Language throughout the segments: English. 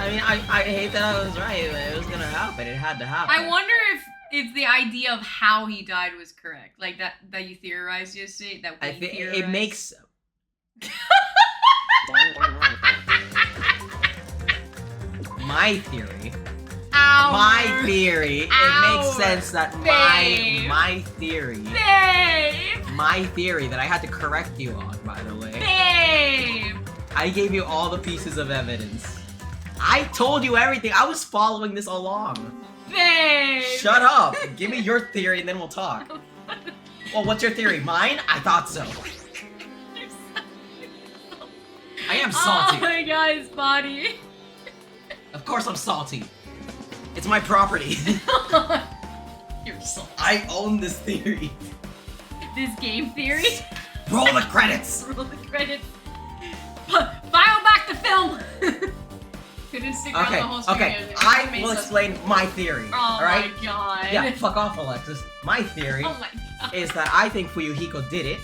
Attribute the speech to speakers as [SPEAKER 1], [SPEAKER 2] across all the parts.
[SPEAKER 1] I mean, I hate that I was right, but it was gonna happen. It had to happen.
[SPEAKER 2] I wonder if the idea of how he died was correct, like that you theorized yesterday. That
[SPEAKER 1] I think it makes. My theory. My theory. It makes sense that my theory. My theory that I had to correct you on, by the way. I gave you all the pieces of evidence. I told you everything. I was following this along. Shut up. Give me your theory and then we'll talk. Well, what's your theory? Mine? I thought so. I am salty.
[SPEAKER 2] Oh my god, his body.
[SPEAKER 1] Of course I'm salty. It's my property.
[SPEAKER 2] You're salty.
[SPEAKER 1] I own this theory.
[SPEAKER 2] This game theory?
[SPEAKER 1] Roll the credits.
[SPEAKER 2] Roll the credits. File back the film. Couldn't stick around the whole screen.
[SPEAKER 1] Okay, I will explain my theory.
[SPEAKER 2] Oh
[SPEAKER 1] alright?
[SPEAKER 2] My god.
[SPEAKER 1] Yeah, fuck off, Alexis. My theory is that I think Fuyuhiko did it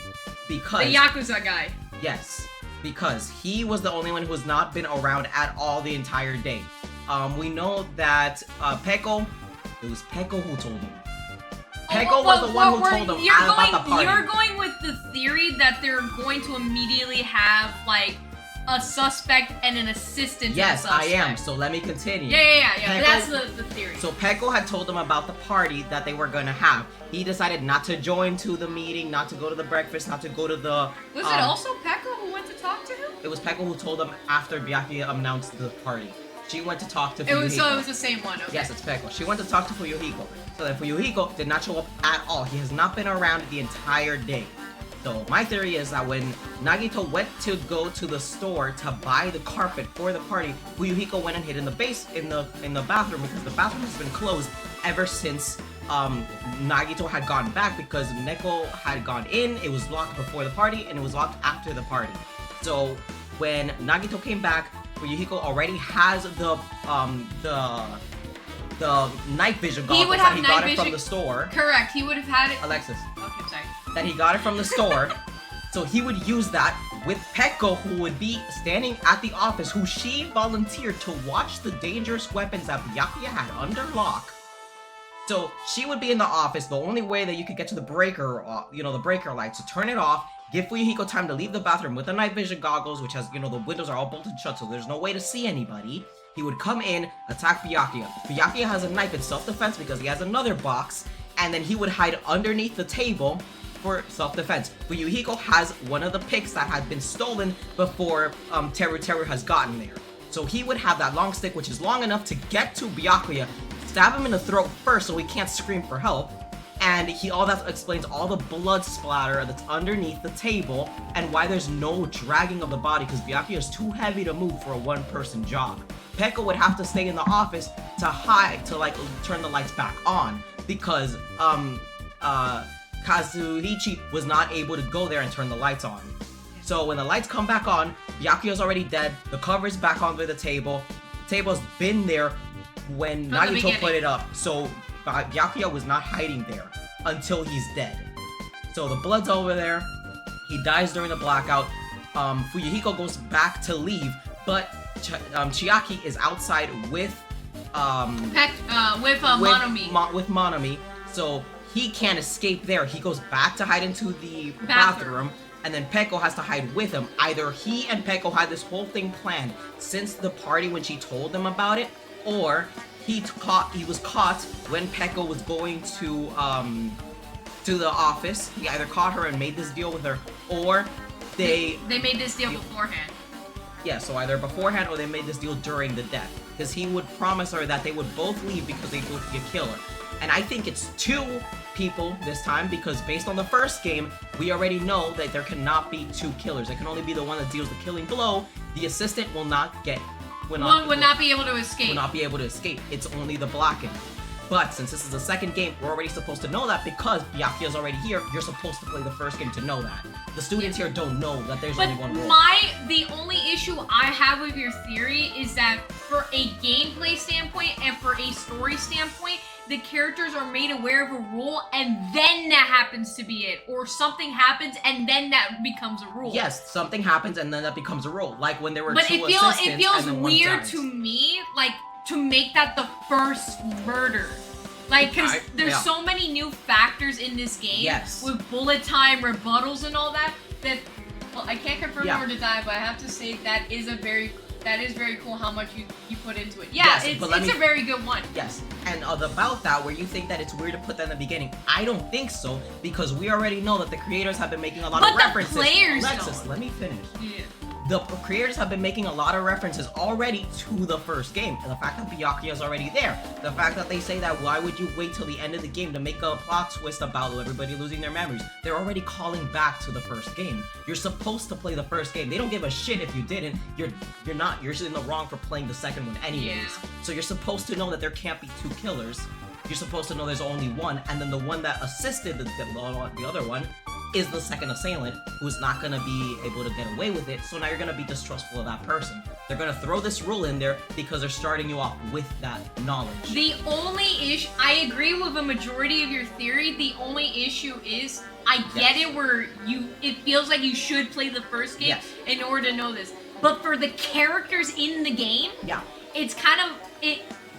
[SPEAKER 1] because...
[SPEAKER 2] The Yakuza guy.
[SPEAKER 1] Yes, because he was the only one who has not been around at all the entire day. We know that Peko, it was Peko who told him. Peko was the one who told him about the party.
[SPEAKER 2] You're going with the theory that they're going to immediately have, like, a suspect and an assistant.
[SPEAKER 1] Yes,
[SPEAKER 2] to the suspect.
[SPEAKER 1] I am. So let me continue.
[SPEAKER 2] Yeah.
[SPEAKER 1] Peko,
[SPEAKER 2] That's the theory.
[SPEAKER 1] So Peko had told them about the party that they were gonna have. He decided not to join to the meeting, not to go to the breakfast, not to go to the...
[SPEAKER 2] Was it also Peko who went to talk to him?
[SPEAKER 1] It was Peko who told them after Byakuya announced the party. She went to talk to Fuyuhiko.
[SPEAKER 2] So it was the same one, okay.
[SPEAKER 1] Yes, it's Peko. She went to talk to Fuyuhiko. So then Fuyuhiko did not show up at all. He has not been around the entire day. So my theory is that when Nagito went to go to the store to buy the carpet for the party, Fuyuhiko went and hid in the bathroom because the bathroom has been closed ever since Nagito had gone back because Neko had gone in, it was locked before the party, and it was locked after the party. So when Nagito came back, Fuyuhiko already has the night vision goggles that he got it from the store.
[SPEAKER 2] Correct, he would have had it.
[SPEAKER 1] Alexis.
[SPEAKER 2] Okay, sorry.
[SPEAKER 1] That he got it from the store. So he would use that with Peko, who would be standing at the office, who she volunteered to watch the dangerous weapons that Byakuya had under lock. So she would be in the office. The only way that you could get to the breaker, the breaker light, so turn it off, give Fuyuhiko time to leave the bathroom with the night vision goggles, which has, the windows are all bolted shut, so there's no way to see anybody. He would come in, attack Byakuya. Byakuya has a knife in self-defense because he has another box, and then he would hide underneath the table for self-defense. Fuyuhiko has one of the picks that had been stolen before Teru has gotten there. So he would have that long stick, which is long enough to get to Byakuya, stab him in the throat first so he can't scream for help, and all that explains all the blood splatter that's underneath the table and why there's no dragging of the body because Byakuya is too heavy to move for a one-person job. Peko would have to stay in the office to hide, to turn the lights back on because Kazuhichi was not able to go there and turn the lights on. So when the lights come back on, Byakuya's already dead, the cover's back onto the table. The table's been there when Nagito put it up, so Byakuya was not hiding there until he's dead. So the blood's over there, he dies during the blackout, Fuyuhiko goes back to leave, but Chiaki is outside with Monomi, so he can't escape there. He goes back to hide into the bathroom, and then Peko has to hide with him. Either he and Peko had this whole thing planned since the party when she told them about it, or he was caught when Peko was going to the office. He either caught her and made this deal with her, or they
[SPEAKER 2] made this deal beforehand.
[SPEAKER 1] Yeah, so either beforehand or they made this deal during the death. Because he would promise her that they would both leave because they both get killed. And I think it's 2 people this time because based on the first game, we already know that there cannot be 2 killers. It can only be the one that deals the killing blow. The assistant will not be able to escape. It's only the blackened. But since this is the second game, we're already supposed to know that because Byakuya's already here. You're supposed to play the first game to know that. The students here don't know that there's only one role.
[SPEAKER 2] The only issue I have with your theory is that for a gameplay standpoint and for a story standpoint, the characters are made aware of a rule and then that happens to be it. Or something happens and then that becomes a rule.
[SPEAKER 1] Yes, something happens and then that becomes a rule. Like when there were
[SPEAKER 2] but
[SPEAKER 1] two
[SPEAKER 2] it
[SPEAKER 1] assistants
[SPEAKER 2] feels
[SPEAKER 1] and then one
[SPEAKER 2] weird
[SPEAKER 1] died.
[SPEAKER 2] to me, like, to make that the first murder. Like, because there's so many new factors in this game.
[SPEAKER 1] Yes.
[SPEAKER 2] With bullet time, rebuttals, and all that. Well, I can't confirm
[SPEAKER 1] Yeah.
[SPEAKER 2] or deny, but I have to say that is very cool how much you put into it. Yeah,
[SPEAKER 1] Yes,
[SPEAKER 2] it's
[SPEAKER 1] a
[SPEAKER 2] very good one.
[SPEAKER 1] Yes, and about that, where you think that it's weird to put that in the beginning, I don't think so, because we already know that the creators have been making a lot of references.
[SPEAKER 2] But the players
[SPEAKER 1] Alexis,
[SPEAKER 2] don't.
[SPEAKER 1] let me finish.
[SPEAKER 2] Yeah.
[SPEAKER 1] The creators have been making a lot of references already to the first game. And the fact that Byakuya is already there. The fact that they say that why would you wait till the end of the game to make a plot twist about everybody losing their memories. They're already calling back to the first game. You're supposed to play the first game. They don't give a shit if you didn't. You're in the wrong for playing the second one anyways.
[SPEAKER 2] Yeah.
[SPEAKER 1] So you're supposed to know that there can't be two killers. You're supposed to know there's only one, and then the one that assisted the other one is the second assailant, who's not gonna be able to get away with it, so now you're gonna be distrustful of that person. They're gonna throw this rule in there because they're starting you off with that knowledge.
[SPEAKER 2] The only issue, I agree with a majority of your theory, the only issue is, I get it where it feels like you should play the first game in order to know this. But for the characters in the game, it's kind of,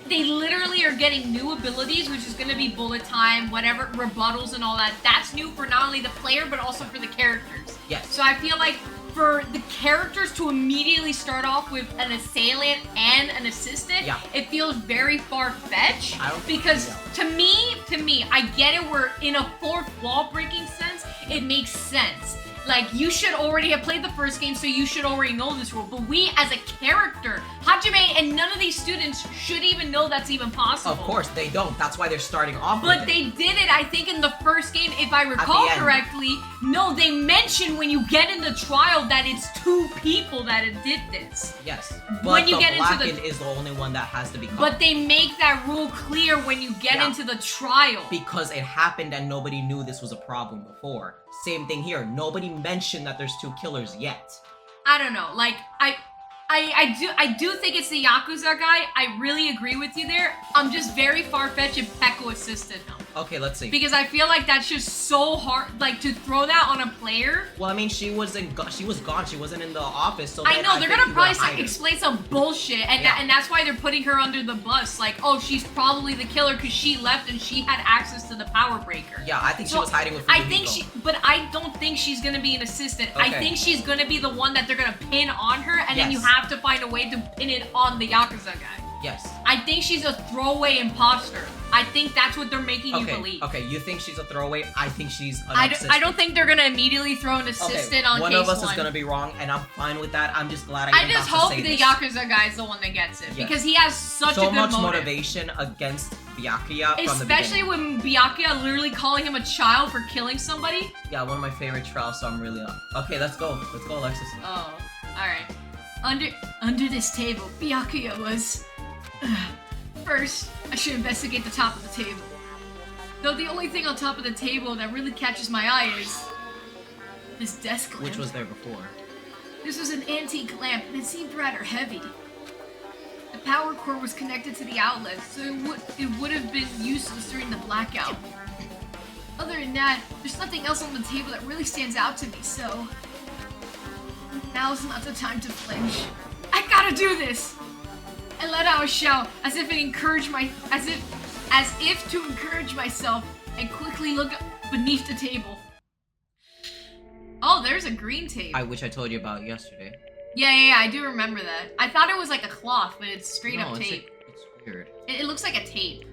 [SPEAKER 2] they literally are getting new abilities, which is going to be bullet time, whatever, rebuttals and all that. That's new for not only the player, but also for the characters.
[SPEAKER 1] Yes.
[SPEAKER 2] So I feel like for the characters to immediately start off with an assailant and an assistant, it feels very far-fetched. Because to me, I get it where in a fourth wall-breaking sense, it makes sense. Like, you should already have played the first game, so you should already know this rule. But we, as a character, Hajime and none of these students should even know that's even possible.
[SPEAKER 1] Of course, they don't. That's why they're starting off with
[SPEAKER 2] But they did it, I think, in the first game, if I recall correctly. No, they mentioned when you get in the trial that it's two people that did this.
[SPEAKER 1] Yes. But
[SPEAKER 2] when you
[SPEAKER 1] the
[SPEAKER 2] get into
[SPEAKER 1] Blackened is the only one that has to be caught.
[SPEAKER 2] But they make that rule clear when you get into the trial.
[SPEAKER 1] Because it happened and nobody knew this was a problem before. Same thing here. Nobody mentioned that there's two killers yet.
[SPEAKER 2] I don't know. Like, I do think it's the Yakuza guy. I really agree with you there. I'm just very far-fetched if Peko assisted him.
[SPEAKER 1] Okay, let's see.
[SPEAKER 2] Because I feel like that's just so hard, like, to throw that on a player.
[SPEAKER 1] Well, I mean, she was gone. She wasn't in the office, so
[SPEAKER 2] I know, they're gonna probably explain some bullshit, and and that's why they're putting her under the bus. Like, oh, she's probably the killer because she left and she had access to the power breaker.
[SPEAKER 1] Yeah, I think she was hiding with
[SPEAKER 2] but I don't think she's gonna be an assistant. I think she's gonna be the one that they're gonna pin on her, and then you have to find a way to pin it on the Yakuza guy.
[SPEAKER 1] Yes.
[SPEAKER 2] I think she's a throwaway imposter. I think that's what they're making you believe.
[SPEAKER 1] Okay, you think she's a throwaway? I think she's an assistant.
[SPEAKER 2] I don't think they're gonna immediately throw an assistant on
[SPEAKER 1] one
[SPEAKER 2] case
[SPEAKER 1] of us
[SPEAKER 2] one.
[SPEAKER 1] is gonna be wrong, and I'm fine with that. I'm just glad
[SPEAKER 2] I just hope the Yakuza guy is the one that gets it, because he has such a good motive.
[SPEAKER 1] Motivation against Byakuya from the
[SPEAKER 2] Especially when Byakuya literally calling him a child for killing somebody.
[SPEAKER 1] Yeah, one of my favorite trials, so I'm really up. Okay, let's go. Let's go, Alexis.
[SPEAKER 2] Oh, alright. Under this table, Byakuya was... First, I should investigate the top of the table. Though the only thing on top of the table that really catches my eye is... this desk lamp.
[SPEAKER 1] Which was there before.
[SPEAKER 2] This was an antique lamp, and it seemed rather heavy. The power cord was connected to the outlet, so it would have been useless during the blackout. Other than that, there's nothing else on the table that really stands out to me, so... Now's not the time to flinch. I gotta do this! I let out a shout, as if to encourage myself, and quickly look beneath the table. Oh, there's a green tape.
[SPEAKER 1] Which I told you about yesterday.
[SPEAKER 2] Yeah, I do remember that. I thought it was like a cloth, but it's straight up tape.
[SPEAKER 1] It's weird.
[SPEAKER 2] It looks like a tape.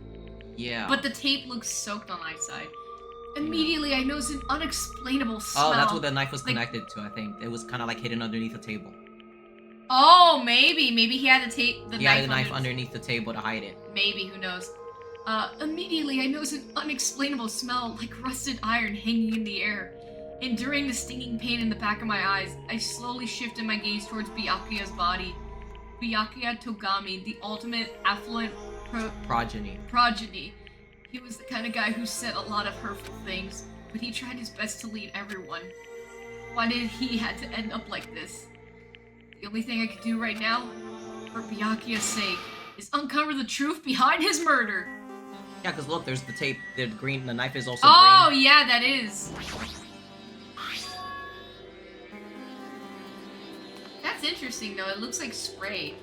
[SPEAKER 1] Yeah.
[SPEAKER 2] But the tape looks soaked on my side. Immediately, I noticed an unexplainable smell.
[SPEAKER 1] Oh, that's what the knife was connected to, I think. It was kind of like hidden underneath the table.
[SPEAKER 2] Oh, maybe he had the
[SPEAKER 1] knife underneath the table to hide it.
[SPEAKER 2] Maybe, who knows. Immediately I noticed an unexplainable smell like rusted iron hanging in the air. Enduring the stinging pain in the back of my eyes, I slowly shifted my gaze towards Byakuya's body. Byakuya Togami, the ultimate affluent progeny. He was the kind of guy who said a lot of hurtful things, but he tried his best to lead everyone. Why did he have to end up like this? The only thing I could do right now, for Byakuya's sake, is uncover the truth behind his murder.
[SPEAKER 1] Yeah, because look, there's the tape. The knife is also
[SPEAKER 2] Oh,
[SPEAKER 1] green.
[SPEAKER 2] yeah, that is. That's interesting, though. It looks like spray.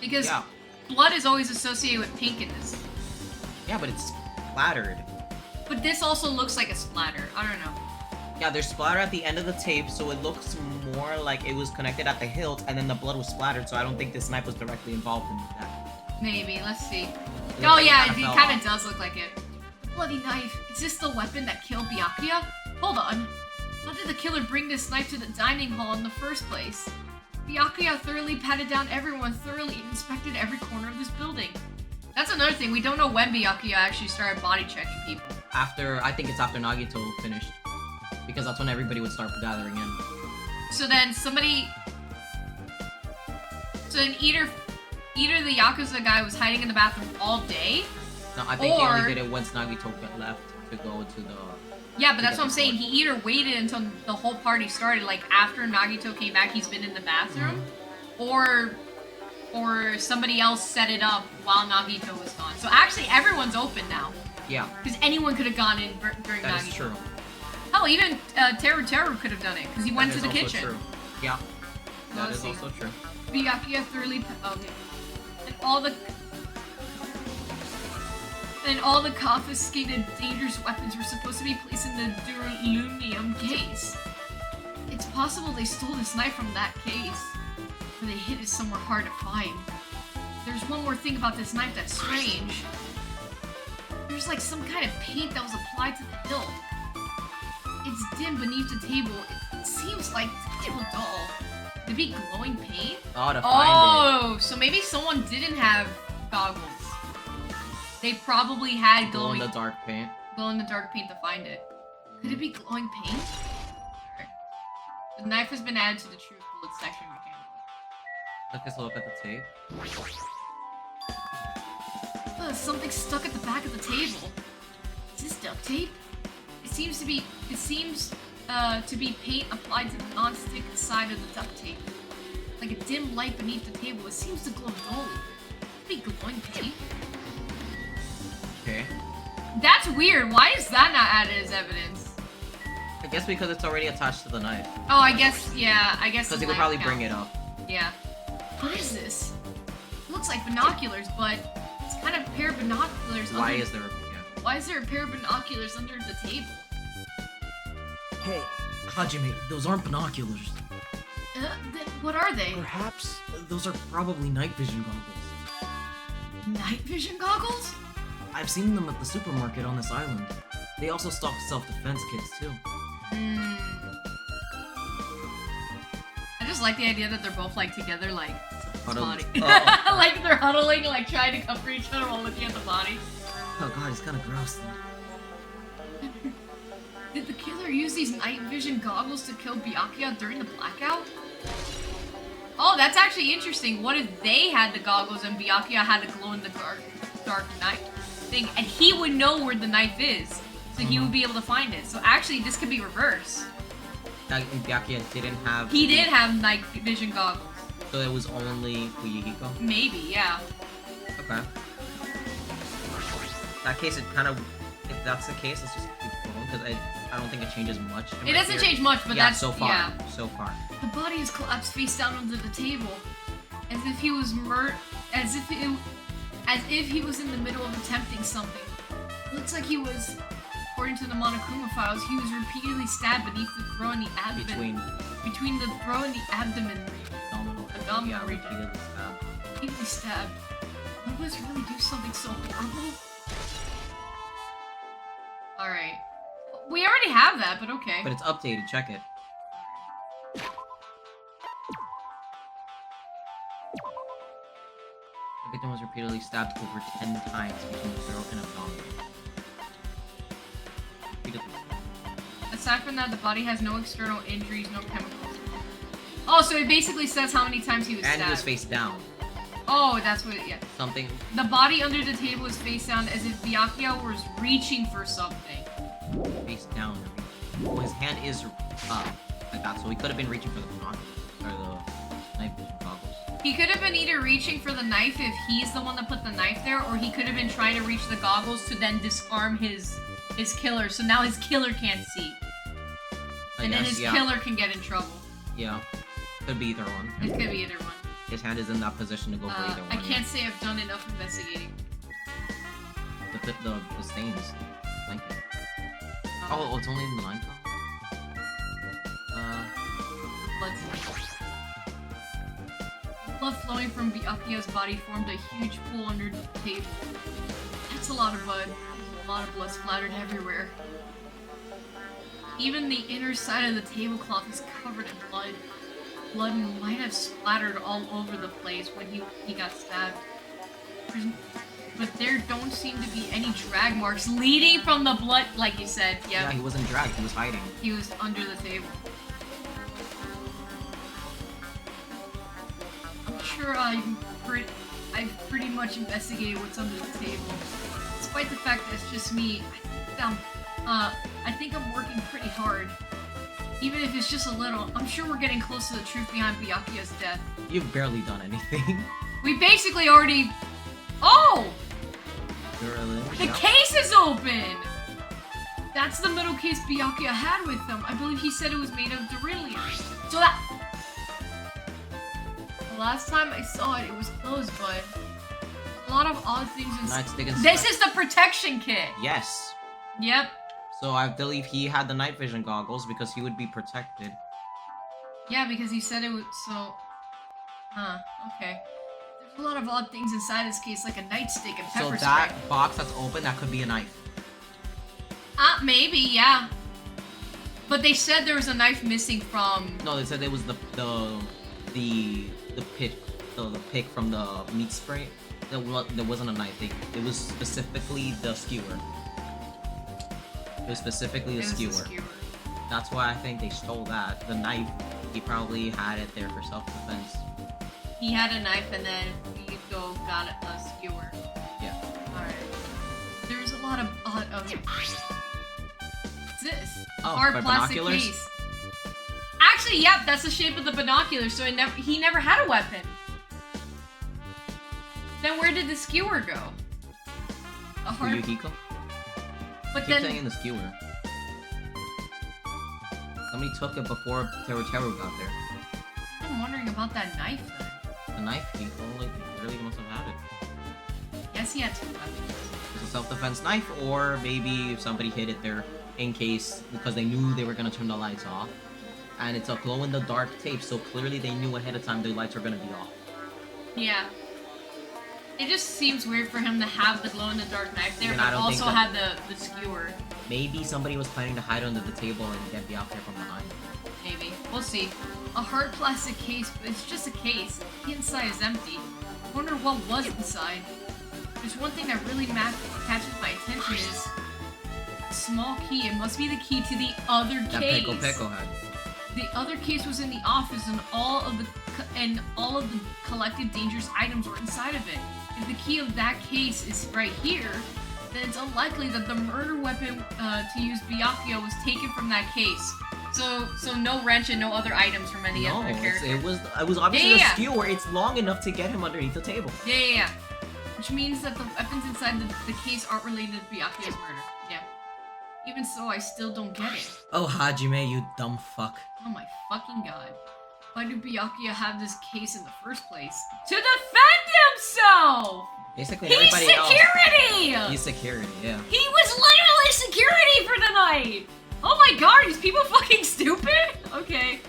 [SPEAKER 2] Because blood is always associated with pinkness.
[SPEAKER 1] Yeah, but it's splattered.
[SPEAKER 2] But this also looks like a splatter. I don't know.
[SPEAKER 1] Yeah, there's splatter at the end of the tape, so it looks more like it was connected at the hilt, and then the blood was splattered, so I don't think this knife was directly involved in that.
[SPEAKER 2] Maybe. Let's see. Oh, yeah, it kind of does look like it. The bloody knife. Is this the weapon that killed Byakuya? Hold on. How did the killer bring this knife to the dining hall in the first place? Byakuya thoroughly patted down everyone, thoroughly inspected every corner of this building. That's another thing. We don't know when Byakuya actually started body checking people.
[SPEAKER 1] I think it's after Nagito finished. Because that's when everybody would start gathering in.
[SPEAKER 2] So then either the Yakuza guy was hiding in the bathroom all day.
[SPEAKER 1] No, I think he only did it once Nagito left to go to the...
[SPEAKER 2] Yeah, but that's what I'm saying. He either waited until the whole party started, like after Nagito came back, he's been in the bathroom, or somebody else set it up while Nagito was gone. So actually, everyone's open now.
[SPEAKER 1] Yeah.
[SPEAKER 2] Because anyone could have gone in during Nagito.
[SPEAKER 1] That is true.
[SPEAKER 2] Hell, even Teru could have done it, because he went to the kitchen.
[SPEAKER 1] True. Yeah. That is also true.
[SPEAKER 2] Byakuya thoroughly... Okay. And all the confiscated dangerous weapons were supposed to be placed in the Duraluminium case. It's possible they stole this knife from that case, or they hid it somewhere hard to find. There's one more thing about this knife that's strange. There's like some kind of paint that was applied to the hilt. It's dim beneath the table. It seems like the table dull. Could it be glowing paint?
[SPEAKER 1] Oh, to find
[SPEAKER 2] it. So maybe someone didn't have goggles. They probably had glowing...
[SPEAKER 1] Glow-in-the-dark paint.
[SPEAKER 2] Glow-in-the-dark paint to find it. Could it be glowing paint? Right. The knife has been added to the Truth Bullet section.
[SPEAKER 1] Let's look at the tape.
[SPEAKER 2] Something stuck at the back of the table. Is this duct tape? It seems to be paint applied to the non-stick side of the duct tape. Like a dim light beneath the table. It seems to glow dully. Could it be glowing paint?
[SPEAKER 1] Okay.
[SPEAKER 2] That's weird. Why is that not added as evidence?
[SPEAKER 1] I guess because it's already attached to the knife.
[SPEAKER 2] Oh, I guess, yeah. I guess
[SPEAKER 1] because he would probably bring it up.
[SPEAKER 2] Yeah. What is this? It looks like binoculars, but it's kind of a pair of binoculars.
[SPEAKER 1] Why is there
[SPEAKER 2] a pair of binoculars under the table?
[SPEAKER 1] Hey, Hajime, those aren't binoculars.
[SPEAKER 2] Then what are they?
[SPEAKER 1] Perhaps those are probably night vision goggles.
[SPEAKER 2] Night vision goggles?
[SPEAKER 1] I've seen them at the supermarket on this island. They also stock self-defense kits too.
[SPEAKER 2] I just like the idea that they're both like together, like
[SPEAKER 1] body.
[SPEAKER 2] Like they're huddling, like trying to cover each other while looking at the body.
[SPEAKER 1] Oh god, it's kind of gross.
[SPEAKER 2] Did the killer use these night vision goggles to kill Byakuya during the blackout? Oh, that's actually interesting. What if they had the goggles and Byakuya had the glow-in-the-dark knife thing, and he would know where the knife is, so he would be able to find it. So actually, this could be reversed.
[SPEAKER 1] Byakuya didn't have...
[SPEAKER 2] He did have night vision goggles.
[SPEAKER 1] So it was only Fuyuhiko?
[SPEAKER 2] Maybe, yeah.
[SPEAKER 1] Okay. In that case, it kind of... If that's the case, let's just keep going, because I don't think it changes much.
[SPEAKER 2] It doesn't change much, but that's...
[SPEAKER 1] so far.
[SPEAKER 2] Yeah.
[SPEAKER 1] So far.
[SPEAKER 2] The body is collapsed face down under the table, as if he was as if he was in the middle of attempting something. It looks like he was, according to the Monokuma files, he was repeatedly stabbed beneath the throat and the abdomen. Between the throat and the abdomen abdominal region. Repeatedly stabbed. Did he really do something so horrible? Alright. We already have that, but okay.
[SPEAKER 1] But it's updated, check it. The victim was repeatedly stabbed over 10 times between the throat and abdomen.
[SPEAKER 2] Aside from that, the body has no external injuries, no chemicals. Oh, so it basically says how many times he was stabbed.
[SPEAKER 1] And he was face down.
[SPEAKER 2] Oh, that's what, yeah.
[SPEAKER 1] Something.
[SPEAKER 2] The body under the table is face down as if Byakuya was reaching for something.
[SPEAKER 1] Face down. Well, his hand is up, like that, so he could have been reaching for the binoculars, or the night vision goggles.
[SPEAKER 2] He could have been either reaching for the knife if he's the one that put the knife there, or he could have been trying to reach the goggles to then disarm his killer, so now his killer can't see. And then his killer can get in trouble.
[SPEAKER 1] Yeah. Could be either one.
[SPEAKER 2] It could be either one.
[SPEAKER 1] His hand is in that position to go for either one.
[SPEAKER 2] I can't say I've done enough investigating.
[SPEAKER 1] The stains. Blanket. Oh, it's only in the line color?
[SPEAKER 2] Blood flowing from Byakuya's body formed a huge pool under the table. That's a lot of blood. A lot of blood splattered everywhere. Even the inner side of the tablecloth is covered in blood. Blood might have splattered all over the place when he got stabbed. But there don't seem to be any drag marks leading from the blood, like you said.
[SPEAKER 1] Yeah, he wasn't dragged, he was hiding.
[SPEAKER 2] He was under the table. I'm sure I've pretty much investigated what's under the table. Despite the fact that it's just me, I think I'm working pretty hard. Even if it's just a little, I'm sure we're getting close to the truth behind Byakuya's death.
[SPEAKER 1] You've barely done anything.
[SPEAKER 2] We basically already... Oh!
[SPEAKER 1] Really?
[SPEAKER 2] The case is open! That's the metal case Byakuya had with him. I believe he said it was made of beryllium. So that... The last time I saw it, it was closed, but... A lot of odd things inside. This is the protection kit!
[SPEAKER 1] Yes.
[SPEAKER 2] Yep.
[SPEAKER 1] So I believe he had the night vision goggles because he would be protected.
[SPEAKER 2] Yeah, because he said it was so... okay. There's a lot of odd things inside this case, like a nightstick and pepper spray.
[SPEAKER 1] So that box that's open, that could be a knife.
[SPEAKER 2] Maybe, yeah. But they said there was a knife missing from...
[SPEAKER 1] No, they said it was the pick from the meat spray. There wasn't a knife. It was specifically the skewer. It was specifically the skewer. That's why I think they stole that. The knife, he probably had it there for self-defense.
[SPEAKER 2] He had a knife and then Ryuko got a skewer.
[SPEAKER 1] Yeah.
[SPEAKER 2] Alright. There's a lot of what's this?
[SPEAKER 1] Oh,
[SPEAKER 2] hard plastic
[SPEAKER 1] binoculars?
[SPEAKER 2] case. Actually, yep, that's the shape of the binoculars, so he never had a weapon. Then where did the skewer go? A hard...
[SPEAKER 1] Yukiko?
[SPEAKER 2] But
[SPEAKER 1] Keep saying the skewer. Somebody took it before Teru got there.
[SPEAKER 2] I'm wondering about that knife then.
[SPEAKER 1] The knife, he really must have had it.
[SPEAKER 2] Yes, he had two weapons.
[SPEAKER 1] It's a self-defense knife, or maybe somebody hid it there in case, because they knew they were gonna turn the lights off. And it's a glow-in-the-dark tape, so clearly they knew ahead of time the lights were gonna be off.
[SPEAKER 2] Yeah. It just seems weird for him to have the glow-in-the-dark knife there, but also had the skewer.
[SPEAKER 1] Maybe somebody was planning to hide under the table and get out there from behind.
[SPEAKER 2] Maybe. We'll see. A hard plastic case, but it's just a case. The inside is empty. I wonder what was inside. There's one thing that really catches my attention is a small key. It must be the key to the other case.
[SPEAKER 1] That Peko had.
[SPEAKER 2] The other case was in the office, and all of the collected dangerous items were inside of it. If the key of that case is right here, then it's unlikely that the murder weapon to use Byakuya was taken from that case. So no wrench and no other items from any other character.
[SPEAKER 1] It was obviously a skewer. It's long enough to get him underneath the table.
[SPEAKER 2] Yeah. Which means that the weapons inside the case aren't related to Byakuya's murder. Yeah. Even so, I still don't get it.
[SPEAKER 1] Oh, Hajime, you dumb fuck.
[SPEAKER 2] Oh my fucking god. Why did Byakuya have this case in the first place? To defend himself!
[SPEAKER 1] Basically, everybody else. He's security, yeah.
[SPEAKER 2] He was literally security for the night! Oh my god, are these people fucking stupid? Okay.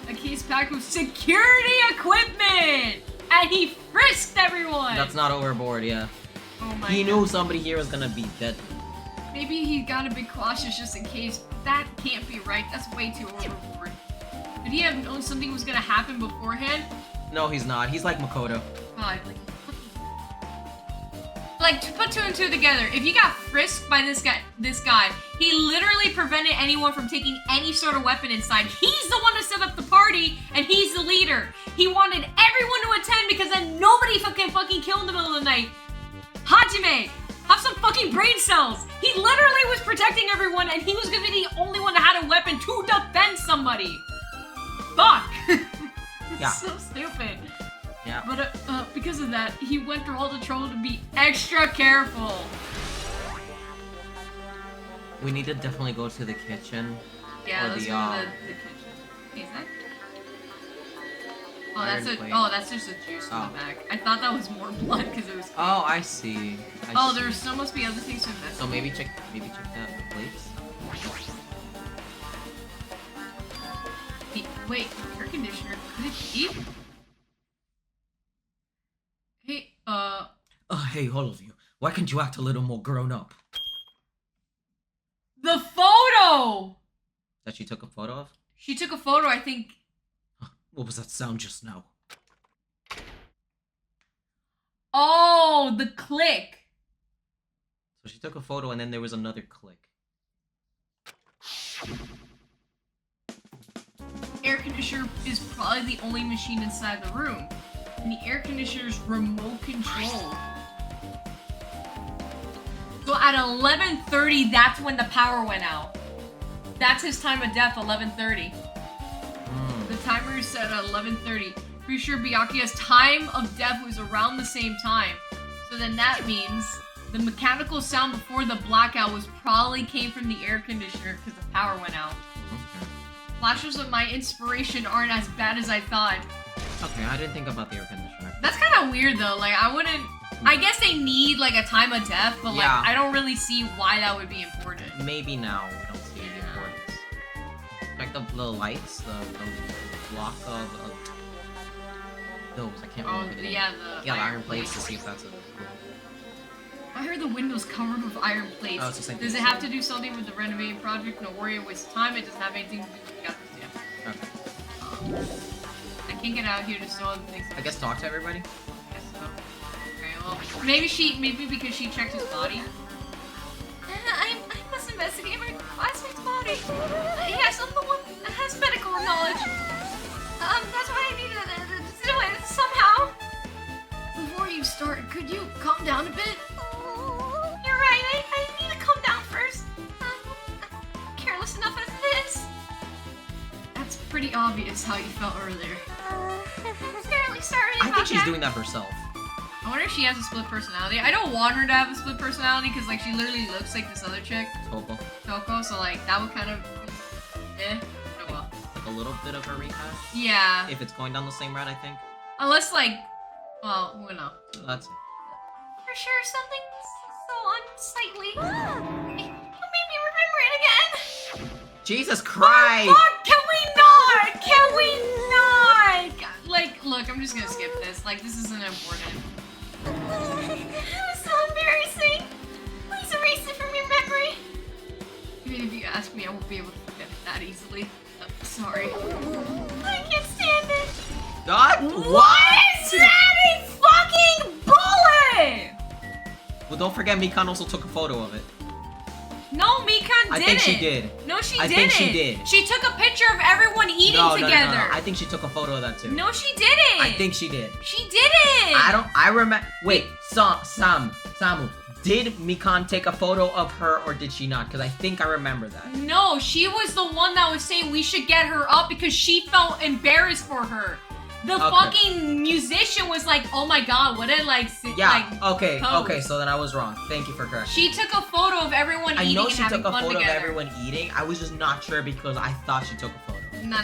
[SPEAKER 2] A case packed with security equipment! And he frisked everyone!
[SPEAKER 1] That's not overboard, yeah.
[SPEAKER 2] Oh my god.
[SPEAKER 1] He knew somebody here was gonna be dead.
[SPEAKER 2] Maybe he got a bit cautious just in case, but that can't be right. That's way too overboard. Did he have known something was gonna happen beforehand?
[SPEAKER 1] No, he's not. He's like Makoto.
[SPEAKER 2] God, like, to put two and two together, if you got frisked by this guy, he literally prevented anyone from taking any sort of weapon inside. He's the one who set up the party, and he's the leader. He wanted everyone to attend because then nobody fucking killed in the middle of the night. Hajime, have some fucking brain cells. He literally was protecting everyone, and he was gonna be the only one that had a weapon to defend somebody. Fuck.
[SPEAKER 1] Yeah.
[SPEAKER 2] So stupid.
[SPEAKER 1] Yeah.
[SPEAKER 2] But because of that, he went through all the trouble to be extra careful.
[SPEAKER 1] We need to definitely go to the kitchen.
[SPEAKER 2] Yeah,
[SPEAKER 1] or
[SPEAKER 2] let's
[SPEAKER 1] the,
[SPEAKER 2] go to the kitchen. Is that? Oh,
[SPEAKER 1] Iron
[SPEAKER 2] that's
[SPEAKER 1] plate.
[SPEAKER 2] that's just a juice in the back. I thought that was more blood because it was.
[SPEAKER 1] Oh, I see.
[SPEAKER 2] There still must be other things to investigate.
[SPEAKER 1] So maybe check the plates.
[SPEAKER 2] Wait, air conditioner. Could it be? Hey,
[SPEAKER 1] Hey, all of you. Why can't you act a little more grown up?
[SPEAKER 2] The photo!
[SPEAKER 1] That she took a photo of?
[SPEAKER 2] She took a photo, I think.
[SPEAKER 1] What was that sound just now?
[SPEAKER 2] Oh, the click.
[SPEAKER 1] So she took a photo and then there was another click.
[SPEAKER 2] Air conditioner is probably the only machine inside the room. And the air conditioner's remote control. So at 11:30, that's when the power went out. That's his time of death, 11:30. The timer is set at 11:30. Pretty sure Byakuya's time of death was around the same time. So then that means the mechanical sound before the blackout probably came from the air conditioner because the power went out. Flashes of my inspiration aren't as bad as I thought.
[SPEAKER 1] Okay, I didn't think about the air conditioner.
[SPEAKER 2] That's kind of weird though. Like I guess they need like a time of death, but like I don't really see why that would be important.
[SPEAKER 1] Maybe now we don't see the importance. Like the lights, the block of those. I can't remember the name. The iron plates to see if that's a.
[SPEAKER 2] I heard the windows covered with iron plates.
[SPEAKER 1] Oh, it's the same
[SPEAKER 2] Does
[SPEAKER 1] thing.
[SPEAKER 2] it have to do something with the renovating project? No worry, waste time. It doesn't have anything to do with the
[SPEAKER 1] Okay.
[SPEAKER 2] I can't get out here to store the things.
[SPEAKER 1] I guess talk to everybody.
[SPEAKER 2] I guess so. Okay, well, maybe because she checked his body. I must investigate my classmate's body. Yes, I'm the one that has medical knowledge. That's why I need to do it somehow. Before you start, could you calm down a bit? You're right, I need to calm down first. I'm careless enough as it is. That's pretty obvious how you felt earlier. I'm really sorry about
[SPEAKER 1] I think she's
[SPEAKER 2] that.
[SPEAKER 1] doing that herself.
[SPEAKER 2] I wonder if she has a split personality. I don't want her to have a split personality because like she literally looks like this other chick. Toko, so like that would kind of oh well.
[SPEAKER 1] Like a little bit of a recast?
[SPEAKER 2] Yeah.
[SPEAKER 1] If it's going down the same route, I think.
[SPEAKER 2] Unless like, well, who knows.
[SPEAKER 1] That's
[SPEAKER 2] For sure something so unsightly. You made me remember it again.
[SPEAKER 1] Jesus Christ!
[SPEAKER 2] Fuck, can we not? Can we not? Like, look, I'm just gonna skip this. Like, this isn't important. It was so embarrassing. Please erase it from your memory. Even if you ask me, I won't be able to forget it that easily. Sorry. I can't stand it.
[SPEAKER 1] God?
[SPEAKER 2] What is that? A fucking bullet!
[SPEAKER 1] Well, don't forget, Mikan also took a photo of it.
[SPEAKER 2] No, Mikan didn't.
[SPEAKER 1] I think she did.
[SPEAKER 2] No, she
[SPEAKER 1] I
[SPEAKER 2] didn't.
[SPEAKER 1] think she did.
[SPEAKER 2] She took a picture of everyone eating together.
[SPEAKER 1] No. I think she took a photo of that too.
[SPEAKER 2] No, she didn't.
[SPEAKER 1] I think she did.
[SPEAKER 2] She didn't.
[SPEAKER 1] I remember. Wait, Samu. Did Mikan take a photo of her or did she not? Because I think I remember that.
[SPEAKER 2] No, she was the one that was saying we should get her up because she felt embarrassed for her. The fucking musician was like, "Oh my god, what a like."
[SPEAKER 1] Okay, so then I was wrong. Thank you for correcting.
[SPEAKER 2] She took a photo of everyone eating.
[SPEAKER 1] I know
[SPEAKER 2] and
[SPEAKER 1] she
[SPEAKER 2] having
[SPEAKER 1] took a
[SPEAKER 2] fun
[SPEAKER 1] photo
[SPEAKER 2] together.
[SPEAKER 1] of everyone eating. I was just not sure because I thought she took a photo.
[SPEAKER 2] No.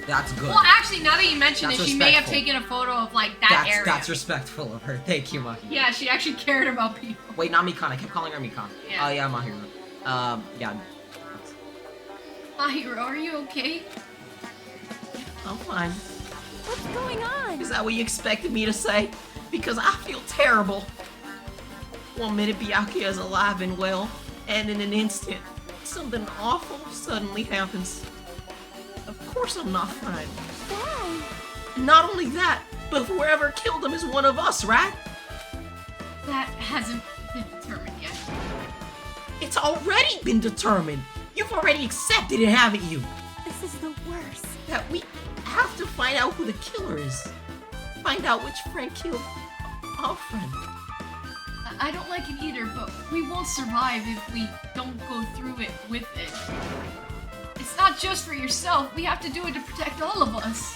[SPEAKER 1] That's good.
[SPEAKER 2] Well, actually, now that you mention it,
[SPEAKER 1] That's
[SPEAKER 2] she may have
[SPEAKER 1] respectful.
[SPEAKER 2] taken a photo of like that area.
[SPEAKER 1] That's respectful of her. Thank you, Maki.
[SPEAKER 2] Yeah, she actually cared about people.
[SPEAKER 1] Wait, not Mikan. I kept calling her Mikan.
[SPEAKER 2] Yeah.
[SPEAKER 1] Oh yeah, Mahiro. Yeah.
[SPEAKER 2] Mahiro, are you okay?
[SPEAKER 1] I'm fine.
[SPEAKER 3] What's going on?
[SPEAKER 1] Is that what you expected me to say? Because I feel terrible. 1 minute Byakuya is alive and well, and in an instant, something awful suddenly happens. Of course I'm not fine.
[SPEAKER 3] Why?
[SPEAKER 1] And not only that, but whoever killed him is one of us, right?
[SPEAKER 2] That hasn't been determined yet.
[SPEAKER 1] It's already been determined. You've already accepted it, haven't you?
[SPEAKER 3] This is the worst.
[SPEAKER 1] That we have to find out who the killer is. Find out which friend killed our friend.
[SPEAKER 2] I don't like it either, but we won't survive if we don't go through it with it. It's not just for yourself. We have to do it to protect all of us.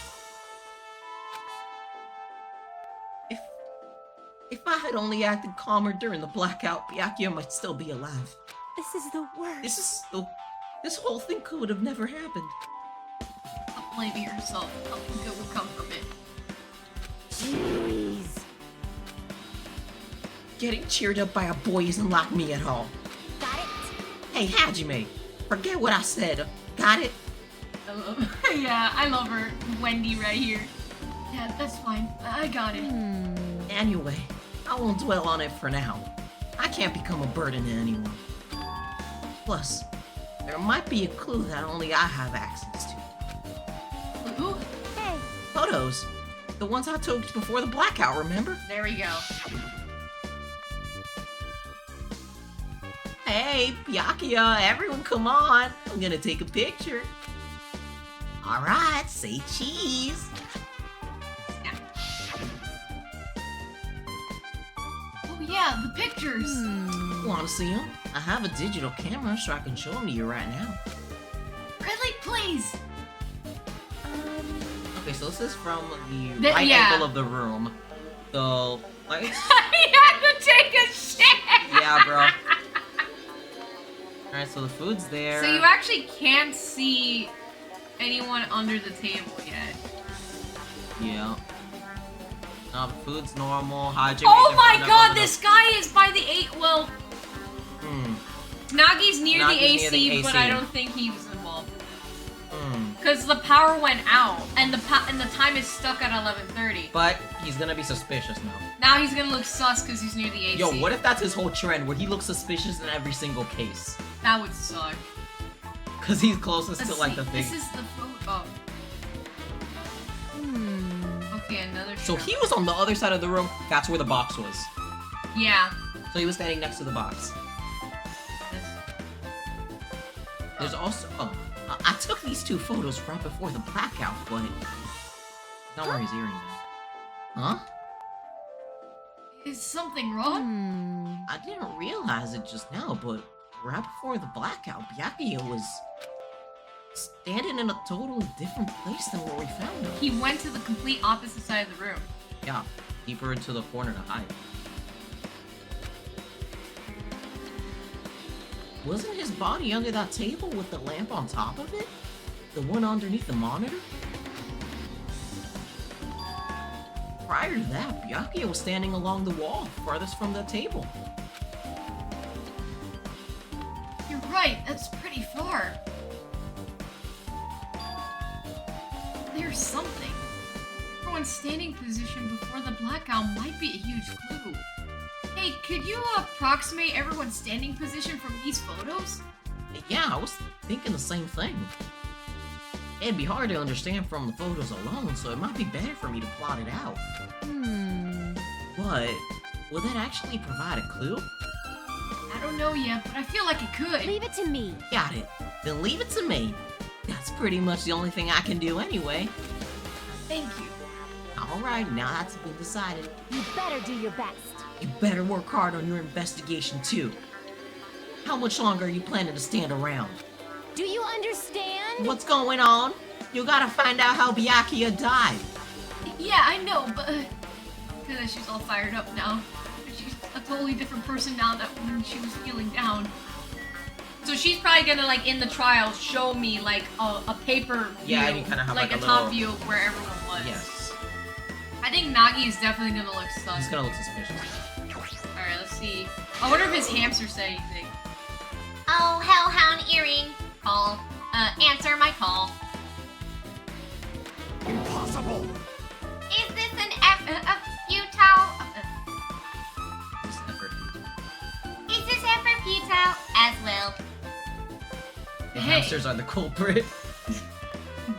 [SPEAKER 1] I had only acted calmer during the blackout, Byakuya might still be alive.
[SPEAKER 3] This is the worst.
[SPEAKER 1] This whole thing could have never happened.
[SPEAKER 2] Stop blaming yourself. Nothing good will come from it.
[SPEAKER 3] Jeez.
[SPEAKER 1] Getting cheered up by a boy isn't like me at all.
[SPEAKER 3] Got it?
[SPEAKER 1] Hey, Hajime, forget what I said. Got it?
[SPEAKER 2] I love her. Yeah, I love her. Wendy right here. Yeah, that's fine. I got it.
[SPEAKER 1] Anyway, I won't dwell on it for now. I can't become a burden to anyone. Plus, there might be a clue that only I have access to.
[SPEAKER 2] Ooh,
[SPEAKER 3] Hey,
[SPEAKER 1] Photos. The ones I took before the blackout, remember?
[SPEAKER 2] there we go.
[SPEAKER 1] Hey, Byakuya, everyone come on. I'm gonna take a picture. Alright, say cheese.
[SPEAKER 2] Oh yeah, the pictures.
[SPEAKER 1] Wanna see them? I have a digital camera so I can show them to you right now.
[SPEAKER 2] Red light, please.
[SPEAKER 1] Okay, so this is from the
[SPEAKER 2] The-
[SPEAKER 1] right
[SPEAKER 2] yeah.
[SPEAKER 1] angle of the room. The lights.
[SPEAKER 2] I had to take a shit.
[SPEAKER 1] Yeah, bro. Alright, so the food's there.
[SPEAKER 2] So you actually can't see anyone under the table yet.
[SPEAKER 1] Yeah. No, the food's normal. Hajime.
[SPEAKER 2] Oh my god, this guy is by the well. Nagi's near the
[SPEAKER 1] Nagi's
[SPEAKER 2] AC,
[SPEAKER 1] near the
[SPEAKER 2] but
[SPEAKER 1] AC.
[SPEAKER 2] I don't think he was involved. Because the power went out, and the time is stuck at 11:30.
[SPEAKER 1] But he's gonna be suspicious now.
[SPEAKER 2] Now he's gonna look sus because he's near the AC.
[SPEAKER 1] Yo, what if that's his whole trend, where he looks suspicious in every single case?
[SPEAKER 2] That would suck.
[SPEAKER 1] Cause he's closest
[SPEAKER 2] Let's
[SPEAKER 1] to like
[SPEAKER 2] see.
[SPEAKER 1] the thing.
[SPEAKER 2] This is the photo. Okay, another.
[SPEAKER 1] So
[SPEAKER 2] shot.
[SPEAKER 1] he was on the other side of the room. That's where the box was.
[SPEAKER 2] Yeah.
[SPEAKER 1] So he was standing next to the box.
[SPEAKER 2] This.
[SPEAKER 1] There's also. Oh, I took these two photos right before the blackout, but not wearing his earring now. Huh?
[SPEAKER 2] Is something wrong?
[SPEAKER 1] I didn't realize it just now, but right before the blackout, Byakuya was standing in a totally different place than where we found him.
[SPEAKER 2] He went to the complete opposite side of the room.
[SPEAKER 1] Yeah, deeper into the corner to hide. Wasn't his body under that table with the lamp on top of it? The one underneath the monitor? Prior to that, Byakuya was standing along the wall, farthest from the table.
[SPEAKER 2] You're right, that's pretty far. There's something. Everyone's standing position before the blackout might be a huge clue. Hey, could you approximate everyone's standing position from these photos?
[SPEAKER 1] Yeah, I was thinking the same thing. It'd be hard to understand from the photos alone, so it might be better for me to plot it out. But, will that actually provide a clue?
[SPEAKER 2] I don't know yet, but I feel like it could.
[SPEAKER 3] Leave it to me.
[SPEAKER 1] Got it. Then leave it to me. That's pretty much the only thing I can do anyway.
[SPEAKER 2] Thank you.
[SPEAKER 1] Alright, now that's been decided.
[SPEAKER 3] You better do your best.
[SPEAKER 1] You better work hard on your investigation too. How much longer are you planning to stand around?
[SPEAKER 3] Do you understand?
[SPEAKER 1] What's going on? You gotta find out how Byakuya died.
[SPEAKER 2] Yeah, I know, but because she's all fired up now. She's a totally different person now that when she was feeling down. So she's probably gonna, like, in the trial, show me, like, a paper view.
[SPEAKER 1] Yeah, you kinda have, like, a
[SPEAKER 2] top
[SPEAKER 1] little-
[SPEAKER 2] view of where everyone was.
[SPEAKER 1] Yes.
[SPEAKER 2] I think Nagi is definitely gonna look sus.
[SPEAKER 1] He's gonna look suspicious.
[SPEAKER 2] Alright, let's see. I wonder if his hamster said anything.
[SPEAKER 4] Oh, hellhound earring. Call. Answer my call.
[SPEAKER 5] Impossible!
[SPEAKER 4] Is this an futile?
[SPEAKER 1] This effort.
[SPEAKER 4] Is this effort futile? As well.
[SPEAKER 1] The
[SPEAKER 2] Hey.
[SPEAKER 1] hamsters are the culprit.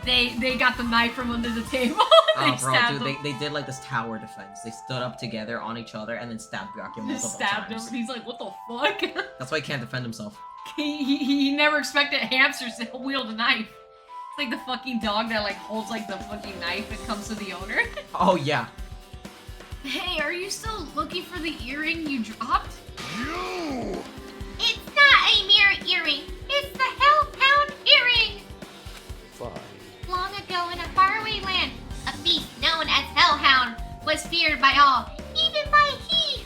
[SPEAKER 2] They got the knife from under the table. They
[SPEAKER 1] Oh, bro,
[SPEAKER 2] stabbed
[SPEAKER 1] dude,
[SPEAKER 2] him.
[SPEAKER 1] they did like this tower defense. They stood up together on each other and then stabbed Byakuya
[SPEAKER 2] They
[SPEAKER 1] multiple
[SPEAKER 2] stabbed him,
[SPEAKER 1] times.
[SPEAKER 2] and he's like, what the fuck?
[SPEAKER 1] That's why he can't defend himself.
[SPEAKER 2] he never expected hamsters to wield a knife. It's like the fucking dog that like holds like the fucking knife and comes to the owner.
[SPEAKER 1] Oh yeah.
[SPEAKER 2] Hey, are you still looking for the earring you dropped?
[SPEAKER 5] You!
[SPEAKER 4] It's not a mere earring. It's the hellhound earring.
[SPEAKER 5] Fine.
[SPEAKER 4] Long ago in a faraway land, a beast known as Hellhound was feared by all, even by he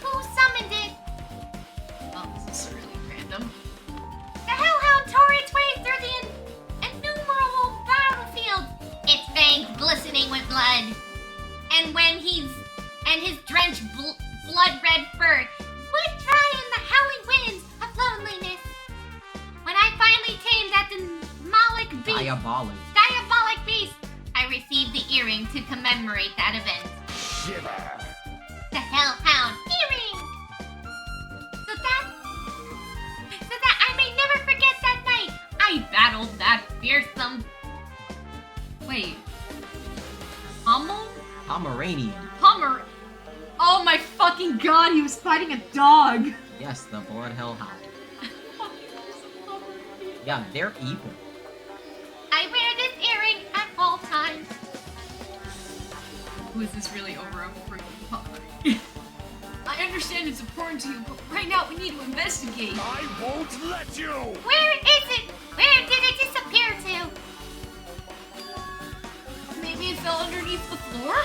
[SPEAKER 4] with blood. And his drenched blood-red fur would dry in the howling winds of loneliness. When I finally tamed that diabolic beast, I received the earring to commemorate that event.
[SPEAKER 5] Shiver.
[SPEAKER 4] The Hellhound earring! So that I may never forget that night, I battled that fearsome...
[SPEAKER 2] Wait.
[SPEAKER 1] Pomeranian.
[SPEAKER 2] Oh my fucking god, he was fighting a dog!
[SPEAKER 1] Yes, the Blood Hellhound. Yeah, they're evil.
[SPEAKER 4] I wear this earring at all times.
[SPEAKER 2] Was this really over a freaking pump? I understand it's important to you, but right now we need to investigate.
[SPEAKER 5] I won't let you!
[SPEAKER 4] Where is it? Where did it disappear to?
[SPEAKER 2] Maybe it fell underneath the floor?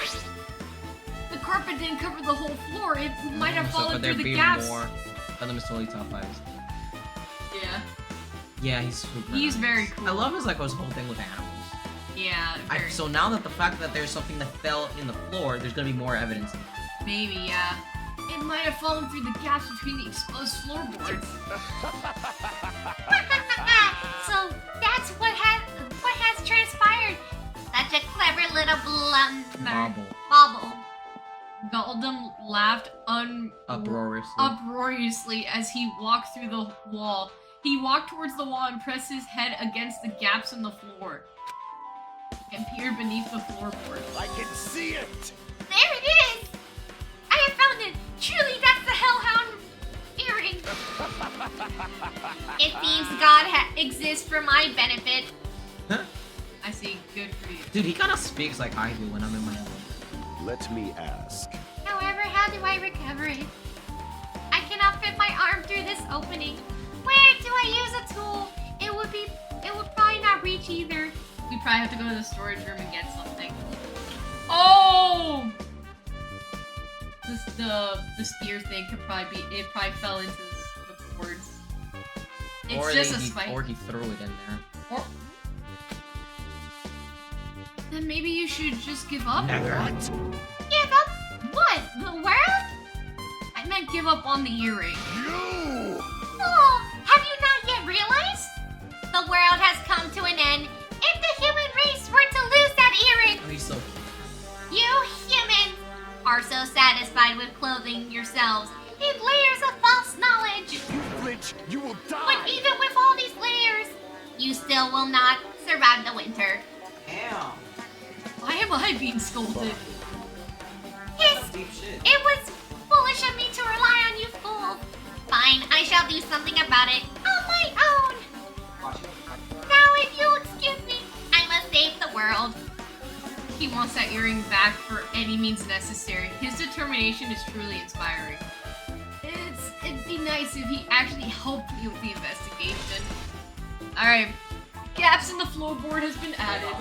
[SPEAKER 2] The carpet didn't cover the whole floor. It might have fallen through the gaps.
[SPEAKER 1] Let me slowly top 5.
[SPEAKER 2] Yeah.
[SPEAKER 1] Yeah, he's super
[SPEAKER 2] He's
[SPEAKER 1] nice.
[SPEAKER 2] very cool.
[SPEAKER 1] I love his whole thing with animals.
[SPEAKER 2] Yeah, very
[SPEAKER 1] So now that the fact that there's something that fell in the floor, there's gonna be more evidence.
[SPEAKER 2] Maybe, yeah. It might have fallen through the gaps between the exposed floorboards.
[SPEAKER 4] So that's what has transpired. Such a clever little blunder. Bobble.
[SPEAKER 2] Galdem laughed
[SPEAKER 1] Uproariously.
[SPEAKER 2] as he walked through the wall. He walked towards the wall and pressed his head against the gaps in the floor and peered beneath the floorboard.
[SPEAKER 5] I can see it!
[SPEAKER 4] There it is! I have found it! Truly, that's the Hellhound earring! It seems God exists for my benefit.
[SPEAKER 1] Huh?
[SPEAKER 2] I see. Good for you.
[SPEAKER 1] Dude, he kind of speaks like I do when I'm in my element.
[SPEAKER 5] Let me ask.
[SPEAKER 4] However, how do I recover it? I cannot fit my arm through this opening. Where do I use a tool? It would probably not reach either.
[SPEAKER 2] We probably have to go to the storage room and get something. Oh! The spear thing could probably be. It probably fell into the boards. It's just a spike.
[SPEAKER 1] Or he threw it in there.
[SPEAKER 2] Or then maybe you should just give up.
[SPEAKER 1] Never.
[SPEAKER 5] What?
[SPEAKER 4] Give up? What? The world?
[SPEAKER 2] I meant give up on the earring.
[SPEAKER 5] You!
[SPEAKER 4] Oh, have you not yet realized? The world has come to an end. If the human race were to lose that earring,
[SPEAKER 1] Oh, he's so cute.
[SPEAKER 4] you humans are so satisfied with clothing yourselves in layers of false knowledge.
[SPEAKER 5] If you flinch, you will
[SPEAKER 4] But
[SPEAKER 5] die!
[SPEAKER 4] even with all these layers, you still will not survive the winter.
[SPEAKER 1] Damn.
[SPEAKER 2] Why am I being scolded?
[SPEAKER 4] Hiss!
[SPEAKER 1] Deep shit.
[SPEAKER 4] It was foolish of me to rely on you fools. Fine, I shall do something about it on my own. Now, if you'll excuse me, I must save the world.
[SPEAKER 2] He wants that earring back for any means necessary. His determination is truly inspiring. It'd be nice if he actually helped me with the investigation. Alright. Gaps in the floorboard has been added.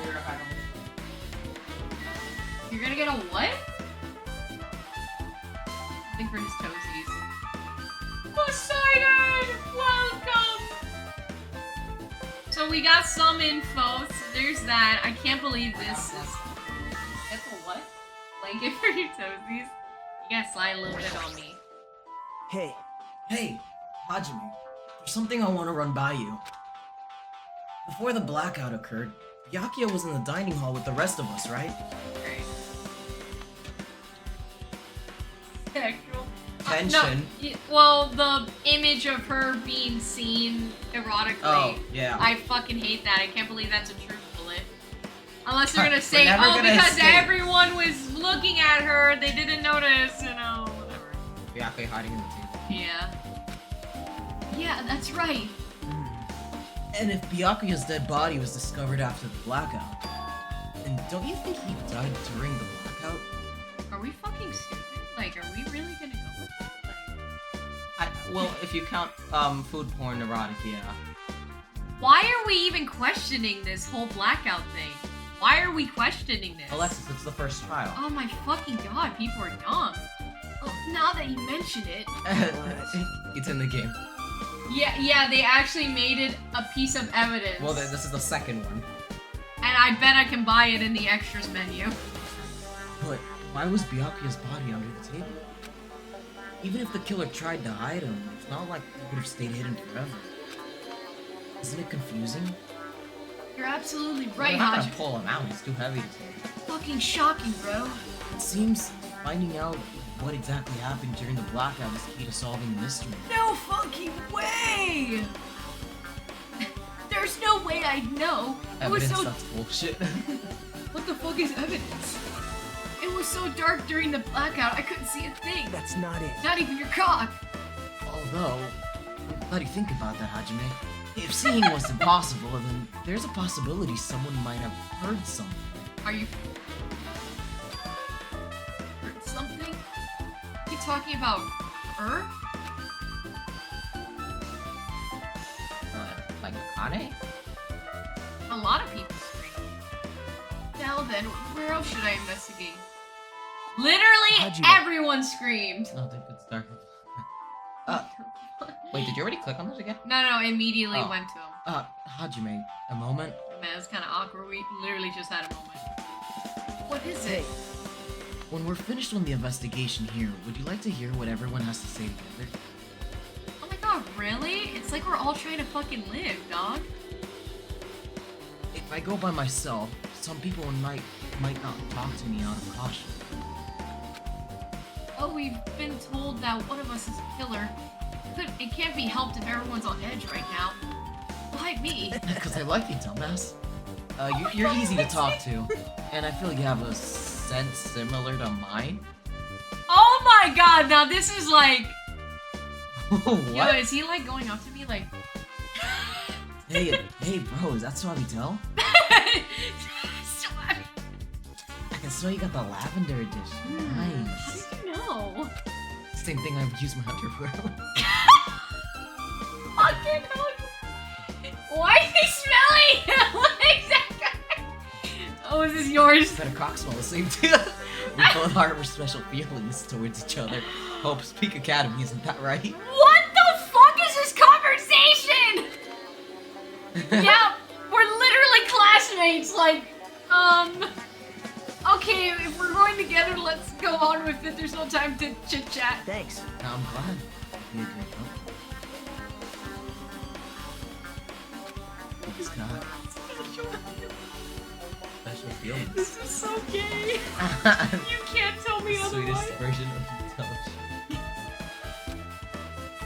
[SPEAKER 2] You're gonna get a what? Something for his toesies. Poseidon! Welcome! So we got some info. So there's that. I can't believe this is... That's a what? Blanket for your toesies? You gotta slide a little bit on me.
[SPEAKER 6] Hey,
[SPEAKER 1] Hajime, there's something I want to run by you. Before the blackout occurred, Byakuya was in the dining hall with the rest of us, right?
[SPEAKER 2] Alright. Sexual.
[SPEAKER 1] Tension.
[SPEAKER 2] Well, the image of her being seen erotically.
[SPEAKER 1] Oh, yeah.
[SPEAKER 2] I fucking hate that. I can't believe that's a truth bullet. Unless they're gonna
[SPEAKER 1] We're
[SPEAKER 2] say,
[SPEAKER 1] never
[SPEAKER 2] oh,
[SPEAKER 1] gonna
[SPEAKER 2] because
[SPEAKER 1] escape.
[SPEAKER 2] everyone was looking at her, they didn't notice, you know, whatever.
[SPEAKER 1] Byakuya hiding in the table.
[SPEAKER 2] Yeah. Yeah, that's right.
[SPEAKER 1] And if Byakuya's dead body was discovered after the blackout, then don't you think he died during the blackout?
[SPEAKER 2] Are we fucking stupid? Like, are we really gonna go with that? Like,
[SPEAKER 1] Well, if you count food porn erotic, yeah.
[SPEAKER 2] why are we even questioning this whole blackout thing? Why are we questioning this?
[SPEAKER 1] Alexis, it's the first trial.
[SPEAKER 2] Oh my fucking god, people are dumb. Oh, now that you mention it.
[SPEAKER 1] It's in the game.
[SPEAKER 2] Yeah, they actually made it a piece of evidence.
[SPEAKER 1] Well, this is the second one.
[SPEAKER 2] And I bet I can buy it in the extras menu.
[SPEAKER 1] Why was Byakuya's body under the table? Even if the killer tried to hide him, it's not like he would have stayed hidden forever. Isn't it confusing?
[SPEAKER 2] You're absolutely right,
[SPEAKER 1] I'm not gonna
[SPEAKER 2] Hajime.
[SPEAKER 1] pull him out, he's too heavy to take.
[SPEAKER 2] Fucking shocking, bro.
[SPEAKER 1] It seems finding out what exactly happened during the blackout is key to solving the mystery.
[SPEAKER 2] No fucking way! There's no way I'd know. It was
[SPEAKER 1] Evidence,
[SPEAKER 2] so.
[SPEAKER 1] that's bullshit.
[SPEAKER 2] What the fuck is evidence? It was so dark during the blackout, I couldn't see a thing.
[SPEAKER 6] That's not it.
[SPEAKER 2] Not even your cock.
[SPEAKER 1] Although, I'm glad you think about that, Hajime. If seeing was impossible, then there's a possibility someone might have heard something.
[SPEAKER 2] Are you heard something? You talking about her?
[SPEAKER 1] Like Akane?
[SPEAKER 2] A lot of people scream. Now then, where else should I investigate? Literally
[SPEAKER 6] Hajime.
[SPEAKER 2] everyone screamed.
[SPEAKER 1] No, dude, it's dark. Wait, did you already click on this again?
[SPEAKER 2] No, immediately
[SPEAKER 1] Oh.
[SPEAKER 2] went to him.
[SPEAKER 1] Hajime, a moment.
[SPEAKER 2] Man, it's kind of awkward. We literally just had a moment. What is it?
[SPEAKER 1] When we're finished on the investigation here, would you like to hear what everyone has to say together?
[SPEAKER 2] Oh my god, really? It's like we're all trying to fucking live, dog.
[SPEAKER 1] If I go by myself, some people might not talk to me out of caution.
[SPEAKER 2] Oh, we've been told that one of us is a killer. It can't be helped if everyone's on edge right now. Why me?
[SPEAKER 1] Because I like you, dumbass. You're easy to talk to, and I feel you have a sense similar to mine.
[SPEAKER 2] Oh my god, now this is like...
[SPEAKER 1] What?
[SPEAKER 2] Yo, is he like going up to me like...
[SPEAKER 1] Hey, bro, is that Suavitel?
[SPEAKER 2] Swag.
[SPEAKER 1] I can smell you got the lavender edition.
[SPEAKER 2] How
[SPEAKER 1] Nice.
[SPEAKER 2] did you know?
[SPEAKER 1] Same thing I would use my underwear on.
[SPEAKER 2] Fucking hell. Why is he smelling? What exactly? Oh, is this yours?
[SPEAKER 1] Better cock smell the same too. We both harbor special feelings towards each other. Hope Speak Academy, isn't that right?
[SPEAKER 2] What the fuck is this conversation? Yeah, we're literally classmates. Like, okay, if we're going together, let's go on with it. There's no time to chit chat.
[SPEAKER 6] Thanks.
[SPEAKER 1] I'm glad. Be a great help. Thanks, God. Special feelings.
[SPEAKER 2] This is so gay. You can't tell me
[SPEAKER 1] Sweetest
[SPEAKER 2] otherwise.
[SPEAKER 1] version of intelligence.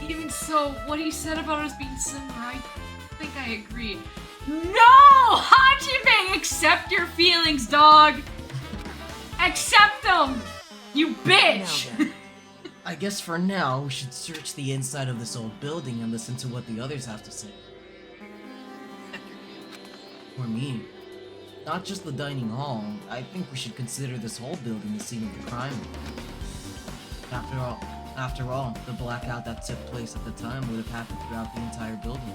[SPEAKER 2] Even so, what he said about us being similar, I think I agree. No! Hajime! Accept your feelings, dog! Accept them! You bitch!
[SPEAKER 6] Now then.
[SPEAKER 1] I guess for now, we should search the inside of this old building and listen to what the others have to say. Or me. Not just the dining hall, I think we should consider this whole building the scene of the crime. After all, the blackout that took place at the time would have happened throughout the entire building.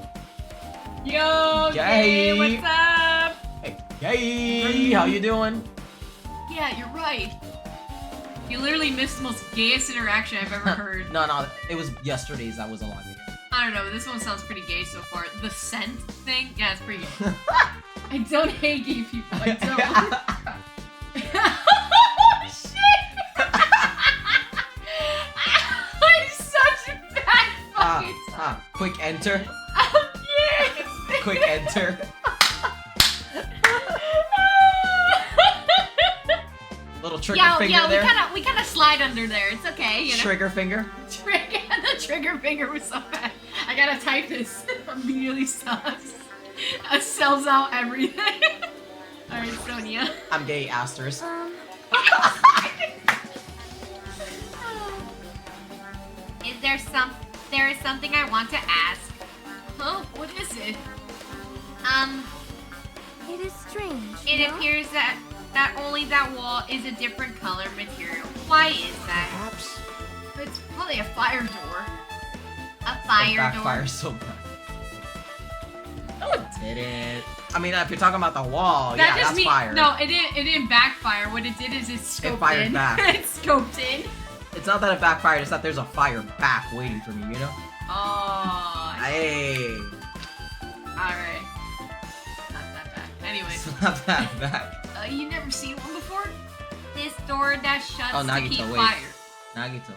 [SPEAKER 2] Yo,
[SPEAKER 1] Yay!
[SPEAKER 2] Gay, what's up?
[SPEAKER 1] Hey, how you doing?
[SPEAKER 2] Yeah, you're right. You literally missed the most gayest interaction I've ever heard.
[SPEAKER 1] No, it was yesterday's that was a lot bigger.
[SPEAKER 2] I don't know, but this one sounds pretty gay so far. The scent thing? Yeah, it's pretty gay. I don't hate gay people, I don't. Oh, shit! I'm such a bad fucking
[SPEAKER 1] quick enter.
[SPEAKER 2] Oh, yeah!
[SPEAKER 1] Quick enter. Little trigger finger there.
[SPEAKER 4] we kind of slide under there. It's okay, you know.
[SPEAKER 1] Trigger finger.
[SPEAKER 2] The trigger finger was so bad. I gotta type this. Immediately sus. Sells out everything. Alright, Sonia.
[SPEAKER 1] I'm gay, asterisk.
[SPEAKER 4] There is something I want to ask.
[SPEAKER 2] Huh? What is it?
[SPEAKER 3] It is strange.
[SPEAKER 4] It
[SPEAKER 3] no?
[SPEAKER 4] appears that only that wall is a different color material. Why is that?
[SPEAKER 6] Perhaps.
[SPEAKER 2] It's probably a fire door.
[SPEAKER 4] A fire door.
[SPEAKER 1] Backfire so bad. No, it didn't. I mean, if you're talking about the wall,
[SPEAKER 2] That
[SPEAKER 1] yeah,
[SPEAKER 2] just
[SPEAKER 1] that's
[SPEAKER 2] mean-
[SPEAKER 1] fire.
[SPEAKER 2] No, it didn't backfire. What it did is it scoped
[SPEAKER 1] fired
[SPEAKER 2] in.
[SPEAKER 1] back.
[SPEAKER 2] It scoped in.
[SPEAKER 1] It's not that it backfired, it's that there's a fire back waiting for me, you know?
[SPEAKER 2] Oh.
[SPEAKER 1] Hey.
[SPEAKER 2] Alright. Not that bad. Anyways,
[SPEAKER 1] It's not that back.
[SPEAKER 2] you never seen one before?
[SPEAKER 4] This this door that shuts
[SPEAKER 1] Oh,
[SPEAKER 4] to
[SPEAKER 1] Nagito,
[SPEAKER 4] keep
[SPEAKER 1] wait.
[SPEAKER 4] fire.
[SPEAKER 1] Nagito.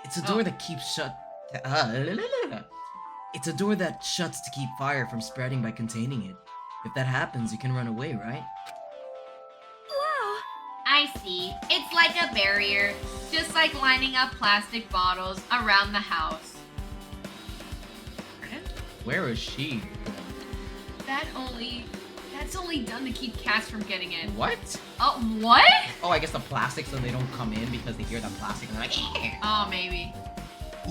[SPEAKER 1] It's a door that keeps shut. It's a door that shuts to keep fire from spreading by containing it. If that happens, you can run away, right?
[SPEAKER 3] Wow.
[SPEAKER 4] I see. It's like a barrier, just like lining up plastic bottles around the house.
[SPEAKER 1] Where is she?
[SPEAKER 2] That's only done to keep cats from getting in.
[SPEAKER 1] What?
[SPEAKER 2] Oh, what?
[SPEAKER 1] Oh, I guess the plastic so they don't come in because they hear the plastic and they're like, eh.
[SPEAKER 2] Oh, maybe.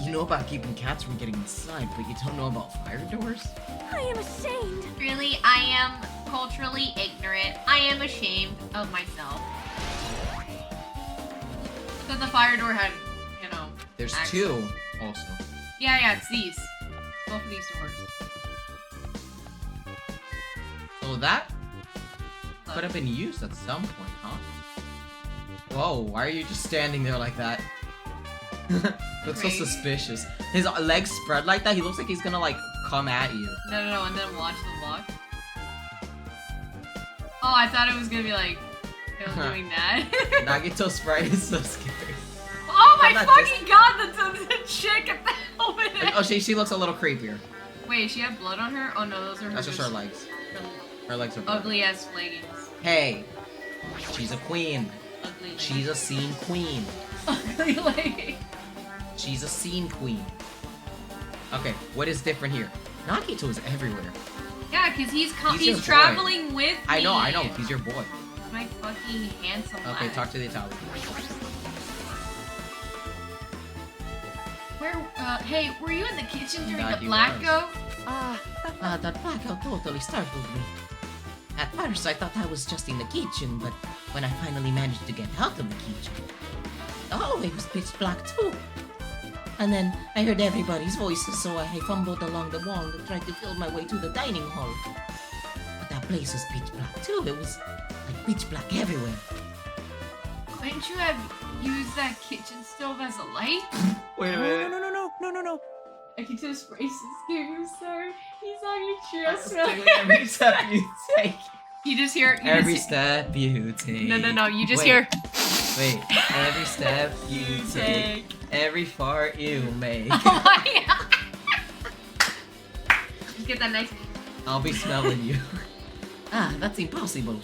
[SPEAKER 1] You know about keeping cats from getting inside, but you don't know about fire doors?
[SPEAKER 3] I am ashamed.
[SPEAKER 4] Really, I am culturally ignorant. I am ashamed of myself.
[SPEAKER 2] So the fire door had, you know.
[SPEAKER 1] There's
[SPEAKER 2] access.
[SPEAKER 1] 2 also.
[SPEAKER 2] Yeah, it's these. Both of these doors.
[SPEAKER 1] So that could have been used at some point, huh? Whoa, why are you just standing there like that? Looks so
[SPEAKER 2] Crazy.
[SPEAKER 1] suspicious. His legs spread like that, he looks like he's gonna like come at you.
[SPEAKER 2] No, and then watch the vlog. Oh, I thought it was gonna be like him doing that.
[SPEAKER 1] Nagito sprite is so scary.
[SPEAKER 2] Oh my
[SPEAKER 1] I'm not
[SPEAKER 2] fucking god, the chick at the helmet!
[SPEAKER 1] Oh, she looks a little creepier.
[SPEAKER 2] Wait, she had blood on her? Oh no, those are
[SPEAKER 1] That's just her legs. Her legs are bloody.
[SPEAKER 2] ugly ass leggings.
[SPEAKER 1] Hey, she's a queen.
[SPEAKER 2] Ugly leggings.
[SPEAKER 1] She's a scene queen.
[SPEAKER 2] ugly leggings.
[SPEAKER 1] She's a scene queen. Okay, what is different here? Nagito is everywhere.
[SPEAKER 2] Yeah, cause he's
[SPEAKER 1] your boy.
[SPEAKER 2] traveling with me.
[SPEAKER 1] I know, he's your boy.
[SPEAKER 2] My fucking handsome
[SPEAKER 1] Okay,
[SPEAKER 2] lad.
[SPEAKER 1] talk to the Italian.
[SPEAKER 2] Where, hey, were you in the kitchen during
[SPEAKER 1] God,
[SPEAKER 2] the
[SPEAKER 1] you
[SPEAKER 2] blackout?
[SPEAKER 6] That blackout totally startled me. At first, I thought I was just in the kitchen, but when I finally managed to get out of the kitchen, the hallway was pitch black too. And then I heard everybody's voices, so I fumbled along the wall and tried to feel my way to the dining hall. But that place was pitch black too. It was like pitch black everywhere.
[SPEAKER 2] Couldn't you have used that kitchen stove as a light?
[SPEAKER 1] Wait a minute.
[SPEAKER 5] No.
[SPEAKER 2] I can just brace his skin, sorry. He's on your chest.
[SPEAKER 1] Every step you take.
[SPEAKER 2] You just hear
[SPEAKER 1] Every step you take.
[SPEAKER 2] No, you just
[SPEAKER 1] Wait.
[SPEAKER 2] hear
[SPEAKER 1] Wait, every step you take, every fart you make.
[SPEAKER 2] Oh my god. Just get that nice.
[SPEAKER 1] I'll be smelling you.
[SPEAKER 6] That's impossible.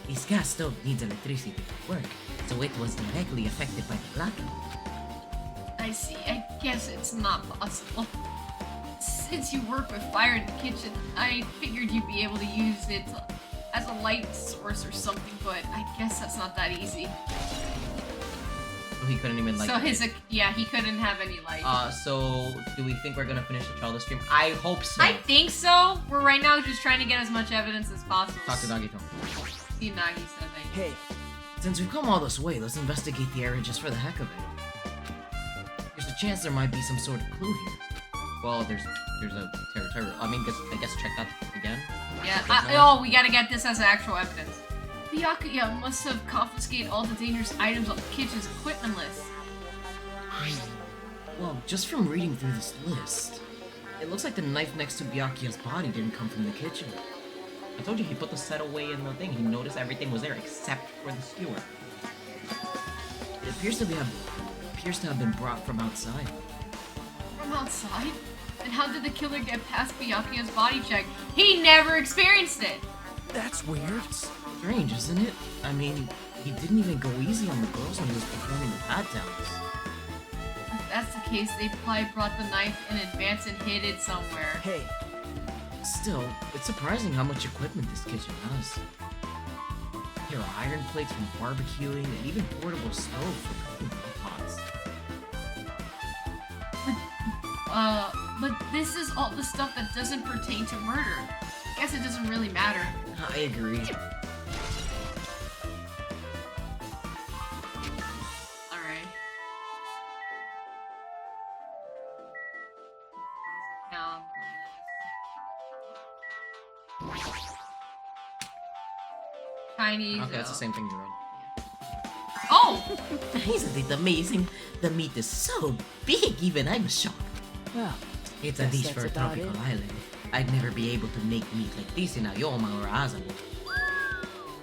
[SPEAKER 6] This gas stove needs electricity to work, so it was directly affected by the blackout.
[SPEAKER 2] I see. I guess it's not possible. Since you work with fire in the kitchen, I figured you'd be able to use it as a light source or something, but I guess that's not that easy.
[SPEAKER 1] So he couldn't even like.
[SPEAKER 2] So he couldn't have any light.
[SPEAKER 1] So do we think we're gonna finish the child stream? I hope so.
[SPEAKER 2] I think so. We're right now just trying to get as much evidence as possible.
[SPEAKER 1] Talk to Nagito.
[SPEAKER 2] See, Nagi said that.
[SPEAKER 6] Hey, since we've come all this way, let's investigate the area just for the heck of it. There's a chance there might be some sort of clue here.
[SPEAKER 1] Well, there's a territory. I guess check that again.
[SPEAKER 2] Yeah. We gotta get this as actual evidence. Byakuya must have confiscated all the dangerous items on the kitchen's equipment list.
[SPEAKER 1] Well, just from reading through this list, it looks like the knife next to Byakuya's body didn't come from the kitchen. I told you he put the set away in the thing. He noticed everything was there except for the skewer. It appears to have been brought from outside.
[SPEAKER 2] From outside? And how did the killer get past Byakuya's body check? He never experienced it!
[SPEAKER 5] That's weird.
[SPEAKER 1] Strange, isn't it? I mean, he didn't even go easy on the girls when he was performing the pat downs.
[SPEAKER 2] If that's the case, they probably brought the knife in advance and hid it somewhere.
[SPEAKER 6] Hey,
[SPEAKER 1] Still, it's surprising how much equipment this kitchen has. There are iron plates from barbecuing and even portable stove for cooking pots.
[SPEAKER 2] But this is all the stuff that doesn't pertain to murder. I guess it doesn't really matter.
[SPEAKER 1] I agree.
[SPEAKER 2] Alright. Now, Chinese.
[SPEAKER 1] Okay, that's the same thing you read.
[SPEAKER 2] Oh!
[SPEAKER 6] isn't it amazing? The meat is so big, even I'm shocked.
[SPEAKER 7] Well,
[SPEAKER 6] It's a
[SPEAKER 7] guess
[SPEAKER 6] dish
[SPEAKER 7] that's
[SPEAKER 6] for a
[SPEAKER 7] about
[SPEAKER 6] tropical
[SPEAKER 7] it.
[SPEAKER 6] island. I'd never be able to make meat like this in Ayoma or Azamo.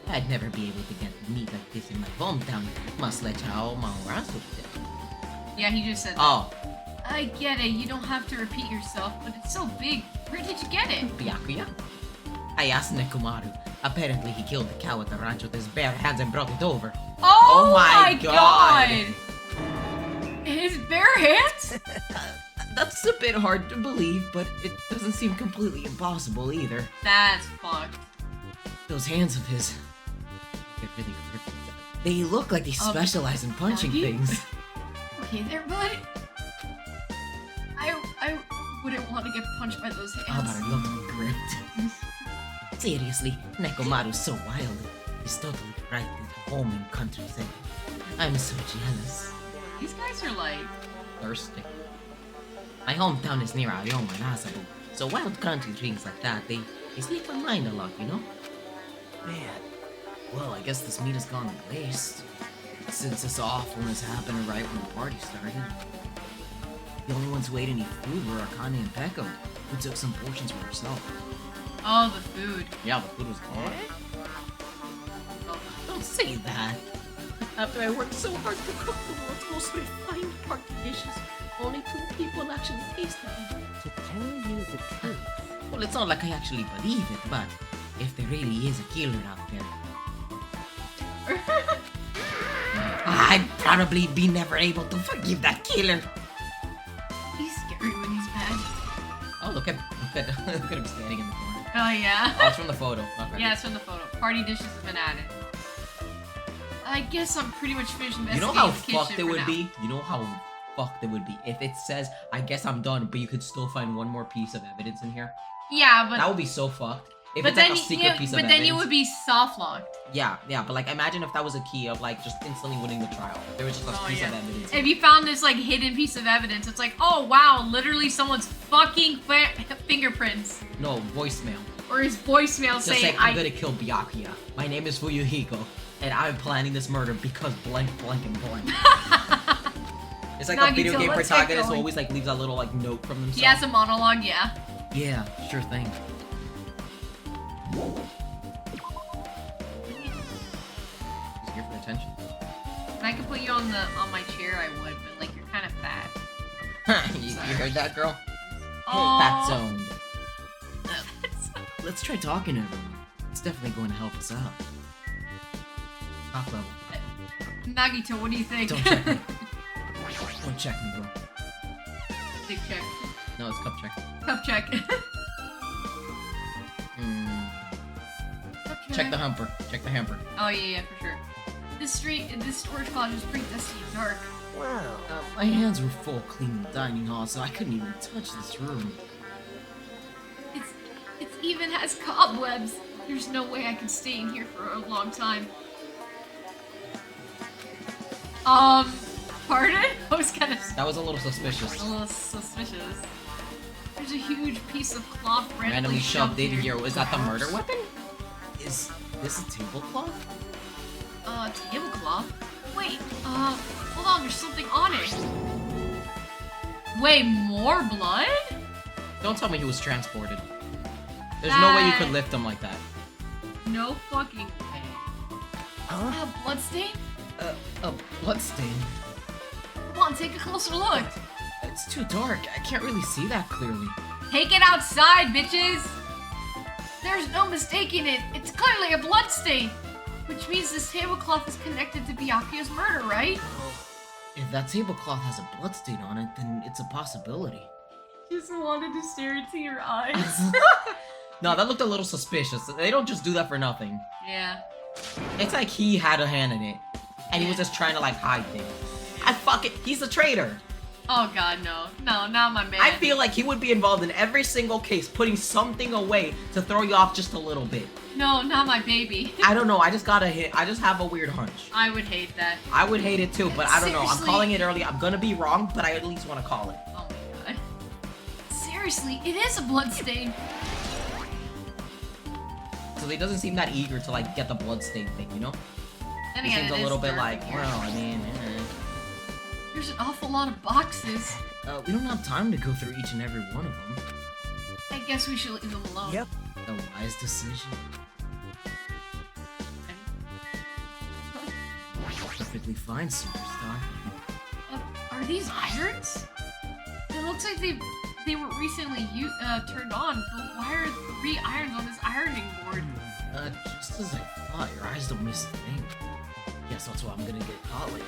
[SPEAKER 6] I'd never be able to get meat like this in my hometown, much less how Maurasu did.
[SPEAKER 2] Yeah, he just said that.
[SPEAKER 6] Oh,
[SPEAKER 2] I get it, you don't have to repeat yourself, but it's so big. Where did you get it?
[SPEAKER 6] Byakuya? I asked Nekomaru. Apparently he killed the cow at the rancho with his bare hands and brought it over.
[SPEAKER 2] Oh,
[SPEAKER 6] my God.
[SPEAKER 2] His bare hands?
[SPEAKER 6] That's a bit hard to believe, but it doesn't seem completely impossible either.
[SPEAKER 2] That's fucked.
[SPEAKER 6] Those hands of his... They're really hurt. They look like they specialize in punching
[SPEAKER 2] Nagi?
[SPEAKER 6] things.
[SPEAKER 2] Okay there, bud. I wouldn't want to get punched by those
[SPEAKER 6] Oh,
[SPEAKER 2] hands.
[SPEAKER 6] but I love them gripped. Seriously, Nekomaru's so wild. He's totally right at home in country setting. I'm so jealous.
[SPEAKER 2] These guys are like...
[SPEAKER 6] Thirsty. My hometown is near Ayoma and Asabu, so wild country things like that, they sleep my mind a lot, you know? Man, well, I guess this meat has gone to waste. Since this awful has happened right when the party started. The only ones who ate any food were Akane and Peko, who took some portions for herself.
[SPEAKER 2] Oh, the food.
[SPEAKER 6] Yeah, the food was gone.
[SPEAKER 2] Oh.
[SPEAKER 6] Don't say that. After I worked so hard to cook the world's most refined party dishes, only 2 people actually tasted them.
[SPEAKER 5] To tell you the truth,
[SPEAKER 6] Well, it's not like I actually believe it, but if there really is a killer out there, I'd probably be never able to forgive that killer.
[SPEAKER 2] He's scary when he's mad.
[SPEAKER 6] Oh, look at him standing in the corner.
[SPEAKER 2] Oh, yeah.
[SPEAKER 6] Oh, it's from the photo. Okay.
[SPEAKER 2] Yeah, it's from the photo. Party dishes have been added. I guess I'm pretty much finished
[SPEAKER 1] You
[SPEAKER 2] investigating
[SPEAKER 1] know how
[SPEAKER 2] the kitchen
[SPEAKER 1] fucked it
[SPEAKER 2] for
[SPEAKER 1] would
[SPEAKER 2] now.
[SPEAKER 1] be? You know how fucked it would be if it says, I guess I'm done, but you could still find one more piece of evidence in here?
[SPEAKER 2] Yeah, but...
[SPEAKER 1] That would be so fucked. If
[SPEAKER 2] but
[SPEAKER 1] it's
[SPEAKER 2] then
[SPEAKER 1] like a secret piece of
[SPEAKER 2] but
[SPEAKER 1] evidence.
[SPEAKER 2] then you would be soft locked.
[SPEAKER 1] Yeah, but like imagine if that was a key of like just instantly winning the trial. There was just a
[SPEAKER 2] Oh,
[SPEAKER 1] piece
[SPEAKER 2] yeah.
[SPEAKER 1] of evidence.
[SPEAKER 2] If you found this like hidden piece of evidence, it's like, oh wow, literally someone's fucking fingerprints
[SPEAKER 1] No, voicemail.
[SPEAKER 2] or his voicemail
[SPEAKER 1] Just
[SPEAKER 2] saying,
[SPEAKER 1] say, I'm gonna kill Byakuya. My name is Fuyuhiko, and I'm planning this murder because blank, blank, and blank. It's like a
[SPEAKER 2] Nagito,
[SPEAKER 1] video game
[SPEAKER 2] let's get
[SPEAKER 1] protagonist who
[SPEAKER 2] going.
[SPEAKER 1] always like leaves a little like note from themselves.
[SPEAKER 2] He has a monologue, yeah.
[SPEAKER 6] Yeah, sure thing.
[SPEAKER 1] He's here for attention.
[SPEAKER 2] If I could put you on my chair, I would, but like you're kind of fat.
[SPEAKER 6] you heard that, girl?
[SPEAKER 2] Oh,
[SPEAKER 6] Fat zoned. Let's try talking to everyone. It's definitely going to help us out.
[SPEAKER 1] Top level.
[SPEAKER 2] Nagito, what do you think?
[SPEAKER 6] Don't check me. Don't check me, bro.
[SPEAKER 2] Dick check.
[SPEAKER 1] No, it's cup check.
[SPEAKER 2] Cup check. Cup
[SPEAKER 1] Check the hamper. Check the hamper.
[SPEAKER 2] Oh yeah, for sure. This storage closet is pretty dusty and dark.
[SPEAKER 5] wow.
[SPEAKER 6] My hands were full cleaning the dining hall, so I couldn't even touch this room.
[SPEAKER 2] It even has cobwebs. There's no way I can stay in here for a long time. Pardon? I was kind of
[SPEAKER 1] That was a little suspicious.
[SPEAKER 2] a little suspicious. There's a huge piece of cloth
[SPEAKER 1] Randomly shoved in
[SPEAKER 2] here.
[SPEAKER 1] here. Was that the murder weapon?
[SPEAKER 6] Is this a tablecloth?
[SPEAKER 2] Tablecloth? Wait, hold on, there's something on it. Wait, more blood?
[SPEAKER 1] Don't tell me he was transported. There's no way you could lift him like that.
[SPEAKER 2] No fucking way.
[SPEAKER 5] Huh?
[SPEAKER 2] Bloodstain?
[SPEAKER 6] A bloodstain.
[SPEAKER 2] Come on, take a closer look.
[SPEAKER 6] It's too dark. I can't really see that clearly.
[SPEAKER 2] Take it outside, bitches! There's no mistaking it. It's clearly a bloodstain. Which means this tablecloth is connected to Byakuya's murder, right?
[SPEAKER 6] If that tablecloth has a bloodstain on it, then it's a possibility.
[SPEAKER 2] Just wanted to stare into your eyes.
[SPEAKER 1] No, that looked a little suspicious. They don't just do that for nothing.
[SPEAKER 2] Yeah.
[SPEAKER 1] It's like he had a hand in it. And he was just trying to like hide things. He's a traitor.
[SPEAKER 2] Oh god, no. No, not my man.
[SPEAKER 1] I feel like he would be involved in every single case, putting something away to throw you off just a little bit.
[SPEAKER 2] No, not my baby.
[SPEAKER 1] I don't know, I just have a weird hunch.
[SPEAKER 2] I would hate that.
[SPEAKER 1] I would hate it too, but I don't know. I'm
[SPEAKER 2] Seriously?
[SPEAKER 1] calling it early. I'm gonna be wrong, but I at least want to call it.
[SPEAKER 2] Oh my god. Seriously, it is a bloodstain.
[SPEAKER 1] So he doesn't seem that eager to like get the bloodstain thing, you know?
[SPEAKER 2] Then
[SPEAKER 1] He
[SPEAKER 2] again,
[SPEAKER 1] seems
[SPEAKER 2] it
[SPEAKER 1] a
[SPEAKER 2] is
[SPEAKER 1] little bit
[SPEAKER 2] dark
[SPEAKER 1] like,
[SPEAKER 2] in here.
[SPEAKER 1] well, I mean,
[SPEAKER 2] There's an awful lot of boxes.
[SPEAKER 6] We don't have time to go through each and every one of them.
[SPEAKER 2] I guess we should leave them alone.
[SPEAKER 5] Yep.
[SPEAKER 6] A wise decision.
[SPEAKER 2] I'm
[SPEAKER 1] perfectly fine, superstar.
[SPEAKER 2] Are these irons? It looks like they were recently turned on, but why are 3 irons on this ironing board?
[SPEAKER 1] Just as I thought, your eyes don't miss a thing. Guess that's why I'm gonna get caught later.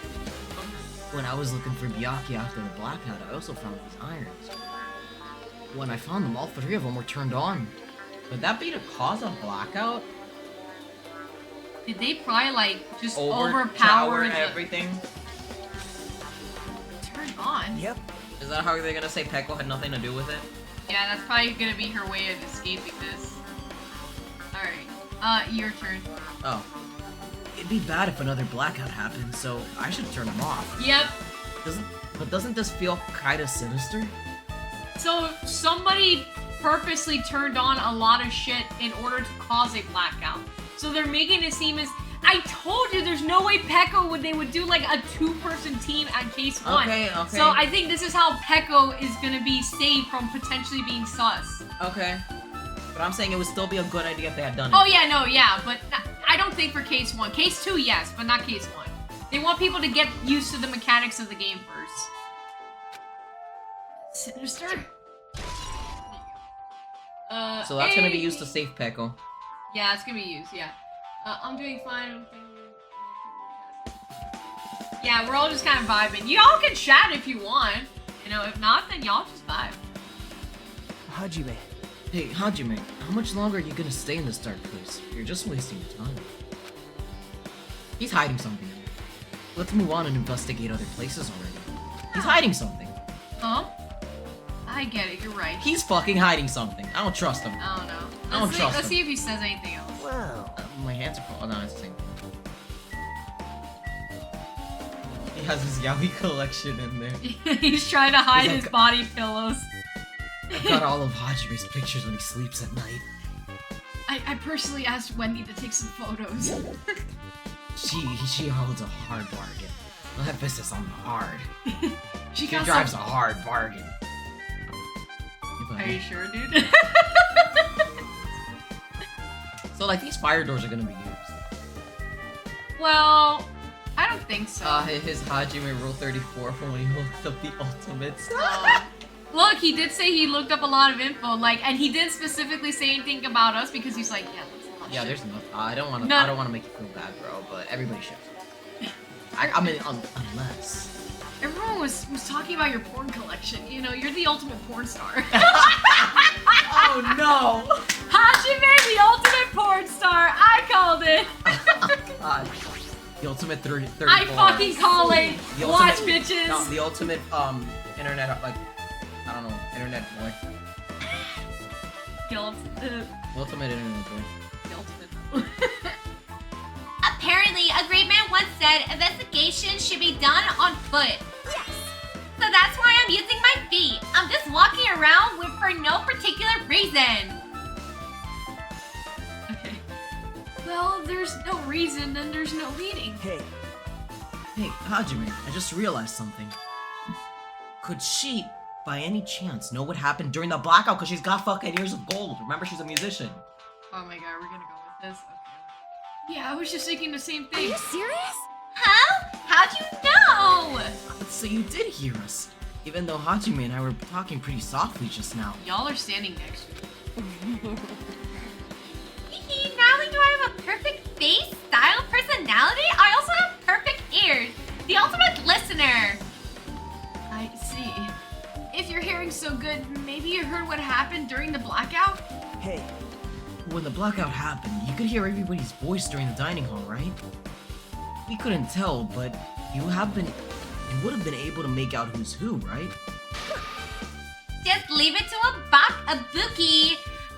[SPEAKER 1] When I was looking for Byakuya after the blackout, I also found these irons. When I found them, all 3 of them were turned on. Would that be the cause of blackout?
[SPEAKER 2] Did they probably like just overpower the
[SPEAKER 1] everything?
[SPEAKER 2] turn on?
[SPEAKER 5] Yep.
[SPEAKER 1] Is that how they're gonna say Peko had nothing to do with it?
[SPEAKER 2] Yeah, that's probably gonna be her way of escaping this. Alright, your turn.
[SPEAKER 1] Oh. It'd be bad if another blackout happened, so I should turn them off.
[SPEAKER 2] Yep.
[SPEAKER 1] Doesn't this feel kinda sinister?
[SPEAKER 2] So somebody purposely turned on a lot of shit in order to cause a blackout. So they're making it seem as I told you there's no way Peko they would do like a 2-person team at case 1.
[SPEAKER 1] Okay.
[SPEAKER 2] So I think this is how Peko is gonna be saved from potentially being sus.
[SPEAKER 1] Okay. But I'm saying it would still be a good idea if they had done it.
[SPEAKER 2] Oh yeah, no, yeah, but I don't think for case 1. Case 2, yes, but not case 1. They want people to get used to the mechanics of the game first. Sinister?
[SPEAKER 1] So that's gonna be
[SPEAKER 2] hey.
[SPEAKER 1] used to save Peko.
[SPEAKER 2] Yeah, it's gonna be used, yeah. I'm doing fine. Yeah, we're all just kind of vibing. Y'all can chat if you want. You know, if not, then y'all just vibe.
[SPEAKER 5] Hajime.
[SPEAKER 1] Hey, Hajime, how much longer are you gonna stay in this dark place? You're just wasting your time. He's hiding something. Let's move on and investigate other places already. He's hiding something.
[SPEAKER 2] Huh? I get it, you're right.
[SPEAKER 1] He's fucking hiding something. I don't trust him.
[SPEAKER 2] I don't know.
[SPEAKER 1] I don't trust
[SPEAKER 2] Let's
[SPEAKER 1] him.
[SPEAKER 2] see if he says anything else.
[SPEAKER 5] Wow.
[SPEAKER 1] My hands are full. Oh, no, it's the same thing. He has his yaoi collection in there.
[SPEAKER 2] He's trying to hide
[SPEAKER 1] He's like-
[SPEAKER 2] his body pillows.
[SPEAKER 1] I've got all of Hajime's pictures when he sleeps at night.
[SPEAKER 2] I personally asked Wendy to take some photos.
[SPEAKER 1] She holds a hard bargain. Emphasis on the hard.
[SPEAKER 2] She
[SPEAKER 1] She
[SPEAKER 2] got
[SPEAKER 1] drives
[SPEAKER 2] some...
[SPEAKER 1] a hard bargain.
[SPEAKER 2] Are you sure, dude?
[SPEAKER 1] So, like, these fire doors are gonna be used.
[SPEAKER 2] Well, I don't think so.
[SPEAKER 1] His Hajime Rule 34 from when he looked up the ultimates.
[SPEAKER 2] Look, he did say he looked up a lot of info, like, and he didn't specifically say anything about us because he's like, yeah, there's a lot of
[SPEAKER 1] Yeah,
[SPEAKER 2] shit.
[SPEAKER 1] there's no. I don't want to.
[SPEAKER 2] No.
[SPEAKER 1] I don't want to make you feel bad, bro. But everybody should. I mean, unless.
[SPEAKER 2] Everyone was talking about your porn collection. You know, you're the ultimate porn star.
[SPEAKER 1] Oh no!
[SPEAKER 2] Hajime, the ultimate porn star. I called it.
[SPEAKER 1] God. The ultimate 34.
[SPEAKER 2] I fucking call it.
[SPEAKER 1] The
[SPEAKER 2] Watch,
[SPEAKER 1] ultimate-
[SPEAKER 2] bitches.
[SPEAKER 1] No, the ultimate internet like I don't know internet boy.
[SPEAKER 2] The ultimate.
[SPEAKER 1] The ultimate internet boy.
[SPEAKER 2] The ultimate.
[SPEAKER 4] Apparently, a great man once said investigation should be done on foot. Yes. So that's why I'm using my feet. I'm just walking around for no particular reason.
[SPEAKER 2] Okay. Well, there's no reason, then there's no meaning.
[SPEAKER 5] Hey,
[SPEAKER 1] Hey, Hajime, I just realized something. Could she, by any chance, know what happened during the blackout? Because she's got fucking ears of gold. Remember, she's a musician.
[SPEAKER 2] Oh my god, we're gonna go with this? Okay. Yeah, I was just thinking the same
[SPEAKER 3] Are
[SPEAKER 2] thing.
[SPEAKER 3] you serious?
[SPEAKER 4] Huh? How'd you know?
[SPEAKER 1] So you did hear us. Even though Hajime and I were talking pretty softly just now.
[SPEAKER 2] Y'all are standing next to me.
[SPEAKER 4] Not only do I have a perfect face, style, personality, I also have perfect ears. The ultimate listener.
[SPEAKER 2] I see. If your hearing's so good, maybe you heard what happened during the blackout?
[SPEAKER 5] hey.
[SPEAKER 1] When the blackout happened, you could hear everybody's voice during the dining hall, right? We couldn't tell, but you would have been able to make out who's who, right?
[SPEAKER 4] Just leave it to a buki.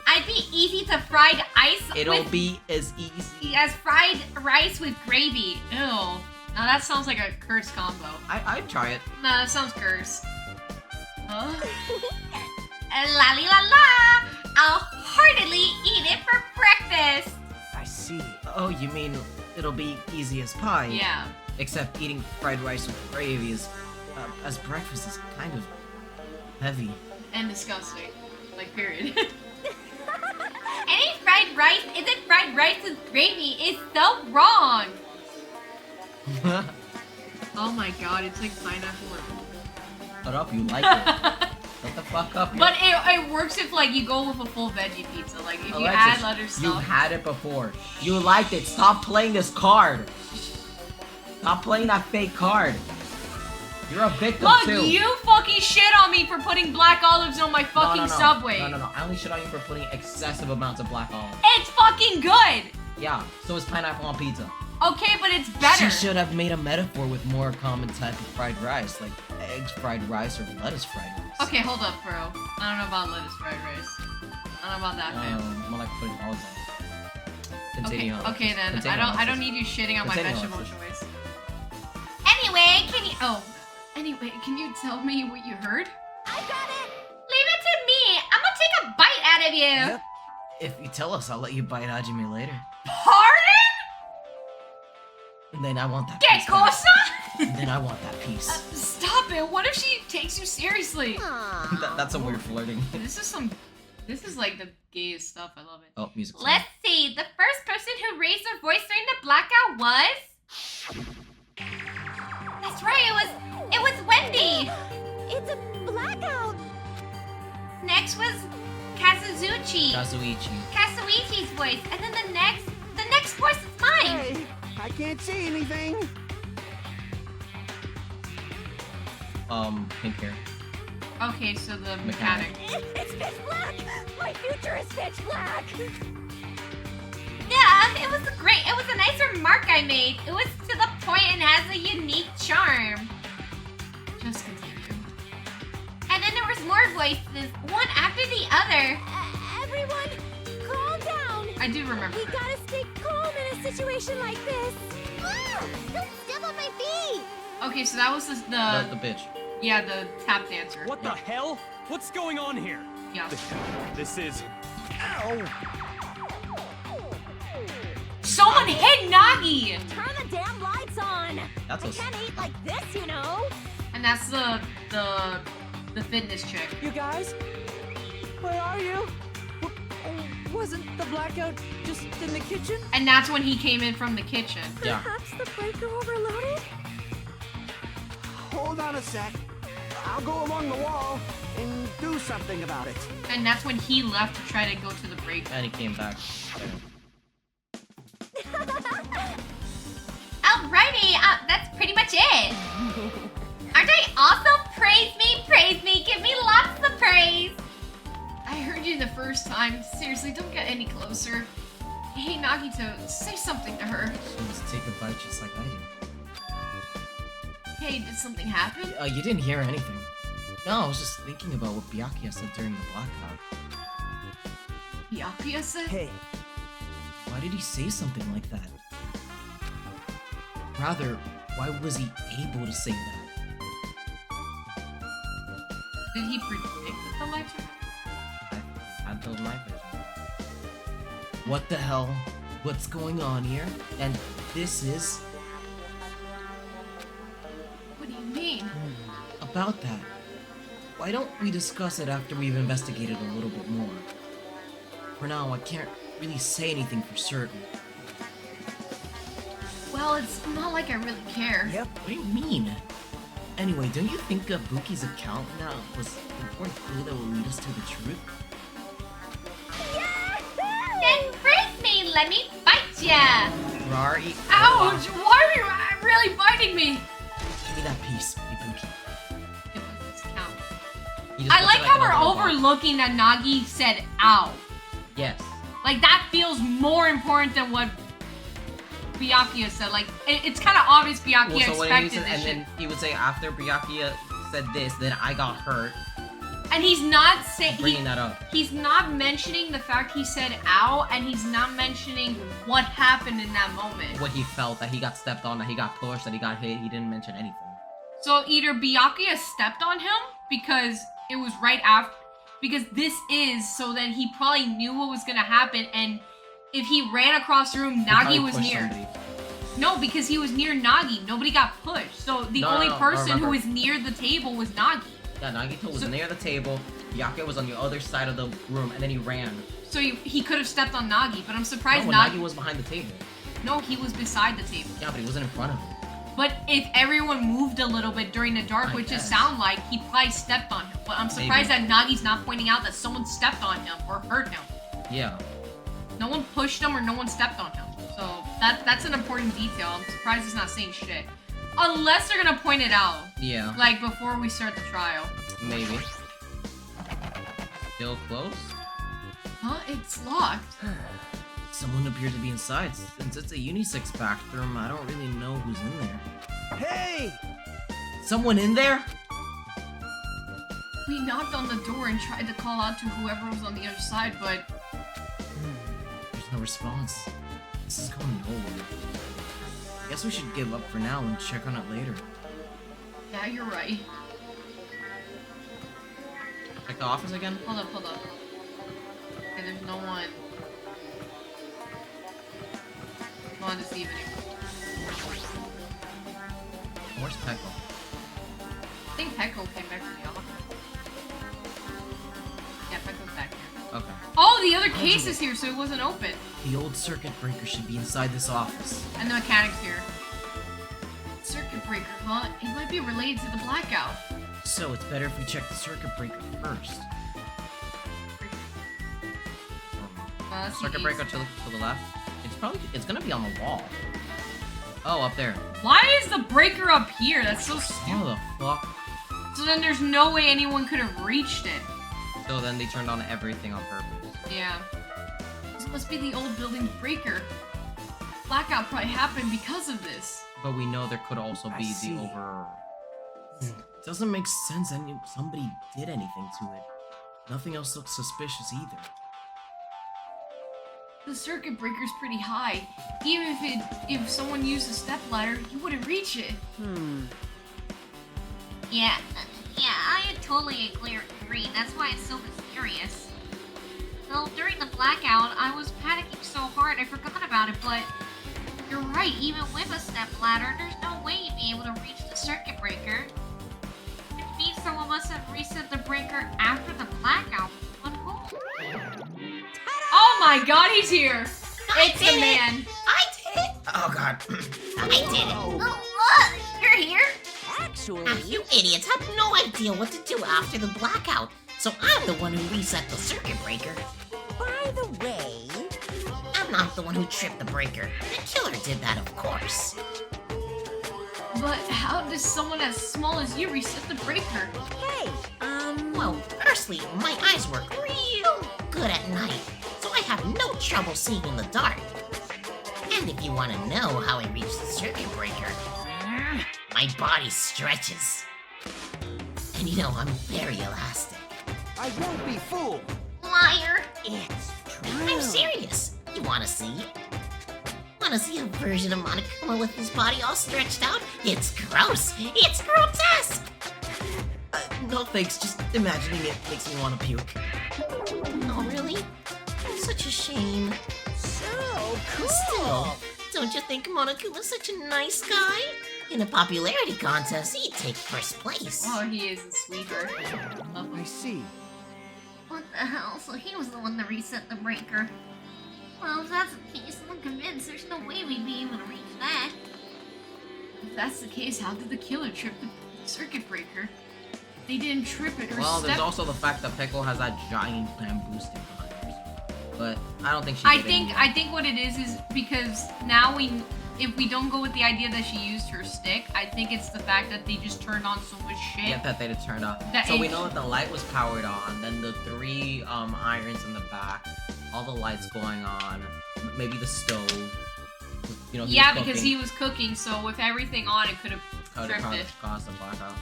[SPEAKER 4] I'd be easy to fried ice
[SPEAKER 1] It'll
[SPEAKER 4] with
[SPEAKER 1] be as easy.
[SPEAKER 4] as fried rice with gravy.
[SPEAKER 2] Ew. Now that sounds like a curse combo.
[SPEAKER 1] I'd try it.
[SPEAKER 2] No, that sounds curse. Huh?
[SPEAKER 4] La li la la. I'll heartily eat it for breakfast.
[SPEAKER 5] I see.
[SPEAKER 1] Oh, you mean it'll be easy as pie?
[SPEAKER 2] Yeah.
[SPEAKER 1] Except eating fried rice with gravy is, as breakfast is kind of heavy.
[SPEAKER 2] And disgusting. Like, period.
[SPEAKER 4] Any fried rice isn't fried rice with gravy is so wrong.
[SPEAKER 2] Oh my god, it's like pineapple.
[SPEAKER 1] Shut up, you like it. Shut the fuck up.
[SPEAKER 2] But it works if like you go with a full veggie pizza. Like if you add other stuff.
[SPEAKER 1] You had it before. You liked it. Stop playing this card. Stop playing that fake card. You're a victim too.
[SPEAKER 2] Look, you fucking shit on me for putting black olives on my fucking Subway.
[SPEAKER 1] No. I only shit on you for putting excessive amounts of black olives.
[SPEAKER 2] It's fucking good.
[SPEAKER 1] Yeah, so is pineapple on pizza.
[SPEAKER 2] Okay, but it's better.
[SPEAKER 1] She should have made a metaphor with more common type of fried rice, like eggs fried rice or lettuce fried rice.
[SPEAKER 2] Okay, hold up, bro. I don't know about lettuce fried rice. I don't know about that, man.
[SPEAKER 1] More like putting olives on. Continue on.
[SPEAKER 2] Okay then.
[SPEAKER 1] Continue
[SPEAKER 2] I don't need you shitting on my
[SPEAKER 1] Continue
[SPEAKER 2] vegetable
[SPEAKER 1] on.
[SPEAKER 2] choice.
[SPEAKER 4] Anyway,
[SPEAKER 2] Can you tell me what you heard?
[SPEAKER 4] I got it. Leave it to me. I'm gonna take a bite out of you.
[SPEAKER 1] Yep. If you tell us, I'll let you bite Hajime later.
[SPEAKER 4] Pardon?
[SPEAKER 1] And then I want that
[SPEAKER 4] ¿Qué
[SPEAKER 1] piece back.
[SPEAKER 4] cosa?
[SPEAKER 1] And then I want that piece.
[SPEAKER 2] Stop it! What if she takes you seriously?
[SPEAKER 1] That's a weird flirting.
[SPEAKER 2] This is like the gayest stuff. I love it.
[SPEAKER 1] Oh, music.
[SPEAKER 4] Let's see. The first person who raised their voice during the blackout was... That's right, it was Wendy.
[SPEAKER 3] It's a blackout.
[SPEAKER 4] Next was Kazuichi's voice, and then the next voice is mine.
[SPEAKER 5] Hey, I can't see anything.
[SPEAKER 1] Pink hair.
[SPEAKER 2] Okay, so the mechanic.
[SPEAKER 3] It's pitch black. My future is pitch black.
[SPEAKER 4] Yeah, it was a nice remark I made. It was to the point and has a unique charm.
[SPEAKER 2] Just continue.
[SPEAKER 4] And then there was more voices, one after the other.
[SPEAKER 3] Everyone, calm down.
[SPEAKER 2] I do remember.
[SPEAKER 3] We gotta stay calm in a situation like this. Don't step on my feet.
[SPEAKER 2] Okay, so that was the
[SPEAKER 1] bitch.
[SPEAKER 2] yeah, the tap dancer.
[SPEAKER 7] What the hell? What's going on here?
[SPEAKER 2] Yeah.
[SPEAKER 7] This is... Ow!
[SPEAKER 2] Someone hit Nagi!
[SPEAKER 3] Turn the damn lights on.
[SPEAKER 1] That's
[SPEAKER 3] I
[SPEAKER 1] a...
[SPEAKER 3] can't eat like this, you know.
[SPEAKER 2] And that's the fitness chick.
[SPEAKER 5] You guys? Where are you? Wasn't the blackout just in the kitchen?
[SPEAKER 2] And that's when he came in from the kitchen.
[SPEAKER 1] Yeah.
[SPEAKER 3] Perhaps the breaker overloaded?
[SPEAKER 5] Hold on a sec. I'll go along the wall and do something about it.
[SPEAKER 2] And that's when he left to try to go to the break.
[SPEAKER 1] And he came back.
[SPEAKER 4] Alrighty, that's pretty much it. Aren't I also? Praise me, give me lots of praise.
[SPEAKER 2] I heard you the first time. Seriously, don't get any closer. Hey, Nagito, say something to her.
[SPEAKER 1] She wants to take a bite just like I did.
[SPEAKER 2] Hey, did something happen?
[SPEAKER 1] You didn't hear anything. No, I was just thinking about what Byakuya said during the blackout.
[SPEAKER 2] Byakuya said?
[SPEAKER 5] Hey,
[SPEAKER 1] Why did he say something like that? Rather, why was he able to say that?
[SPEAKER 2] Did he predict that the lights were?
[SPEAKER 1] I told my vision. What the hell? What's going on here? And this is...
[SPEAKER 2] What do you mean?
[SPEAKER 1] About that. Why don't we discuss it after we've investigated a little bit more? For now, I can't really say anything for certain.
[SPEAKER 2] Well, it's not like I really care.
[SPEAKER 5] yep.
[SPEAKER 1] What do you mean? Anyway, don't you think Buki's account now was an important clue that will lead us to the truth?
[SPEAKER 4] Then praise me, let me bite ya.
[SPEAKER 1] Rari...
[SPEAKER 2] Ouch! Why are you really biting me?
[SPEAKER 1] Give me that piece, Ibuki.
[SPEAKER 2] It was his count.
[SPEAKER 1] He just
[SPEAKER 2] I
[SPEAKER 1] puts
[SPEAKER 2] like
[SPEAKER 1] it
[SPEAKER 2] how
[SPEAKER 1] in a
[SPEAKER 2] we're
[SPEAKER 1] little box.
[SPEAKER 2] overlooking that Nagi said ow.
[SPEAKER 1] Yes.
[SPEAKER 2] Like, that feels more important than what Byakuya said. Like, it's kind of obvious Byakuya
[SPEAKER 1] Well, so when he
[SPEAKER 2] expected
[SPEAKER 1] said,
[SPEAKER 2] this
[SPEAKER 1] and
[SPEAKER 2] shit.
[SPEAKER 1] then he would say after Byakuya said this, then I got hurt.
[SPEAKER 2] And he's not saying...
[SPEAKER 1] Bringing that up.
[SPEAKER 2] He's not mentioning the fact he said ow, and he's not mentioning what happened in that moment.
[SPEAKER 1] What he felt, that he got stepped on, that he got pushed, that he got hit, he didn't mention anything.
[SPEAKER 2] So either Byakuya stepped on him because it was right after... Because this is, so then he probably knew what was gonna happen, and if he ran across the room,
[SPEAKER 1] He probably
[SPEAKER 2] Nagi was
[SPEAKER 1] pushed
[SPEAKER 2] near.
[SPEAKER 1] somebody.
[SPEAKER 2] No, because he was near Nagi. Nobody got pushed. So the
[SPEAKER 1] No,
[SPEAKER 2] only
[SPEAKER 1] no,
[SPEAKER 2] person who
[SPEAKER 1] remember.
[SPEAKER 2] was near the table was Nagi.
[SPEAKER 1] Yeah, Nagito was
[SPEAKER 2] So-
[SPEAKER 1] near the table, Byakuya was on the other side of the room, and then he ran.
[SPEAKER 2] So he could have stepped on Nagi, but I'm surprised
[SPEAKER 1] No,
[SPEAKER 2] Nagi...
[SPEAKER 1] Nagi was behind the table.
[SPEAKER 2] No, he was beside the table.
[SPEAKER 1] Yeah, but he wasn't in front of him.
[SPEAKER 2] But if everyone moved a little bit during the dark, which it sounded like, he probably stepped on him. But I'm surprised that Nagi's not pointing out that someone stepped on him or hurt him.
[SPEAKER 1] Yeah.
[SPEAKER 2] No one pushed him or no one stepped on him. So that's an important detail. I'm surprised he's not saying shit. Unless they're gonna point it out.
[SPEAKER 1] Yeah.
[SPEAKER 2] Like bore we start the trial.
[SPEAKER 1] Maybe. Still close?
[SPEAKER 2] Huh? It's locked.
[SPEAKER 1] Someone appeared to be inside. Since it's a unisex bathroom, I don't really know who's in there.
[SPEAKER 5] Hey!
[SPEAKER 1] Someone in there?
[SPEAKER 2] We knocked on the door and tried to call out to whoever was on the other side, but...
[SPEAKER 1] There's no response. This is going nowhere. I guess we should give up for now and check on it later.
[SPEAKER 2] Yeah, you're right.
[SPEAKER 1] Check the office again?
[SPEAKER 2] Hold up. Okay, there's no one. No one this evening.
[SPEAKER 1] Where's Pecco?
[SPEAKER 2] I think Pecco came back to the office. Yeah, Pecco's back here.
[SPEAKER 1] Okay.
[SPEAKER 2] Oh, the other case is here, so it wasn't open.
[SPEAKER 1] The old circuit breaker should be inside this office.
[SPEAKER 2] And the mechanic's here. Circuit breaker, huh? It might be related to the blackout.
[SPEAKER 1] So it's better if we check the circuit breaker first. Circuit breaker to the left. It's gonna be on the wall. Oh, up there.
[SPEAKER 2] Why is the breaker up here? That's so stupid.
[SPEAKER 1] What the fuck?
[SPEAKER 2] So then there's no way anyone could have reached it.
[SPEAKER 1] So then they turned on everything on purpose.
[SPEAKER 2] Yeah. This must be the old building's breaker. Blackout probably happened because of this.
[SPEAKER 1] But we know there could also be the over... Doesn't make sense somebody did anything to it. Nothing else looks suspicious either.
[SPEAKER 2] The circuit breaker's pretty high. Even if someone used a stepladder, you wouldn't reach it.
[SPEAKER 4] Yeah, I totally agree. That's why it's so mysterious. Well, during the blackout, I was panicking so hard I forgot about it, but you're right, even with a stepladder, there's no way you'd be able to reach the circuit breaker. It means someone must have reset the breaker after the blackout went home.
[SPEAKER 2] Oh my god, he's here! It's the man.
[SPEAKER 6] I did it!
[SPEAKER 1] Oh god.
[SPEAKER 6] I did it!
[SPEAKER 4] Oh, look! You're here?
[SPEAKER 5] Actually...
[SPEAKER 6] You idiots have no idea what to do after the blackout, so I'm the one who reset the circuit breaker.
[SPEAKER 5] By the way...
[SPEAKER 6] I'm not the one who tripped the breaker. The killer did that, of course.
[SPEAKER 2] But how does someone as small as you reset the breaker?
[SPEAKER 5] Hey,
[SPEAKER 6] Well, firstly, my eyes work real good at night, so I have no trouble seeing in the dark. And if you want to know how I reached the circuit breaker, my body stretches. And you know, I'm very elastic.
[SPEAKER 5] I won't be fooled.
[SPEAKER 4] Liar!
[SPEAKER 5] It's true.
[SPEAKER 6] I'm serious. You want to see? Want to see a version of Monokuma with his body all stretched out? It's gross. It's grotesque. No thanks, just imagining it makes me want to puke. Oh, really? Such a shame.
[SPEAKER 5] So cool.
[SPEAKER 6] Still, don't you think Monokuma's such a nice guy? In a popularity contest, he'd take first place.
[SPEAKER 2] Oh, he is a sweetheart.
[SPEAKER 5] I see.
[SPEAKER 4] What the hell? So he was the one that reset the breaker. Well, if that's the case, I'm convinced there's no way we'd be able to reach that.
[SPEAKER 2] If that's the case, how did the killer trip the circuit breaker? They didn't trip it or
[SPEAKER 1] Well,
[SPEAKER 2] step.
[SPEAKER 1] there's also the fact that Pickle has that giant bamboo stick behind her. But I don't think she
[SPEAKER 2] I
[SPEAKER 1] did
[SPEAKER 2] think
[SPEAKER 1] anything.
[SPEAKER 2] what it is because now if we don't go with the idea that she used her stick, I think it's the fact that they just turned on so much shit.
[SPEAKER 1] Yeah, that they just turned off.
[SPEAKER 2] That
[SPEAKER 1] So we
[SPEAKER 2] it-
[SPEAKER 1] know that the light was powered on, then the 3 irons in the back, all the lights going on, maybe the stove. You know, he
[SPEAKER 2] Yeah,
[SPEAKER 1] was
[SPEAKER 2] because
[SPEAKER 1] cooking.
[SPEAKER 2] he was cooking, so with everything on, it could have
[SPEAKER 1] Could
[SPEAKER 2] tripped
[SPEAKER 1] have
[SPEAKER 2] it.
[SPEAKER 1] caused a blackout.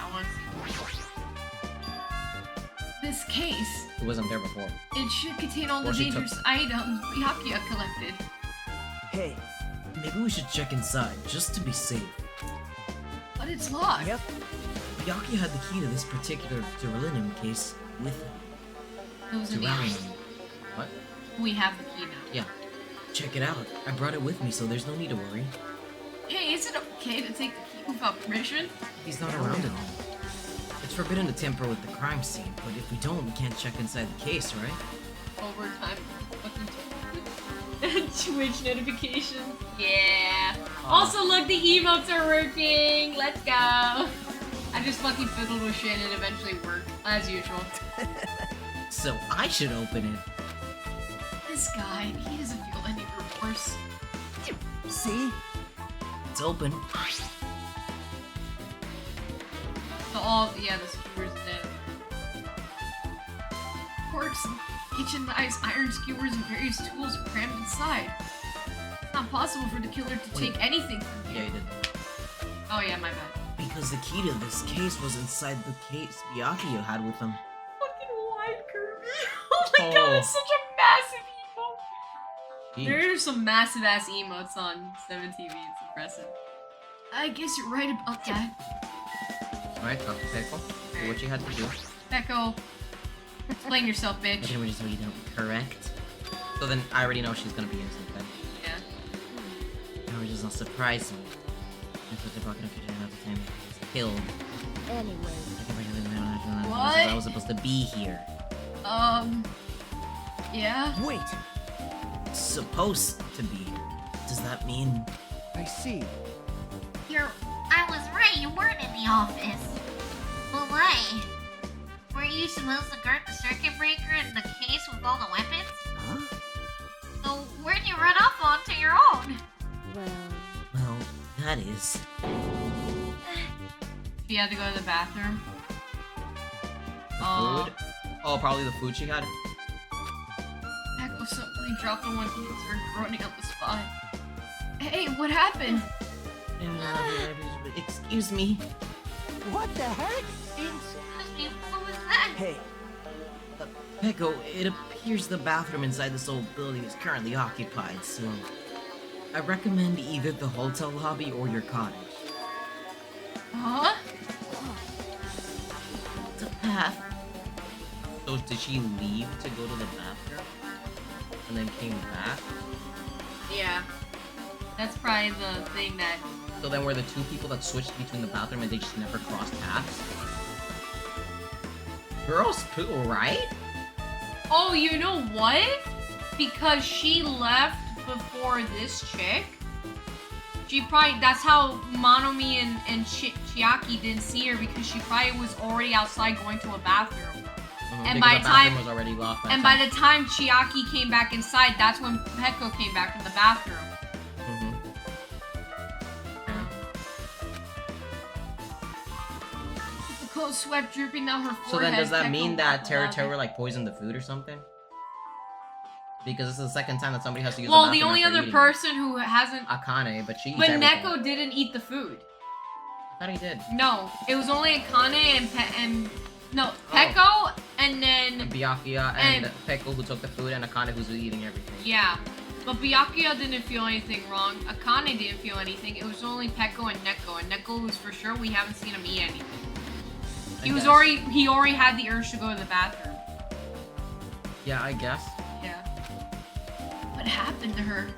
[SPEAKER 2] I want to see. This case,
[SPEAKER 1] It wasn't there before.
[SPEAKER 2] it should contain all the
[SPEAKER 1] Or she took-
[SPEAKER 2] dangerous items Byakuya collected.
[SPEAKER 5] Hey,
[SPEAKER 1] Maybe we should check inside, just to be safe.
[SPEAKER 2] But it's locked.
[SPEAKER 5] yep.
[SPEAKER 1] Byakuya had the key to this particular Duralium case with him.
[SPEAKER 2] Those are the
[SPEAKER 1] Duralium.
[SPEAKER 2] items.
[SPEAKER 1] What?
[SPEAKER 2] We have the key now.
[SPEAKER 1] Yeah. Check it out. I brought it with me, so there's no need to worry.
[SPEAKER 2] Hey, is it okay to take the key without permission?
[SPEAKER 1] He's not around at all. It's forbidden to tamper with the crime scene, but if we don't, we can't check inside the case, right?
[SPEAKER 2] Overtime. Fucking Twitch notifications.
[SPEAKER 4] Yeah. Also, look, the emotes are working. Let's go.
[SPEAKER 2] I just fucking fiddled with shit and it eventually worked, as usual.
[SPEAKER 1] So I should open it.
[SPEAKER 2] This guy, he doesn't feel any remorse.
[SPEAKER 5] See?
[SPEAKER 1] It's open.
[SPEAKER 2] Yeah, the skewers dead. Forks, kitchen knives, iron skewers, and various tools are crammed inside. It's not possible for the killer to take anything from
[SPEAKER 1] Yeah,
[SPEAKER 2] you.
[SPEAKER 1] you did.
[SPEAKER 2] Oh yeah, my bad.
[SPEAKER 1] Because the key to this case was inside the case Byakuya had with him.
[SPEAKER 2] Fucking wide Kirby. Oh my
[SPEAKER 1] Oh.
[SPEAKER 2] god, it's such a massive emote.
[SPEAKER 1] Jeez.
[SPEAKER 2] There are some massive ass emotes on 7TV. It's impressive. I guess you're right about that.
[SPEAKER 1] Alright, talk to Peiko. Do what you had to do.
[SPEAKER 2] Echo, explain yourself,
[SPEAKER 1] I
[SPEAKER 2] bitch.
[SPEAKER 1] didn't really tell you don't correct. So then I already know she's gonna be innocent then.
[SPEAKER 2] Yeah.
[SPEAKER 1] Now it does not surprise me. That's what they're talking about at the time he was killed.
[SPEAKER 3] Anyway,
[SPEAKER 2] What?
[SPEAKER 1] I was supposed to be here.
[SPEAKER 2] Yeah?
[SPEAKER 5] Wait!
[SPEAKER 1] Supposed to be here. Does that mean
[SPEAKER 5] I see.
[SPEAKER 4] I was right, you weren't in the office. But why? Weren't you supposed to guard the circuit breaker in the case with all the weapons?
[SPEAKER 5] Huh?
[SPEAKER 4] So where'd you run off onto your own?
[SPEAKER 1] well, that is.
[SPEAKER 2] She had to go to the bathroom.
[SPEAKER 1] The food? Oh, probably the food she had?
[SPEAKER 2] Echo suddenly dropped on one knee and started groaning on the spot. Hey, what happened?
[SPEAKER 1] Excuse me.
[SPEAKER 5] What the heck?
[SPEAKER 4] Excuse me, what was that?
[SPEAKER 5] Hey,
[SPEAKER 1] Peiko, it appears the bathroom inside this old building is currently occupied, so I recommend either the hotel lobby or your cottage.
[SPEAKER 2] Huh?
[SPEAKER 1] The path. So did she leave to go to the bathroom? And then came back?
[SPEAKER 2] Yeah. That's probably the thing that...
[SPEAKER 1] So then were the two people that switched between the bathroom and they just never crossed paths? Girls poo, right?
[SPEAKER 2] Oh, you know what? Because she left before this chick. She probably... That's how Monomi and Chiaki didn't see her, because she probably was already outside going to a bathroom. And
[SPEAKER 1] because
[SPEAKER 2] by
[SPEAKER 1] the
[SPEAKER 2] the time...
[SPEAKER 1] bathroom was already locked.
[SPEAKER 2] And by the time Chiaki came back inside, that's when Peko came back from the bathroom. With the cold sweat dripping down her forehead.
[SPEAKER 1] So then does that
[SPEAKER 2] Peko
[SPEAKER 1] mean that
[SPEAKER 2] walked along
[SPEAKER 1] Terra like poisoned the food or something? Because this is the second time that somebody has to use
[SPEAKER 2] Well,
[SPEAKER 1] the
[SPEAKER 2] the
[SPEAKER 1] bathroom
[SPEAKER 2] only
[SPEAKER 1] after
[SPEAKER 2] other
[SPEAKER 1] eating.
[SPEAKER 2] person who hasn't...
[SPEAKER 1] Akane, but she eats
[SPEAKER 2] But
[SPEAKER 1] everything.
[SPEAKER 2] Neko didn't eat the food.
[SPEAKER 1] I thought he did.
[SPEAKER 2] No, it was only Akane and Peko, and then...
[SPEAKER 1] Byakuya and Peiko who took the food, and Akane who's eating everything.
[SPEAKER 2] Yeah. But Byakuya didn't feel anything wrong. Akane didn't feel anything. It was only Peko and Neko. And Neko was for sure, we haven't seen him eat anything. He already had the urge to go to the bathroom.
[SPEAKER 1] Yeah, I guess.
[SPEAKER 2] Yeah. What happened to her?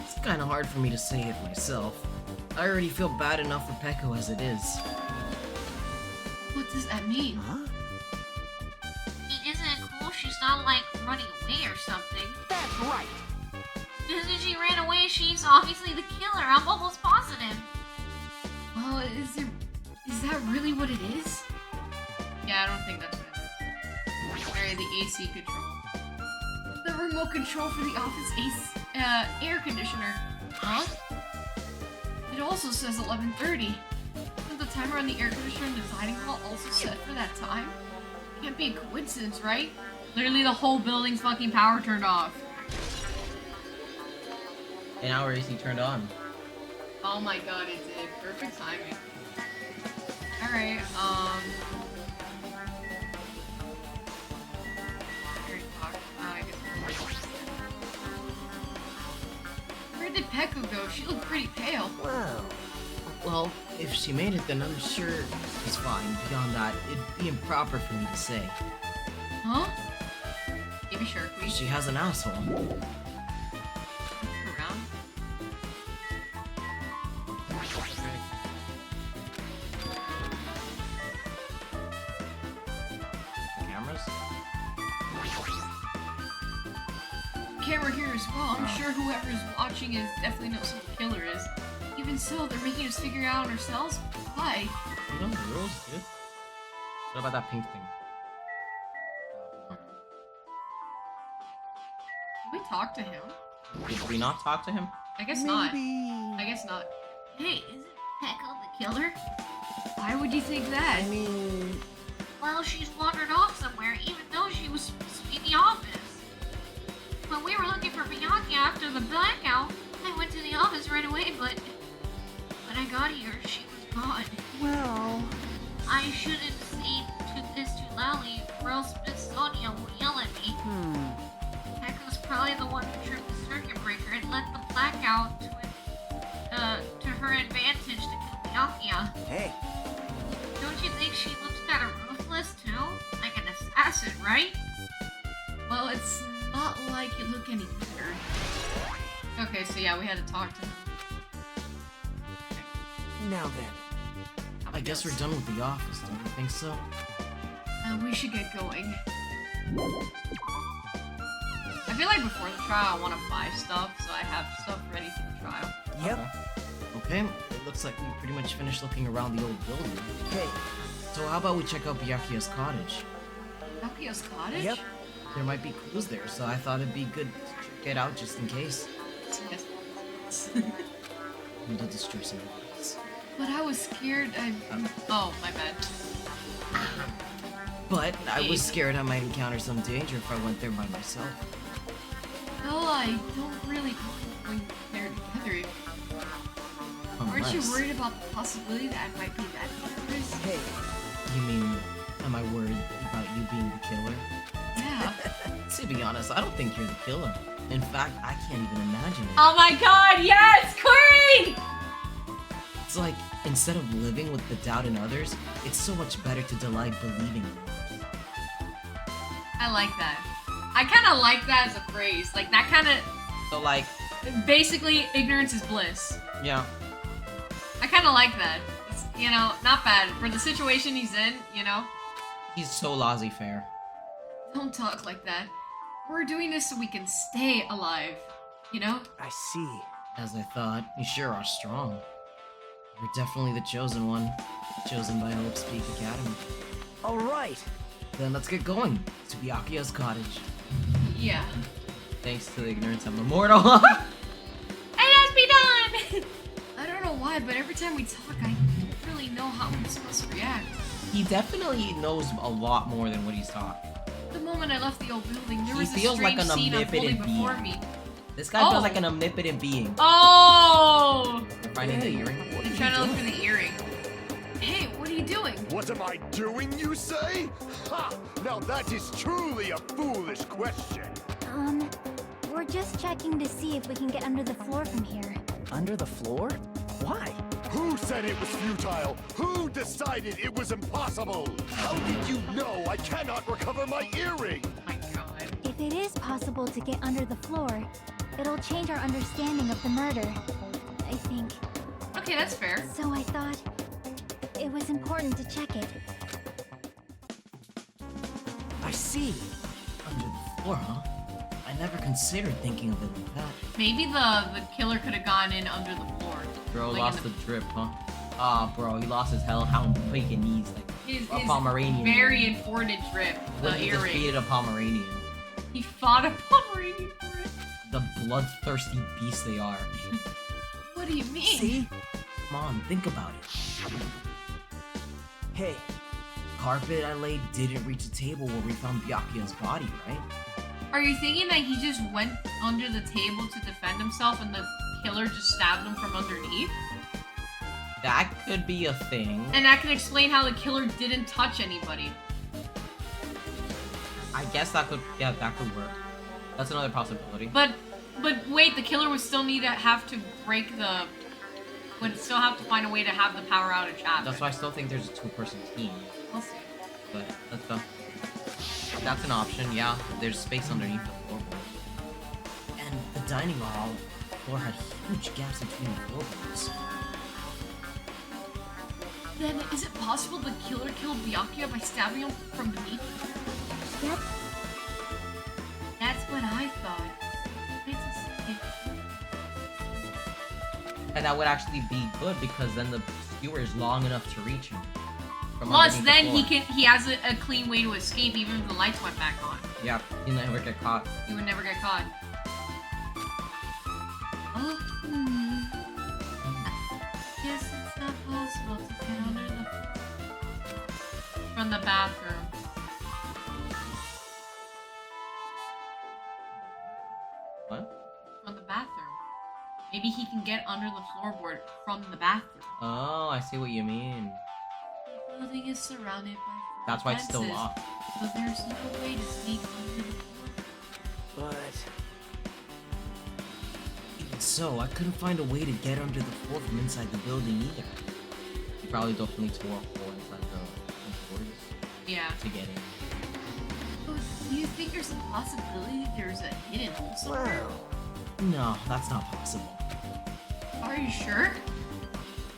[SPEAKER 1] It's kind of hard for me to say it myself. I already feel bad enough for Peiko as it is.
[SPEAKER 2] What does that mean?
[SPEAKER 5] huh?
[SPEAKER 4] Isn't it cool she's not like running away or something?
[SPEAKER 5] That's right.
[SPEAKER 4] Because if she ran away, she's obviously the killer. I'm almost positive.
[SPEAKER 2] Well, is that really what it is? Yeah, I don't think that's what it is. Sorry, the AC control. The remote control for the office air conditioner. Huh? It also says 11:30. Isn't the timer on the air conditioner in the dining hall also set for that time? Can't be a coincidence, right? Literally the whole building's fucking power turned off.
[SPEAKER 1] And our AC turned on.
[SPEAKER 2] Oh my god, it did. Perfect timing. Alright, where did Peko go? She looked pretty pale.
[SPEAKER 5] Wow.
[SPEAKER 1] Well, if she made it, then I'm sure she's fine. Beyond that, it'd be improper for me to say.
[SPEAKER 2] Huh? Maybe sure, please.
[SPEAKER 1] She has an asshole.
[SPEAKER 2] Around. camera here as well. I'm sure whoever's watching is definitely knows who the killer is. Even so, they're making us figure it out ourselves? Why?
[SPEAKER 1] You know the rules, dude. What about that pink thing?
[SPEAKER 2] Did we talk to him?
[SPEAKER 1] Did we not talk to him?
[SPEAKER 2] I guess not. I guess not.
[SPEAKER 4] Hey, isn't Pecco the killer?
[SPEAKER 2] Why would you think that?
[SPEAKER 5] I mean,
[SPEAKER 4] Well, she's wandered off somewhere, even though she was supposed to be in the office. When we were looking for Bianca after the blackout, I went to the office right away, but when I got here, she was gone.
[SPEAKER 5] well,
[SPEAKER 4] I shouldn't say this to Lally, or else Miss Sonia will yell at me. Pecco's probably the one who tripped the circuit breaker and let the blackout to her advantage to kill Bianca.
[SPEAKER 5] hey,
[SPEAKER 4] Don't you think she looks kind of ruthless too? Like an assassin, right?
[SPEAKER 2] Well, it's not like you look any better. Okay, so yeah, we had to talk to him.
[SPEAKER 5] now then.
[SPEAKER 1] I guess we're done with the office, don't you think so?
[SPEAKER 2] We should get going. I feel like before the trial I want to buy stuff, so I have stuff ready for the trial.
[SPEAKER 5] Yep.
[SPEAKER 1] Okay, it looks like we pretty much finished looking around the old building.
[SPEAKER 5] Hey,
[SPEAKER 1] So how about we check out Byakuya's cottage?
[SPEAKER 2] Nokia's cottage?
[SPEAKER 5] Yep.
[SPEAKER 1] There might be clues there, so I thought it'd be good to check it out just in case.
[SPEAKER 2] Yes.
[SPEAKER 1] We did destroy some evidence.
[SPEAKER 2] But I was scared. Oh, my bad.
[SPEAKER 1] But I was scared I might encounter some danger if I went there by myself.
[SPEAKER 2] Well, I don't really going there together. Aren't you
[SPEAKER 1] Unless-
[SPEAKER 2] worried about the possibility that I might be that dangerous?
[SPEAKER 5] hey,
[SPEAKER 1] You mean, am I worried about you being the killer?
[SPEAKER 2] Yeah.
[SPEAKER 1] To be honest, I don't think you're the killer. In fact, I can't even imagine it.
[SPEAKER 4] Oh my god, yes! Queen!
[SPEAKER 1] It's like, instead of living with the doubt in others, it's so much better to delight believing in others.
[SPEAKER 2] I like that. I kind of like that as a phrase. Like, that kind of...
[SPEAKER 1] So like,
[SPEAKER 2] Basically, ignorance is bliss.
[SPEAKER 1] yeah.
[SPEAKER 2] I kind of like that. It's, you know, not bad. For the situation he's in, you know?
[SPEAKER 1] He's so laissez-faire.
[SPEAKER 2] Don't talk like that. We're doing this so we can stay alive. You know?
[SPEAKER 5] I see.
[SPEAKER 1] As I thought, you sure are strong. You're definitely the chosen one. Chosen by Hope's Peak Academy.
[SPEAKER 5] All right.
[SPEAKER 1] Then let's get going to Byakuya's cottage.
[SPEAKER 2] Yeah.
[SPEAKER 1] Thanks to the ignorance, I'm immortal.
[SPEAKER 4] It has be done!
[SPEAKER 2] I don't know why, but every time we talk, I don't really know how I'm supposed to react.
[SPEAKER 1] He definitely knows a lot more than what he's taught.
[SPEAKER 2] The moment I left the old building, there
[SPEAKER 1] He
[SPEAKER 2] was a
[SPEAKER 1] feels like
[SPEAKER 2] strange
[SPEAKER 1] an
[SPEAKER 2] scene unfolding
[SPEAKER 1] omnipotent
[SPEAKER 2] before
[SPEAKER 1] being.
[SPEAKER 2] me.
[SPEAKER 1] This guy
[SPEAKER 2] Oh.
[SPEAKER 1] feels like an omnipotent being.
[SPEAKER 2] Oh!
[SPEAKER 1] You're finding the earring? What are
[SPEAKER 2] I'm
[SPEAKER 1] you
[SPEAKER 2] trying to look
[SPEAKER 1] doing?
[SPEAKER 2] for the earring. Hey, what are you doing?
[SPEAKER 8] What am I doing, you say? Ha! Now that is truly a foolish question.
[SPEAKER 3] We're just checking to see if we can get under the floor from here.
[SPEAKER 5] Under the floor? Why?
[SPEAKER 8] Who said it was futile? Who decided it was impossible? How did you know I cannot recover my earring?
[SPEAKER 2] Oh my god.
[SPEAKER 3] If it is possible to get under the floor, it'll change our understanding of the murder, I think.
[SPEAKER 2] Okay, that's fair.
[SPEAKER 3] So I thought it was important to check it.
[SPEAKER 5] I see.
[SPEAKER 1] Under the floor, huh? I never considered thinking of it like that.
[SPEAKER 2] Maybe the killer could have gone in under the floor.
[SPEAKER 1] Bro
[SPEAKER 2] Like
[SPEAKER 1] lost
[SPEAKER 2] in
[SPEAKER 1] the drip, huh? Ah, bro, he lost his hellhound Pekingese, like
[SPEAKER 2] His
[SPEAKER 1] a Pomeranian.
[SPEAKER 2] very important drip,
[SPEAKER 1] When
[SPEAKER 2] the
[SPEAKER 1] he
[SPEAKER 2] earring.
[SPEAKER 1] defeated a Pomeranian.
[SPEAKER 2] He fought a Pomeranian for it.
[SPEAKER 1] The bloodthirsty beasts they are.
[SPEAKER 2] What do you mean?
[SPEAKER 5] See?
[SPEAKER 1] Come on, think about it.
[SPEAKER 5] Hey,
[SPEAKER 1] Carpet I laid didn't reach the table where we found Byakuya's body, right?
[SPEAKER 2] Are you thinking that he just went under the table to defend himself and the killer just stabbed him from underneath?
[SPEAKER 1] That could be a thing.
[SPEAKER 2] And that could explain how the killer didn't touch anybody.
[SPEAKER 1] I guess that could, yeah, that could work. That's another possibility.
[SPEAKER 2] But wait, the killer would still have to break the... Would still have to find a way to have the power outage happen.
[SPEAKER 1] That's why I still think there's a two-person team.
[SPEAKER 2] We'll see.
[SPEAKER 1] But let's go. That's an option, yeah. There's space underneath the floorboards. And the dining hall floor had huge gaps between the floorboards.
[SPEAKER 2] Then is it possible the killer killed Byakuya by stabbing him from beneath?
[SPEAKER 3] Yep.
[SPEAKER 2] That's what I thought.
[SPEAKER 1] And that would actually be good because then the skewer is long enough to reach him. from
[SPEAKER 2] Plus,
[SPEAKER 1] underneath
[SPEAKER 2] then
[SPEAKER 1] the floor.
[SPEAKER 2] he has a clean way to escape even if the lights went back on.
[SPEAKER 1] Yeah, he'll never get caught.
[SPEAKER 2] He would never get caught. Oh. Guess it's not possible to get under the from the bathroom.
[SPEAKER 1] What?
[SPEAKER 2] From the bathroom. Maybe he can get under the floorboard from the bathroom.
[SPEAKER 1] Oh, I see what you mean.
[SPEAKER 2] The building is surrounded by
[SPEAKER 1] That's why it's still
[SPEAKER 2] fences,
[SPEAKER 1] locked.
[SPEAKER 2] but there's no way to sneak under the floor.
[SPEAKER 5] But
[SPEAKER 1] Even so, I couldn't find a way to get under the floor from inside the building either. You probably don't need to walk floor inside the doors
[SPEAKER 2] Yeah.
[SPEAKER 1] to get in.
[SPEAKER 2] Oh, do you think there's a possibility there's a hidden hole somewhere?
[SPEAKER 5] well,
[SPEAKER 1] No, that's not possible.
[SPEAKER 2] Are you sure?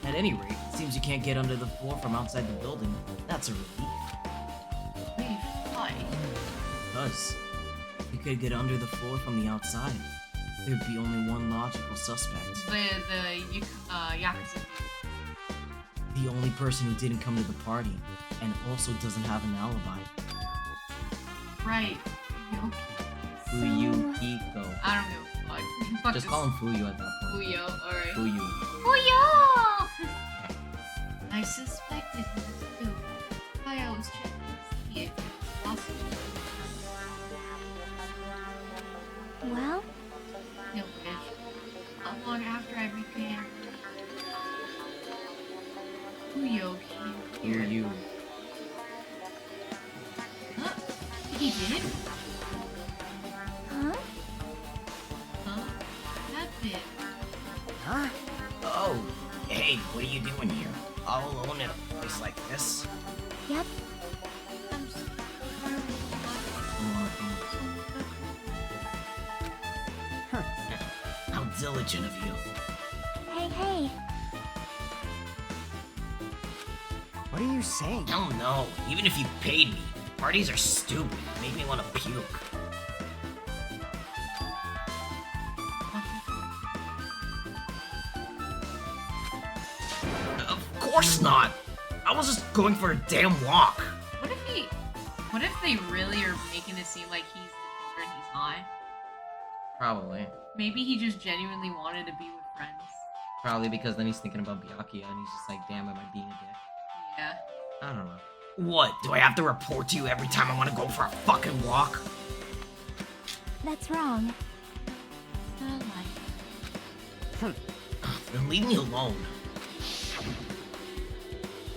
[SPEAKER 1] At any rate, it seems you can't get under the floor from outside the building. That's a relief.
[SPEAKER 2] Wait, why?
[SPEAKER 1] Because if you could get under the floor from the outside, there'd be only one logical suspect.
[SPEAKER 2] The Yakuza.
[SPEAKER 1] The only person who didn't come to the party, and also doesn't have an alibi.
[SPEAKER 2] Right. Yoki.
[SPEAKER 1] Fuyukiko.
[SPEAKER 2] I don't know. Fuck
[SPEAKER 1] Just
[SPEAKER 2] this.
[SPEAKER 1] call him Fuyu at that point.
[SPEAKER 2] Fuyo. Alright.
[SPEAKER 1] Fuyu.
[SPEAKER 4] Fuyo!
[SPEAKER 2] I suspected him too. I always check to see if it's possible.
[SPEAKER 3] Well,
[SPEAKER 2] No bitch. Not long after I became Fuyo came here.
[SPEAKER 1] Fuyu.
[SPEAKER 2] Huh? He did?
[SPEAKER 3] huh?
[SPEAKER 2] Huh? That bit.
[SPEAKER 5] huh?
[SPEAKER 1] Oh, hey, what are you doing here? All alone in a place like this?
[SPEAKER 3] Yep.
[SPEAKER 2] I'm so
[SPEAKER 1] How diligent of you.
[SPEAKER 3] Hey, hey.
[SPEAKER 5] What are you saying?
[SPEAKER 1] I don't know. Even if you paid me, parties are stupid. Make me want to puke. Of course not. I was just going for a damn walk.
[SPEAKER 2] What if they really are making it seem like he's the killer and he's not?
[SPEAKER 1] Probably.
[SPEAKER 2] Maybe he just genuinely wanted to be with friends.
[SPEAKER 1] Probably because then he's thinking about Byakuya and he's just like, damn, am I being a dick?
[SPEAKER 2] Yeah.
[SPEAKER 1] I don't know. What? Do I have to report to you every time I want to go for a fucking walk?
[SPEAKER 3] That's wrong.
[SPEAKER 2] Not like
[SPEAKER 1] Then leave me alone.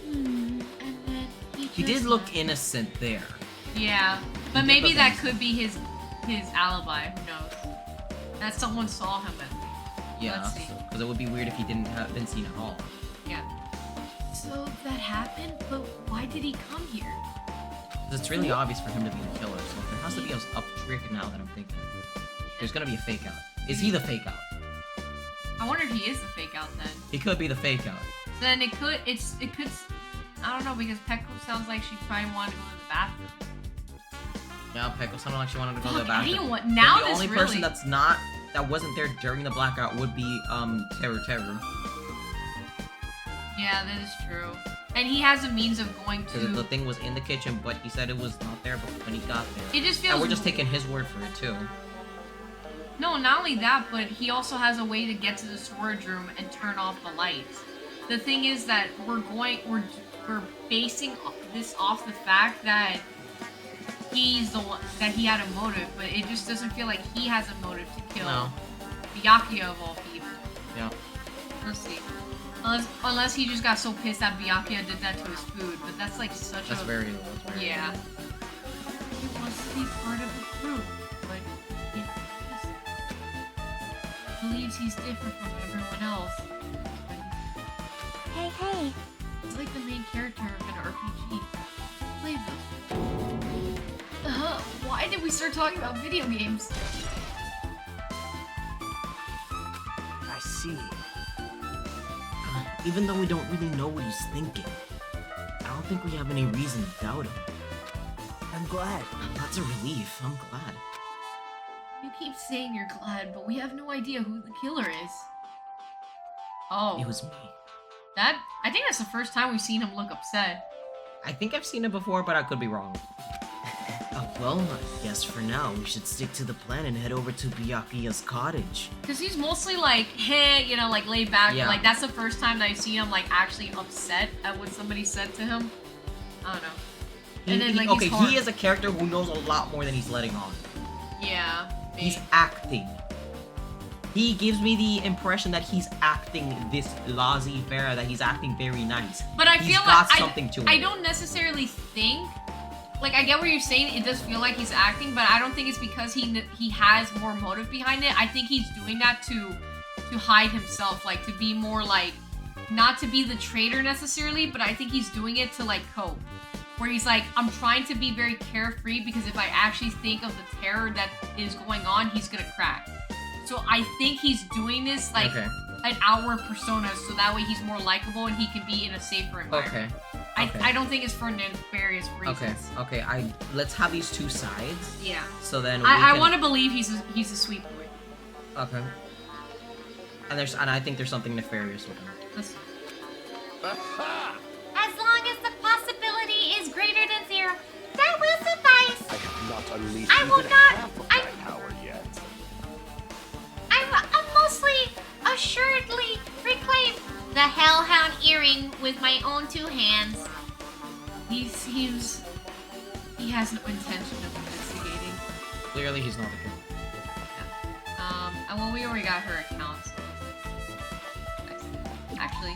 [SPEAKER 2] and then
[SPEAKER 1] He did look innocent there.
[SPEAKER 2] Yeah, but
[SPEAKER 1] did
[SPEAKER 2] maybe
[SPEAKER 1] look
[SPEAKER 2] that
[SPEAKER 1] innocent.
[SPEAKER 2] could be his alibi. Who knows? That someone saw him at least.
[SPEAKER 1] Yeah,
[SPEAKER 2] Let's see.
[SPEAKER 1] because it would be weird if he didn't seen at all.
[SPEAKER 2] Yeah. So that happened, but why did he come here?
[SPEAKER 1] 'Cause it's really obvious for him to be the killer, so there has to be a trick now that I'm thinking. There's gonna be a fake out. Is he the fake out?
[SPEAKER 2] I wonder if he is the fake out then.
[SPEAKER 1] He could be the fake out.
[SPEAKER 2] Then it could. I don't know because Peko sounds like she probably wanted to go to the bathroom.
[SPEAKER 1] Yeah, Peko sounded like she wanted to go to the
[SPEAKER 2] Fuck,
[SPEAKER 1] bathroom.
[SPEAKER 2] anyone now.
[SPEAKER 1] But the
[SPEAKER 2] This
[SPEAKER 1] only
[SPEAKER 2] really.
[SPEAKER 1] person that wasn't there during the blackout would be Teru.
[SPEAKER 2] Yeah, that is true. And he has a means of going
[SPEAKER 1] Because the
[SPEAKER 2] to.
[SPEAKER 1] thing was in the kitchen, but he said it was not there when he got there.
[SPEAKER 2] It just feels.
[SPEAKER 1] And we're just taking his word for it too.
[SPEAKER 2] No, not only that, but he also has a way to get to the storage room and turn off the lights. The thing is that we're basing this off the fact that he's the one that he had a motive, but it just doesn't feel like he has a motive to kill
[SPEAKER 1] No.
[SPEAKER 2] Byakuya of all people.
[SPEAKER 1] Yeah.
[SPEAKER 2] Let's see. Unless he just got so pissed that Byakuya did that to his food, but that's like such
[SPEAKER 1] That's
[SPEAKER 2] a
[SPEAKER 1] very low.
[SPEAKER 2] yeah. He wants to be part of the group, but he believes he's different from everyone else.
[SPEAKER 3] Hey, hey.
[SPEAKER 2] It's like the main character of an RPG. Play them. Why did we start talking about video games?
[SPEAKER 5] I see.
[SPEAKER 1] Even though we don't really know what he's thinking, I don't think we have any reason to doubt him.
[SPEAKER 5] I'm glad.
[SPEAKER 1] That's a relief. I'm glad.
[SPEAKER 2] You keep saying you're glad, but we have no idea who the killer is. Oh.
[SPEAKER 6] It was me.
[SPEAKER 2] I think that's the first time we've seen him look upset.
[SPEAKER 1] I think I've seen it before, but I could be wrong.
[SPEAKER 6] Well, I guess for now we should stick to the plan and head over to Byakuya's cottage.
[SPEAKER 2] Because he's mostly like, hey, you know, like laid back.
[SPEAKER 1] Yeah.
[SPEAKER 2] Like, that's the first time that I've seen him like actually upset at what somebody said to him. I don't know. And then, like,
[SPEAKER 1] okay,
[SPEAKER 2] he's hard.
[SPEAKER 1] he is a character who knows a lot more than he's letting on.
[SPEAKER 2] Yeah.
[SPEAKER 1] He's acting. He gives me the impression that he's acting this laissez-faire, that he's acting very nice.
[SPEAKER 2] But I
[SPEAKER 1] He's
[SPEAKER 2] feel
[SPEAKER 1] got
[SPEAKER 2] like
[SPEAKER 1] something to him.
[SPEAKER 2] I don't necessarily think, like, I get what you're saying. It does feel like he's acting, but I don't think it's because he has more motive behind it. I think he's doing that to hide himself, like to be more like, not to be the traitor necessarily, but I think he's doing it to like cope. Where he's like, I'm trying to be very carefree because if I actually think of the terror that is going on, he's gonna crack. So I think he's doing this like an outward persona, so that way he's more likable and he can be in a safer environment. I don't think it's for nefarious reasons.
[SPEAKER 1] Okay. Let's have these two sides.
[SPEAKER 2] Yeah.
[SPEAKER 1] So then
[SPEAKER 2] I want to believe he's a sweet boy.
[SPEAKER 1] Okay. And I think there's something nefarious with him.
[SPEAKER 2] Let's...
[SPEAKER 4] As long as the possibility is greater than 0, that will suffice.
[SPEAKER 8] I have not unleashed
[SPEAKER 4] I will
[SPEAKER 8] even
[SPEAKER 4] not-
[SPEAKER 8] half of my power yet.
[SPEAKER 4] I'll mostly assuredly reclaim the Hellhound earring with my own 2 hands.
[SPEAKER 2] He seems... He has no intention of investigating.
[SPEAKER 1] Clearly, he's not the killer.
[SPEAKER 2] Well, we already got her accounts. Actually.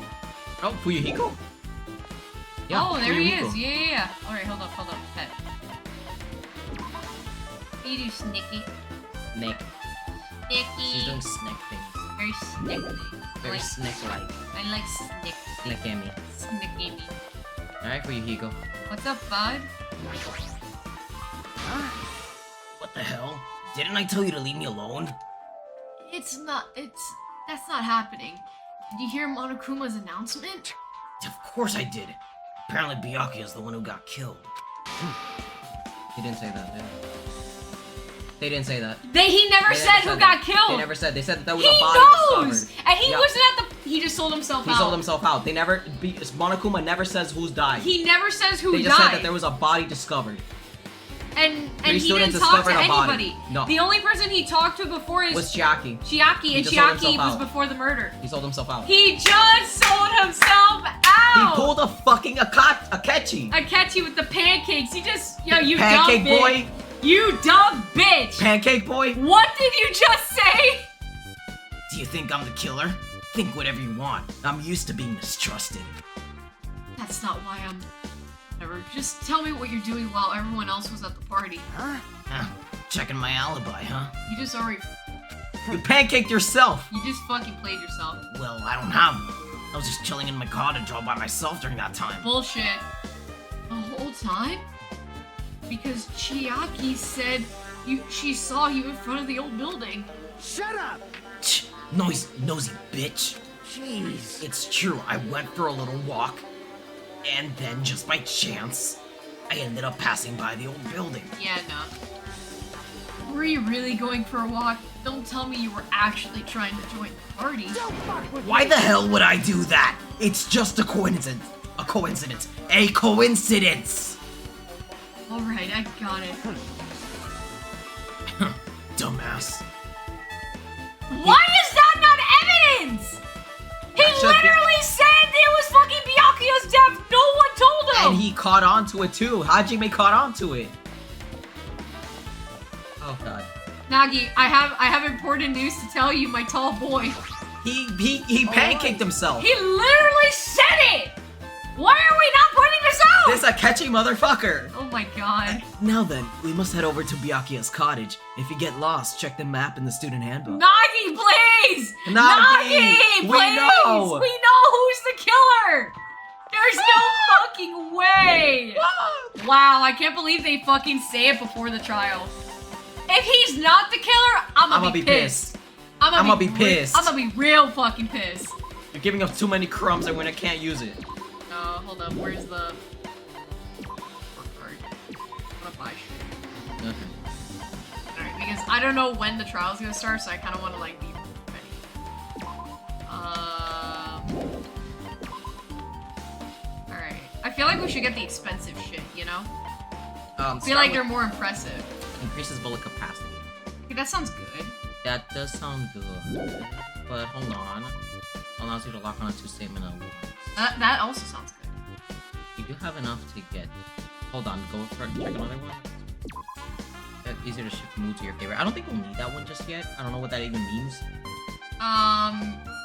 [SPEAKER 1] Oh, Fuyuhiko? Yeah,
[SPEAKER 2] Oh, there he
[SPEAKER 1] Fuyuhiko.
[SPEAKER 2] is. Yeah. Alright, hold up. Pet.
[SPEAKER 4] You do snicky.
[SPEAKER 1] Nick.
[SPEAKER 4] Snicky.
[SPEAKER 1] She's doing snick things.
[SPEAKER 4] Very snick things.
[SPEAKER 1] Very snick-like.
[SPEAKER 4] I like snick.
[SPEAKER 1] Snick-amy.
[SPEAKER 4] Snicky me.
[SPEAKER 1] Alright, Fuyuhiko.
[SPEAKER 2] What's up, bud?
[SPEAKER 6] What the hell? Didn't I tell you to leave me alone?
[SPEAKER 2] That's not happening. Did you hear Monokuma's announcement?
[SPEAKER 6] Of course I did. Apparently Byakuya's the one who got killed.
[SPEAKER 1] He didn't say that, did he? They didn't say that.
[SPEAKER 2] He never
[SPEAKER 1] They
[SPEAKER 2] said
[SPEAKER 1] never
[SPEAKER 2] who
[SPEAKER 1] said
[SPEAKER 2] got
[SPEAKER 1] that.
[SPEAKER 2] killed!
[SPEAKER 1] They never said. They said that there was
[SPEAKER 2] He
[SPEAKER 1] a body
[SPEAKER 2] knows!
[SPEAKER 1] discovered.
[SPEAKER 2] And he
[SPEAKER 1] Yeah.
[SPEAKER 2] wasn't at the... He just sold himself out.
[SPEAKER 1] He sold himself out. They never... Monokuma never says who's died.
[SPEAKER 2] He never says who
[SPEAKER 1] They just
[SPEAKER 2] died.
[SPEAKER 1] said that there was a body discovered.
[SPEAKER 2] And
[SPEAKER 1] Three
[SPEAKER 2] he
[SPEAKER 1] students
[SPEAKER 2] didn't talk to
[SPEAKER 1] discovered a body.
[SPEAKER 2] anybody.
[SPEAKER 1] No.
[SPEAKER 2] The only person he talked to before is
[SPEAKER 1] Was Chiaki.
[SPEAKER 2] Chiaki, and
[SPEAKER 1] just sold
[SPEAKER 2] Chiaki
[SPEAKER 1] himself
[SPEAKER 2] was
[SPEAKER 1] out.
[SPEAKER 2] before the murder.
[SPEAKER 1] He sold himself out.
[SPEAKER 2] He just sold himself
[SPEAKER 1] He
[SPEAKER 2] out!
[SPEAKER 1] pulled a fucking Akechi.
[SPEAKER 2] I catch you with the pancakes. He just... Yo, you
[SPEAKER 1] Pancake
[SPEAKER 2] dumb
[SPEAKER 1] boy.
[SPEAKER 2] bitch. You dumb bitch!
[SPEAKER 1] Pancake boy.
[SPEAKER 2] What did you just say?
[SPEAKER 6] Do you think I'm the killer? Think whatever you want. I'm used to being mistrusted.
[SPEAKER 2] That's not why I'm... Never. Just tell me what you're doing while everyone else was at the party.
[SPEAKER 6] Huh? Checking my alibi, huh?
[SPEAKER 2] You just already...
[SPEAKER 1] You pancaked yourself.
[SPEAKER 2] You just fucking played yourself.
[SPEAKER 6] Well, I don't have one. I was just chilling in my cottage all by myself during that time.
[SPEAKER 2] Bullshit. The whole time? Because Chiaki said she saw you in front of the old building.
[SPEAKER 8] Shut up!
[SPEAKER 6] Nosy bitch.
[SPEAKER 8] Jeez.
[SPEAKER 6] It's true, I went for a little walk, and then just by chance, I ended up passing by the old building.
[SPEAKER 2] Yeah, no. Were you really going for a walk? Don't tell me you were actually trying to join the party.
[SPEAKER 6] Why the hell would I do that? It's just a coincidence. A coincidence. A coincidence!
[SPEAKER 2] Alright, I got it.
[SPEAKER 6] Dumbass.
[SPEAKER 2] Why is that not evidence? He
[SPEAKER 1] That should be-
[SPEAKER 2] literally said it was fucking Byakuya's death. No one told him.
[SPEAKER 1] And he caught on to it too. Hajime caught on to it. Oh god.
[SPEAKER 2] Nagi, I have important news to tell you, my tall boy.
[SPEAKER 1] He pancaked himself.
[SPEAKER 2] He literally said it. Why are we not pointing this out?
[SPEAKER 1] This Akechi motherfucker.
[SPEAKER 2] Oh my god.
[SPEAKER 6] Now then, we must head over to Byakuya's cottage. If you get lost, check the map in the student handbook.
[SPEAKER 2] Nagi, please!
[SPEAKER 1] Nagi, we
[SPEAKER 2] please!
[SPEAKER 1] know!
[SPEAKER 2] We know who's the killer! There's no fucking way! Wow, I can't believe they fucking say it before the trial. If he's not the killer, I'm gonna be pissed. I'm
[SPEAKER 1] gonna be pissed.
[SPEAKER 2] I'm gonna be real fucking pissed.
[SPEAKER 1] You're giving us too many crumbs and when I can't use it.
[SPEAKER 2] Hold up, where's the... card? I'm gonna buy shit.
[SPEAKER 1] Okay.
[SPEAKER 2] Alright, because I don't know when the trial's gonna start, so I kinda wanna like be ready. feel like we should get the expensive shit, you know? I feel
[SPEAKER 1] start
[SPEAKER 2] like
[SPEAKER 1] with
[SPEAKER 2] they're more impressive.
[SPEAKER 1] increases bullet capacity.
[SPEAKER 2] Okay, that sounds good.
[SPEAKER 1] That does sound good. But hold on. Allows you to lock on a 2 statement at once.
[SPEAKER 2] That also sounds good.
[SPEAKER 1] You do have enough to get. Hold on, go for check another one. Easier to shift mood to your favorite. I don't think we'll need that one just yet. I don't know what that even means.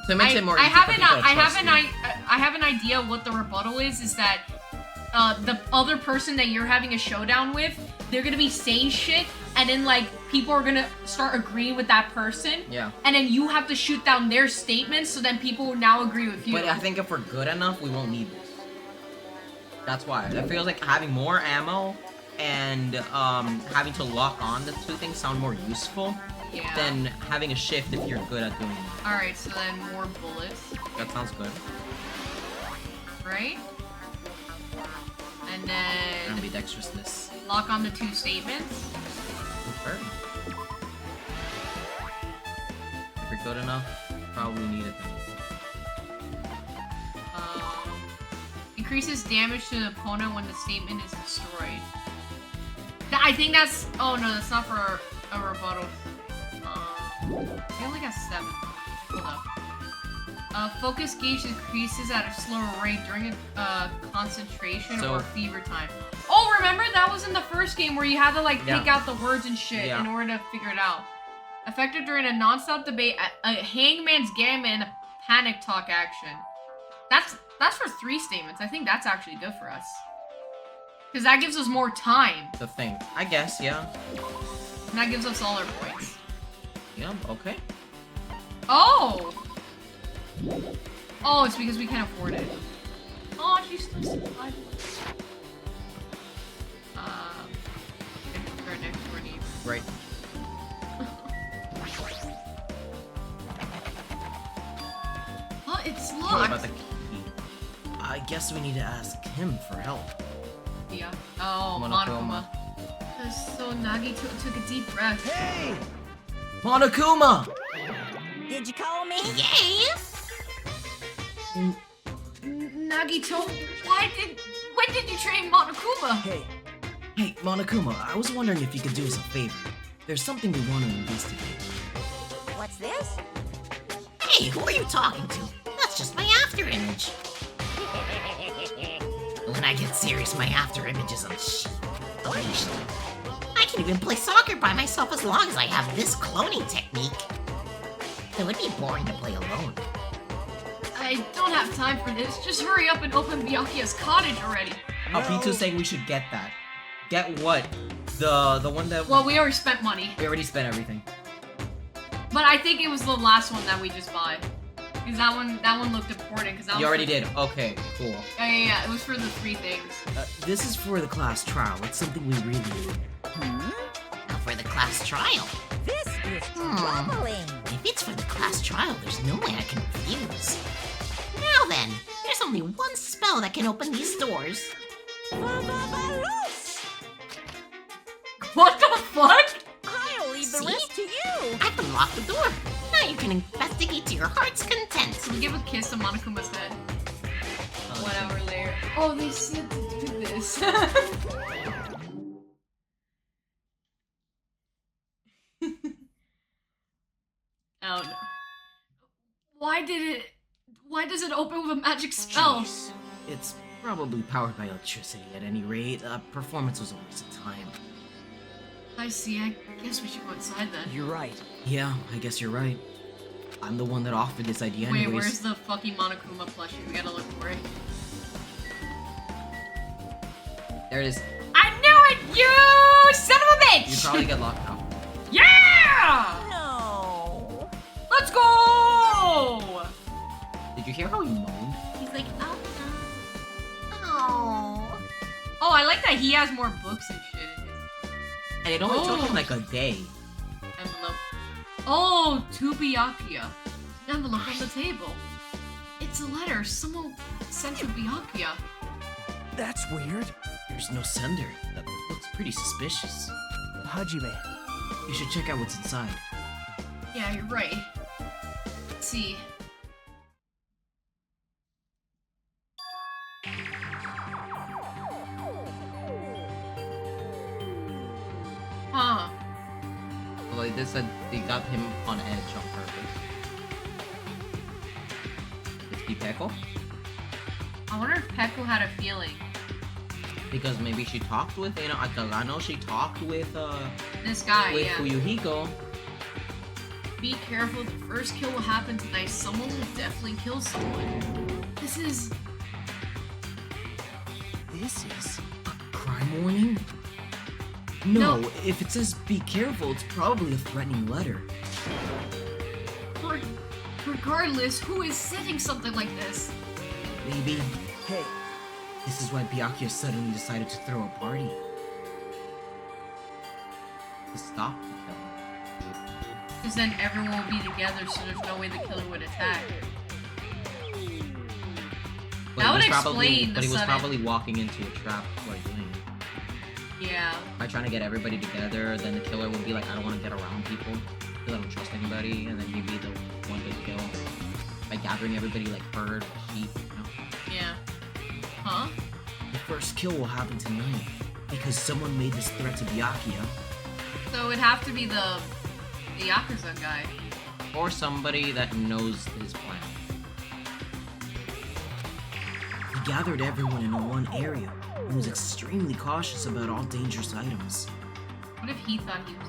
[SPEAKER 1] So it makes it more easy for people to trust you.
[SPEAKER 2] I have an idea what the rebuttal is that the other person that you're having a showdown with, they're gonna be saying shit, and then like people are gonna start agreeing with that person.
[SPEAKER 1] Yeah.
[SPEAKER 2] And then you have to shoot down their statements, so then people will now agree with you.
[SPEAKER 1] But I think if we're good enough, we won't need this. That's why. It feels like having more ammo and having to lock on the 2 things sound more useful than having a shift if you're good at doing it.
[SPEAKER 2] Alright, so then more bullets.
[SPEAKER 1] That sounds good.
[SPEAKER 2] Right? And then
[SPEAKER 1] Ambidextrousness.
[SPEAKER 2] lock on the 2 statements.
[SPEAKER 1] Sure. If you're good enough, probably need it then.
[SPEAKER 2] Increases damage to the opponent when the statement is destroyed. I think that's... Oh no, that's not for a rebuttal. I only got 7. Hold up. Focus gauge increases at a slower rate during a concentration or fever time. Oh, remember that was in the first game where you had to like pick out the words and shit in order to figure it out. Effective during a non-stop debate, a hangman's gamma, and a panic talk action. That's for 3 statements. I think that's actually good for us. Because that gives us more time.
[SPEAKER 1] The thing. I guess, yeah.
[SPEAKER 2] And that gives us all our points.
[SPEAKER 1] Yeah, okay.
[SPEAKER 2] Oh! Oh, it's because we can't afford it. Oh, she's still surviving. Next door neighbor.
[SPEAKER 1] Right.
[SPEAKER 2] Oh, it's
[SPEAKER 1] What
[SPEAKER 2] locked.
[SPEAKER 1] about the key? I guess we need to ask him for help.
[SPEAKER 2] Yeah. Oh, Monokuma. So Nagi took a deep breath.
[SPEAKER 5] Hey!
[SPEAKER 1] Monokuma!
[SPEAKER 5] Did you call me?
[SPEAKER 4] Yes!
[SPEAKER 2] Nagito, when did you train Monokuma?
[SPEAKER 1] Hey, Monokuma, I was wondering if you could do us a favor. There's something we want to investigate.
[SPEAKER 5] What's this?
[SPEAKER 6] Hey, who are you talking to? That's just my after image. When I get serious, my after image is unleashed. I can even play soccer by myself as long as I have this cloning technique. It would be boring to play alone.
[SPEAKER 2] I don't have time for this. Just hurry up and open Byakuya's cottage already.
[SPEAKER 1] P2's saying we should get that. Get what? The one that...
[SPEAKER 2] Well, we already spent money.
[SPEAKER 1] We already spent everything.
[SPEAKER 2] But I think it was the last one that we just bought. Because that one looked important. Because
[SPEAKER 1] You already did. Okay, cool.
[SPEAKER 2] Yeah. It was for the 3 things.
[SPEAKER 1] This is for the class trial. It's something we really need.
[SPEAKER 6] Now for the class trial.
[SPEAKER 5] This is troubling.
[SPEAKER 6] If it's for the class trial, there's no way I can refuse. Now then, there's only one spell that can open these doors.
[SPEAKER 2] What the fuck?
[SPEAKER 5] I'll leave the
[SPEAKER 6] See?
[SPEAKER 5] rest to you.
[SPEAKER 6] I've unlocked the door. Now you can investigate to your heart's content.
[SPEAKER 2] So we give a kiss to Monokuma's head. 1 hour later. Oh, they said to do this. Oh no. Why does it open with a magic spell?
[SPEAKER 1] Jeez. It's probably powered by electricity at any rate. Performance was a waste of time.
[SPEAKER 2] I see. I guess we should go inside then.
[SPEAKER 5] You're right.
[SPEAKER 1] Yeah, I guess you're right. I'm the one that offered this idea anyways.
[SPEAKER 2] Wait, where's the fucking Monokuma plushie? We gotta look for it.
[SPEAKER 1] There it is.
[SPEAKER 2] I knew it! You son of a bitch!
[SPEAKER 1] You probably get locked out.
[SPEAKER 2] Yeah!
[SPEAKER 5] No.
[SPEAKER 2] Let's go!
[SPEAKER 1] Did you hear how he moaned?
[SPEAKER 2] He's like, oh no.
[SPEAKER 6] Oh.
[SPEAKER 2] Oh, I like that he has more books and shit in his
[SPEAKER 1] And it only took him like a day.
[SPEAKER 2] envelope. Oh, to Byakuya. An envelope on the table. It's a letter someone sent to Byakuya.
[SPEAKER 5] That's weird.
[SPEAKER 1] There's no sender. That looks pretty suspicious.
[SPEAKER 5] Hajime.
[SPEAKER 1] You should check out what's inside.
[SPEAKER 2] Yeah, you're right. Let's see.
[SPEAKER 1] they said they got him on edge on purpose. It's Peko?
[SPEAKER 2] I wonder if Peko had a feeling.
[SPEAKER 1] Because maybe she talked with, you know, I know she talked with,
[SPEAKER 2] This guy,
[SPEAKER 1] with
[SPEAKER 2] yeah.
[SPEAKER 1] Fuyuhiko.
[SPEAKER 2] Be careful, the first kill will happen tonight. Someone will definitely kill someone. This is
[SPEAKER 6] a crime warning? No, if it says be careful, it's probably a threatening letter.
[SPEAKER 2] Regardless, who is sending something like this?
[SPEAKER 6] Maybe. Hey. This is why Byakuya suddenly decided to throw a party.
[SPEAKER 1] To stop the kill.
[SPEAKER 2] Because then everyone will be together, so there's no way the killer would attack. That would explain
[SPEAKER 1] But
[SPEAKER 2] the
[SPEAKER 1] he was
[SPEAKER 2] sudden...
[SPEAKER 1] probably walking into a trap before doing it.
[SPEAKER 2] Yeah.
[SPEAKER 1] By trying to get everybody together, then the killer would be like, I don't want to get around people. Because I don't trust anybody, and then he'd be the one to kill. By gathering everybody like herd, sheep, you know?
[SPEAKER 2] Yeah. Huh?
[SPEAKER 6] The first kill will happen tonight, because someone made this threat to Byakuya.
[SPEAKER 2] So it'd have to be the Yakuza guy.
[SPEAKER 1] Or somebody that knows his plan.
[SPEAKER 6] He gathered everyone in one area, and was extremely cautious about all dangerous items.
[SPEAKER 2] What if he thought he was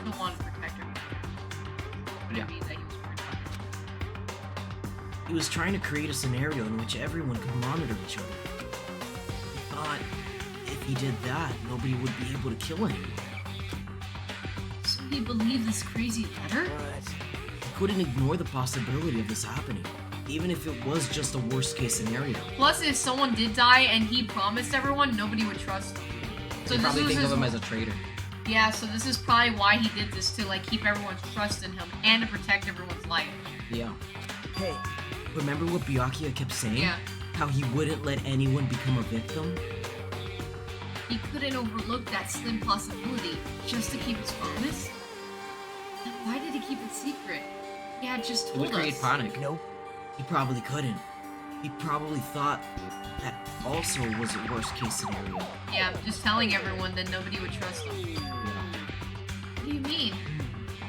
[SPEAKER 2] the one protector? Would it be that he was protected?
[SPEAKER 6] He was trying to create a scenario in which everyone could monitor each other. He thought if he did that, nobody would be able to kill anyone.
[SPEAKER 2] So he believed this crazy letter?
[SPEAKER 6] He couldn't ignore the possibility of this happening, even if it was just a worst-case scenario.
[SPEAKER 2] Plus, if someone did die and he promised everyone, nobody would trust him. So
[SPEAKER 1] They probably
[SPEAKER 2] was
[SPEAKER 1] think
[SPEAKER 2] his...
[SPEAKER 1] of him as a traitor.
[SPEAKER 2] Yeah, so this is probably why he did this, to like keep everyone's trust in him and to protect everyone's life.
[SPEAKER 1] Yeah.
[SPEAKER 6] Hey, remember what Byakuya kept saying?
[SPEAKER 2] Yeah.
[SPEAKER 6] How he wouldn't let anyone become a victim?
[SPEAKER 2] He couldn't overlook that slim possibility just to keep his promise? Then why did he keep it secret? He had just
[SPEAKER 1] It
[SPEAKER 2] told
[SPEAKER 1] would create
[SPEAKER 2] us.
[SPEAKER 1] panic.
[SPEAKER 6] Nope. He probably couldn't. He probably thought that also was a worst-case scenario.
[SPEAKER 2] Yeah, just telling everyone, then nobody would trust him.
[SPEAKER 1] Yeah.
[SPEAKER 2] What do you mean?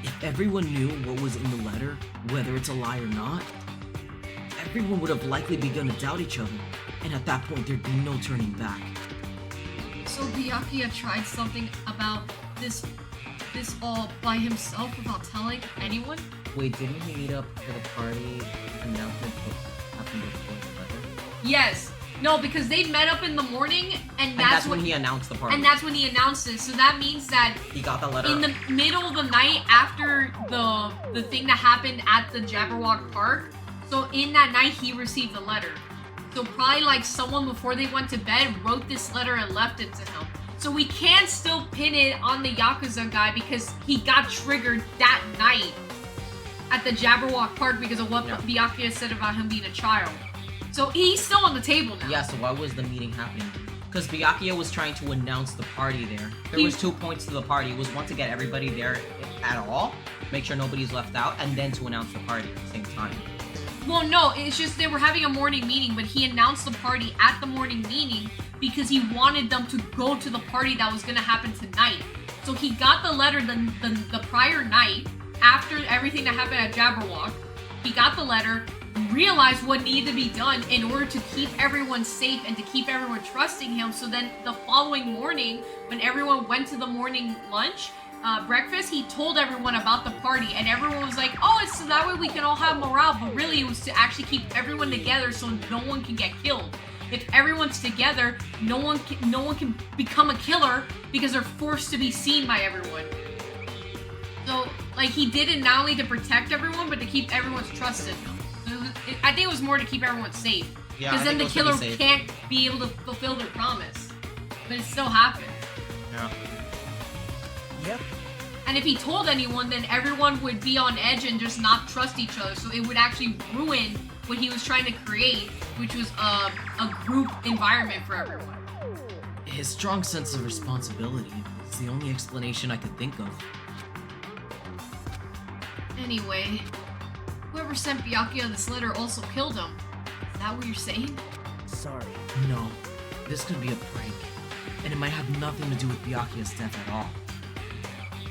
[SPEAKER 6] If everyone knew what was in the letter, whether it's a lie or not, everyone would have likely begun to doubt each other, and at that point there'd be no turning back.
[SPEAKER 2] So Byakuya tried something about this all by himself without telling anyone?
[SPEAKER 1] Wait, didn't he meet up for the party announcement that happened before the letter?
[SPEAKER 2] Yes. No, because they met up in the morning, and
[SPEAKER 1] That's when he announced the party.
[SPEAKER 2] And that's when he announced it. So that means that
[SPEAKER 1] He got the letter.
[SPEAKER 2] in the middle of the night after the thing that happened at the Jabberwock Park, so in that night he received the letter. So probably like someone before they went to bed wrote this letter and left it to him. So we can still pin it on the Yakuza guy because he got triggered that night at the Jabberwock Park because of what Byakuya said about him being a child. So he's still on the table now.
[SPEAKER 1] Yeah, so why was the meeting happening? Because Byakuya was trying to announce the party there. There was 2 points to the party. It was one to get everybody there at all, make sure nobody's left out, and then to announce the party at the same time.
[SPEAKER 2] Well, no, it's just they were having a morning meeting, but he announced the party at the morning meeting because he wanted them to go to the party that was going to happen tonight. So he got the letter the prior night, after everything that happened at Jabberwock. He got the letter, realized what needed to be done in order to keep everyone safe and to keep everyone trusting him. So then the following morning, when everyone went to the morning lunch, breakfast, he told everyone about the party, and everyone was like, oh, it's so that way we can all have morale, but really it was to actually keep everyone together so no one can get killed. If everyone's together, no one can become a killer because they're forced to be seen by everyone. So, like, he did it not only to protect everyone, but to keep everyone's trust in him. So I think it was more to keep everyone safe.
[SPEAKER 1] Yeah,
[SPEAKER 2] Because then the killer can't be able to fulfill their promise. But it still happened.
[SPEAKER 1] Yeah.
[SPEAKER 5] Yep.
[SPEAKER 2] And if he told anyone, then everyone would be on edge and just not trust each other. So it would actually ruin what he was trying to create, which was a group environment for everyone.
[SPEAKER 6] His strong sense of responsibility is the only explanation I could think of.
[SPEAKER 2] Anyway, whoever sent Byakuya this letter also killed him. Is that what you're saying?
[SPEAKER 5] Sorry.
[SPEAKER 6] No, this could be a prank, and it might have nothing to do with Byakuya's death at all.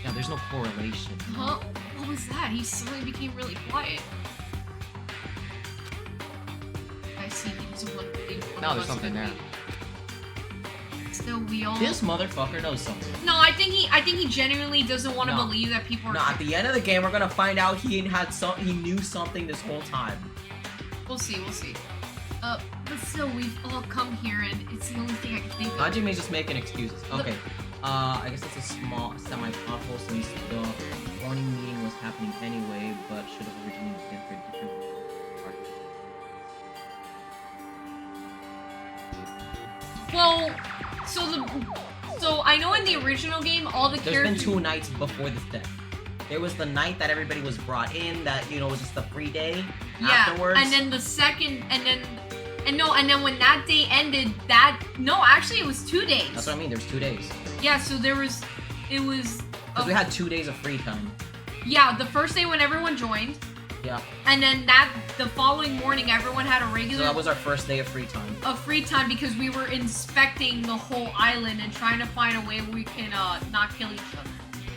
[SPEAKER 1] Yeah, there's no correlation.
[SPEAKER 2] Huh? What was that? He suddenly became really quiet. I see he doesn't want to believe one
[SPEAKER 1] No,
[SPEAKER 2] of
[SPEAKER 1] there's
[SPEAKER 2] us
[SPEAKER 1] something
[SPEAKER 2] could
[SPEAKER 1] there.
[SPEAKER 2] be. Still, we all.
[SPEAKER 1] This motherfucker knows something.
[SPEAKER 2] No, I think he genuinely doesn't want to
[SPEAKER 1] No.
[SPEAKER 2] believe that people are.
[SPEAKER 1] No, at the end of the game, we're gonna find out he knew something this whole time.
[SPEAKER 2] We'll see. But still, we've all come here, and it's the only thing I can think of.
[SPEAKER 1] Hajime's just making excuses. Okay. I guess that's a small semi-pothole since the morning meeting was happening anyway, but should have originally been for a different party.
[SPEAKER 2] Well, so I know in the original game, all the
[SPEAKER 1] There's
[SPEAKER 2] characters.
[SPEAKER 1] been 2 nights before this death. There was the night that everybody was brought in, that, you know, was just a free day afterwards.
[SPEAKER 2] And then the second, and then when that day ended, actually it was 2 days.
[SPEAKER 1] That's what I mean, there's 2 days.
[SPEAKER 2] Yeah, so it was.
[SPEAKER 1] Because we had 2 days of free time.
[SPEAKER 2] Yeah, the first day when everyone joined,
[SPEAKER 1] Yeah.
[SPEAKER 2] and then the following morning everyone had a regular.
[SPEAKER 1] So that was our first day of free time.
[SPEAKER 2] Free time because we were inspecting the whole island and trying to find a way we can not kill each other.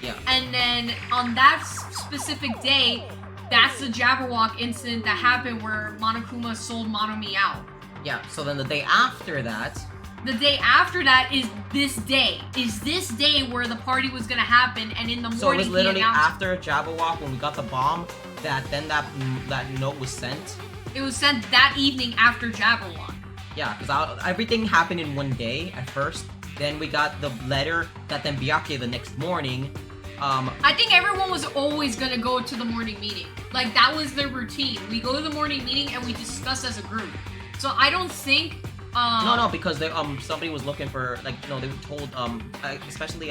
[SPEAKER 1] Yeah.
[SPEAKER 2] And then on that specific day, that's the Jabberwock incident that happened where Monokuma sold Monomi out.
[SPEAKER 1] Yeah, so then the day after that...
[SPEAKER 2] The day after that is this day. Is this day where the party was gonna happen, and in the morning
[SPEAKER 1] So it was literally
[SPEAKER 2] he announced
[SPEAKER 1] after Jabberwock, when we got the bomb, that note was sent.
[SPEAKER 2] it was sent that evening after Jabberwock.
[SPEAKER 1] Yeah, because everything happened in one day at first. Then we got the letter that then Byakuya the next morning.
[SPEAKER 2] I think everyone was always gonna go to the morning meeting. Like, that was their routine. We go to the morning meeting and we discuss as a group. So I don't think
[SPEAKER 1] No, because they somebody was looking for, like, no, they were told especially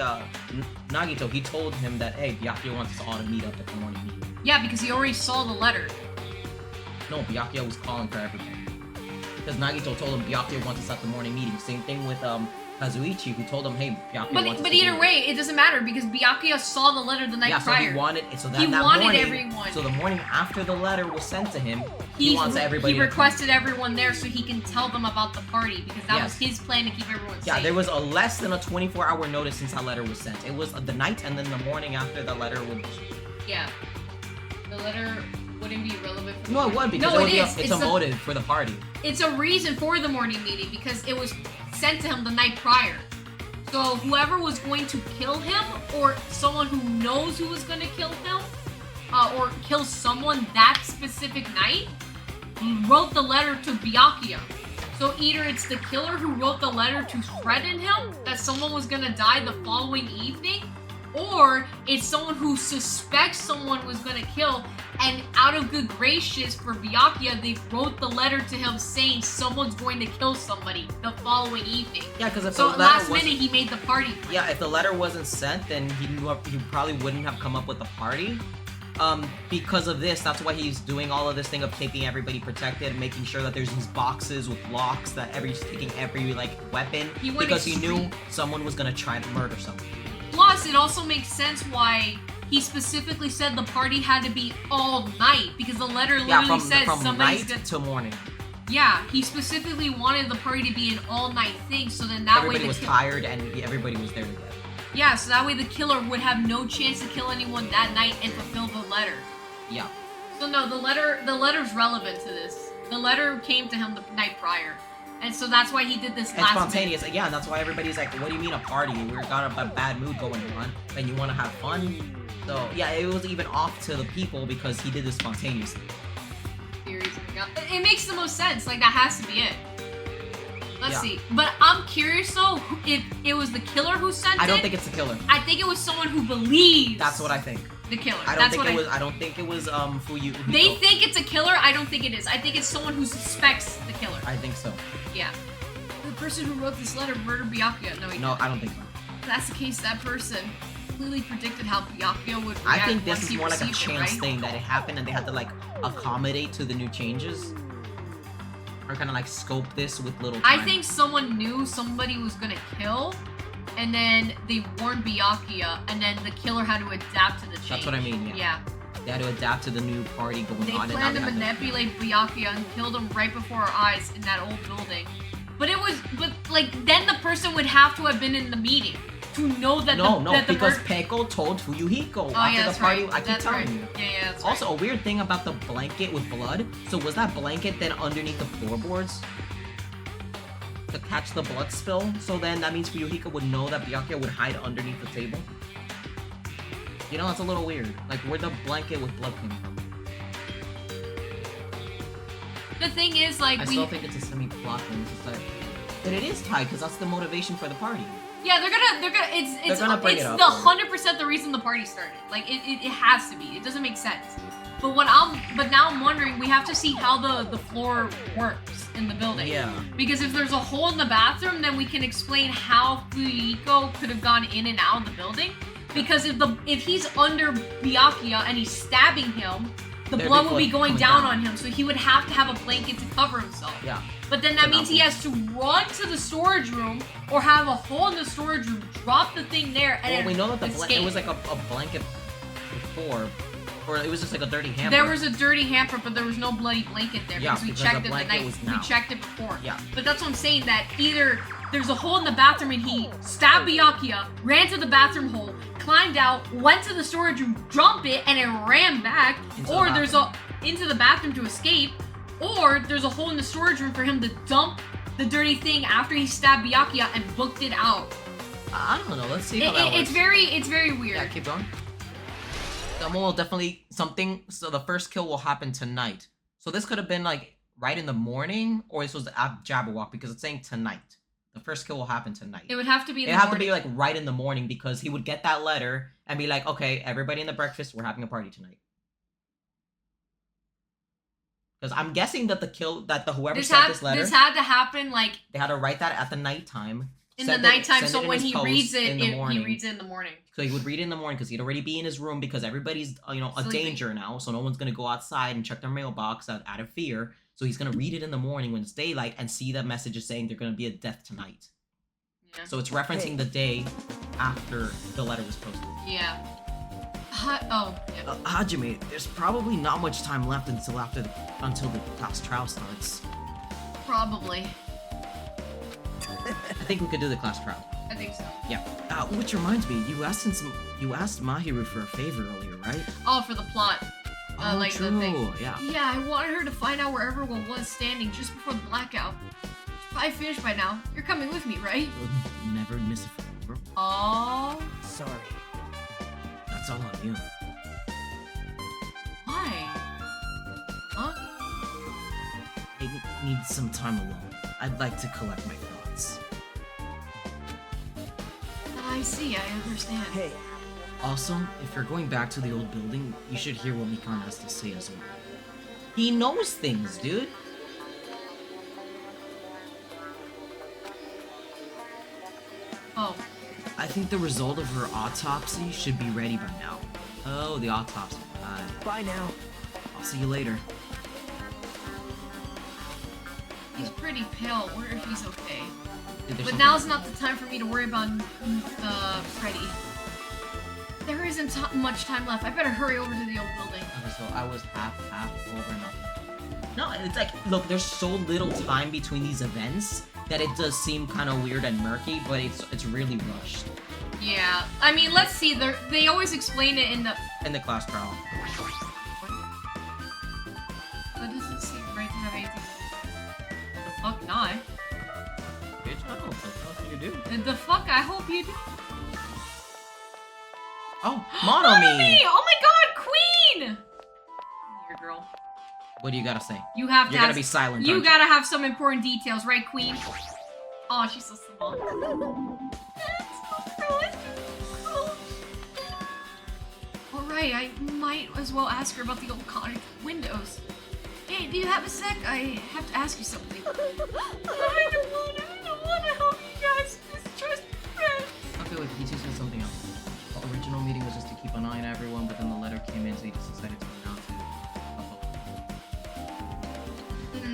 [SPEAKER 1] Nagito, he told him that, hey, Byakuya wants us all to meet up at the morning meeting.
[SPEAKER 2] Yeah, because he already saw the letter.
[SPEAKER 1] No, Byakuya was calling for everything. Because Nagito told him Byakuya wants us at the morning meeting. Same thing with Kazuichi, who told him, hey, Byakuya wants us
[SPEAKER 2] But
[SPEAKER 1] to
[SPEAKER 2] either
[SPEAKER 1] do it.
[SPEAKER 2] way, it doesn't matter because Byakuya saw the letter the night prior.
[SPEAKER 1] So he wanted, so that,
[SPEAKER 2] He
[SPEAKER 1] that
[SPEAKER 2] wanted
[SPEAKER 1] morning,
[SPEAKER 2] everyone.
[SPEAKER 1] So the morning after the letter was sent to him, he wants everybody
[SPEAKER 2] He
[SPEAKER 1] to
[SPEAKER 2] requested everyone there so he can tell them about the party because that was
[SPEAKER 1] Yes.
[SPEAKER 2] his plan to keep everyone safe.
[SPEAKER 1] Yeah, there was a less than a 24-hour notice since that letter was sent. It was the night and then the morning after the letter was...
[SPEAKER 2] Yeah. The letter wouldn't be relevant for
[SPEAKER 1] No, it wouldn't, because
[SPEAKER 2] No,
[SPEAKER 1] it would
[SPEAKER 2] it
[SPEAKER 1] be
[SPEAKER 2] is.
[SPEAKER 1] it's a motive for the party.
[SPEAKER 2] It's a reason for the morning meeting because it was sent to him the night prior. So whoever was going to kill him, or someone who knows who was going to kill him, or kill someone that specific night, wrote the letter to Byakuya. So either it's the killer who wrote the letter to threaten him that someone was going to die the following evening, or it's someone who suspects someone was going to kill, and out of good gracious for Byakuya, they wrote the letter to him saying someone's going to kill somebody the following evening.
[SPEAKER 1] Yeah, because if
[SPEAKER 2] So
[SPEAKER 1] the letter
[SPEAKER 2] last
[SPEAKER 1] wasn't-
[SPEAKER 2] minute he made the party plan.
[SPEAKER 1] Yeah, if the letter wasn't sent, then he probably wouldn't have come up with the party. Because of this, that's why he's doing all of this thing of keeping everybody protected, making sure that there's these boxes with locks, that taking every, like, weapon,
[SPEAKER 2] He went
[SPEAKER 1] because he knew
[SPEAKER 2] extreme.
[SPEAKER 1] someone was gonna try to murder someone.
[SPEAKER 2] Plus, it also makes sense why he specifically said the party had to be all night, because the letter
[SPEAKER 1] Yeah,
[SPEAKER 2] literally
[SPEAKER 1] from
[SPEAKER 2] says somebody's
[SPEAKER 1] night
[SPEAKER 2] gonna...
[SPEAKER 1] to morning.
[SPEAKER 2] Yeah, he specifically wanted the party to be an all-night thing, so then that
[SPEAKER 1] Everybody
[SPEAKER 2] way
[SPEAKER 1] was tired and everybody was there together.
[SPEAKER 2] Yeah, so that way the killer would have no chance to kill anyone that night and fulfill the letter.
[SPEAKER 1] Yeah.
[SPEAKER 2] So no, the letter's relevant to this. The letter came to him the night prior. And so that's why he did this
[SPEAKER 1] It's
[SPEAKER 2] last
[SPEAKER 1] spontaneous. Yeah, and that's why everybody's like, what do you mean a party? We've got a bad mood going on, and you want to have fun? So, yeah, it was even off to the people because he did this spontaneously.
[SPEAKER 2] minute. It makes the most sense. Like, that has to be it. Let's
[SPEAKER 1] Yeah.
[SPEAKER 2] see. But I'm curious, though, if it was the killer who sent it.
[SPEAKER 1] I don't think it's the killer.
[SPEAKER 2] I think it was someone who believes
[SPEAKER 1] That's what I think.
[SPEAKER 2] the killer.
[SPEAKER 1] I don't think it was. I don't think it was Fuyu.
[SPEAKER 2] They think it's a killer. I don't think it is. I think it's someone who suspects the killer.
[SPEAKER 1] I think so.
[SPEAKER 2] Yeah. The person who wrote this letter murdered Byakuya. No, he
[SPEAKER 1] No,
[SPEAKER 2] didn't.
[SPEAKER 1] I don't think so.
[SPEAKER 2] If that's the case, that person completely predicted how Byakuya would react.
[SPEAKER 1] I think this
[SPEAKER 2] once
[SPEAKER 1] is
[SPEAKER 2] he
[SPEAKER 1] more like a
[SPEAKER 2] received it,
[SPEAKER 1] chance
[SPEAKER 2] right?
[SPEAKER 1] thing that it happened and they had to like accommodate to the new changes. Or kind of like scope this with little time.
[SPEAKER 2] I think someone knew somebody was gonna kill, and then they warned Byakuya, and then the killer had to adapt to the change.
[SPEAKER 1] That's what I mean, yeah. They had to adapt to the new party going
[SPEAKER 2] They
[SPEAKER 1] on.
[SPEAKER 2] planned to
[SPEAKER 1] and now
[SPEAKER 2] manipulate Byakuya and killed him right before our eyes in that old building. But like, then the person would have to have been in the meeting. to know that
[SPEAKER 1] No,
[SPEAKER 2] that the
[SPEAKER 1] because Peko told Fuyuhiko after the party. I keep telling you.
[SPEAKER 2] Yeah, that's
[SPEAKER 1] Also, a weird thing about the blanket with blood. So was that blanket then underneath the floorboards to catch the blood spill? So then that means Fuyuhiko would know that Byakuya would hide underneath the table. You know, that's a little weird. Like, where'd the blanket with blood came from?
[SPEAKER 2] The thing is, like,
[SPEAKER 1] I still think it's a semi-plot thing. It's just like, but it is tied because that's the motivation for the party.
[SPEAKER 2] Yeah, they're gonna. It's
[SPEAKER 1] gonna bring it up,
[SPEAKER 2] the 100% the reason the party started. Like, it has to be. It doesn't make sense. But now I'm wondering. We have to see how the floor works in the building.
[SPEAKER 1] Yeah.
[SPEAKER 2] Because if there's a hole in the bathroom, then we can explain how Fuyuhiko could have gone in and out of the building. Because if he's under Byakuya and he's stabbing him, the blood will be going down on him. So he would have to have a blanket to cover himself.
[SPEAKER 1] Yeah.
[SPEAKER 2] But then that means he has to run to the storage room or have a hole in the storage room, drop the thing there, and
[SPEAKER 1] Well, we know that
[SPEAKER 2] escape.
[SPEAKER 1] it was like a blanket before, or it was just like a dirty hamper.
[SPEAKER 2] There was a dirty hamper, but there was no bloody blanket there
[SPEAKER 1] Yeah,
[SPEAKER 2] because we
[SPEAKER 1] because
[SPEAKER 2] checked
[SPEAKER 1] the
[SPEAKER 2] it the
[SPEAKER 1] blanket
[SPEAKER 2] night.
[SPEAKER 1] was
[SPEAKER 2] We
[SPEAKER 1] now.
[SPEAKER 2] checked it before.
[SPEAKER 1] Yeah.
[SPEAKER 2] But that's what I'm saying, that either there's a hole in the bathroom and he stabbed Byakuya, ran to the bathroom hole, climbed out, went to the storage room, jumped it, and it ran back, or there's into the bathroom to escape, or there's a hole in the storage room for him to dump the dirty thing after he stabbed Byakuya and booked it out.
[SPEAKER 1] I don't know. Let's see how that works.
[SPEAKER 2] It's very weird.
[SPEAKER 1] Yeah, keep going. Someone will definitely So the first kill will happen tonight. So this could have been like right in the morning, or this was at Jabberwock because it's saying tonight. The first kill will happen tonight.
[SPEAKER 2] It would have to be.
[SPEAKER 1] It would have to be like right in the morning because he would get that letter and be like, "Okay, everybody in the breakfast, we're having a party tonight." Because I'm guessing that whoever sent this letter,
[SPEAKER 2] this had to happen like
[SPEAKER 1] they had to write that at the nighttime.
[SPEAKER 2] in the nighttime, so when he reads it,
[SPEAKER 1] in the morning.
[SPEAKER 2] he reads it in the morning.
[SPEAKER 1] So he would read it in the morning because he'd already be in his room because everybody's a
[SPEAKER 2] Sleeping.
[SPEAKER 1] danger now, so no one's gonna go outside and check their mailbox out of fear. So he's gonna read it in the morning when it's daylight and see that messages saying they're gonna be a death tonight.
[SPEAKER 2] Yeah.
[SPEAKER 1] So it's referencing the day after the letter was posted.
[SPEAKER 2] Yeah.
[SPEAKER 1] Hajime, there's probably not much time left until the class trial starts.
[SPEAKER 2] Probably.
[SPEAKER 1] I think we could do the class trial.
[SPEAKER 2] I think so.
[SPEAKER 1] Yeah. Which reminds me, you asked Mahiru for a favor earlier, right?
[SPEAKER 2] Oh, for the plot.
[SPEAKER 1] Oh,
[SPEAKER 2] like
[SPEAKER 1] true.
[SPEAKER 2] the thing.
[SPEAKER 1] Yeah.
[SPEAKER 2] Yeah, I wanted her to find out where everyone was standing just before the blackout. She's probably finished by now. You're coming with me, right?
[SPEAKER 1] You'll never miss a favor.
[SPEAKER 2] Oh.
[SPEAKER 5] Sorry.
[SPEAKER 1] That's all on you.
[SPEAKER 2] Why? Huh?
[SPEAKER 1] I need some time alone. I'd like to collect my thoughts.
[SPEAKER 2] I see, I understand.
[SPEAKER 5] Hey,
[SPEAKER 1] Also, if you're going back to the old building, you should hear what Mikan has to say as well. He knows things, dude.
[SPEAKER 2] Oh.
[SPEAKER 1] I think the result of her autopsy should be ready by now. Oh, the autopsy.
[SPEAKER 5] bye now.
[SPEAKER 1] I'll see you later.
[SPEAKER 2] He's pretty pale. I wonder if he's okay.
[SPEAKER 1] Dude, there's
[SPEAKER 2] But
[SPEAKER 1] something-
[SPEAKER 2] now's not the time for me to worry about Freddy. There isn't much time left. I better hurry over to the old building.
[SPEAKER 1] Okay, so I was half over nothing. No, it's like, look, there's so little time between these events that it does seem kind of weird and murky, but it's really rushed.
[SPEAKER 2] Yeah. I mean, let's see. They always explain it in the...
[SPEAKER 1] In the class trial.
[SPEAKER 2] That doesn't seem right to have anything... The fuck not.
[SPEAKER 1] Bitch, I don't know what you do.
[SPEAKER 2] The fuck, I hope you do.
[SPEAKER 1] Oh, Monomi!
[SPEAKER 2] Oh my god, Queen! Here, girl.
[SPEAKER 1] What do you gotta say?
[SPEAKER 2] You have to
[SPEAKER 1] You're gonna be silent,
[SPEAKER 2] You
[SPEAKER 1] aren't
[SPEAKER 2] gotta have some important details, right, Queen? Oh, she's so small. Alright, I might as well ask her about the old cottage windows. Hey, do you have a sec? I have to ask you something. I don't wanna help you guys. Just trust friends.
[SPEAKER 1] Okay, wait, he just said something else. The original meeting was just to keep an eye on everyone, but then the letter came in, so he just decided to announce it.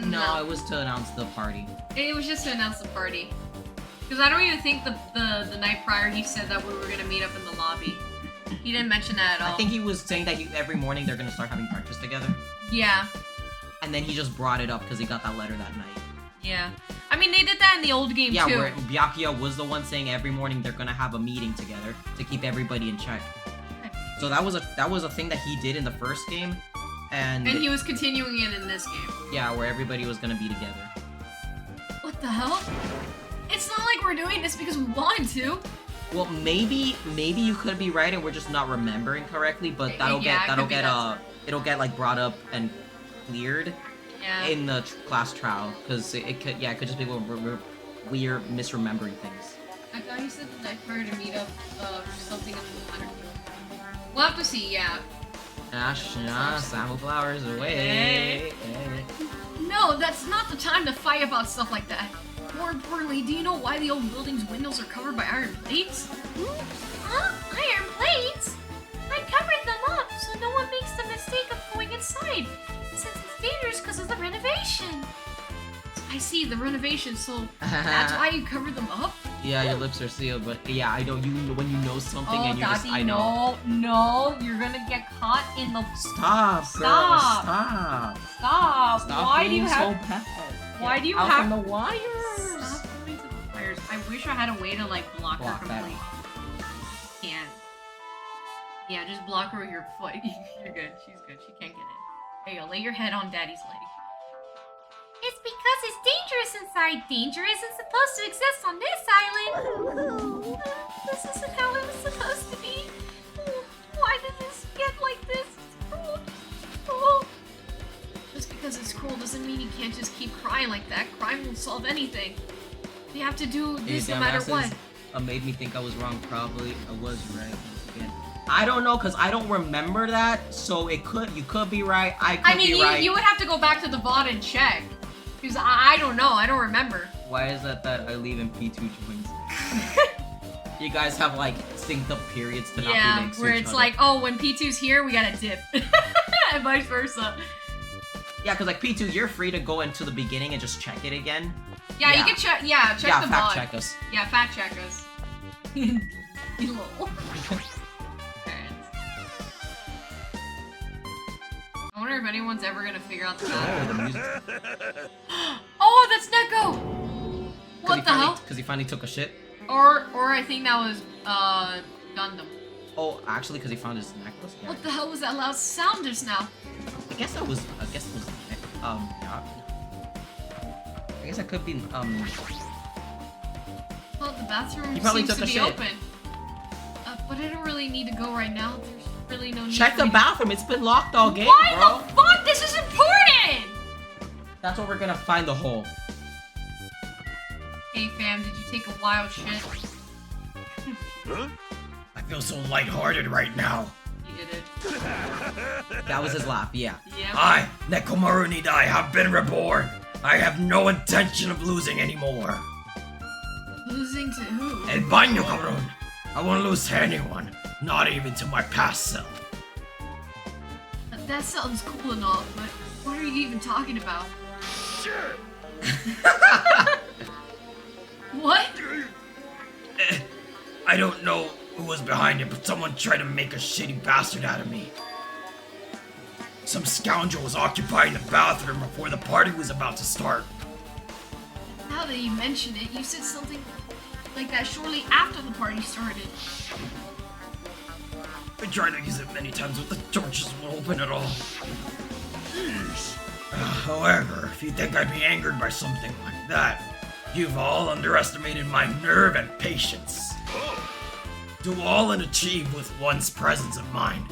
[SPEAKER 1] No, it was to announce the party.
[SPEAKER 2] It was just to announce the party. Because I don't even think the night prior he said that we were gonna meet up in the lobby. He didn't mention that at all.
[SPEAKER 1] I think he was saying that every morning they're gonna start having breakfast together.
[SPEAKER 2] Yeah.
[SPEAKER 1] And then he just brought it up because he got that letter that night.
[SPEAKER 2] Yeah. I mean, they did that in the old game
[SPEAKER 1] Yeah,
[SPEAKER 2] too.
[SPEAKER 1] where Byakuya was the one saying every morning they're gonna have a meeting together to keep everybody in check. So that was a thing that he did in the first game, and
[SPEAKER 2] he was continuing it in this game.
[SPEAKER 1] yeah, where everybody was gonna be together.
[SPEAKER 2] What the hell? It's not like we're doing this because we wanted to.
[SPEAKER 1] Well, maybe you could be right, and we're just not remembering correctly. But that'll it'll get like brought up and cleared in the class trial, because it could just be weird misremembering things.
[SPEAKER 2] I thought you said that I heard to meet up for something in the letter. We'll have to see. Yeah.
[SPEAKER 1] Sample flowers away.
[SPEAKER 2] No, that's not the time to fight about stuff like that. More importantly, do you know why the old building's windows are covered by iron plates?
[SPEAKER 4] Huh? Iron plates? I covered them up so no one makes the mistake of going inside, since it's dangerous because of the renovation.
[SPEAKER 2] I see, the renovation, so that's why you covered them up?
[SPEAKER 1] Yeah, your lips are sealed, but yeah, I know when you know something and you're
[SPEAKER 2] Daddy,
[SPEAKER 1] just, I know.
[SPEAKER 2] No, you're gonna get caught in the...
[SPEAKER 1] Stop, girl, stop.
[SPEAKER 2] Stop. Why do you
[SPEAKER 1] being
[SPEAKER 2] have...
[SPEAKER 1] so bad.
[SPEAKER 2] Why do you
[SPEAKER 1] Out
[SPEAKER 2] have...
[SPEAKER 1] from the wires.
[SPEAKER 2] Stop going to the wires. I wish I had a way to, like, block her
[SPEAKER 1] that
[SPEAKER 2] completely. Can't. Yeah, just block her with your foot. You're good. She's good. She can't get in. There you go. Lay your head on Daddy's leg.
[SPEAKER 4] It's because it's dangerous inside. Danger isn't supposed to exist on this island. This isn't how it was supposed to be. Why did this get like this? It's cruel.
[SPEAKER 2] Just because it's cruel doesn't mean you can't just keep crying like that. Crying won't solve anything. You have to do this no matter what.
[SPEAKER 1] Made me think I was wrong. Probably I was right once again. I don't know, because I don't remember that, so you could be right. I mean, be right.
[SPEAKER 2] You would have to go back to the VOD and check. Because I don't know. I don't remember.
[SPEAKER 1] Why is that I leave and P2 joins? You guys have like synced up periods to not be next to
[SPEAKER 2] where
[SPEAKER 1] each
[SPEAKER 2] it's
[SPEAKER 1] other.
[SPEAKER 2] like, oh, when P2's here, we gotta dip. And vice versa.
[SPEAKER 1] Yeah, because like P2, you're free to go into the beginning and just check it again.
[SPEAKER 2] Yeah, you can check. Yeah, check the
[SPEAKER 1] fact
[SPEAKER 2] VOD.
[SPEAKER 1] check us.
[SPEAKER 2] Yeah, fact check us. Lol. I wonder if anyone's ever gonna figure out the matter.
[SPEAKER 1] The music.
[SPEAKER 2] Oh, that's Neko! What the hell?
[SPEAKER 1] Because he finally took a shit.
[SPEAKER 2] Or I think that was Gundam.
[SPEAKER 1] Oh, actually, because he found his necklace. Yeah.
[SPEAKER 2] What the hell was that loud sound just now?
[SPEAKER 1] I guess it was yeah. I guess that could be
[SPEAKER 2] Well, the bathroom
[SPEAKER 1] He probably
[SPEAKER 2] seems
[SPEAKER 1] took
[SPEAKER 2] to
[SPEAKER 1] a
[SPEAKER 2] be
[SPEAKER 1] shit.
[SPEAKER 2] open. But I don't really need to go right now. There's really no need.
[SPEAKER 1] Check
[SPEAKER 2] for
[SPEAKER 1] the
[SPEAKER 2] me to-
[SPEAKER 1] bathroom. It's been locked all game,
[SPEAKER 2] Why
[SPEAKER 1] bro.
[SPEAKER 2] the fuck? This is important!
[SPEAKER 1] That's where we're gonna find the hole.
[SPEAKER 2] Hey fam, did you take a wild shit?
[SPEAKER 8] Huh?
[SPEAKER 9] I feel so lighthearted right now.
[SPEAKER 2] You did it.
[SPEAKER 1] That was his laugh, yeah.
[SPEAKER 2] Yeah.
[SPEAKER 9] I, Nekomaru Nidai, have been reborn. I have no intention of losing anymore.
[SPEAKER 2] Losing to who?
[SPEAKER 9] El baño, cabrón. I won't lose to anyone, not even to my past self.
[SPEAKER 2] That sounds cool and all, but what are you even talking about? What?
[SPEAKER 9] I don't know who was behind it, but someone tried to make a shitty bastard out of me. Some scoundrel was occupying the bathroom before the party was about to start.
[SPEAKER 2] Now that you mention it, you said something like that shortly after the party started.
[SPEAKER 9] I tried to use it many times, but the door just won't open at all. However, if you think I'd be angered by something like that, you've all underestimated my nerve and patience. Do all and achieve with one's presence of mind.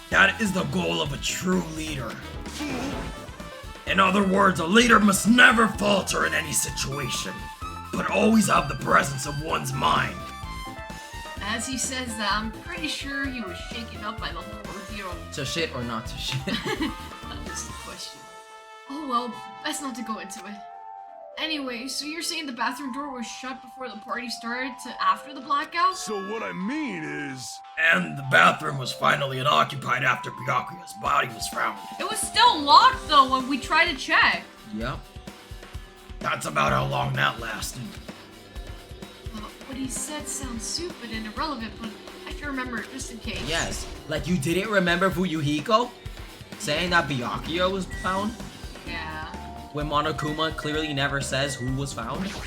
[SPEAKER 9] That is the goal of a true leader. In other words, a leader must never falter in any situation, but always have the presence of one's mind.
[SPEAKER 2] As he says that, I'm pretty sure he was shaken up by the whole ordeal.
[SPEAKER 1] To shit or not to shit?
[SPEAKER 2] That was the question. Oh well, best not to go into it. Anyway, so you're saying the bathroom door was shut before the party started to after the blackout?
[SPEAKER 8] So what I mean is...
[SPEAKER 9] And the bathroom was finally unoccupied after Byakuya's body was found.
[SPEAKER 2] It was still locked though when we tried to check.
[SPEAKER 1] Yep.
[SPEAKER 9] That's about how long that lasted.
[SPEAKER 2] What he said sounds stupid and irrelevant, but I should remember it just in case.
[SPEAKER 1] Yes. Like you didn't remember Fuyuhiko? Saying that Byakuya was found?
[SPEAKER 2] Yeah.
[SPEAKER 1] When Monokuma clearly never says who was found? Shit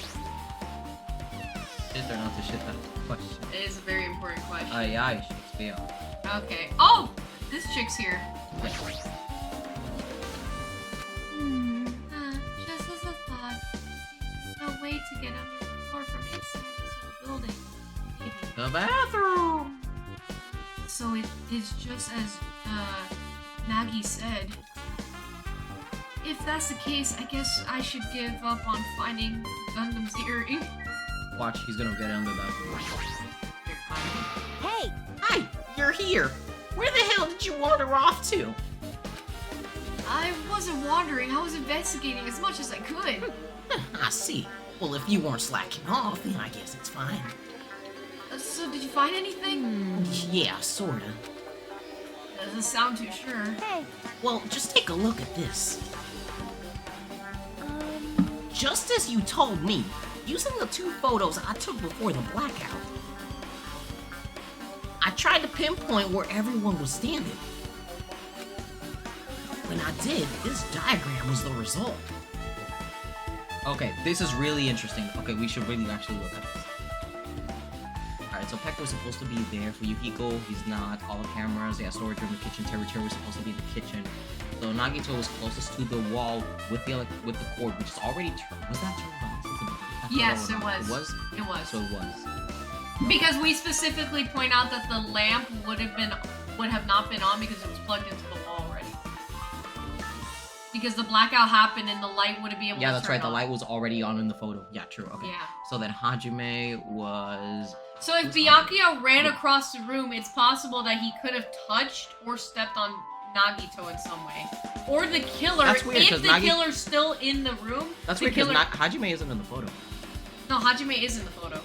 [SPEAKER 1] or not to shit that question?
[SPEAKER 2] It is a very important question.
[SPEAKER 1] Aye, aye, Shakespeare.
[SPEAKER 2] Okay. Oh! This chick's here. Just as a thought, no way to get under the floor from inside this whole building. Maybe.
[SPEAKER 1] The bathroom!
[SPEAKER 2] So it is just as, Nagi said. If that's the case, I guess I should give up on finding Gundam's earring.
[SPEAKER 1] Watch, he's gonna get under that door.
[SPEAKER 3] Hey!
[SPEAKER 6] Hi, you're here. Where the hell did you wander off to?
[SPEAKER 2] I wasn't wandering, I was investigating as much as I could.
[SPEAKER 6] I see. Well, if you weren't slacking off, then I guess it's fine.
[SPEAKER 2] So did you find anything?
[SPEAKER 6] Yeah, sorta.
[SPEAKER 2] That doesn't sound too sure.
[SPEAKER 3] Hey!
[SPEAKER 6] Well, just take a look at this. Just as you told me, using the 2 photos I took before the blackout, I tried to pinpoint where everyone was standing. When I did, this diagram was the result.
[SPEAKER 1] Okay, this is really interesting. Okay, we should really actually look at this. Alright, so Pekka was supposed to be there for Yukiko. He's not. All the cameras, yeah, storage room, the kitchen, Teru was supposed to be in the kitchen. So Nagito was closest to the wall with the cord, which is already turned. Was that turned on?
[SPEAKER 2] Yes, it was.
[SPEAKER 1] It was?
[SPEAKER 2] It was.
[SPEAKER 1] So it was.
[SPEAKER 2] Because we specifically point out that the lamp would have not been on because it was plugged into the wall already. Because the blackout happened and the light wouldn't be able to turn on.
[SPEAKER 1] Yeah, that's right. The light was already on in the photo. Yeah, true. Okay.
[SPEAKER 2] Yeah.
[SPEAKER 1] So then Hajime was...
[SPEAKER 2] So if Byakuya ran across the room, it's possible that he could have touched or stepped on Nagito in some way. Or the killer,
[SPEAKER 1] That's weird,
[SPEAKER 2] if the killer's still in the room...
[SPEAKER 1] That's
[SPEAKER 2] the
[SPEAKER 1] weird because
[SPEAKER 2] killer...
[SPEAKER 1] Hajime isn't in the photo.
[SPEAKER 2] No, Hajime is in the photo.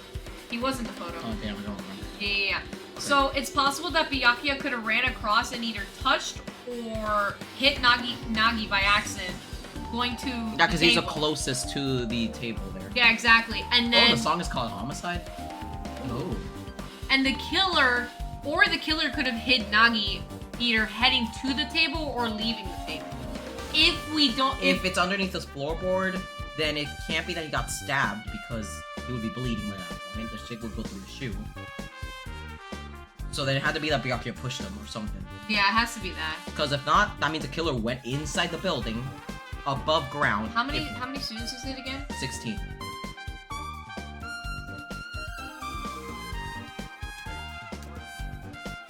[SPEAKER 2] He was in the photo.
[SPEAKER 1] Oh, damn, I don't remember.
[SPEAKER 2] Yeah. Okay. So it's possible that Byakuya could have ran across and either touched or hit Nagi by accident, going to
[SPEAKER 1] Yeah, because he's the closest to the table there.
[SPEAKER 2] Yeah, exactly. And then...
[SPEAKER 1] Oh, the song is called Homicide? Oh.
[SPEAKER 2] And the killer could have hit Nagi either heading to the table or leaving the table. If we don't...
[SPEAKER 1] If it's underneath this floorboard, then it can't be that he got stabbed because he would be bleeding by that point. The shit would go through the shoe. So then it had to be that Byakuya pushed him or something.
[SPEAKER 2] Yeah, it has to be that.
[SPEAKER 1] Because if not, that means the killer went inside the building, above ground.
[SPEAKER 2] How many students is it again?
[SPEAKER 1] 16.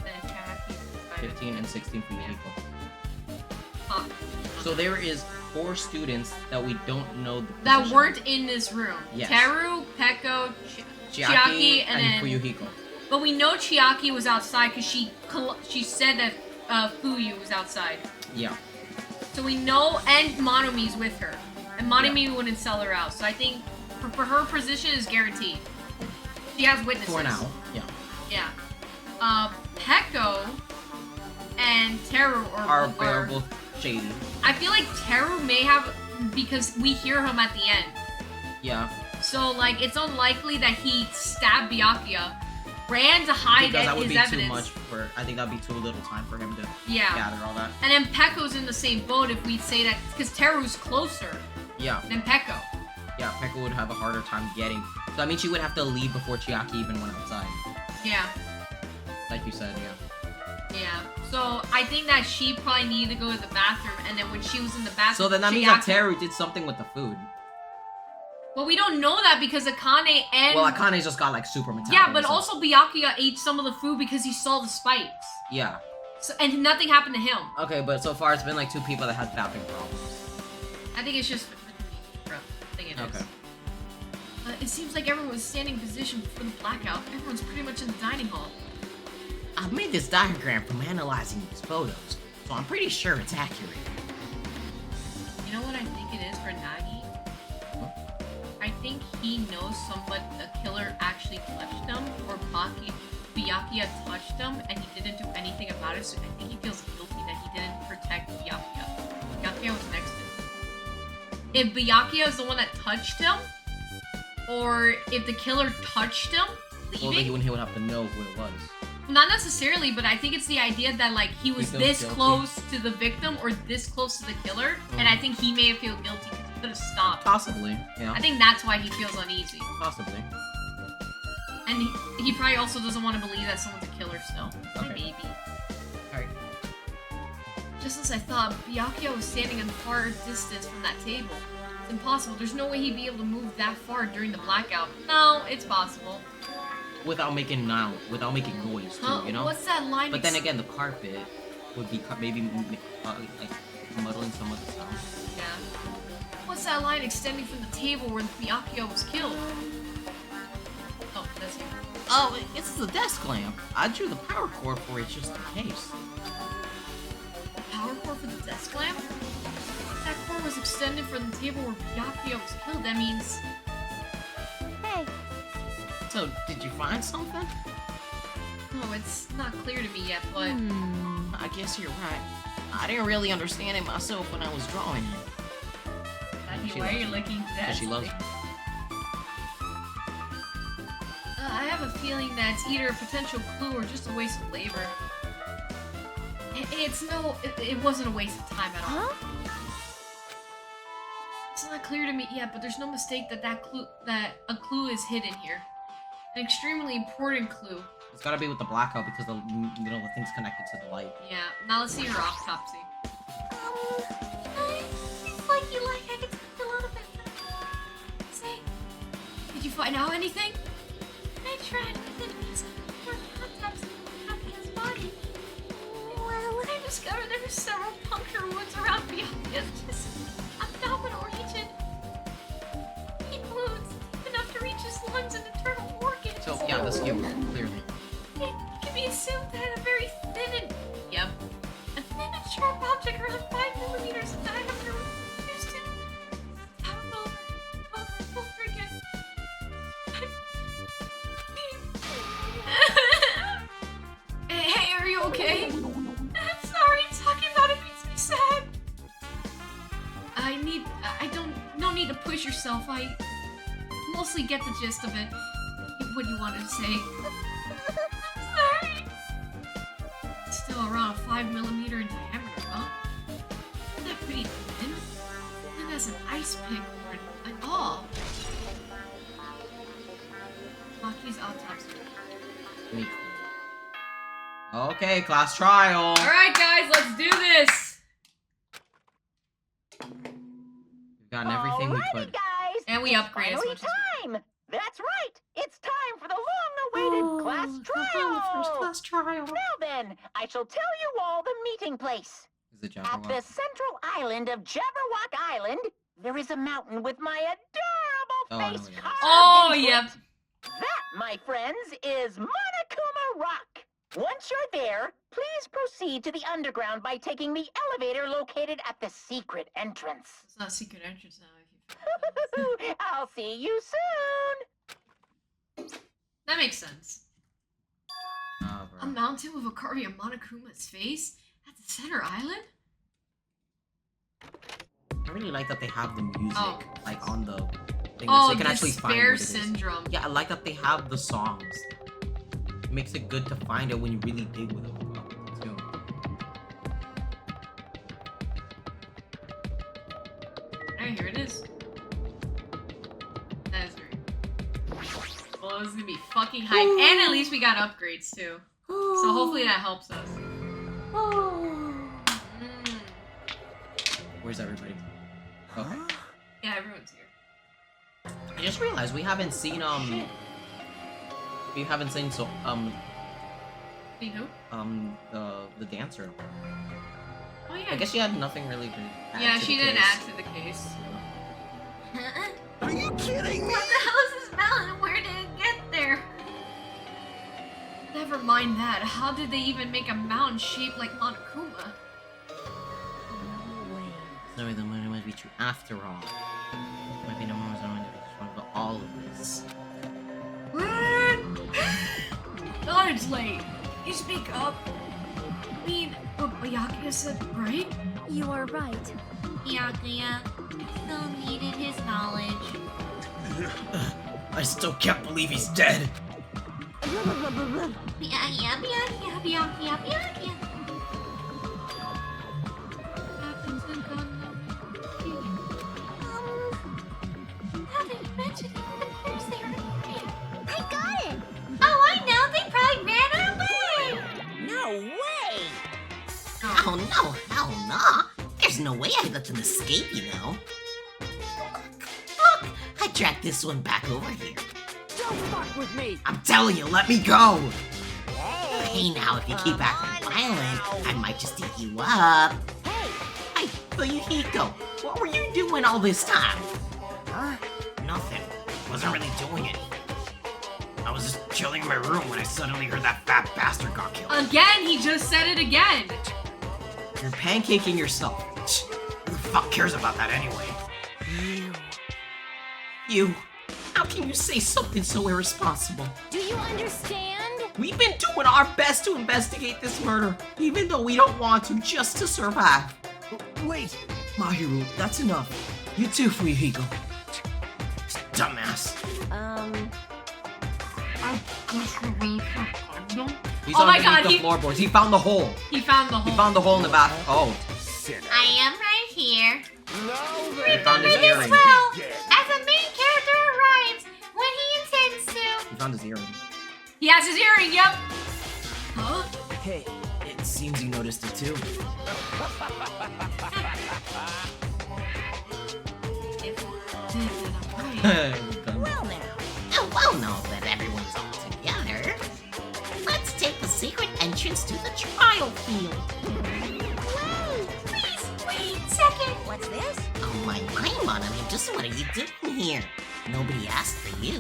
[SPEAKER 2] Then
[SPEAKER 1] 15 and 16 for Yukiko.
[SPEAKER 2] Huh.
[SPEAKER 1] So there is 4 students that we don't know the
[SPEAKER 2] that
[SPEAKER 1] position.
[SPEAKER 2] weren't in this room.
[SPEAKER 1] Yes.
[SPEAKER 2] Teru, Peko,
[SPEAKER 1] Chiaki,
[SPEAKER 2] and then
[SPEAKER 1] Fuyuhiko.
[SPEAKER 2] But we know Chiaki was outside because she said that Fuyu was outside.
[SPEAKER 1] Yeah.
[SPEAKER 2] So we know, and Monomi's with her. And Monomi wouldn't sell her out. So I think for her position is guaranteed. She has witnesses.
[SPEAKER 1] For now, yeah.
[SPEAKER 2] Yeah. Peko and Teru
[SPEAKER 1] are both shady.
[SPEAKER 2] I feel like Teru may have, because we hear him at the end.
[SPEAKER 1] Yeah.
[SPEAKER 2] So, like, it's unlikely that he stabbed Byakuya, ran to hide
[SPEAKER 1] because that would
[SPEAKER 2] his
[SPEAKER 1] be
[SPEAKER 2] evidence.
[SPEAKER 1] Too much for. I think that'd be too little time for him to gather all that.
[SPEAKER 2] And then Peko's in the same boat if we say that, because Teru's closer
[SPEAKER 1] Yeah.
[SPEAKER 2] than Peko.
[SPEAKER 1] Yeah, Peko would have a harder time getting. So that means she would have to leave before Chiaki even went outside.
[SPEAKER 2] Yeah.
[SPEAKER 1] Like you said, yeah.
[SPEAKER 2] Yeah. So I think that she probably needed to go to the bathroom, and then when she was in the bathroom,
[SPEAKER 1] So then that means that Teru did something with the food.
[SPEAKER 2] Well, we don't know that because Akane and...
[SPEAKER 1] Well, Akane's just got like super metabolism.
[SPEAKER 2] Yeah, but also Byakuya ate some of the food because he saw the spikes.
[SPEAKER 1] Yeah.
[SPEAKER 2] So, and nothing happened to him.
[SPEAKER 1] Okay, but so far it's been like 2 people that had bathroom problems.
[SPEAKER 2] I think it's just... I think it is.
[SPEAKER 1] Okay.
[SPEAKER 2] It seems like everyone's standing in position for the blackout. Everyone's pretty much in the dining hall.
[SPEAKER 6] I've made this diagram from analyzing these photos, so I'm pretty sure it's accurate.
[SPEAKER 2] You know what I think it is for Nagi? I think he knows the killer actually touched him, or Byakuya touched him, and he didn't do anything about it, so I think he feels guilty that he didn't protect Byakuya. Byakuya was next to him. If Byakuya is the one that touched him, or if the killer touched him, leaving...
[SPEAKER 1] Well, then he would have to know who it was.
[SPEAKER 2] Not necessarily, but I think it's the idea that, like, he was this close to the victim or this close to the killer, and I think he may have felt guilty because he could have stopped.
[SPEAKER 1] Possibly, yeah.
[SPEAKER 2] I think that's why he feels uneasy.
[SPEAKER 1] Possibly.
[SPEAKER 2] And he probably also doesn't want to believe that someone's a killer still.
[SPEAKER 1] Okay.
[SPEAKER 2] Maybe.
[SPEAKER 1] Alright.
[SPEAKER 2] Just as I thought, Byakuya was standing in far distance from that table. It's impossible. There's no way he'd be able to move that far during the blackout. No, it's possible.
[SPEAKER 1] Without making noise, too, you know?
[SPEAKER 2] What's that line?
[SPEAKER 1] But then again, the carpet would be maybe like muddling some of the sound.
[SPEAKER 2] Yeah. What's that line extending from the table where Byakuya was killed? Oh, that's here.
[SPEAKER 1] Oh, this is a desk lamp. I drew the power cord for it just in case.
[SPEAKER 2] The power cord for the desk lamp? That cord was extended from the table where Byakuya was killed. That means...
[SPEAKER 3] Hey,
[SPEAKER 1] So, did you find something?
[SPEAKER 2] Oh, it's not clear to me yet, but...
[SPEAKER 1] I guess you're right. I didn't really understand it myself when I was drawing it. She
[SPEAKER 2] Why are you
[SPEAKER 1] loves me.
[SPEAKER 2] looking
[SPEAKER 1] Because she loves me.
[SPEAKER 2] I have a feeling that it's either a potential clue or just a waste of labor. It wasn't a waste of time at all.
[SPEAKER 3] huh?
[SPEAKER 2] It's not clear to me yet, but there's no mistake that a clue is hidden here. An extremely important clue.
[SPEAKER 1] It's gotta be with the blackout because the thing's connected to the light.
[SPEAKER 2] Yeah, now let's see her autopsy.
[SPEAKER 4] It's like you like I could talk a little bit. Say,
[SPEAKER 2] Did you find out anything?
[SPEAKER 4] I tried with the piece for context of his body. Well,
[SPEAKER 2] I discovered there were several puncture wounds around Byakuya's just abdominal region. Deep wounds, enough to reach his lungs and internal organs.
[SPEAKER 1] So, yeah, that's you, clearly.
[SPEAKER 2] It can be assumed that a very thin and... Yep. A thin and sharp object around 5 millimeters in diameter was used to... over again. Hey, are you okay? I'm sorry, talking about it makes me sad. No need to push yourself. I mostly get the gist of it. What you wanted to say. Sorry. Still around 5 millimeter in diameter, huh? Isn't that pretty thin? Thin as an ice pick or an awl. Maki's autopsy.
[SPEAKER 1] Okay, class trial.
[SPEAKER 2] Alright guys, let's do this!
[SPEAKER 1] We've gotten everything we could.
[SPEAKER 10] Guys,
[SPEAKER 2] And we upgrade as
[SPEAKER 10] finally
[SPEAKER 2] much as we
[SPEAKER 10] time. That's right. It's time for the long-awaited class trial.
[SPEAKER 1] First class trial.
[SPEAKER 10] Now then, I shall tell you all the meeting place.
[SPEAKER 1] Is it
[SPEAKER 10] At
[SPEAKER 1] Jabberwock?
[SPEAKER 10] the central island of Jabberwock Island, there is a mountain with my adorable face carved
[SPEAKER 2] Oh,
[SPEAKER 10] into
[SPEAKER 2] yep.
[SPEAKER 10] it. That, my friends, is Monokuma Rock. Once you're there, please proceed to the underground by taking the elevator located at the secret entrance.
[SPEAKER 2] It's not a secret entrance now.
[SPEAKER 10] I'll see you soon.
[SPEAKER 2] That makes sense.
[SPEAKER 1] Oh,
[SPEAKER 2] A mountain with a carving of Monokuma's face at the center island?
[SPEAKER 1] I really like that they have the music,
[SPEAKER 2] Oh.
[SPEAKER 1] like, on the thing
[SPEAKER 2] Oh,
[SPEAKER 1] so you can actually find
[SPEAKER 2] Despair
[SPEAKER 1] what it is.
[SPEAKER 2] Syndrome.
[SPEAKER 1] Yeah, I like that they have the songs. It makes it good to find it when you really dig with it. Too.
[SPEAKER 2] Hey, here it is. That is very... Well, this is gonna be fucking hype. And at least we got upgrades, too. So hopefully that helps us.
[SPEAKER 1] Where's everybody? Okay.
[SPEAKER 2] Yeah, everyone's here.
[SPEAKER 1] I just realized we haven't seen so
[SPEAKER 2] See who?
[SPEAKER 1] the dancer.
[SPEAKER 2] Oh yeah.
[SPEAKER 1] I guess she had nothing really to add
[SPEAKER 2] Yeah,
[SPEAKER 1] to
[SPEAKER 2] she
[SPEAKER 1] the
[SPEAKER 2] didn't
[SPEAKER 1] case.
[SPEAKER 2] add to the case.
[SPEAKER 8] Are you kidding me?
[SPEAKER 4] what the hell is this mountain? Where did it get there?
[SPEAKER 2] Never mind that. How did they even make a mountain shaped like Monokuma?
[SPEAKER 1] Sorry, the money might be true after all. Might be no more than for all of this.
[SPEAKER 2] God, it's late. You speak up. I mean, what Byakuya said, right?
[SPEAKER 3] You are right.
[SPEAKER 4] Byakuya still needed his knowledge.
[SPEAKER 9] I still can't believe he's dead.
[SPEAKER 4] Byakuya.
[SPEAKER 6] Oh no, hell nah. There's no way I'd let them escape, you know. Look, I dragged this one back over here.
[SPEAKER 5] Don't fuck with me!
[SPEAKER 9] I'm telling you, let me go!
[SPEAKER 6] Hey now, if you keep acting violent, I might just eat you up. Hey, Fuyuhiko, what were you doing all this time?
[SPEAKER 9] Huh? Nothing. Wasn't really doing anything. I was just chilling in my room when I suddenly heard that fat bastard got killed.
[SPEAKER 2] Again, he just said it again.
[SPEAKER 1] You're pancaking yourself.
[SPEAKER 9] Who the fuck cares about that anyway?
[SPEAKER 1] You. How can you say something so irresponsible?
[SPEAKER 3] Do you understand?
[SPEAKER 1] We've been doing our best to investigate this murder, even though we don't want to, just to survive.
[SPEAKER 9] Wait!
[SPEAKER 1] Mahiru, that's enough. You too, Fuyuhiko.
[SPEAKER 9] Dumbass.
[SPEAKER 1] He's
[SPEAKER 2] Oh my
[SPEAKER 1] underneath
[SPEAKER 2] God,
[SPEAKER 1] the floorboards. He found the hole.
[SPEAKER 2] He found the hole.
[SPEAKER 1] He found the hole in the bath. Oh.
[SPEAKER 4] I am right here.
[SPEAKER 1] He found his earring.
[SPEAKER 4] Well, as a main character arrives when he intends to.
[SPEAKER 1] He found his earring.
[SPEAKER 2] He has his earring, yep. Huh?
[SPEAKER 9] Hey,
[SPEAKER 1] It seems you noticed it too.
[SPEAKER 6] Well now that everyone's all together, let's take the secret entrance to the trial field.
[SPEAKER 4] Please, wait a second.
[SPEAKER 3] What's this?
[SPEAKER 6] Oh my Monomi, just what are you doing here? Nobody asked for you.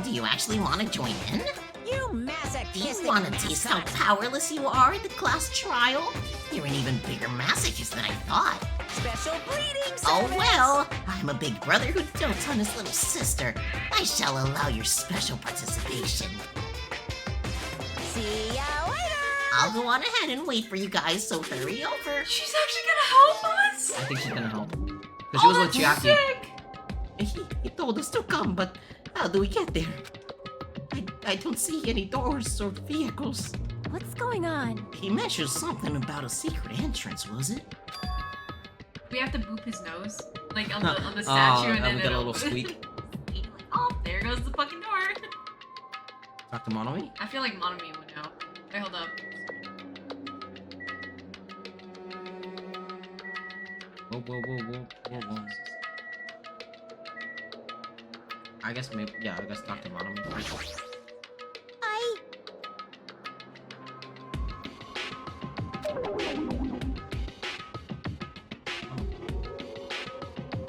[SPEAKER 6] Do you actually want to join in?
[SPEAKER 5] You
[SPEAKER 6] Do
[SPEAKER 5] masochistic
[SPEAKER 6] you want to taste how powerless you are at the class trial? You're an even bigger masochist than I thought.
[SPEAKER 5] special bleeding
[SPEAKER 6] Oh
[SPEAKER 5] service.
[SPEAKER 6] well, I'm a big brother who dotes on his little sister. I shall allow your special participation.
[SPEAKER 5] See ya later.
[SPEAKER 6] I'll go on ahead and wait for you guys, so hurry over.
[SPEAKER 2] She's actually gonna help us?
[SPEAKER 1] I think she's gonna help. Because she was with
[SPEAKER 2] that's
[SPEAKER 1] Chiaki.
[SPEAKER 2] sick.
[SPEAKER 6] He told us to come, but how do we get there? I don't see any doors or vehicles.
[SPEAKER 3] What's going on?
[SPEAKER 6] He mentioned something about a secret entrance, was it?
[SPEAKER 2] We have to boop his nose, like on the statue, and then
[SPEAKER 1] we got a
[SPEAKER 2] it'll-
[SPEAKER 1] little squeak.
[SPEAKER 2] Oh, there goes the fucking door.
[SPEAKER 1] Talk to Monomi?
[SPEAKER 2] I feel like Monomi would know. Wait, hold up.
[SPEAKER 1] Whoa. I guess maybe, yeah, I guess talk to Monomi first.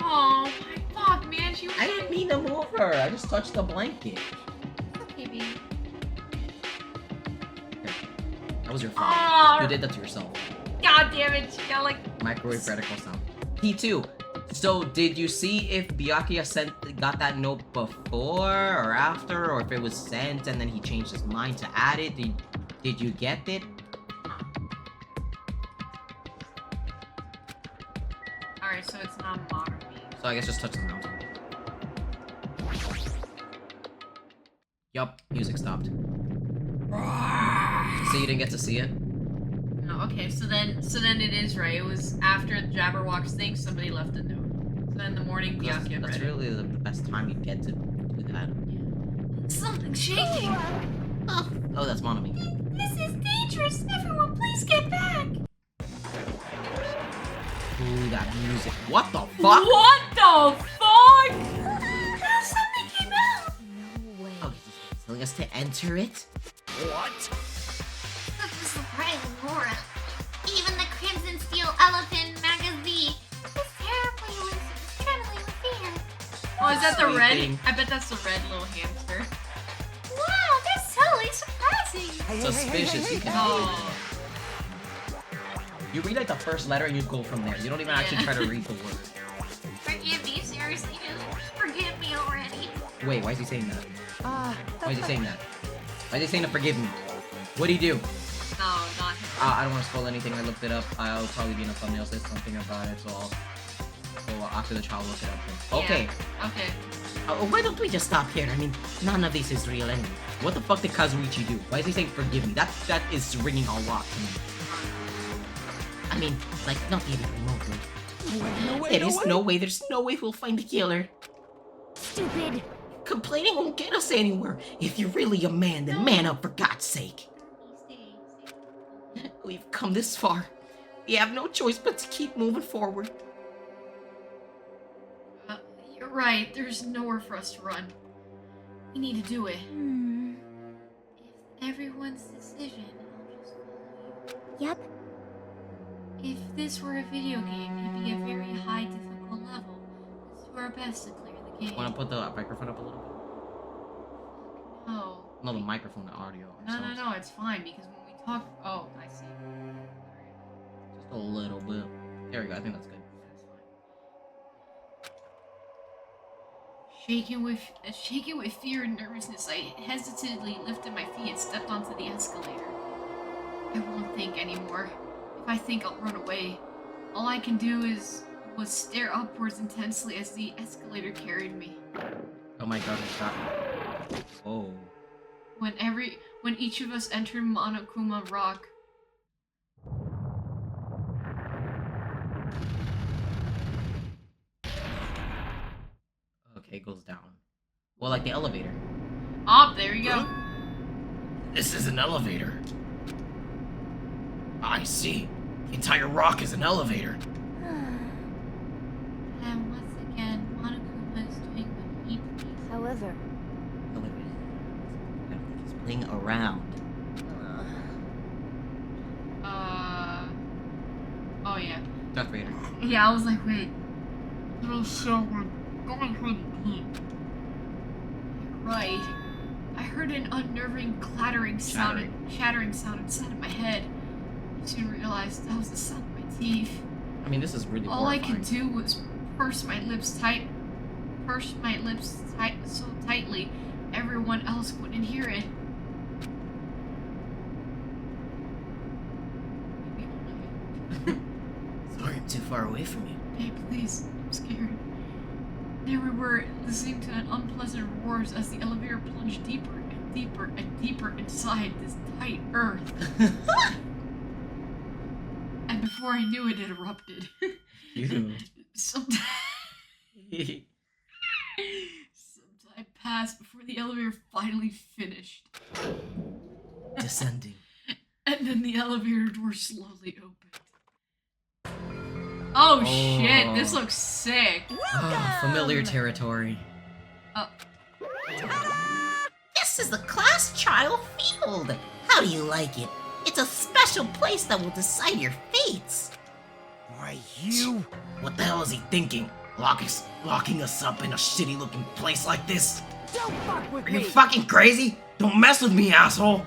[SPEAKER 2] Oh my fuck, man, she was.
[SPEAKER 1] I didn't mean to move her. I just touched the blanket.
[SPEAKER 2] Okay, baby.
[SPEAKER 1] That was your fault.
[SPEAKER 2] Oh.
[SPEAKER 1] You did that to yourself.
[SPEAKER 2] God damn it, she got like.
[SPEAKER 1] Microwave reticle sound. P2. So did you see if Byakuya got that note before or after, or if it was sent and then he changed his mind to add it? Did you get it?
[SPEAKER 2] Alright, so it's not Monomi.
[SPEAKER 1] So I guess just touch the mouse. Yup, music stopped. So you didn't get to see it?
[SPEAKER 2] No, okay, so then it is right. It was after the Jabberwock's thing, somebody left a note. So then in the morning, Byakuya
[SPEAKER 1] That's
[SPEAKER 2] read it.
[SPEAKER 1] really the best time you get to do that.
[SPEAKER 2] Something's shaking!
[SPEAKER 1] Oh, that's Monomi.
[SPEAKER 4] This is dangerous. Everyone, please get back.
[SPEAKER 1] Ooh, that music. What the fuck?
[SPEAKER 2] What the fuck?
[SPEAKER 4] Something came out.
[SPEAKER 3] No way.
[SPEAKER 6] Oh, he's telling us to enter it?
[SPEAKER 8] What?
[SPEAKER 4] This is surprising, Laura. Even the Crimson Steel Elephant magazine is terribly trembling with fear.
[SPEAKER 2] Oh, is that the red?
[SPEAKER 1] Sleeping.
[SPEAKER 2] I bet that's the red little hamster.
[SPEAKER 4] Wow, that's totally surprising.
[SPEAKER 1] Suspicious. You can
[SPEAKER 2] Oh.
[SPEAKER 1] You read like the first letter and you go from there. You don't even actually try to read the word.
[SPEAKER 4] Forgive me, seriously, just forgive me already.
[SPEAKER 1] Wait, why is he saying that?
[SPEAKER 5] Ah,
[SPEAKER 1] Why is he saying that? Why is he saying to forgive me? What'd he do?
[SPEAKER 2] No, not him.
[SPEAKER 1] I don't want to spoil anything. I looked it up. I'll probably be in a thumbnail say something about it, so after the trial, look it up. Okay.
[SPEAKER 2] Yeah. Okay.
[SPEAKER 6] Why don't we just stop here? I mean, none of this is real anyway.
[SPEAKER 1] What the fuck did Kazuichi do? Why is he saying forgive me? That is ringing a lot to me.
[SPEAKER 6] I mean, like, not even remotely.
[SPEAKER 8] There's
[SPEAKER 6] No way we'll find the killer.
[SPEAKER 3] Stupid.
[SPEAKER 6] Complaining won't get us anywhere. If you're really a man, then man up for God's sake.
[SPEAKER 4] Stay.
[SPEAKER 1] We've come this far. We have no choice but to keep moving forward.
[SPEAKER 2] You're right. There's nowhere for us to run. We need to do it. If everyone's decision, I'll just follow you.
[SPEAKER 3] Yep.
[SPEAKER 2] If this were a video game, it'd be a very high difficult level. Let's do our best to clear the game.
[SPEAKER 1] Want to put the microphone up a little bit?
[SPEAKER 2] No.
[SPEAKER 1] No, the microphone, the audio.
[SPEAKER 2] No, it's fine because when we talk. Oh, I see.
[SPEAKER 1] Just a little bit. There we go. I think that's good.
[SPEAKER 2] Shaken with fear and nervousness, I hesitantly lifted my feet and stepped onto the escalator. I won't think anymore. If I think, I'll run away. All I can do was stare upwards intensely as the escalator carried me.
[SPEAKER 1] Oh my god, it shot me. Oh.
[SPEAKER 2] When each of us entered Monokuma Rock.
[SPEAKER 1] Okay, it goes down. Well, like the elevator.
[SPEAKER 2] Oh, there you go.
[SPEAKER 9] This is an elevator. I see. The entire rock is an elevator.
[SPEAKER 2] And once again, Monokuma is doing what he pleases.
[SPEAKER 3] However,
[SPEAKER 1] He's playing around.
[SPEAKER 2] Oh yeah.
[SPEAKER 1] Darth Vader.
[SPEAKER 2] Yeah, I was like, wait. Little someone going for the team. Right. I heard an unnerving chattering sound inside of my head. I soon realized that was the sound of my teeth.
[SPEAKER 1] I mean, this is really
[SPEAKER 2] All I
[SPEAKER 1] horrifying.
[SPEAKER 2] could do was purse my lips so tightly everyone else wouldn't hear it.
[SPEAKER 9] Sorry, I'm too far away from you.
[SPEAKER 2] Hey, please, I'm scared. There we were, listening to an unpleasant roars as the elevator plunged deeper and deeper and deeper inside this tight earth. And before I knew it, it erupted.
[SPEAKER 1] Ew.
[SPEAKER 2] Some time passed before the elevator finally finished.
[SPEAKER 9] Descending.
[SPEAKER 2] And then the elevator door slowly opened. Oh shit, this looks sick.
[SPEAKER 1] Familiar territory.
[SPEAKER 6] This is the class trial field. How do you like it? It's a special place that will decide your fates.
[SPEAKER 9] Why, you? What the hell is he thinking? Locking us up in a shitty-looking place like this?
[SPEAKER 5] Don't fuck with
[SPEAKER 9] Are
[SPEAKER 5] me!
[SPEAKER 9] you fucking crazy? Don't mess with me, asshole!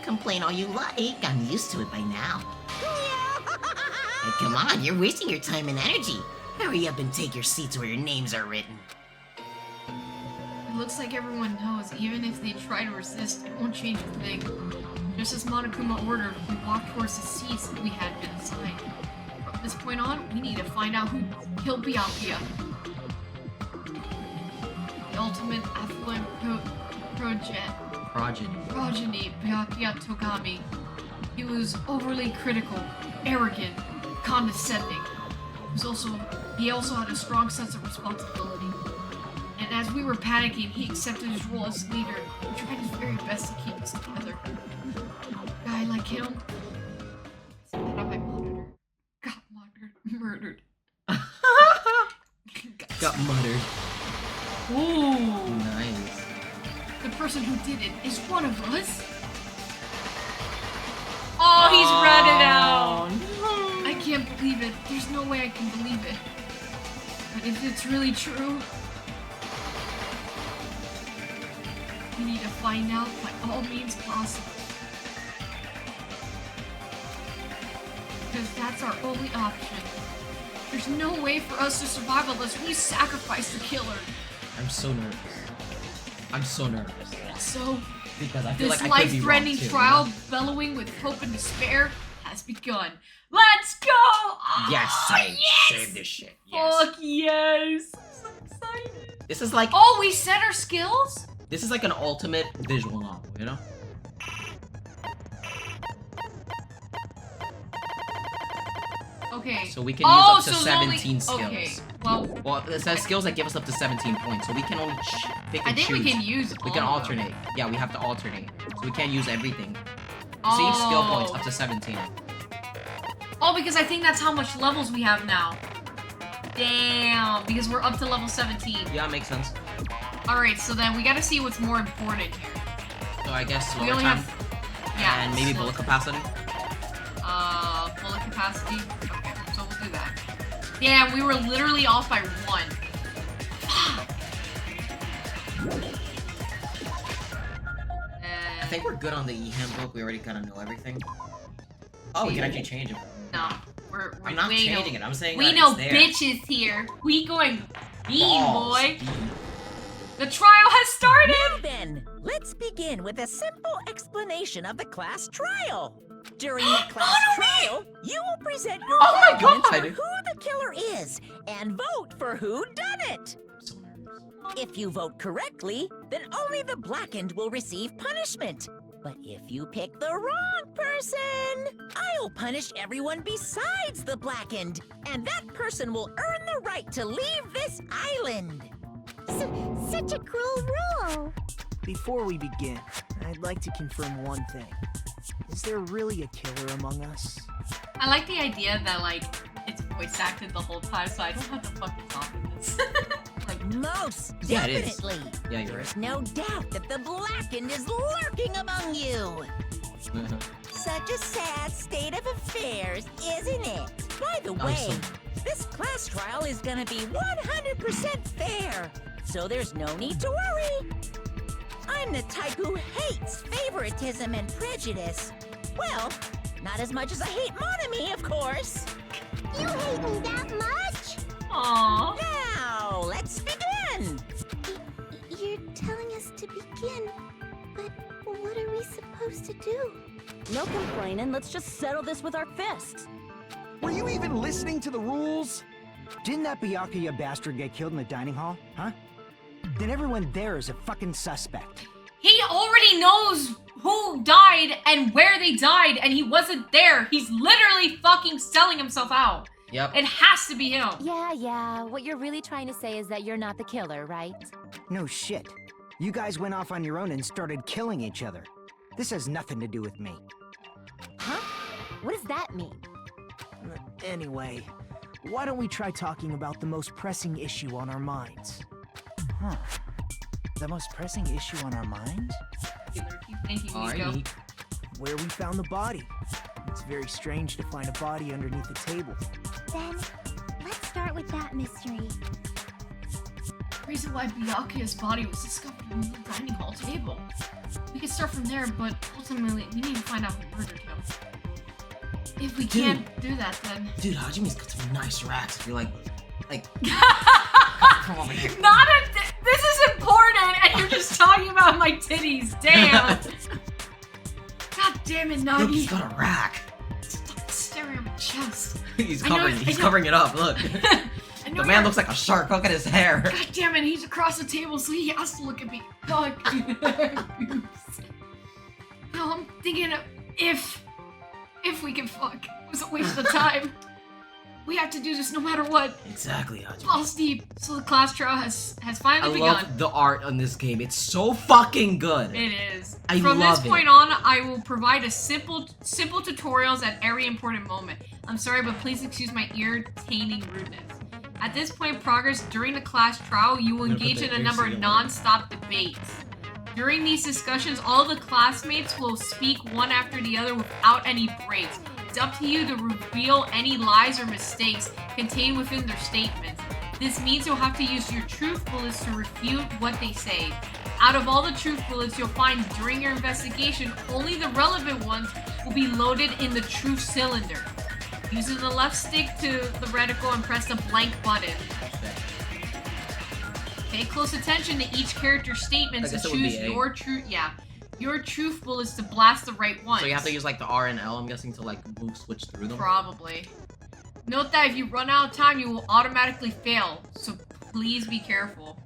[SPEAKER 6] Complain all you like. I'm used to it by now. Hey, come on, you're wasting your time and energy. Hurry up and take your seats where your names are written.
[SPEAKER 2] It looks like everyone knows, even if they try to resist, it won't change a thing. Just as Monokuma ordered, we walked towards the seats that we had been assigned. From this point on, we need to find out who killed Byakuya. The ultimate affluent progeny, Byakuya Togami. He was overly critical, arrogant, condescending. He also had a strong sense of responsibility. And as we were panicking, he accepted his role as leader and tried his very best to keep us together. A guy like him, got murdered.
[SPEAKER 1] Got muttered.
[SPEAKER 2] Ooh.
[SPEAKER 1] Nice.
[SPEAKER 2] The person who did it is one of us. Oh, he's read it out. I can't believe it. There's no way I can believe it. But if it's really true, we need to find out by all means possible. Because that's our only option. There's no way for us to survive unless we sacrifice the killer.
[SPEAKER 1] I'm so nervous. I'm so nervous.
[SPEAKER 2] So,
[SPEAKER 1] Because I feel
[SPEAKER 2] this
[SPEAKER 1] like I could be wrong
[SPEAKER 2] life-threatening
[SPEAKER 1] too,
[SPEAKER 2] trial,
[SPEAKER 1] you know?
[SPEAKER 2] bellowing with hope and despair, has begun. Let's go! Oh,
[SPEAKER 1] Yes, save this shit. Yes.
[SPEAKER 2] Fuck yes! I'm so excited.
[SPEAKER 1] This is like
[SPEAKER 2] Oh, we set our skills?
[SPEAKER 1] this is like an ultimate visual novel, you know?
[SPEAKER 2] Okay.
[SPEAKER 1] So we can use up to
[SPEAKER 2] so
[SPEAKER 1] 17 skills.
[SPEAKER 2] Okay, well,
[SPEAKER 1] It says skills that give us up to 17 points, so we can only pick
[SPEAKER 2] I
[SPEAKER 1] and
[SPEAKER 2] think
[SPEAKER 1] choose.
[SPEAKER 2] we can use
[SPEAKER 1] We can
[SPEAKER 2] all of them.
[SPEAKER 1] alternate. Yeah, we have to alternate. So we can't use everything. See, skill points up to 17.
[SPEAKER 2] Oh, because I think that's how much levels we have now. Damn, because we're up to level 17.
[SPEAKER 1] Yeah, makes sense.
[SPEAKER 2] Alright, so then we gotta see what's more important here.
[SPEAKER 1] So I guess
[SPEAKER 2] We
[SPEAKER 1] slower
[SPEAKER 2] only
[SPEAKER 1] time
[SPEAKER 2] have... Yeah.
[SPEAKER 1] and maybe
[SPEAKER 2] so-
[SPEAKER 1] bullet capacity.
[SPEAKER 2] Bullet capacity? Okay, so we'll do that. Damn, we were literally off by 1.
[SPEAKER 1] I think we're good on the e-handbook. We already kind of know everything. Oh, we can actually change it.
[SPEAKER 2] No, we're
[SPEAKER 1] I'm not
[SPEAKER 2] we
[SPEAKER 1] changing
[SPEAKER 2] know,
[SPEAKER 1] it. I'm saying
[SPEAKER 2] we
[SPEAKER 1] that
[SPEAKER 2] know
[SPEAKER 1] it's there.
[SPEAKER 2] bitches here. We going beam,
[SPEAKER 1] Balls,
[SPEAKER 2] boy.
[SPEAKER 1] beam.
[SPEAKER 2] The trial has started.
[SPEAKER 11] Now then, let's begin with a simple explanation of the class trial. During the class trial, you will present your
[SPEAKER 2] Oh my
[SPEAKER 11] argument
[SPEAKER 2] God.
[SPEAKER 11] for who the killer is and vote for who done it. If you vote correctly, then only the blackened will receive punishment. But if you pick the wrong person, I'll punish everyone besides the blackened, and that person will earn the right to leave this island.
[SPEAKER 3] Such a cruel rule.
[SPEAKER 5] Before we begin, I'd like to confirm one thing. Is there really a killer among us?
[SPEAKER 2] I like the idea that like it's voice acted the whole time, so I don't have to fucking talk in this. Like
[SPEAKER 11] Most
[SPEAKER 1] Yeah, it is.
[SPEAKER 11] definitely.
[SPEAKER 1] Yeah, you're
[SPEAKER 11] There's
[SPEAKER 1] right.
[SPEAKER 11] no doubt that the blackened is lurking among you. Such a sad state of affairs, isn't it? By the way,
[SPEAKER 1] Awesome.
[SPEAKER 11] this class trial is gonna be 100% fair, so there's no need to worry. I'm the type who hates favoritism and prejudice. Well, not as much as I hate Monami, of course.
[SPEAKER 3] You hate me that much?
[SPEAKER 2] Aww.
[SPEAKER 11] Now, let's begin.
[SPEAKER 3] You're telling us to begin, but what are we supposed to do?
[SPEAKER 12] No complaining, let's just settle this with our fists.
[SPEAKER 13] Were you even listening to the rules? Didn't that Byakuya bastard get killed in the dining hall, huh? Then everyone there is a fucking suspect.
[SPEAKER 2] He already knows who died and where they died, and he wasn't there. He's literally fucking selling himself out.
[SPEAKER 1] Yep.
[SPEAKER 2] It has to be him.
[SPEAKER 12] Yeah, what you're really trying to say is that you're not the killer, right?
[SPEAKER 13] No shit. You guys went off on your own and started killing each other. This has nothing to do with me.
[SPEAKER 12] Huh? What does that mean?
[SPEAKER 5] Anyway, why don't we try talking about the most pressing issue on our minds? Huh. The most pressing issue on our mind?
[SPEAKER 2] Thank you, Nico.
[SPEAKER 1] Alrighty.
[SPEAKER 5] Where we found the body. It's very strange to find a body underneath the table.
[SPEAKER 3] Then, let's start with that mystery.
[SPEAKER 2] The reason why Byakuya's body was discovered on the dining hall table. We could start from there, but ultimately we need to find out who murdered him. If we can't do that, then...
[SPEAKER 1] Dude, Hajime's got some nice racks. If you like, come over here.
[SPEAKER 2] This is important, and you're just talking about my titties. Damn. God damn it,
[SPEAKER 1] Look, he's
[SPEAKER 2] Nagi.
[SPEAKER 1] got a rack.
[SPEAKER 2] Stop staring at my chest.
[SPEAKER 1] He's
[SPEAKER 2] I know,
[SPEAKER 1] covering.
[SPEAKER 2] I
[SPEAKER 1] He's
[SPEAKER 2] know.
[SPEAKER 1] covering it up. Look,
[SPEAKER 2] I know
[SPEAKER 1] the man
[SPEAKER 2] you're-
[SPEAKER 1] looks like a shark. Look at his hair.
[SPEAKER 2] God damn it, he's across the table, so he has to look at me. God. No, I'm thinking of if we can fuck. It was a waste of time. We have to do this no matter what.
[SPEAKER 1] Exactly, Hajime.
[SPEAKER 2] Balls deep. So the class trial has finally
[SPEAKER 1] I
[SPEAKER 2] begun.
[SPEAKER 1] love the art on this game. It's so fucking good.
[SPEAKER 2] It is.
[SPEAKER 1] I
[SPEAKER 2] From
[SPEAKER 1] love
[SPEAKER 2] this
[SPEAKER 1] it.
[SPEAKER 2] point on, I will provide a simple tutorials at every important moment. I'm sorry, but please excuse my entertaining rudeness. At this point, progress during the class trial, you will
[SPEAKER 1] I'm gonna
[SPEAKER 2] engage
[SPEAKER 1] put
[SPEAKER 2] in a
[SPEAKER 1] the
[SPEAKER 2] number of
[SPEAKER 1] AC on.
[SPEAKER 2] non-stop debates. During these discussions, all the classmates will speak one after the other without any breaks. It's up to you to reveal any lies or mistakes contained within their statements. This means you'll have to use your truth bullets to refute what they say. Out of all the truth bullets you'll find during your investigation, only the relevant ones will be loaded in the truth cylinder. Using the left stick to the reticle and press the blank button. Pay close attention to each character's statements
[SPEAKER 1] I guess
[SPEAKER 2] and
[SPEAKER 1] it would be
[SPEAKER 2] choose
[SPEAKER 1] A.
[SPEAKER 2] your truth bullets to blast the right ones.
[SPEAKER 1] So you have to use like the R and L, I'm guessing, to like move switch through them.
[SPEAKER 2] Probably. Note that if you run out of time, you will automatically fail, so please be careful.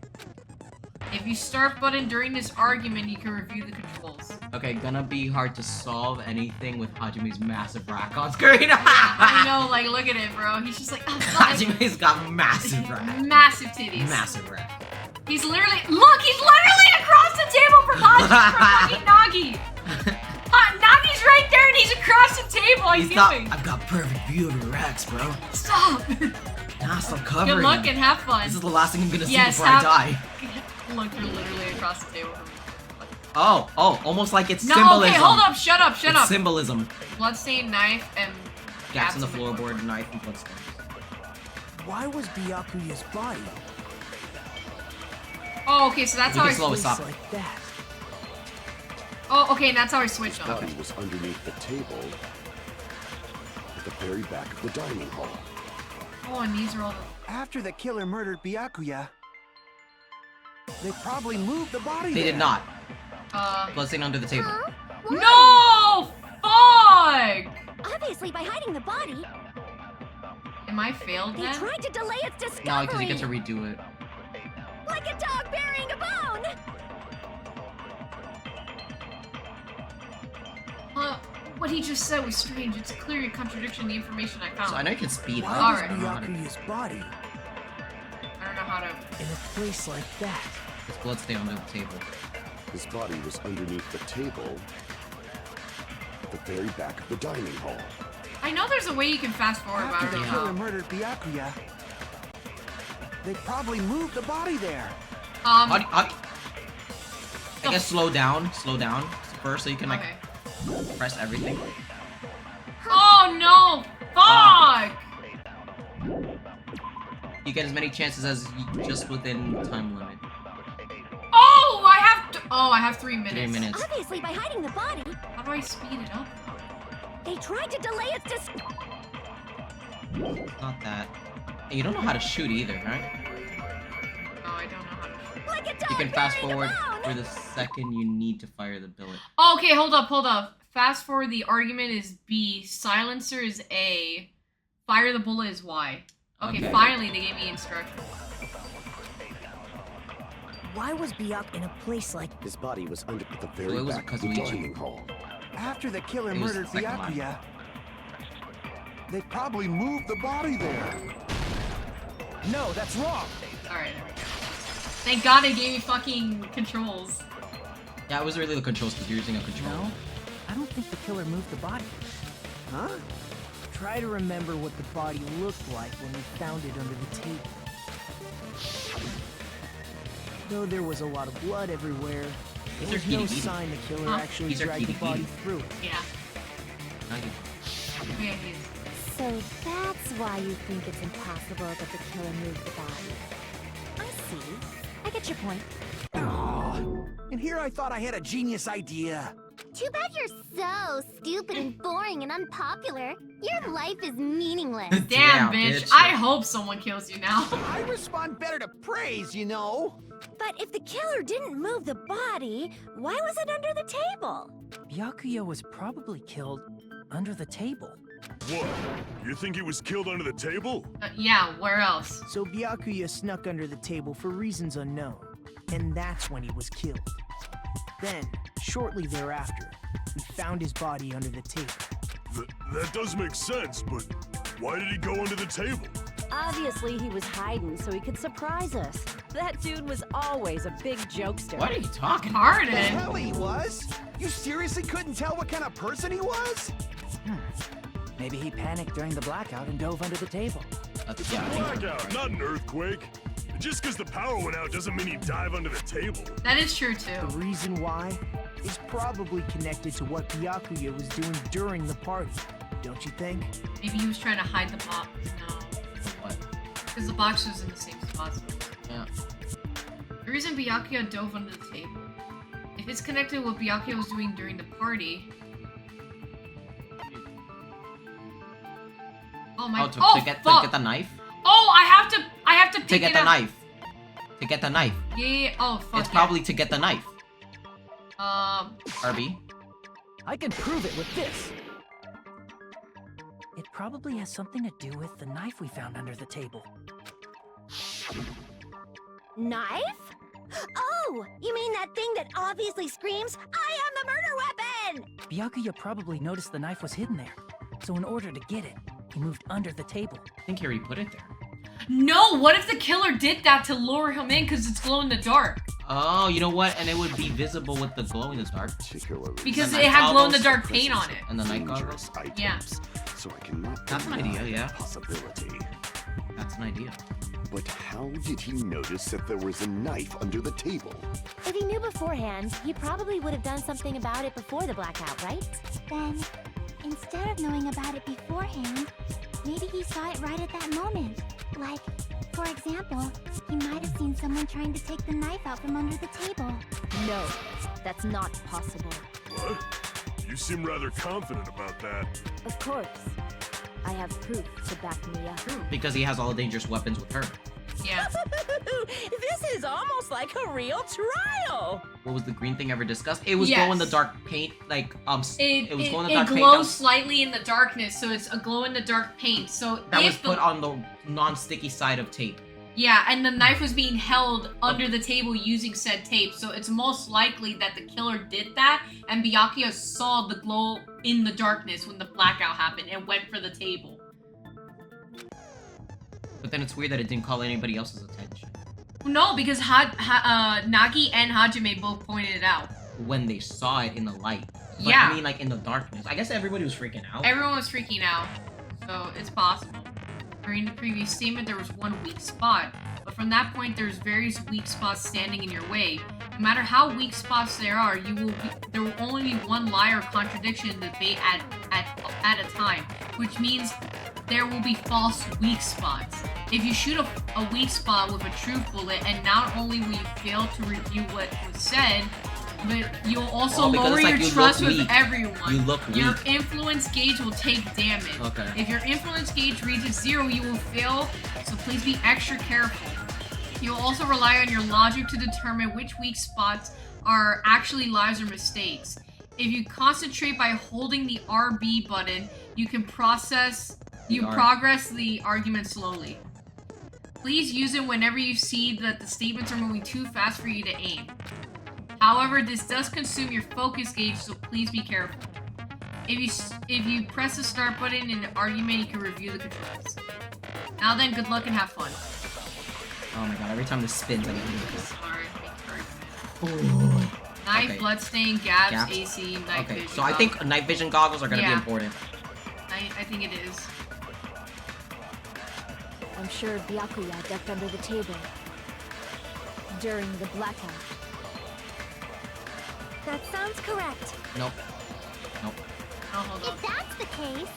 [SPEAKER 2] If you start button during this argument, you can review the controls.
[SPEAKER 1] Okay, gonna be hard to solve anything with Hajime's massive rack on screen.
[SPEAKER 2] I know, like, look at it, bro. He's just like, oh, God.
[SPEAKER 1] Hajime's got massive rack.
[SPEAKER 2] Massive titties.
[SPEAKER 1] Massive rack.
[SPEAKER 2] He's literally, look, he's literally across the table from fucking Nagi. Nagi's right there and he's across the table. He's giving.
[SPEAKER 9] I've got perfect view of your racks, bro.
[SPEAKER 2] Stop.
[SPEAKER 9] Nah, stop covering
[SPEAKER 2] Good luck
[SPEAKER 9] them.
[SPEAKER 2] and have fun.
[SPEAKER 9] This is the last thing I'm gonna see before I die.
[SPEAKER 2] Look, you're literally across the table from me.
[SPEAKER 9] Oh, almost like it's
[SPEAKER 2] No,
[SPEAKER 9] symbolism.
[SPEAKER 2] okay, hold up, shut up.
[SPEAKER 9] It's symbolism.
[SPEAKER 2] Bloodstained knife and
[SPEAKER 9] Gaps in the floorboard, knife, and bloodstains.
[SPEAKER 5] Why was Byakuya's body?
[SPEAKER 2] Oh, okay, so that's how I
[SPEAKER 9] switched up.
[SPEAKER 5] Like that.
[SPEAKER 2] Oh, okay, and that's how I switched
[SPEAKER 8] His
[SPEAKER 2] on.
[SPEAKER 8] body was underneath the table at the very back of the dining hall.
[SPEAKER 2] Oh, and these are all
[SPEAKER 13] After the killer murdered Byakuya, they probably moved the body
[SPEAKER 9] They
[SPEAKER 13] there.
[SPEAKER 9] did not. Bloodstain under the table.
[SPEAKER 2] No! Fuck!
[SPEAKER 3] Obviously, by hiding the body,
[SPEAKER 2] Am I failed
[SPEAKER 3] they
[SPEAKER 2] then?
[SPEAKER 3] tried to delay its discovery.
[SPEAKER 9] No, because you get to redo it.
[SPEAKER 3] Like a dog burying a bone.
[SPEAKER 2] What he just said was strange. It's clearly a contradiction to the information I found.
[SPEAKER 9] So I know you can speed
[SPEAKER 5] Why
[SPEAKER 9] up.
[SPEAKER 5] was
[SPEAKER 2] Alright.
[SPEAKER 5] Byakuya's body
[SPEAKER 2] I don't know how to...
[SPEAKER 5] in a place like that?
[SPEAKER 9] There's bloodstain under the table.
[SPEAKER 8] His body was underneath the table at the very back of the dining hall.
[SPEAKER 2] I know there's a way you can fast forward, but I
[SPEAKER 13] After
[SPEAKER 2] don't
[SPEAKER 13] the
[SPEAKER 2] know
[SPEAKER 13] killer
[SPEAKER 2] how.
[SPEAKER 13] murdered Byakuya, they probably moved the body there.
[SPEAKER 9] I guess slow down first so you can like press everything.
[SPEAKER 2] Oh no! Fuck!
[SPEAKER 9] You get as many chances as you, just within time limit.
[SPEAKER 2] Oh, I have 3 minutes.
[SPEAKER 9] 3 minutes.
[SPEAKER 3] Obviously, by hiding the body,
[SPEAKER 2] How do I speed it up?
[SPEAKER 3] they tried to delay its discovery.
[SPEAKER 9] Not that. And you don't know how to shoot either, right?
[SPEAKER 2] No, I don't know how to shoot.
[SPEAKER 3] Like a dog
[SPEAKER 9] You can fast
[SPEAKER 3] burying a
[SPEAKER 9] forward
[SPEAKER 3] bone.
[SPEAKER 9] for the second you need to fire the billet.
[SPEAKER 2] Oh, okay, hold up. Fast forward, the argument is B. Silencer is A. Fire the bullet is Y. Okay, finally they gave me instructions.
[SPEAKER 11] Why was Byakuya in a place like
[SPEAKER 8] His body was under at the very
[SPEAKER 9] So it was
[SPEAKER 8] back of the
[SPEAKER 9] Kazuichi.
[SPEAKER 8] dining hall.
[SPEAKER 13] After the killer
[SPEAKER 9] It was
[SPEAKER 13] murdered
[SPEAKER 9] the second line.
[SPEAKER 13] Byakuya, they probably moved the body there. No, that's wrong.
[SPEAKER 2] Alright, there we go. Thank God they gave me fucking controls.
[SPEAKER 9] Yeah, it was really the controls because you're using a control.
[SPEAKER 5] No, I don't think the killer moved the body.
[SPEAKER 13] Huh?
[SPEAKER 5] Try to remember what the body looked like when we found it under the table. Though there was a lot of blood everywhere, there was no sign the killer actually
[SPEAKER 9] These are
[SPEAKER 5] dragged the
[SPEAKER 9] kitty
[SPEAKER 5] body
[SPEAKER 9] kitty.
[SPEAKER 5] through it.
[SPEAKER 2] Yeah. Yeah, he is.
[SPEAKER 3] So that's why you think it's impossible that the killer moved the body. I see. I get your point.
[SPEAKER 13] Aw, and here I thought I had a genius idea.
[SPEAKER 3] Too bad you're so stupid and boring and unpopular. Your life is meaningless.
[SPEAKER 2] Damn, bitch. I hope someone kills you now.
[SPEAKER 13] I respond better to praise, you know.
[SPEAKER 3] But if the killer didn't move the body, why was it under the table?
[SPEAKER 5] Byakuya was probably killed under the table.
[SPEAKER 8] What? You think he was killed under the table?
[SPEAKER 2] Yeah, where else?
[SPEAKER 5] So Byakuya snuck under the table for reasons unknown, and that's when he was killed. Then, shortly thereafter, we found his body under the table.
[SPEAKER 8] That does make sense, but why did he go under the table?
[SPEAKER 12] Obviously, he was hiding so he could surprise us. That dude was always a big jokester.
[SPEAKER 9] What are you talking
[SPEAKER 13] The
[SPEAKER 2] Pardon?
[SPEAKER 13] hell he was? You seriously couldn't tell what kind of person he was?
[SPEAKER 5] Maybe he panicked during the blackout and dove under the table.
[SPEAKER 9] Yeah,
[SPEAKER 8] Blackout, not an earthquake. Just because the power went out doesn't mean he'd dive under the table.
[SPEAKER 2] That is true too.
[SPEAKER 5] The reason why is probably connected to what Byakuya was doing during the party, don't you think?
[SPEAKER 2] Maybe he was trying to hide the box. No.
[SPEAKER 9] What?
[SPEAKER 2] Because the box was in the same spot. So.
[SPEAKER 9] Yeah.
[SPEAKER 2] The reason Byakuya dove under the table. If it's connected to what Byakuya was doing during the party. Oh my
[SPEAKER 9] to get the knife?
[SPEAKER 2] Oh, I have to pick
[SPEAKER 9] To get
[SPEAKER 2] it
[SPEAKER 9] the
[SPEAKER 2] up.
[SPEAKER 9] knife. To get the knife.
[SPEAKER 2] Yeah, oh fuck.
[SPEAKER 9] It's probably to get the knife. RB.
[SPEAKER 5] I can prove it with this. It probably has something to do with the knife we found under the table.
[SPEAKER 3] Knife? Oh, you mean that thing that obviously screams, I am the murder weapon!
[SPEAKER 5] Byakuya probably noticed the knife was hidden there. So in order to get it, he moved under the table.
[SPEAKER 9] I think he already put it there.
[SPEAKER 2] No, what if the killer did that to lure him in because it's glow in the dark?
[SPEAKER 1] Oh, you know what? And it would be visible with the glow in the dark.
[SPEAKER 2] Because it had glow in the dark paint on it.
[SPEAKER 1] And the night goggles.
[SPEAKER 2] Yeah.
[SPEAKER 8] So I cannot
[SPEAKER 1] That's an idea, yeah.
[SPEAKER 8] Possibility.
[SPEAKER 1] That's an idea.
[SPEAKER 8] But how did he notice that there was a knife under the table?
[SPEAKER 3] If he knew beforehand, he probably would have done something about it before the blackout, right?
[SPEAKER 14] Then, instead of knowing about it beforehand, maybe he saw it right at that moment. Like, for example, he might have seen someone trying to take the knife out from under the table.
[SPEAKER 3] No, that's not possible.
[SPEAKER 8] What? You seem rather confident about that.
[SPEAKER 3] Of course. I have proof to back me up.
[SPEAKER 1] Because he has all the dangerous weapons with her.
[SPEAKER 2] Yeah.
[SPEAKER 11] This is almost like a real trial.
[SPEAKER 1] What was the green thing ever discussed? It was
[SPEAKER 2] Yes.
[SPEAKER 1] glow in the dark paint, like it was glow in the
[SPEAKER 2] It
[SPEAKER 1] dark paint.
[SPEAKER 2] glows slightly in the darkness, so it's a glow in the dark paint. So
[SPEAKER 1] That was
[SPEAKER 2] if
[SPEAKER 1] put on the non-sticky side of tape.
[SPEAKER 2] Yeah, and the knife was being held under the table using said tape, so it's most likely that the killer did that, and Byakuya saw the glow in the darkness when the blackout happened and went for the table.
[SPEAKER 1] But then it's weird that it didn't call anybody else's attention.
[SPEAKER 2] No, because Nagi and Hajime both pointed it out.
[SPEAKER 1] When they saw it in the light. But
[SPEAKER 2] Yeah.
[SPEAKER 1] I mean, like, in the darkness. I guess everybody was freaking out.
[SPEAKER 2] Everyone was freaking out, so it's possible. During the previous statement, there was one weak spot, but from that point, there's various weak spots standing in your way. No matter how weak spots there are, there will only be one lie or contradiction in the debate at a time, which means there will be false weak spots. If you shoot a weak spot with a truth bullet, and not only will you fail to review what was said, but you'll also lower your trust with everyone.
[SPEAKER 1] You look
[SPEAKER 2] Your
[SPEAKER 1] weak.
[SPEAKER 2] influence gauge will take damage.
[SPEAKER 1] Okay.
[SPEAKER 2] If your influence gauge reaches 0, you will fail, so please be extra careful. You'll also rely on your logic to determine which weak spots are actually lies or mistakes. If you concentrate by holding the RB button, you can progress the argument slowly. Please use it whenever you see that the statements are moving too fast for you to aim. However, this does consume your focus gauge, so please be careful. If you press the start button in an argument, you can review the controls. Now then, good luck and have fun.
[SPEAKER 1] Oh my god, every time this spins, I get nervous.
[SPEAKER 2] Alright, Knife,
[SPEAKER 1] Okay.
[SPEAKER 2] bloodstain, gaps,
[SPEAKER 1] Gaps.
[SPEAKER 2] AC, night
[SPEAKER 1] Okay,
[SPEAKER 2] vision.
[SPEAKER 1] so I think night vision goggles are gonna be
[SPEAKER 2] Yeah.
[SPEAKER 1] important.
[SPEAKER 2] I think it is.
[SPEAKER 3] I'm sure Byakuya ducked under the table during the blackout.
[SPEAKER 14] That sounds correct.
[SPEAKER 1] Nope. Nope.
[SPEAKER 2] Oh, hold on.
[SPEAKER 14] If that's the case,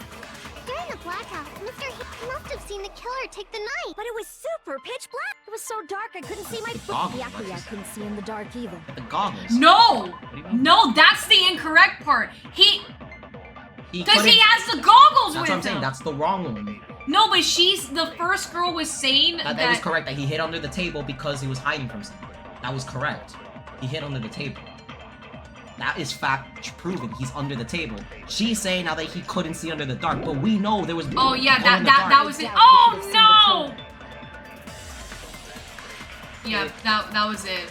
[SPEAKER 14] during the blackout, Mr. He must have seen the killer take the knife.
[SPEAKER 3] But it was super pitch black. It was so dark I couldn't see my foot.
[SPEAKER 1] goggles, what
[SPEAKER 3] Byakuya
[SPEAKER 1] is that?
[SPEAKER 3] couldn't see in the dark either.
[SPEAKER 1] The goggles.
[SPEAKER 2] No!
[SPEAKER 1] do you mean?
[SPEAKER 2] No, that's the incorrect part. Because
[SPEAKER 1] couldn't-
[SPEAKER 2] he has the goggles
[SPEAKER 1] That's
[SPEAKER 2] with
[SPEAKER 1] what I'm saying.
[SPEAKER 2] him.
[SPEAKER 1] That's the wrong one.
[SPEAKER 2] No, but the first girl was saying
[SPEAKER 1] That was correct. That he hid under the table because he was hiding from something. That was correct. He hid under the table. That is fact proven. He's under the table. She's saying now that he couldn't see under the dark, but we know there was.
[SPEAKER 2] Oh yeah,
[SPEAKER 1] glow in the
[SPEAKER 2] that
[SPEAKER 1] dark.
[SPEAKER 2] was it. Oh no! Yeah, that was it.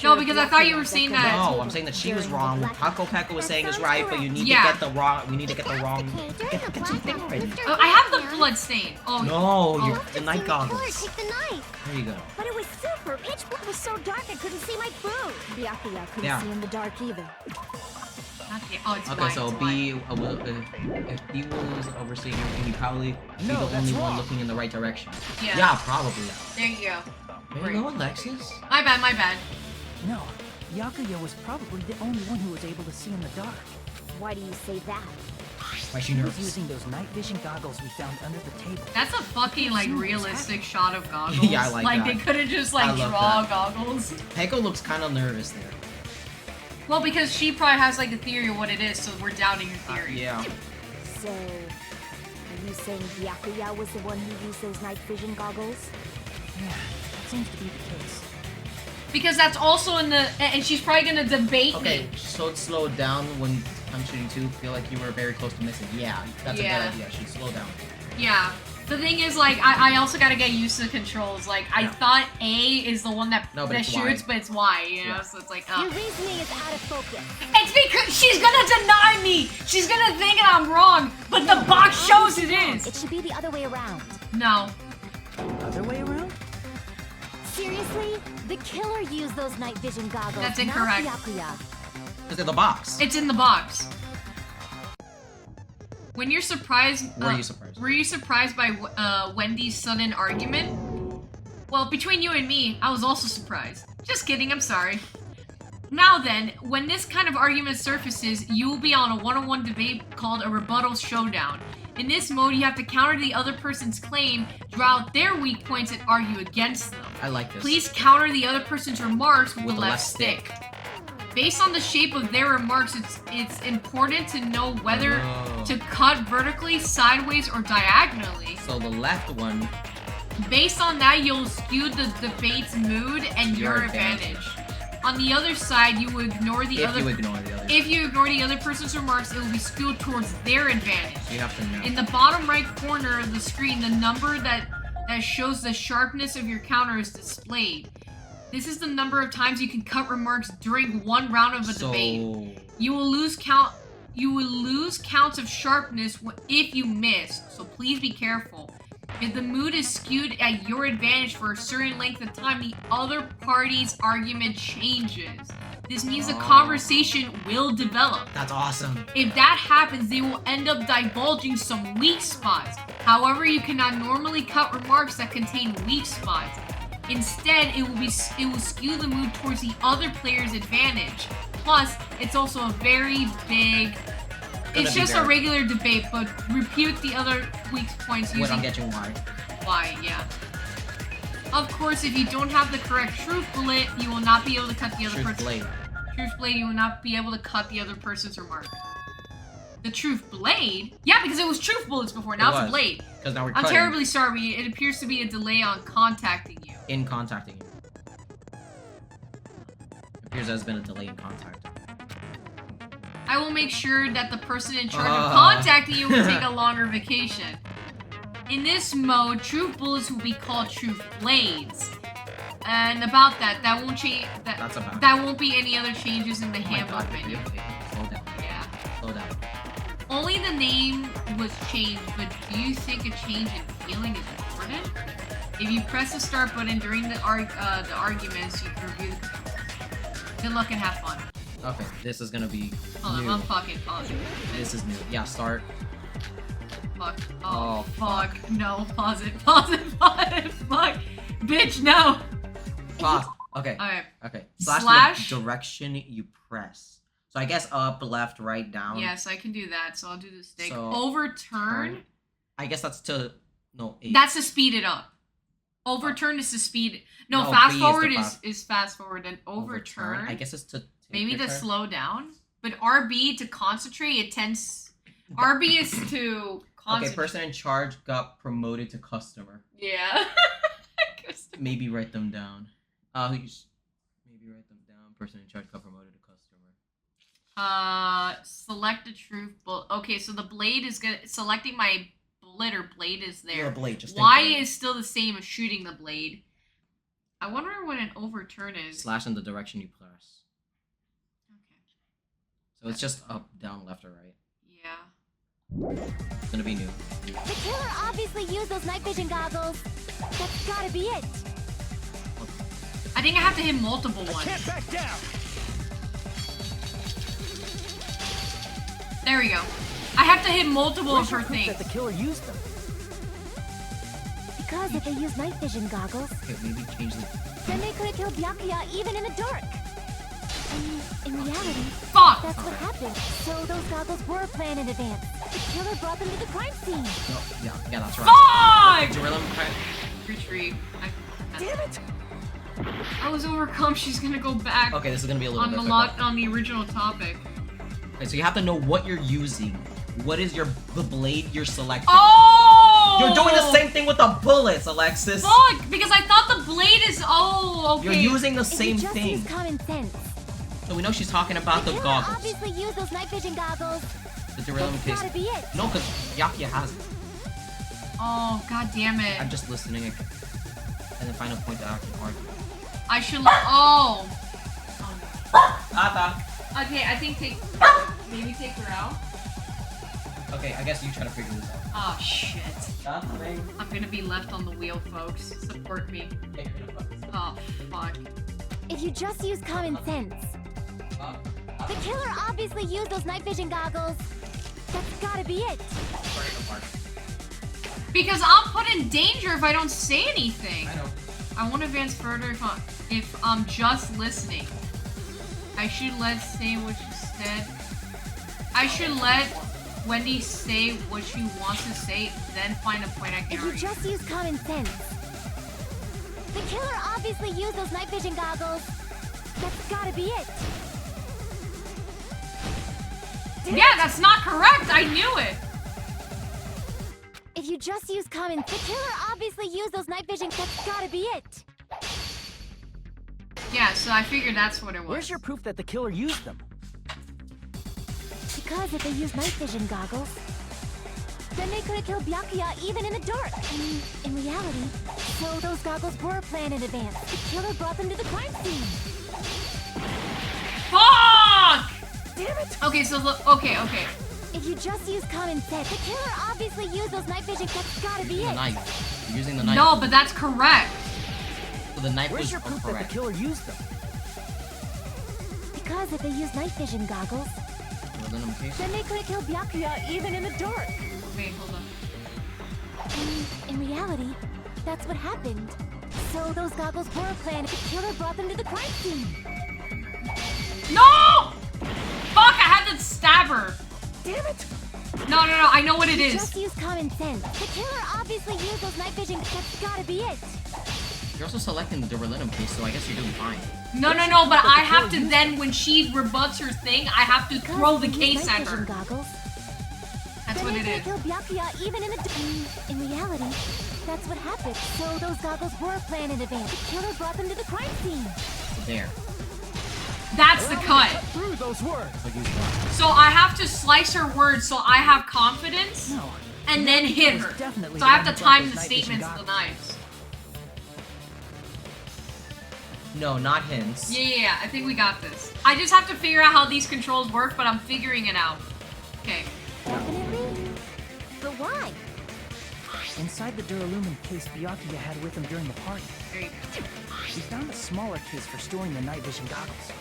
[SPEAKER 2] No, because I thought you were saying that.
[SPEAKER 1] No, I'm saying that she was wrong. What Taco Pekka was saying is right, but you need
[SPEAKER 2] Yeah.
[SPEAKER 1] to get the wrong. We need to get the wrong. Get your thing ready.
[SPEAKER 2] Oh, I have the blood stain. Oh
[SPEAKER 1] No, you're
[SPEAKER 2] oh.
[SPEAKER 1] the night goggles.
[SPEAKER 14] Take the knife.
[SPEAKER 1] There you go.
[SPEAKER 3] But it was super pitch black. It was so dark I couldn't see my food. Byakuya couldn't
[SPEAKER 1] Yeah.
[SPEAKER 3] see in the dark either.
[SPEAKER 2] Okay, oh, it's
[SPEAKER 1] Okay,
[SPEAKER 2] white,
[SPEAKER 1] so
[SPEAKER 2] it's
[SPEAKER 1] B, if B was overseeing everything, he'd probably be
[SPEAKER 5] No,
[SPEAKER 1] the
[SPEAKER 5] that's
[SPEAKER 1] only one
[SPEAKER 5] wrong.
[SPEAKER 1] looking in the right direction.
[SPEAKER 2] Yeah.
[SPEAKER 1] Yeah, probably.
[SPEAKER 2] There you go.
[SPEAKER 1] There you go, Alexis.
[SPEAKER 2] My bad, my bad.
[SPEAKER 5] No, Byakuya was probably the only one who was able to see in the dark.
[SPEAKER 3] Why do you say that?
[SPEAKER 1] Why she
[SPEAKER 5] He was
[SPEAKER 1] nervous?
[SPEAKER 5] using those night vision goggles we found under the table.
[SPEAKER 2] That's a fucking like realistic shot of goggles.
[SPEAKER 1] Yeah, I like that.
[SPEAKER 2] they could have just
[SPEAKER 1] I
[SPEAKER 2] like
[SPEAKER 1] love
[SPEAKER 2] draw
[SPEAKER 1] that.
[SPEAKER 2] goggles.
[SPEAKER 1] Peko looks kind of nervous there.
[SPEAKER 2] Well, because she probably has like a theory of what it is, so we're doubting her theory.
[SPEAKER 1] Yeah.
[SPEAKER 3] So, are you saying Byakuya was the one who used those night vision goggles?
[SPEAKER 5] Yeah, that seems to be the case.
[SPEAKER 2] Because that's also in the, and she's probably gonna debate
[SPEAKER 1] Okay,
[SPEAKER 2] me.
[SPEAKER 1] so it slowed down when I'm shooting 2. Feel like you were very close to missing. Yeah, that's
[SPEAKER 2] Yeah.
[SPEAKER 1] a good idea. She slowed down.
[SPEAKER 2] Yeah. The thing is, like, I also gotta get used to the controls. Like, I thought A is the one that,
[SPEAKER 1] No, but
[SPEAKER 2] that
[SPEAKER 1] it's
[SPEAKER 2] shoots,
[SPEAKER 1] Y.
[SPEAKER 2] but it's Y, you know?
[SPEAKER 1] Yeah.
[SPEAKER 2] So it's like,
[SPEAKER 3] Your
[SPEAKER 2] oh.
[SPEAKER 3] reasoning is out of focus.
[SPEAKER 2] It's because she's gonna deny me! She's gonna think I'm wrong, but the box shows it is!
[SPEAKER 3] It should be the other way around.
[SPEAKER 2] No.
[SPEAKER 13] Other way around?
[SPEAKER 3] Seriously? The killer used those night vision goggles.
[SPEAKER 2] That's incorrect.
[SPEAKER 3] Not Byakuya.
[SPEAKER 1] It's in the box.
[SPEAKER 2] It's in the box. When you're surprised...
[SPEAKER 1] Were you surprised?
[SPEAKER 2] Were you surprised by Wendy's sudden argument? Well, between you and me, I was also surprised. Just kidding, I'm sorry. Now then, when this kind of argument surfaces, you will be on a one-on-one debate called a rebuttal showdown. In this mode, you have to counter the other person's claim, draw out their weak points, and argue against them.
[SPEAKER 1] I like this.
[SPEAKER 2] Please counter the other person's remarks with the left stick. Based on the shape of their remarks, it's important to know whether to cut vertically, sideways, or diagonally.
[SPEAKER 1] So the left one.
[SPEAKER 2] Based on that, you'll skew the debate's mood and your advantage. On the other side, you will ignore the other. If you ignore the other person's remarks, it will be skewed towards their advantage.
[SPEAKER 1] You have to know.
[SPEAKER 2] In the bottom right corner of the screen, the number that shows the sharpness of your counter is displayed. This is the number of times you can cut remarks during one round of a debate. You will lose counts of sharpness if you miss, so please be careful. If the mood is skewed at your advantage for a certain length of time, the other party's argument changes. This means the conversation will develop.
[SPEAKER 1] That's awesome.
[SPEAKER 2] If that happens, they will end up divulging some weak spots. However, you cannot normally cut remarks that contain weak spots. Instead, it will skew the mood towards the other player's advantage. Plus, it's also a very big... It's just a regular debate, but repute the other weak points using...
[SPEAKER 1] Wait, I'm getting why.
[SPEAKER 2] Why, yeah. Of course, if you don't have the correct truth bullet, you will not be able to cut the other person's... Truth blade, you will not be able to cut the other person's remark. The truth blade? Yeah, because it was truth bullets before, now it's a blade.
[SPEAKER 1] Because now we're
[SPEAKER 2] I'm
[SPEAKER 1] cutting.
[SPEAKER 2] terribly sorry, it appears to be a delay on contacting you.
[SPEAKER 1] In contacting you. It appears there's been a delay in contact.
[SPEAKER 2] I will make sure that the person in charge of contacting you will take a longer vacation. In this mode, truth bullets will be called truth blades. And about that won't change. That won't be any other changes in the handbook menu.
[SPEAKER 1] Slow down.
[SPEAKER 2] Yeah.
[SPEAKER 1] Slow down.
[SPEAKER 2] Only the name was changed, but do you think a change in feeling is important? If you press the start button during the arguments, you can review the controls. Good luck and have fun.
[SPEAKER 1] Okay, this is gonna be
[SPEAKER 2] Hold
[SPEAKER 1] new.
[SPEAKER 2] on, I'm fucking pausing.
[SPEAKER 1] This is new. Yeah, start.
[SPEAKER 2] Fuck. Oh, fuck. No, pause it. Pause it. Fuck. Bitch, no.
[SPEAKER 1] Pause. Okay.
[SPEAKER 2] Alright.
[SPEAKER 1] Okay.
[SPEAKER 2] Slash
[SPEAKER 1] the direction you press. So I guess up, left, right, down.
[SPEAKER 2] Yes, I can do that. So I'll do the stick.
[SPEAKER 1] So,
[SPEAKER 2] overturn.
[SPEAKER 1] I guess that's to... No, 8.
[SPEAKER 2] That's to speed it up. Overturn is to speed... No,
[SPEAKER 1] No,
[SPEAKER 2] fast
[SPEAKER 1] B
[SPEAKER 2] forward
[SPEAKER 1] is
[SPEAKER 2] is fast forward. And overturn...
[SPEAKER 1] I guess it's to...
[SPEAKER 2] Maybe to slow down. But RB to concentrate, it tends... RB is to concentrate.
[SPEAKER 1] Okay, person in charge got promoted to customer.
[SPEAKER 2] Yeah.
[SPEAKER 1] Maybe write them down. Maybe write them down. Person in charge got promoted to customer.
[SPEAKER 2] Select a truth bullet. Okay, so the blade is good. Selecting my bullet or blade is there.
[SPEAKER 1] Yeah, blade. Just
[SPEAKER 2] Y is still the same as shooting the blade. I wonder what an overturn is.
[SPEAKER 1] Slash in the direction you press.
[SPEAKER 2] Okay.
[SPEAKER 1] So it's just up, down, left, or right.
[SPEAKER 2] Yeah.
[SPEAKER 1] It's gonna be new.
[SPEAKER 3] The killer obviously used those night vision goggles. That's gotta be it.
[SPEAKER 2] I think I have to hit multiple ones.
[SPEAKER 7] Can't back down.
[SPEAKER 2] There we go. I have to hit multiple of her
[SPEAKER 13] Where's your proof
[SPEAKER 2] things.
[SPEAKER 13] that the killer used them?
[SPEAKER 3] Because if they used night vision goggles,
[SPEAKER 1] Okay, maybe change the...
[SPEAKER 3] then they could have killed Byakuya even in the dark. In reality,
[SPEAKER 2] Fuck!
[SPEAKER 3] that's what happened. So those goggles were planned in advance. The killer brought them to the crime scene.
[SPEAKER 1] No, yeah, that's right.
[SPEAKER 2] Fuck!
[SPEAKER 1] Gorilla,
[SPEAKER 2] Retrieve.
[SPEAKER 13] Damn it!
[SPEAKER 2] I was overcome. She's gonna go back
[SPEAKER 1] Okay, this is gonna be a little
[SPEAKER 2] on the
[SPEAKER 1] difficult.
[SPEAKER 2] on the original topic.
[SPEAKER 1] Okay, so you have to know what you're using. What is the blade you're selecting?
[SPEAKER 2] Oh!
[SPEAKER 1] You're doing the same thing with the bullets, Alexis.
[SPEAKER 2] Fuck! Because I thought the blade is. Oh, okay.
[SPEAKER 1] You're using the same
[SPEAKER 3] If you just
[SPEAKER 1] thing.
[SPEAKER 3] use common sense.
[SPEAKER 1] So we know she's talking about the
[SPEAKER 3] killer
[SPEAKER 1] goggles.
[SPEAKER 3] obviously used those night vision goggles.
[SPEAKER 1] The Gorilla
[SPEAKER 3] That's
[SPEAKER 1] case.
[SPEAKER 3] gotta be it.
[SPEAKER 1] No, because Yakuya has it.
[SPEAKER 2] Oh, god damn it.
[SPEAKER 1] I'm just listening and then find a point to actually argue.
[SPEAKER 2] I should. Oh.
[SPEAKER 1] Tata.
[SPEAKER 2] Okay, I think maybe take her out.
[SPEAKER 1] Okay, I guess you try to figure this out.
[SPEAKER 2] Oh shit.
[SPEAKER 1] Nothing.
[SPEAKER 2] I'm gonna be left on the wheel, folks. Support me. Oh fuck.
[SPEAKER 14] If you just use common sense. The killer obviously used those night vision goggles. That's gotta be it.
[SPEAKER 2] Because I'm put in danger if I don't say anything.
[SPEAKER 1] I know.
[SPEAKER 2] I won't advance further if I'm just listening. I should let say what she said. I should let Wendy say what she wants to say, then find a point I can
[SPEAKER 14] If you
[SPEAKER 2] argue.
[SPEAKER 14] just use common sense. The killer obviously used those night vision goggles. That's gotta be it.
[SPEAKER 2] Yeah, that's not correct. I knew it.
[SPEAKER 14] If you just use common, the killer obviously used those night vision. That's gotta be it.
[SPEAKER 2] Yeah, so I figured that's what it was.
[SPEAKER 5] Where's your proof that the killer used them?
[SPEAKER 14] Because if they used night vision goggles, then they could have killed Byakuya even in the dark. I mean, in reality, so those goggles were planned in advance. The killer brought them to the crime scene.
[SPEAKER 2] Fuck!
[SPEAKER 14] Damn it!
[SPEAKER 2] Okay, so look. Okay.
[SPEAKER 14] If you just use common sense, the killer obviously used those night vision. That's gotta be
[SPEAKER 1] The
[SPEAKER 14] it.
[SPEAKER 1] knife. You're using the knife.
[SPEAKER 2] No, but that's correct.
[SPEAKER 1] So the knife
[SPEAKER 5] Where's
[SPEAKER 1] was
[SPEAKER 5] your proof
[SPEAKER 1] correct.
[SPEAKER 5] that the killer used them?
[SPEAKER 14] Because if they used night vision goggles, then they could have killed Byakuya even in the dark.
[SPEAKER 2] Wait, hold on.
[SPEAKER 14] In reality, that's what happened. So those goggles were planned. The killer brought them to the crime scene.
[SPEAKER 2] No! Fuck! I had to stab her.
[SPEAKER 14] Damn it!
[SPEAKER 2] No. I know what it is.
[SPEAKER 14] Just use common sense. The killer obviously used those night vision. That's gotta be it.
[SPEAKER 1] You're also selecting the Duralinium case, so I guess you're doing fine.
[SPEAKER 2] No, but I have to then, when she rebuts her thing, I have to throw the case at her.
[SPEAKER 14] Goggles,
[SPEAKER 2] That's what it is.
[SPEAKER 14] Kill Byakuya even in the in reality, that's what happened. So those goggles were planned in advance. The killer brought them to the crime scene.
[SPEAKER 1] There.
[SPEAKER 2] That's the cut.
[SPEAKER 5] Through those words.
[SPEAKER 2] So I have to slice her words so I have confidence,
[SPEAKER 5] No.
[SPEAKER 2] and then hit her.
[SPEAKER 5] Definitely
[SPEAKER 2] So I have
[SPEAKER 5] the
[SPEAKER 2] to
[SPEAKER 5] one who brought
[SPEAKER 2] time
[SPEAKER 5] those
[SPEAKER 2] the
[SPEAKER 5] night vision
[SPEAKER 2] statements of the
[SPEAKER 5] goggles.
[SPEAKER 2] knives.
[SPEAKER 1] No, not hints.
[SPEAKER 2] Yeah, I think we got this. I just have to figure out how these controls work, but I'm figuring it out. Okay.
[SPEAKER 14] Definitely. But why?
[SPEAKER 5] Inside the Duralumin case Byakuya had with him during the party,
[SPEAKER 2] There you go.
[SPEAKER 5] we found a smaller case for storing the night vision goggles.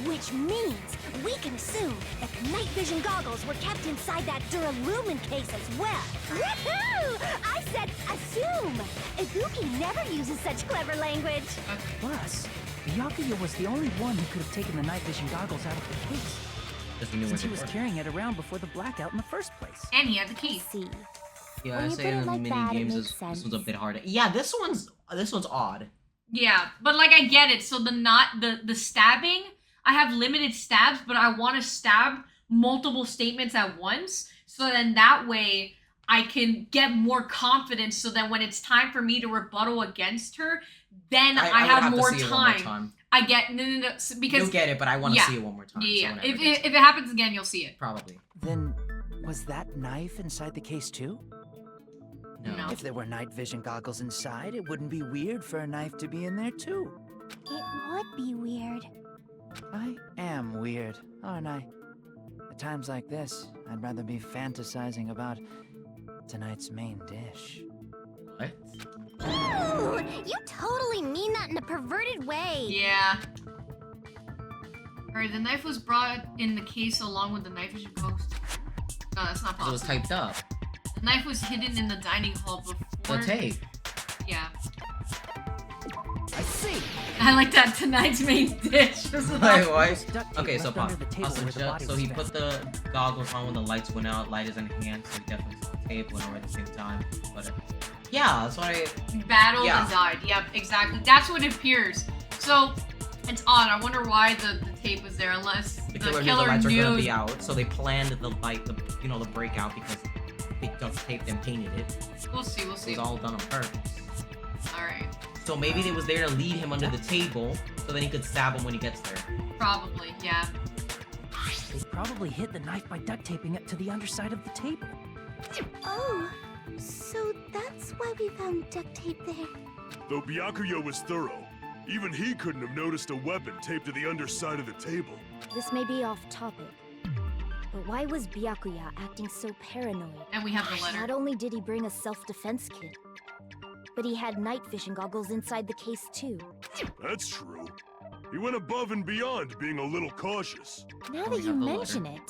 [SPEAKER 14] Which means we can assume that the night vision goggles were kept inside that Duralumin case as well. Woohoo! I said assume! Ibuki never uses such clever language.
[SPEAKER 5] Plus, Byakuya was the only one who could have taken the night vision goggles out of the case,
[SPEAKER 1] Because he knew
[SPEAKER 5] since
[SPEAKER 1] where
[SPEAKER 5] he was
[SPEAKER 1] they were.
[SPEAKER 5] carrying it around before the blackout in the first place.
[SPEAKER 2] And he had the key.
[SPEAKER 14] See.
[SPEAKER 1] Yeah,
[SPEAKER 14] When
[SPEAKER 1] I
[SPEAKER 14] you
[SPEAKER 1] say
[SPEAKER 14] put it
[SPEAKER 1] in the
[SPEAKER 14] like
[SPEAKER 1] mini
[SPEAKER 14] that, it
[SPEAKER 1] games,
[SPEAKER 14] makes
[SPEAKER 1] this
[SPEAKER 14] sense.
[SPEAKER 1] one's a bit harder. Yeah, this one's odd.
[SPEAKER 2] Yeah, but like I get it. So the stabbing, I have limited stabs, but I want to stab multiple statements at once. So then that way I can get more confidence. So then when it's time for me to rebuttal against her, then I
[SPEAKER 1] would
[SPEAKER 2] have
[SPEAKER 1] to
[SPEAKER 2] more
[SPEAKER 1] see it one more
[SPEAKER 2] time. I get no, because
[SPEAKER 1] You'll get it, but I want to see it one more time.
[SPEAKER 2] Yeah,
[SPEAKER 1] so whenever
[SPEAKER 2] if
[SPEAKER 1] it is.
[SPEAKER 2] it happens again, you'll see it.
[SPEAKER 1] Probably.
[SPEAKER 5] Then, was that knife inside the case too?
[SPEAKER 2] No.
[SPEAKER 5] If there were night vision goggles inside, it wouldn't be weird for a knife to be in there too.
[SPEAKER 14] It would be weird.
[SPEAKER 5] I am weird, aren't I? At times like this, I'd rather be fantasizing about tonight's main dish.
[SPEAKER 1] What?
[SPEAKER 14] Ooh, you totally mean that in a perverted way.
[SPEAKER 2] Yeah. Alright, the knife was brought in the case along with the night vision goggles. No, that's not
[SPEAKER 1] So it
[SPEAKER 2] possible.
[SPEAKER 1] was typed up.
[SPEAKER 2] The knife was hidden in the dining hall before.
[SPEAKER 1] The tape.
[SPEAKER 2] Yeah.
[SPEAKER 5] I see.
[SPEAKER 2] I like that tonight's main dish.
[SPEAKER 1] Wait, why?
[SPEAKER 5] Duct tape
[SPEAKER 1] Okay, so
[SPEAKER 5] left
[SPEAKER 1] pause.
[SPEAKER 5] under the table where the body
[SPEAKER 1] So
[SPEAKER 5] was
[SPEAKER 1] he
[SPEAKER 5] found.
[SPEAKER 1] put the goggles on when the lights went out, light is in hand, so he definitely saw the tape went over at the same time. But yeah, that's why
[SPEAKER 2] Battled
[SPEAKER 1] Yeah.
[SPEAKER 2] and died. Yep, exactly. That's what it appears. So it's odd. I wonder why the tape was there, unless
[SPEAKER 1] the killer knew the lights were gonna be out, so they planned the light, the breakout because they duct taped and painted it.
[SPEAKER 2] We'll see. We'll
[SPEAKER 1] It
[SPEAKER 2] see.
[SPEAKER 1] was all done on purpose.
[SPEAKER 2] All right.
[SPEAKER 1] So maybe they was there to lead him under the table, so then he could stab him when he gets there.
[SPEAKER 2] Probably. Yeah.
[SPEAKER 5] They probably hid the knife by duct taping it to the underside of the table.
[SPEAKER 14] Oh, so that's why we found duct tape there.
[SPEAKER 8] Though Byakuya was thorough, even he couldn't have noticed a weapon taped to the underside of the table.
[SPEAKER 12] This may be off topic,
[SPEAKER 3] But why was Byakuya acting so paranoid?
[SPEAKER 2] And we have the letter.
[SPEAKER 3] Not only did he bring a self-defense kit, but he had night vision goggles inside the case too.
[SPEAKER 8] That's true. He went above and beyond being a little cautious.
[SPEAKER 14] Now that you mention it,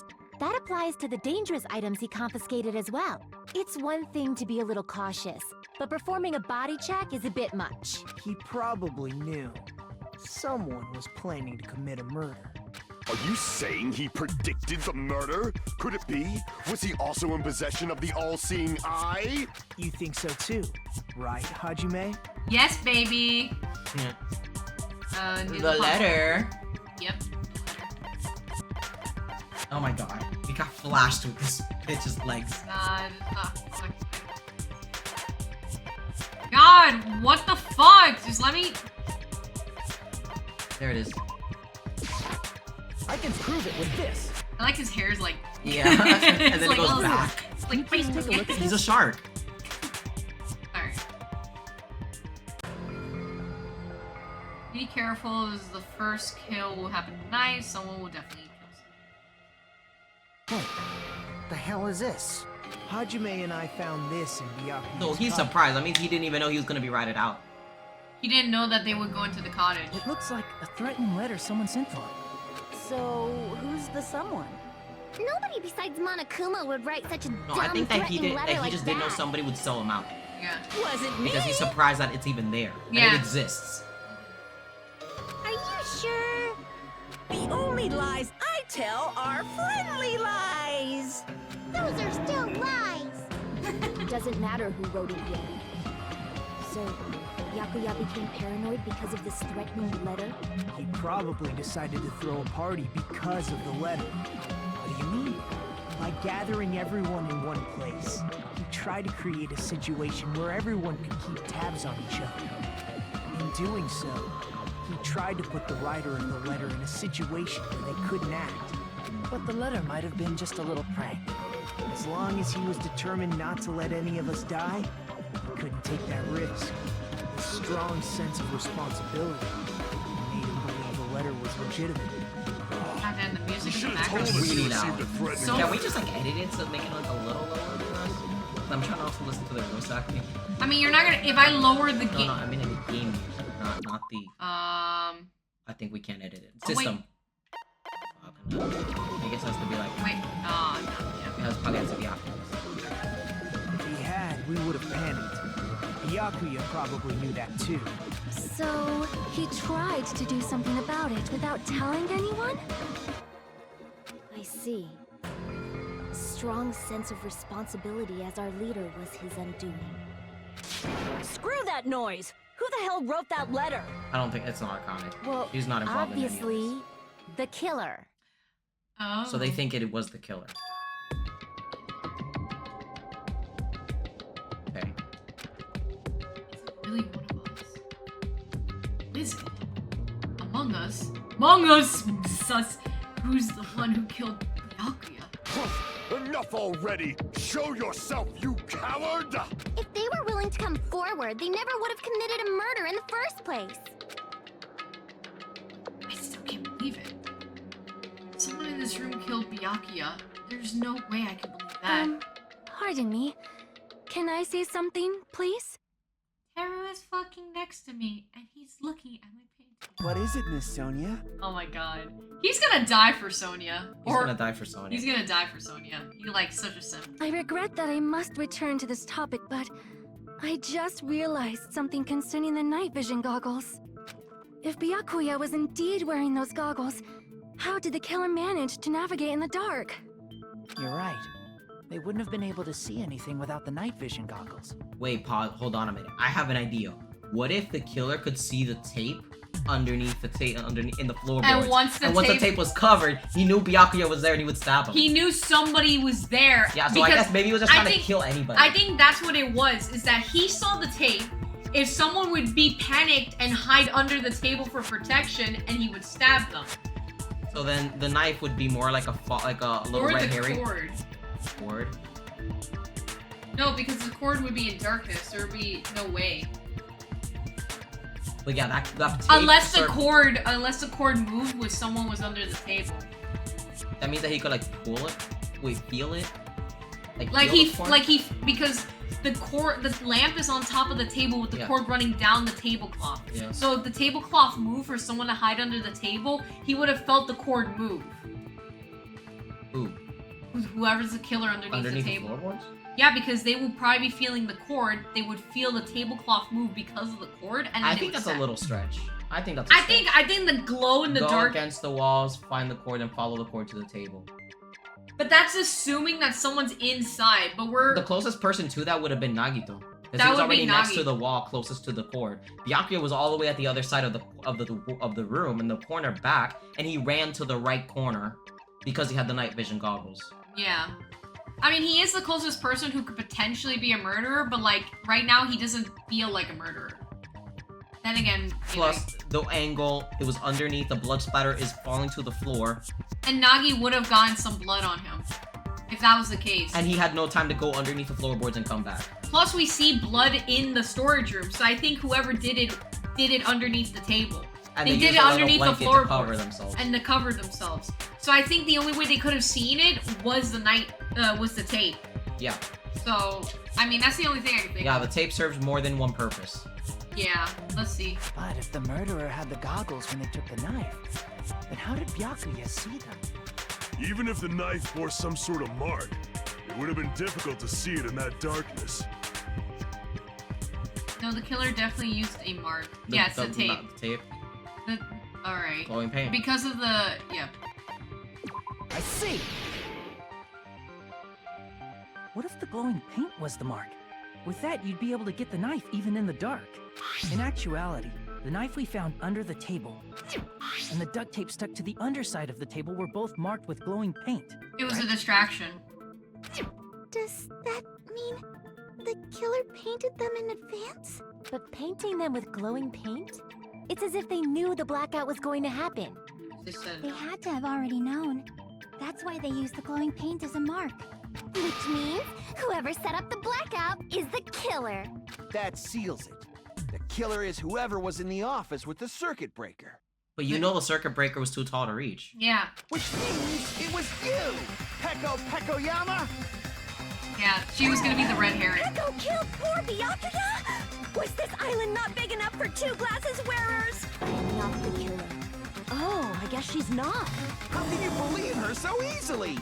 [SPEAKER 14] that applies to the dangerous items he confiscated as well. It's one thing to be a little cautious, but performing a body check is a bit much.
[SPEAKER 5] He probably knew someone was planning to commit a murder.
[SPEAKER 8] Are you saying he predicted the murder? Could it be? Was he also in possession of the all-seeing eye?
[SPEAKER 5] You think so too, right, Hajime?
[SPEAKER 2] Yes, baby.
[SPEAKER 1] The letter.
[SPEAKER 2] Yep.
[SPEAKER 1] Oh my god. We got flashed with this bitch's legs.
[SPEAKER 2] God, what the fuck? Just let me...
[SPEAKER 1] There it is.
[SPEAKER 5] I can prove it with this.
[SPEAKER 2] I like his hair's like...
[SPEAKER 1] Yeah, and then it goes back.
[SPEAKER 2] It's like, please take a look at
[SPEAKER 1] He's a shark.
[SPEAKER 2] Alright. Be careful, this is the first kill will happen tonight. Someone will definitely kill someone.
[SPEAKER 5] Hey, the hell is this? Hajime and I found this in Byakuya's
[SPEAKER 1] No, he's
[SPEAKER 5] cottage.
[SPEAKER 1] surprised. That means he didn't even know he was gonna be ratted out.
[SPEAKER 2] He didn't know that they would go into the cottage.
[SPEAKER 5] It looks like a threatening letter someone sent for him.
[SPEAKER 12] So, who's the someone?
[SPEAKER 14] Nobody besides Monokuma would write such a
[SPEAKER 1] No,
[SPEAKER 14] dumb,
[SPEAKER 1] I think that he
[SPEAKER 14] threatening
[SPEAKER 1] did.
[SPEAKER 14] letter
[SPEAKER 1] That he
[SPEAKER 14] like
[SPEAKER 1] just didn't know
[SPEAKER 14] that.
[SPEAKER 1] somebody would sell him out.
[SPEAKER 2] Yeah.
[SPEAKER 11] Wasn't me.
[SPEAKER 1] Because he's surprised that it's even there.
[SPEAKER 2] Yeah.
[SPEAKER 1] That it exists.
[SPEAKER 14] Are you sure?
[SPEAKER 11] The only lies I tell are friendly lies.
[SPEAKER 14] Those are still lies.
[SPEAKER 3] It doesn't matter who wrote it yet. So, Byakuya became paranoid because of this threatening letter?
[SPEAKER 5] He probably decided to throw a party because of the letter. What do you mean? By gathering everyone in one place, he tried to create a situation where everyone could keep tabs on each other. In doing so, he tried to put the writer of the letter in a situation where they couldn't act. But the letter might have been just a little prank. As long as he was determined not to let any of us die, he couldn't take that risk. A strong sense of responsibility made him believe the letter was legitimate.
[SPEAKER 2] And then the music in the
[SPEAKER 8] Should've told
[SPEAKER 2] background.
[SPEAKER 8] us
[SPEAKER 1] Really
[SPEAKER 8] you
[SPEAKER 1] loud.
[SPEAKER 8] received a threatening
[SPEAKER 2] So-
[SPEAKER 1] Can we just like edit it to make it like a little lower than us? I'm trying to also listen to the voice acting.
[SPEAKER 2] I mean, you're not gonna... If I lower the
[SPEAKER 1] No,
[SPEAKER 2] game...
[SPEAKER 1] no, I mean in the game, not the. I think we can't edit it.
[SPEAKER 2] Oh, wait.
[SPEAKER 1] System. I guess it has to be like.
[SPEAKER 2] Wait. Oh, no.
[SPEAKER 1] It has probably has to be active.
[SPEAKER 5] If he had, we would have panicked. Byakuya probably knew that too.
[SPEAKER 14] So, he tried to do something about it without telling anyone?
[SPEAKER 3] I see. A strong sense of responsibility as our leader was his undoing.
[SPEAKER 12] Screw that noise! Who the hell wrote that letter?
[SPEAKER 1] I don't think it's not iconic.
[SPEAKER 14] Well,
[SPEAKER 1] He's not involved in any of this.
[SPEAKER 14] obviously, the killer.
[SPEAKER 2] Oh.
[SPEAKER 1] So they think it was the killer. Okay.
[SPEAKER 2] Really one of us. Is it? Among us? Among us! Sus! Who's the one who killed Byakuya?
[SPEAKER 8] Enough already! Show yourself, you coward!
[SPEAKER 14] If they were willing to come forward, they never would have committed a murder in the first place.
[SPEAKER 2] I still can't believe it. Someone in this room killed Byakuya. There's no way I can believe that.
[SPEAKER 14] Pardon me. Can I say something, please?
[SPEAKER 2] Teru is fucking next to me, and he's looking at my painting.
[SPEAKER 5] What is it, Miss Sonia?
[SPEAKER 2] Oh my god. He's gonna die for Sonia.
[SPEAKER 1] He's gonna die for Sonya.
[SPEAKER 2] He's gonna die for Sonia. He like such a simp.
[SPEAKER 14] I regret that I must return to this topic, but I just realized something concerning the night vision goggles. If Byakuya was indeed wearing those goggles, how did the killer manage to navigate in the dark?
[SPEAKER 5] You're right. They wouldn't have been able to see anything without the night vision goggles.
[SPEAKER 1] Wait, pause. Hold on a minute. I have an idea. What if the killer could see the tape underneath the tape, underneath in the floorboards?
[SPEAKER 2] And once the
[SPEAKER 1] tape was covered, he knew Byakuya was there and he would stab him.
[SPEAKER 2] He knew somebody was there.
[SPEAKER 1] Yeah, so I guess maybe he was just trying to kill anybody.
[SPEAKER 2] I think that's what it was, is that he saw the tape. If someone would be panicked and hide under the table for protection, and he would stab them.
[SPEAKER 1] So then the knife would be more like a little
[SPEAKER 2] Or
[SPEAKER 1] red
[SPEAKER 2] the
[SPEAKER 1] herring.
[SPEAKER 2] cord.
[SPEAKER 1] Cord?
[SPEAKER 2] No, because the cord would be in darkness. There would be no way.
[SPEAKER 1] But yeah, that tape
[SPEAKER 2] Unless the cord moved when someone was under the table.
[SPEAKER 1] That means that he could like pull it. Wait, feel it.
[SPEAKER 2] Because the lamp is on top of the table with the cord running down the tablecloth.
[SPEAKER 1] Yeah.
[SPEAKER 2] So if the tablecloth moved for someone to hide under the table, he would have felt the cord move.
[SPEAKER 1] Who?
[SPEAKER 2] Whoever's the killer underneath the table.
[SPEAKER 1] The floorboards?
[SPEAKER 2] Yeah, because they will probably be feeling the cord. They would feel the tablecloth move because of the cord, and
[SPEAKER 1] I think that's a little stretch. I think that's.
[SPEAKER 2] I think the glow in the
[SPEAKER 1] Go
[SPEAKER 2] dark
[SPEAKER 1] against the walls, find the cord, and follow the cord to the table.
[SPEAKER 2] But that's assuming that someone's inside. But
[SPEAKER 1] the closest person to that would have been Nagito. Because
[SPEAKER 2] That
[SPEAKER 1] he was
[SPEAKER 2] would
[SPEAKER 1] already
[SPEAKER 2] be
[SPEAKER 1] next
[SPEAKER 2] Nagi.
[SPEAKER 1] to the wall, closest to the cord. Byakuya was all the way at the other side of the room, in the corner back, and he ran to the right corner because he had the night vision goggles.
[SPEAKER 2] Yeah. I mean, he is the closest person who could potentially be a murderer, but like right now he doesn't feel like a murderer. Then again,
[SPEAKER 1] Plus, the angle, it was underneath, the blood splatter is falling to the floor.
[SPEAKER 2] And Nagi would have gotten some blood on him if that was the case.
[SPEAKER 1] And he had no time to go underneath the floorboards and come back.
[SPEAKER 2] Plus, we see blood in the storage room, so I think whoever did it underneath the table.
[SPEAKER 1] And
[SPEAKER 2] they
[SPEAKER 1] they
[SPEAKER 2] did
[SPEAKER 1] used
[SPEAKER 2] it
[SPEAKER 1] a little
[SPEAKER 2] underneath the
[SPEAKER 1] blanket to
[SPEAKER 2] floorboards
[SPEAKER 1] cover themselves.
[SPEAKER 2] and to cover themselves. So I think the only way they could have seen it was the tape.
[SPEAKER 1] Yeah.
[SPEAKER 2] So I mean, that's the only thing I can think
[SPEAKER 1] Yeah,
[SPEAKER 2] of.
[SPEAKER 1] the tape serves more than one purpose.
[SPEAKER 2] Yeah, let's see.
[SPEAKER 5] But if the murderer had the goggles when they took the knife, then how did Byakuya see them?
[SPEAKER 8] Even if the knife bore some sort of mark, it would have been difficult to see it in that darkness.
[SPEAKER 2] No, the killer definitely used a mark. Yeah, it's the tape.
[SPEAKER 1] Not the tape.
[SPEAKER 2] Alright.
[SPEAKER 1] Glowing paint.
[SPEAKER 2] Because of the... yeah.
[SPEAKER 5] I see! What if the glowing paint was the mark? With that, you'd be able to get the knife even in the dark. In actuality, the knife we found under the table and the duct tape stuck to the underside of the table were both marked with glowing paint.
[SPEAKER 2] It was a distraction.
[SPEAKER 14] Does that mean the killer painted them in advance?
[SPEAKER 3] But painting them with glowing paint? It's as if they knew the blackout was going to happen.
[SPEAKER 14] They had to have already known. That's why they used the glowing paint as a mark.
[SPEAKER 3] Which means whoever set up the blackout is the killer.
[SPEAKER 15] That seals it. The killer is whoever was in the office with the circuit breaker.
[SPEAKER 1] But you know the circuit breaker was too tall to reach.
[SPEAKER 2] Yeah.
[SPEAKER 15] Which means it was you, Pekoyama!
[SPEAKER 2] Yeah, she was gonna be the red herring.
[SPEAKER 11] Peko killed poor Byakuya? Was this island not big enough for two glasses wearers?
[SPEAKER 3] I'm not the killer. Oh, I guess she's not.
[SPEAKER 15] How can you believe her so easily?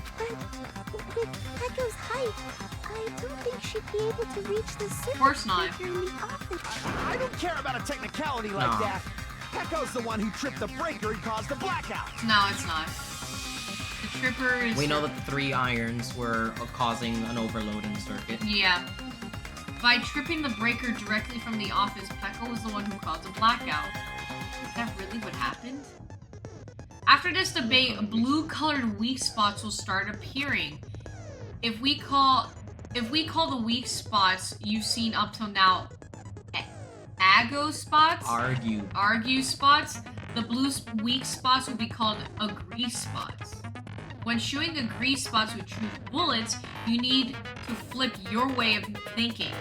[SPEAKER 14] With Peko's height, I don't think she'd be able to reach the circuit
[SPEAKER 2] Of course not.
[SPEAKER 14] breaker in the office.
[SPEAKER 15] I don't care about a technicality like
[SPEAKER 1] No.
[SPEAKER 15] that. Peko's the one who tripped the breaker and caused the blackout.
[SPEAKER 2] No, it's not. The tripper is...
[SPEAKER 1] We know that the 3 irons were causing an overload in the circuit.
[SPEAKER 2] Yeah. By tripping the breaker directly from the office, Peko was the one who caused a blackout. Is that really what happened? After this debate, blue-colored weak spots will start appearing. If we call the weak spots you've seen up till now ago spots, argue spots, the blue weak spots will be called agree spots. When shooting agree spots with true bullets, you need to flip your way of thinking.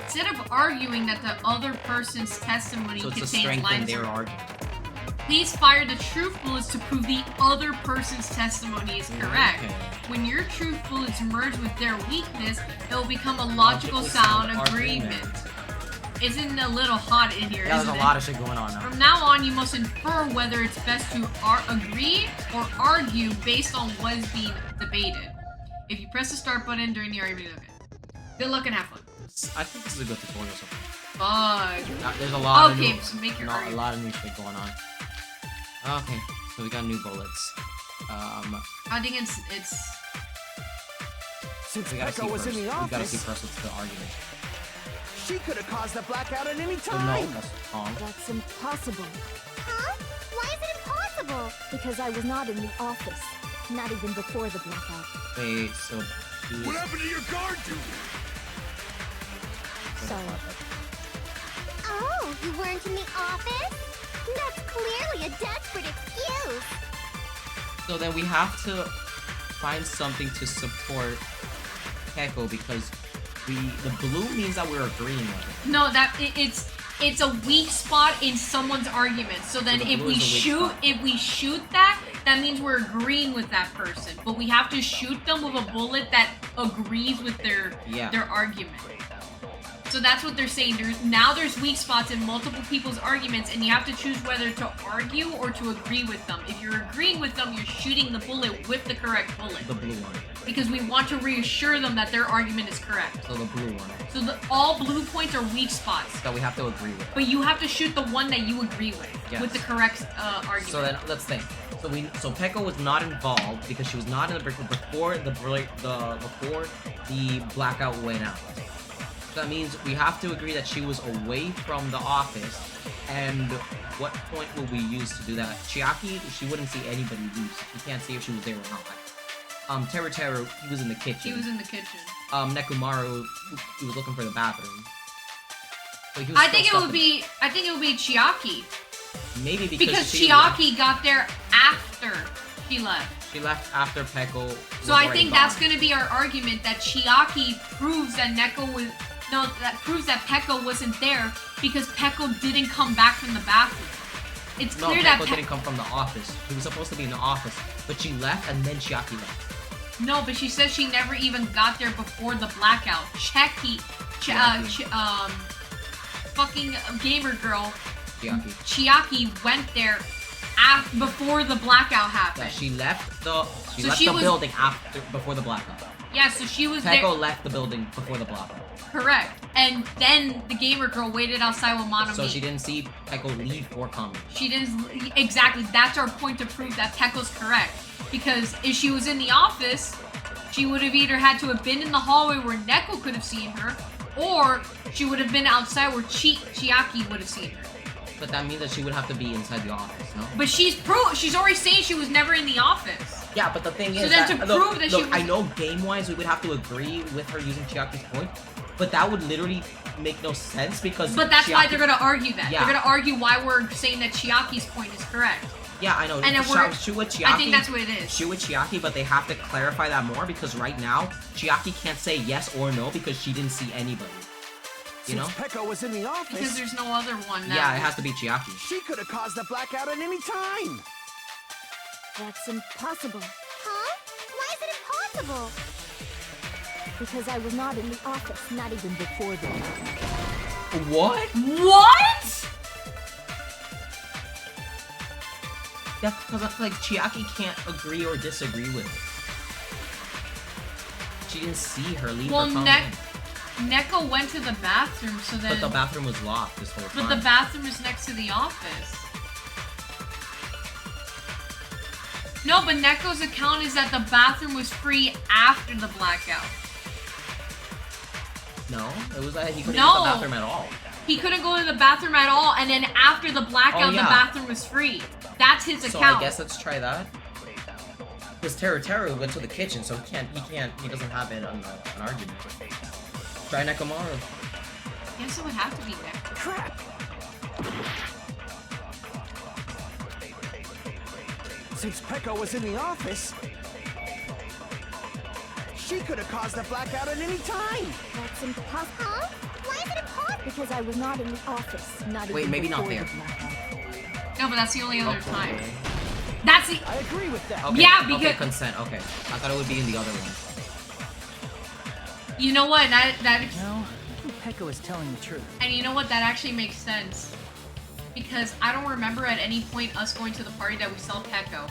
[SPEAKER 2] Instead of arguing that the other person's testimony
[SPEAKER 1] So it's a
[SPEAKER 2] contains
[SPEAKER 1] strength in
[SPEAKER 2] lines
[SPEAKER 1] their
[SPEAKER 2] of
[SPEAKER 1] argument.
[SPEAKER 2] please fire the truth bullets to prove the other person's testimony is correct.
[SPEAKER 1] Okay.
[SPEAKER 2] When your truth bullets merge with their weakness, it will become a logical sound agreement. Isn't it a little hot in here,
[SPEAKER 1] Yeah,
[SPEAKER 2] isn't
[SPEAKER 1] there's a
[SPEAKER 2] it?
[SPEAKER 1] lot of shit going on now.
[SPEAKER 2] From now on, you must infer whether it's best to agree or argue based on what is being debated. If you press the start button during the argument, okay. Good luck and have fun.
[SPEAKER 1] I think this is a good tutorial so
[SPEAKER 2] Fuck.
[SPEAKER 1] far. There's a lot
[SPEAKER 2] Okay,
[SPEAKER 1] of new,
[SPEAKER 2] so make your
[SPEAKER 1] a
[SPEAKER 2] argument.
[SPEAKER 1] lot of new shit going on. Okay, so we got new bullets.
[SPEAKER 2] I think it's
[SPEAKER 15] Since
[SPEAKER 1] we gotta see
[SPEAKER 15] Peko was
[SPEAKER 1] first.
[SPEAKER 15] in the
[SPEAKER 1] We gotta see
[SPEAKER 15] office,
[SPEAKER 1] first what's the argument.
[SPEAKER 15] she could have caused the blackout at any
[SPEAKER 1] So no,
[SPEAKER 15] time.
[SPEAKER 1] that's wrong.
[SPEAKER 3] That's impossible.
[SPEAKER 14] Huh? Why is it impossible?
[SPEAKER 3] Because I was not in the office. Not even before the blackout.
[SPEAKER 1] Wait, so
[SPEAKER 8] What happened to your guard duty?
[SPEAKER 3] Sorry.
[SPEAKER 14] Oh, you weren't in the office? That's clearly a desperate excuse.
[SPEAKER 1] So then we have to find something to support Peko because the blue means that we're agreeing with it.
[SPEAKER 2] no that it's a weak spot in someone's argument. So then
[SPEAKER 1] the
[SPEAKER 2] if
[SPEAKER 1] blue
[SPEAKER 2] we
[SPEAKER 1] is a weak spot.
[SPEAKER 2] shoot that, that means we're agreeing with that person. But we have to shoot them with a bullet that agrees with their argument. So that's what they're saying. There's weak spots in multiple people's arguments, and you have to choose whether to argue or to agree with them. If you're agreeing with them, you're shooting the bullet with the correct bullet.
[SPEAKER 1] The blue one.
[SPEAKER 2] Because we want to reassure them that their argument is correct.
[SPEAKER 1] So the blue one.
[SPEAKER 2] So all blue points are weak spots.
[SPEAKER 1] That we have to agree with.
[SPEAKER 2] But you have to shoot the one that you agree with. With the correct argument.
[SPEAKER 1] So then, let's think. So Peko was not involved because she was not in the break before the blackout went out. That means we have to agree that she was away from the office. And what point will we use to do that? Chiaki, she wouldn't see anybody leave. You can't see if she was there or not. Teru, he was in the kitchen.
[SPEAKER 2] He was in the kitchen.
[SPEAKER 1] Nekomaru, he was looking for the bathroom. So he was
[SPEAKER 2] I think it would be Chiaki.
[SPEAKER 1] Maybe
[SPEAKER 2] because Chiaki got there after she left.
[SPEAKER 1] She left after Peko.
[SPEAKER 2] So I think that's going to be our argument, that Chiaki proves that that proves that Peko wasn't there because Peko didn't come back from the bathroom. It's clear that
[SPEAKER 1] Peko didn't come from the office. He was supposed to be in the office, but she left and then Chiaki left.
[SPEAKER 2] No, but she says she never even got there before the blackout. Fucking gamer girl. Chiaki went there before the blackout happened.
[SPEAKER 1] Yeah, she left the building before the blackout.
[SPEAKER 2] Yeah, so she was there.
[SPEAKER 1] Peko left the building before the blackout.
[SPEAKER 2] Correct. And then the gamer girl waited outside with Monomi.
[SPEAKER 1] So she didn't see Peko leave or come.
[SPEAKER 2] She didn't. Exactly. That's our point to prove that Peko's correct. Because if she was in the office, she would have either had to have been in the hallway where Neko could have seen her, or she would have been outside where Chiaki would have seen her.
[SPEAKER 1] But that means that she would have to be inside the office, no?
[SPEAKER 2] But she's already saying she was never in the office.
[SPEAKER 1] Yeah, but the thing is, I know game-wise we would have to agree with her using Chiaki's point, but that would literally make no sense because.
[SPEAKER 2] But that's why they're gonna argue that.
[SPEAKER 1] Yeah.
[SPEAKER 2] They're gonna argue why we're saying that Chiaki's point is correct.
[SPEAKER 1] Yeah, I know.
[SPEAKER 2] And then
[SPEAKER 1] shoot with Chiaki.
[SPEAKER 2] I think that's what it is.
[SPEAKER 1] Shoot with Chiaki, but they have to clarify that more because right now Chiaki can't say yes or no because she didn't see anybody. You know?
[SPEAKER 15] Peko was in the office.
[SPEAKER 2] Because there's no other one now.
[SPEAKER 1] Yeah, it has to be Chiaki.
[SPEAKER 15] She could have caused the blackout at any time.
[SPEAKER 3] That's impossible.
[SPEAKER 14] Huh? Why is it impossible?
[SPEAKER 3] Because I was not in the office, not even before the
[SPEAKER 1] What?
[SPEAKER 2] What?
[SPEAKER 1] That's because like Chiaki can't agree or disagree with it. She didn't see her leave or come in.
[SPEAKER 2] Neko went to the bathroom, so then.
[SPEAKER 1] But the bathroom was locked this whole time.
[SPEAKER 2] But the bathroom is next to the office. No, but Neko's account is that the bathroom was free after the blackout.
[SPEAKER 1] No, it was he couldn't go to the bathroom at all.
[SPEAKER 2] He couldn't go to the bathroom at all, and then after the blackout, the bathroom was free. That's his account.
[SPEAKER 1] So I guess let's try that. Because Teru went to the kitchen, so he doesn't have it on an argument. Try Nekomaru.
[SPEAKER 2] I guess it would have to be Neko.
[SPEAKER 15] Crap! Since Peko was in the office, she could have caused the blackout at any time.
[SPEAKER 3] That's impossible. Huh?
[SPEAKER 14] Why is it impossible?
[SPEAKER 3] Because I was not in the office, not
[SPEAKER 1] Wait,
[SPEAKER 3] even
[SPEAKER 1] maybe not
[SPEAKER 3] before
[SPEAKER 1] there.
[SPEAKER 3] the blackout.
[SPEAKER 2] No, but that's the only other time. That's the.
[SPEAKER 15] I agree with that.
[SPEAKER 1] Okay,
[SPEAKER 2] yeah, because
[SPEAKER 1] okay, consent. Okay, I thought it would be in the other one.
[SPEAKER 2] You know what? That
[SPEAKER 5] No, I think Peko is telling the truth.
[SPEAKER 2] And you know what? That actually makes sense. Because I don't remember at any point us going to the party that we saw Peko.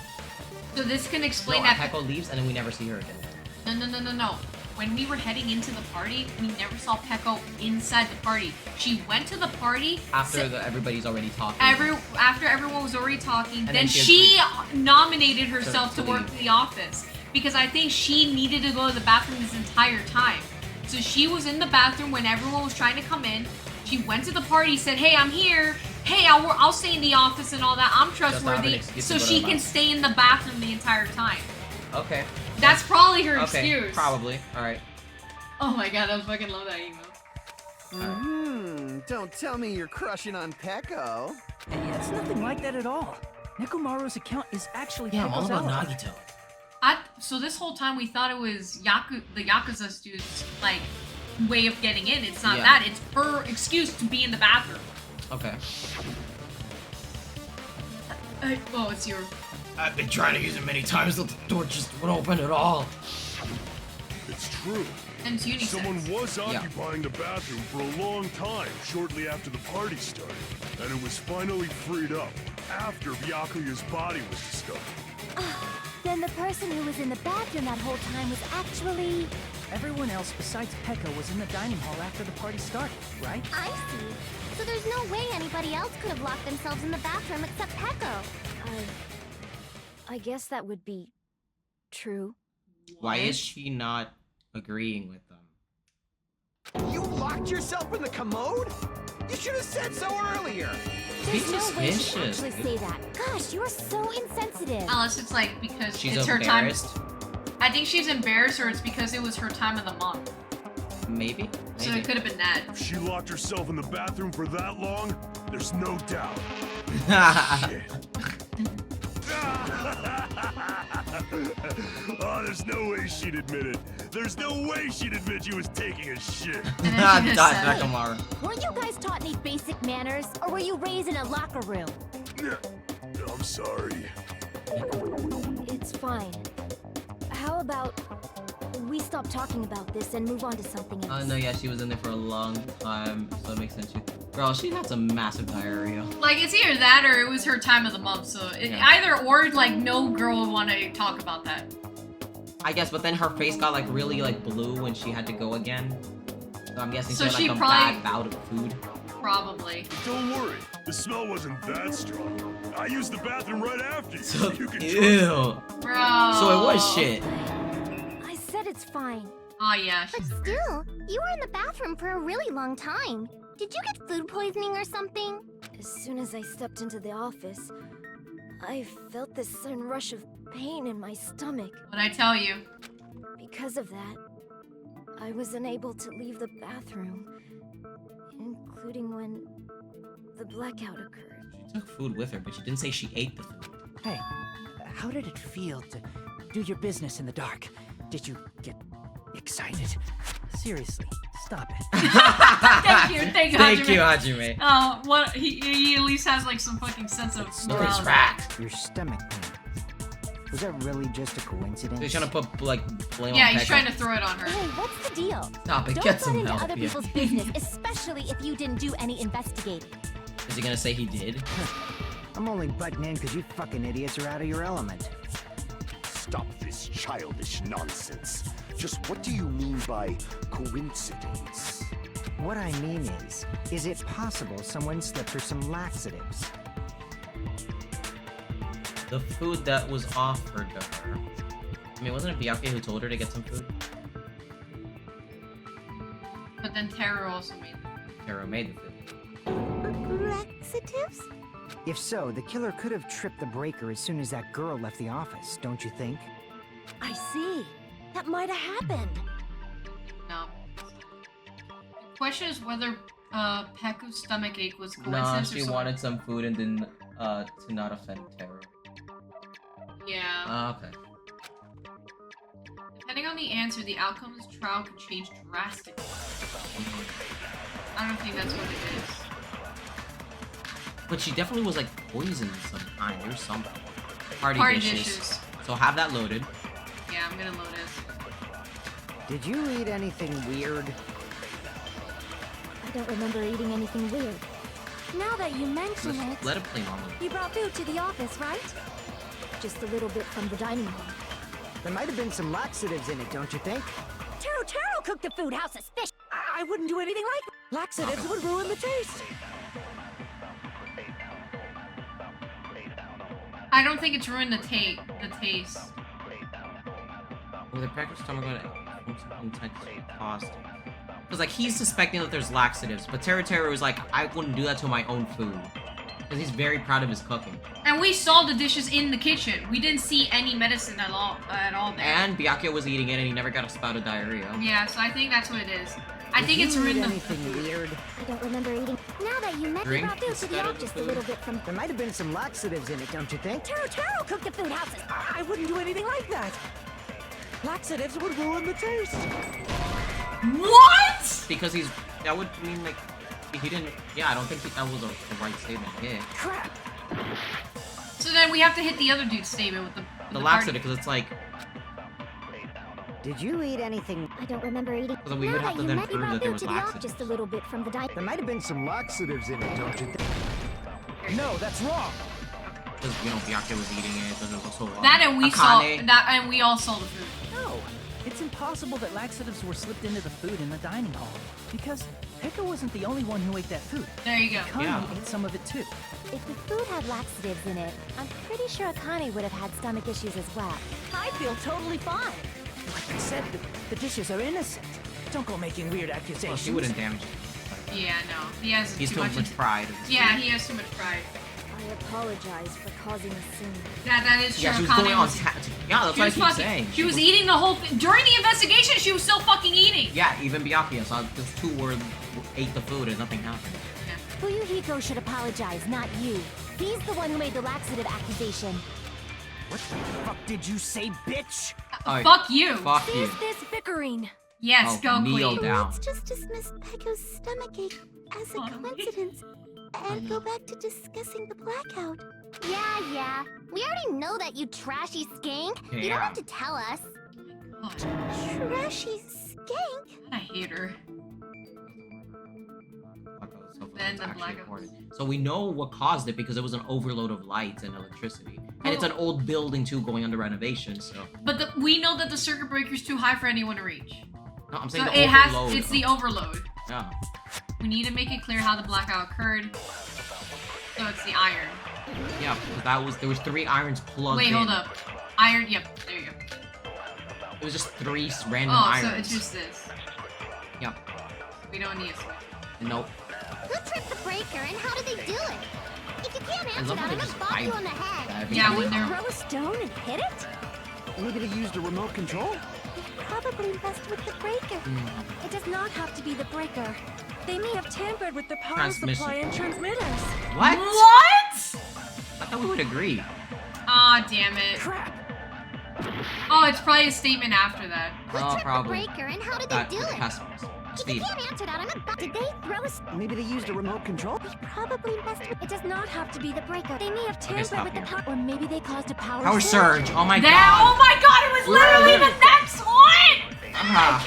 [SPEAKER 2] So this can explain that
[SPEAKER 1] Peko leaves and then we never see her again.
[SPEAKER 2] No. When we were heading into the party, we never saw Peko inside the party. She went to the party
[SPEAKER 1] after everybody's already talking.
[SPEAKER 2] After everyone was already talking,
[SPEAKER 1] and
[SPEAKER 2] then she nominated herself to work in the office because I think she needed to go to the bathroom this entire time. So she was in the bathroom when everyone was trying to come in. She went to the party, said, "Hey, I'm here. Hey, I'll stay in the office and all that. I'm trustworthy." So she can stay in the bathroom the entire time.
[SPEAKER 1] Okay.
[SPEAKER 2] That's probably her excuse.
[SPEAKER 1] Probably. All right.
[SPEAKER 2] Oh my god, I fucking love that email.
[SPEAKER 15] Don't tell me you're crushing on Peko.
[SPEAKER 5] Hey, it's nothing like that at all. Nekomaru's account is actually
[SPEAKER 1] I'm all
[SPEAKER 5] Peko's
[SPEAKER 1] about
[SPEAKER 5] alibi.
[SPEAKER 1] Nagito.
[SPEAKER 2] So this whole time we thought it was the Yakuza dude's like way of getting in. It's not that. It's her excuse to be in the bathroom.
[SPEAKER 1] Okay.
[SPEAKER 2] Oh, it's your.
[SPEAKER 9] I've been trying to use it many times, but the door just won't open at all.
[SPEAKER 8] It's true.
[SPEAKER 2] And it's unisex.
[SPEAKER 8] Someone was occupying the bathroom for a long time, shortly after the party started. And it was finally freed up, after Byakuya's body was discovered.
[SPEAKER 14] Then the person who was in the bathroom that whole time was actually...
[SPEAKER 5] Everyone else besides Pekka was in the dining hall after the party started, right?
[SPEAKER 14] I see. So there's no way anybody else could have locked themselves in the bathroom except Pekka.
[SPEAKER 12] I guess that would be... true.
[SPEAKER 1] Why is she not agreeing with them?
[SPEAKER 15] You locked yourself in the commode? You should have said so earlier!
[SPEAKER 14] There's no way she'd
[SPEAKER 1] suspicious,
[SPEAKER 14] actually say that. Gosh, you are so insensitive.
[SPEAKER 2] Unless it's like because
[SPEAKER 1] She's
[SPEAKER 2] it's her time.
[SPEAKER 1] embarrassed?
[SPEAKER 2] I think she's embarrassed, or it's because it was her time of the month.
[SPEAKER 1] Maybe?
[SPEAKER 2] So it could have been that.
[SPEAKER 8] If she locked herself in the bathroom for that long, there's no doubt. Shit. Oh, there's no way she'd admit it. There's no way she'd admit she was taking a shit.
[SPEAKER 14] Weren't you guys taught any basic manners, or were you raised in a locker room?
[SPEAKER 8] I'm sorry.
[SPEAKER 12] It's fine. How about we stop talking about this and move on to something else?
[SPEAKER 1] Oh no, yeah, she was in there for a long time, so it makes sense. Girl, she had some massive diarrhea.
[SPEAKER 2] Like, it's either that or it was her time of the month, so either or, like, no girl would want to talk about that.
[SPEAKER 1] I guess, but then her face got, like, really, like, blue when she had to go again. So I'm guessing
[SPEAKER 2] So
[SPEAKER 1] she had, like,
[SPEAKER 2] she
[SPEAKER 1] a
[SPEAKER 2] probably-
[SPEAKER 1] bad bout of food.
[SPEAKER 2] Probably.
[SPEAKER 8] Don't worry, the smell wasn't that strong. I used the bathroom right after you,
[SPEAKER 1] So,
[SPEAKER 8] you can
[SPEAKER 1] ew.
[SPEAKER 2] Bro.
[SPEAKER 1] So it was shit.
[SPEAKER 14] I said it's fine.
[SPEAKER 2] Oh, yeah.
[SPEAKER 14] But still, you were in the bathroom for a really long time. Did you get food poisoning or something?
[SPEAKER 12] As soon as I stepped into the office, I felt this sudden rush of pain in my stomach.
[SPEAKER 2] What'd I tell you?
[SPEAKER 12] Because of that, I was unable to leave the bathroom, including when the blackout occurred.
[SPEAKER 1] She took food with her, but she didn't say she ate the food.
[SPEAKER 5] Hey, how did it feel to do your business in the dark? Did you get excited? Seriously, stop it.
[SPEAKER 2] Thank you,
[SPEAKER 1] Thank you, Hajime.
[SPEAKER 2] Oh, what? He at least has, like, some fucking sense of morality.
[SPEAKER 13] Your stomach pain. Was that really just a coincidence?
[SPEAKER 1] He's trying to put, like, blame
[SPEAKER 2] Yeah,
[SPEAKER 1] on
[SPEAKER 2] he's
[SPEAKER 1] Pekka.
[SPEAKER 2] trying to throw it on her.
[SPEAKER 14] Hey, what's the deal?
[SPEAKER 1] Stop it,
[SPEAKER 14] Don't
[SPEAKER 1] get
[SPEAKER 14] butt
[SPEAKER 1] some
[SPEAKER 14] into
[SPEAKER 1] help,
[SPEAKER 14] other
[SPEAKER 1] yeah.
[SPEAKER 14] people's business, especially if you didn't do any investigating.
[SPEAKER 1] Is he gonna say he did?
[SPEAKER 13] I'm only butting in because you fucking idiots are out of your element.
[SPEAKER 8] Stop this childish nonsense. Just what do you mean by coincidence?
[SPEAKER 13] What I mean is it possible someone slipped her some laxatives?
[SPEAKER 1] The food that was offered to her. I mean, wasn't it Byakuya who told her to get some food?
[SPEAKER 2] But then Taro also made it.
[SPEAKER 1] Taro made the food.
[SPEAKER 14] Laxatives?
[SPEAKER 13] If so, the killer could have tripped the breaker as soon as that girl left the office, don't you think?
[SPEAKER 12] I see. That might have happened.
[SPEAKER 2] No. The question is whether Peku's stomach ache was
[SPEAKER 1] Nah,
[SPEAKER 2] coincidence or
[SPEAKER 1] she
[SPEAKER 2] something.
[SPEAKER 1] wanted some food and then to not offend Taro.
[SPEAKER 2] Yeah.
[SPEAKER 1] Okay.
[SPEAKER 2] Depending on the answer, the outcome of this trial could change drastically. I don't think that's what it is.
[SPEAKER 1] But she definitely was like poisoned of some kind or something. Party dishes. So have that loaded.
[SPEAKER 2] Yeah, I'm gonna load it.
[SPEAKER 13] Did you eat anything weird?
[SPEAKER 14] I don't remember eating anything weird. Now that you mention it,
[SPEAKER 1] Let it play normally.
[SPEAKER 14] you brought food to the office, right?
[SPEAKER 12] Just a little bit from the dining hall.
[SPEAKER 13] There might have been some laxatives in it, don't you think?
[SPEAKER 14] Taro cooked the food. How suspicious!
[SPEAKER 5] I wouldn't do anything like that. Laxatives would ruin the taste.
[SPEAKER 2] I don't think it's ruined the taste.
[SPEAKER 1] With a cracker stomach intense cost. Because like he's suspecting that there's laxatives, but Taro is like, I wouldn't do that to my own food. Because he's very proud of his cooking.
[SPEAKER 2] And we saw the dishes in the kitchen. We didn't see any medicine at all there.
[SPEAKER 1] And Byakuya was eating it and he never got a spout of diarrhea.
[SPEAKER 2] Yeah, so I think that's what it is. I think it's ruined
[SPEAKER 13] anything weird?
[SPEAKER 14] I don't remember eating. Now that you mention, you
[SPEAKER 1] Drink
[SPEAKER 14] brought food to
[SPEAKER 1] instead
[SPEAKER 14] the
[SPEAKER 1] of
[SPEAKER 14] office
[SPEAKER 1] the
[SPEAKER 14] just a
[SPEAKER 1] food.
[SPEAKER 14] little bit from.
[SPEAKER 13] There might have been some laxatives in it, don't you think?
[SPEAKER 14] Taro cooked the food. How suspicious!
[SPEAKER 5] I wouldn't do anything like that. Laxatives would ruin the taste.
[SPEAKER 2] What?
[SPEAKER 1] Because that would mean like, he didn't, yeah, I don't think that was the right statement. Yeah.
[SPEAKER 5] Crap.
[SPEAKER 2] So then we have to hit the other dude's statement with
[SPEAKER 1] The laxative, because it's like...
[SPEAKER 13] Did you eat anything?
[SPEAKER 12] I don't remember eating.
[SPEAKER 1] So then we would have to then prove that there was laxative.
[SPEAKER 12] Just a little bit from the diet.
[SPEAKER 13] There might have been some laxatives in it, don't you think? No, that's wrong.
[SPEAKER 1] Because, you know, Byakuya was eating it, but it was also...
[SPEAKER 2] That and we saw...
[SPEAKER 1] Akane.
[SPEAKER 2] That and we all saw the food.
[SPEAKER 5] No, it's impossible that laxatives were slipped into the food in the dining hall. Because Pekka wasn't the only one who ate that food.
[SPEAKER 2] There you go.
[SPEAKER 5] Akane ate some of it too.
[SPEAKER 12] If the food had laxatives in it, I'm pretty sure Akane would have had stomach issues as well.
[SPEAKER 11] I feel totally fine.
[SPEAKER 5] Like I said, the dishes are innocent. Don't go making weird
[SPEAKER 1] Well,
[SPEAKER 5] accusations.
[SPEAKER 1] she wouldn't damage it.
[SPEAKER 2] Yeah, no. He has
[SPEAKER 1] He's
[SPEAKER 2] too much
[SPEAKER 1] pride.
[SPEAKER 2] Yeah, he has too much pride.
[SPEAKER 12] I apologize for causing a scene.
[SPEAKER 2] That is true.
[SPEAKER 1] Yeah, she was
[SPEAKER 2] Akane
[SPEAKER 1] going on...
[SPEAKER 2] was-
[SPEAKER 1] Yeah, that's what I keep saying.
[SPEAKER 2] She was eating the whole thing. During the investigation, she was still fucking eating.
[SPEAKER 1] Yeah, even Byakuya saw those two ate the food and nothing happened.
[SPEAKER 12] Fuyuhiko should apologize, not you. He's the one who made the laxative accusation.
[SPEAKER 5] What the fuck did you say, bitch?
[SPEAKER 1] Alright,
[SPEAKER 2] Fuck you.
[SPEAKER 1] Fuck you.
[SPEAKER 12] Cease this bickering.
[SPEAKER 2] Yes, go
[SPEAKER 1] kneel
[SPEAKER 2] queen.
[SPEAKER 1] down.
[SPEAKER 12] Let's just dismiss Pecco's stomachache as a coincidence and go back to discussing the blackout.
[SPEAKER 14] Yeah. We already know that, you trashy skank. You don't have to tell us.
[SPEAKER 12] Trashy skank?
[SPEAKER 2] I hate her. Then the blackout.
[SPEAKER 1] So we know what caused it because it was an overload of lights and electricity. And it's an old building too going under renovation, so...
[SPEAKER 2] But we know that the circuit breaker's too high for anyone to reach.
[SPEAKER 1] No, I'm saying
[SPEAKER 2] So
[SPEAKER 1] the
[SPEAKER 2] it
[SPEAKER 1] overload.
[SPEAKER 2] it's the overload.
[SPEAKER 1] Yeah.
[SPEAKER 2] We need to make it clear how the blackout occurred. So it's the iron.
[SPEAKER 1] Yeah, because there was 3 irons plugged in.
[SPEAKER 2] Wait, hold up. Iron, yep, there you go.
[SPEAKER 1] It was just 3 random
[SPEAKER 2] Oh,
[SPEAKER 1] irons.
[SPEAKER 2] so it's just this.
[SPEAKER 1] Yep.
[SPEAKER 2] We don't need a switch.
[SPEAKER 1] Nope.
[SPEAKER 14] Who tripped the breaker and how did they do it? If you can't answer
[SPEAKER 1] love
[SPEAKER 14] that,
[SPEAKER 1] how
[SPEAKER 14] I'm
[SPEAKER 1] they
[SPEAKER 14] gonna
[SPEAKER 1] just
[SPEAKER 14] bop you
[SPEAKER 1] vibe.
[SPEAKER 14] on the head.
[SPEAKER 2] Yeah,
[SPEAKER 12] Did
[SPEAKER 2] when
[SPEAKER 12] they
[SPEAKER 2] they're...
[SPEAKER 12] throw a stone and hit it?
[SPEAKER 13] Maybe they used a remote control?
[SPEAKER 12] They probably messed with the breaker. It does not have to be the breaker. They may have tampered with the power
[SPEAKER 1] Transmission.
[SPEAKER 12] supply and transmitters.
[SPEAKER 1] What?
[SPEAKER 2] What?
[SPEAKER 1] I thought we would agree.
[SPEAKER 2] Aw, damn it.
[SPEAKER 5] Crap.
[SPEAKER 2] Oh, it's probably a statement after that.
[SPEAKER 1] Oh,
[SPEAKER 14] The
[SPEAKER 1] probably.
[SPEAKER 14] breaker and how did
[SPEAKER 1] That
[SPEAKER 14] they do it?
[SPEAKER 1] customers.
[SPEAKER 14] If you
[SPEAKER 1] Speed.
[SPEAKER 14] can't answer that, I'm gonna...
[SPEAKER 12] Did they throw a...
[SPEAKER 13] Maybe they used a remote control?
[SPEAKER 12] They probably messed with... It does not have to be the breaker. They may have tampered
[SPEAKER 1] stop
[SPEAKER 12] with the
[SPEAKER 1] here.
[SPEAKER 12] power... Or maybe they caused a power,
[SPEAKER 1] Power surge. Oh my
[SPEAKER 2] That,
[SPEAKER 1] god.
[SPEAKER 2] oh my god, it was literally the next one!
[SPEAKER 1] Ah.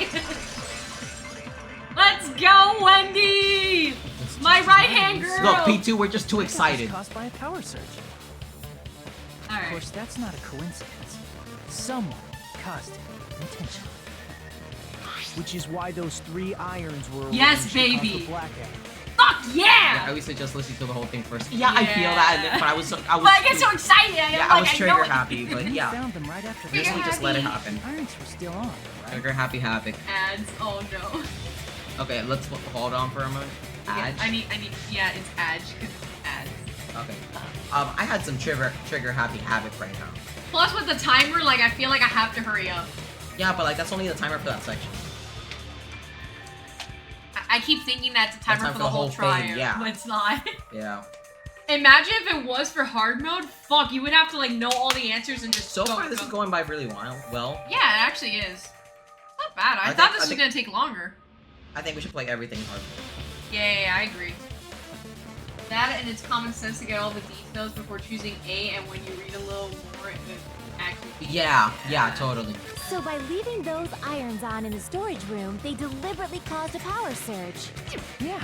[SPEAKER 2] Let's go, Wendy! My right-hand girl!
[SPEAKER 1] Look, P2, we're just too
[SPEAKER 5] That was
[SPEAKER 1] excited.
[SPEAKER 5] caused by a power surge. Of
[SPEAKER 2] Alright.
[SPEAKER 5] course, that's not a coincidence. Someone caused it intentionally.
[SPEAKER 13] Which is why those 3 irons were...
[SPEAKER 2] Yes,
[SPEAKER 13] arranged to cause
[SPEAKER 2] baby.
[SPEAKER 13] the blackout.
[SPEAKER 2] Fuck
[SPEAKER 1] Yeah,
[SPEAKER 2] yeah!
[SPEAKER 1] I used to just listen to the whole thing first. Yeah, I feel that, but I was
[SPEAKER 2] But I get so excited.
[SPEAKER 1] Yeah,
[SPEAKER 2] I'm
[SPEAKER 1] I
[SPEAKER 2] like,
[SPEAKER 1] was
[SPEAKER 2] I
[SPEAKER 1] trigger
[SPEAKER 2] know it.
[SPEAKER 1] happy, but
[SPEAKER 5] We
[SPEAKER 1] yeah.
[SPEAKER 5] found them right after
[SPEAKER 1] Usually
[SPEAKER 2] Trigger
[SPEAKER 1] just let it
[SPEAKER 2] happy.
[SPEAKER 1] happen.
[SPEAKER 5] irons were still on, right?
[SPEAKER 1] Trigger happy havoc.
[SPEAKER 2] Ads. Oh no.
[SPEAKER 1] Okay, let's hold on for a moment.
[SPEAKER 2] Yeah,
[SPEAKER 1] Adge?
[SPEAKER 2] I need. Yeah, it's Adge because it's ads.
[SPEAKER 1] Okay. I had some trigger happy havoc right now.
[SPEAKER 2] Plus with the timer, like I feel like I have to hurry up.
[SPEAKER 1] Yeah, but like that's only the timer for that section.
[SPEAKER 2] I keep thinking that's a timer
[SPEAKER 1] time
[SPEAKER 2] for the whole
[SPEAKER 1] thing,
[SPEAKER 2] trial,
[SPEAKER 1] yeah.
[SPEAKER 2] but it's not.
[SPEAKER 1] Yeah.
[SPEAKER 2] Imagine if it was for hard mode. Fuck, you would have to like know all the answers and just
[SPEAKER 1] So
[SPEAKER 2] go.
[SPEAKER 1] far, this is going by really well.
[SPEAKER 2] Yeah, it actually is. Not bad. I
[SPEAKER 1] I
[SPEAKER 2] thought
[SPEAKER 1] think-
[SPEAKER 2] this
[SPEAKER 1] I
[SPEAKER 2] was
[SPEAKER 1] think-
[SPEAKER 2] gonna take longer.
[SPEAKER 1] I think we should play everything hard.
[SPEAKER 2] Yeah, I agree. That and it's common sense to get all the details before choosing A, and when you read a little more, it actually.
[SPEAKER 1] Yeah, totally.
[SPEAKER 12] So by leaving those irons on in the storage room, they deliberately caused a power surge.
[SPEAKER 5] Yeah.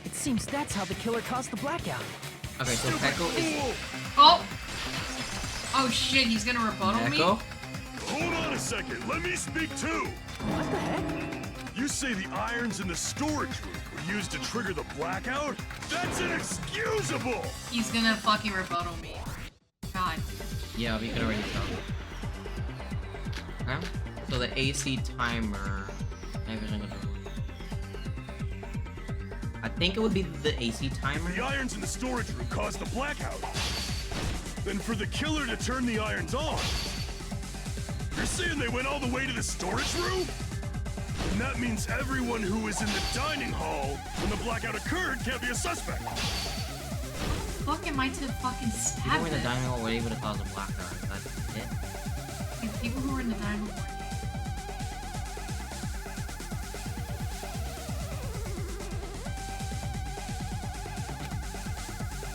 [SPEAKER 5] It seems that's how the killer caused the blackout.
[SPEAKER 1] Okay, so Pecco is...
[SPEAKER 2] Oh! Oh shit, he's gonna rebuttal me?
[SPEAKER 1] Pecco?
[SPEAKER 8] Hold on a second, let me speak too!
[SPEAKER 5] What the heck?
[SPEAKER 8] You say the irons in the storage room were used to trigger the blackout? That's inexcusable!
[SPEAKER 2] He's gonna fucking rebuttal me. God.
[SPEAKER 1] Yeah, we could already tell. Huh? So the AC timer... I think it would be the AC timer.
[SPEAKER 8] The irons in the storage room caused the blackout. Then for the killer to turn the irons on, you're saying they went all the way to the storage room? And that means everyone who was in the dining hall when the blackout occurred can't be a suspect.
[SPEAKER 2] Fuck am I to fucking
[SPEAKER 1] People
[SPEAKER 2] stab
[SPEAKER 1] who were in the
[SPEAKER 2] this?
[SPEAKER 1] dining hall were able to cause a blackout. That's it.
[SPEAKER 2] And people who were in the dining hall.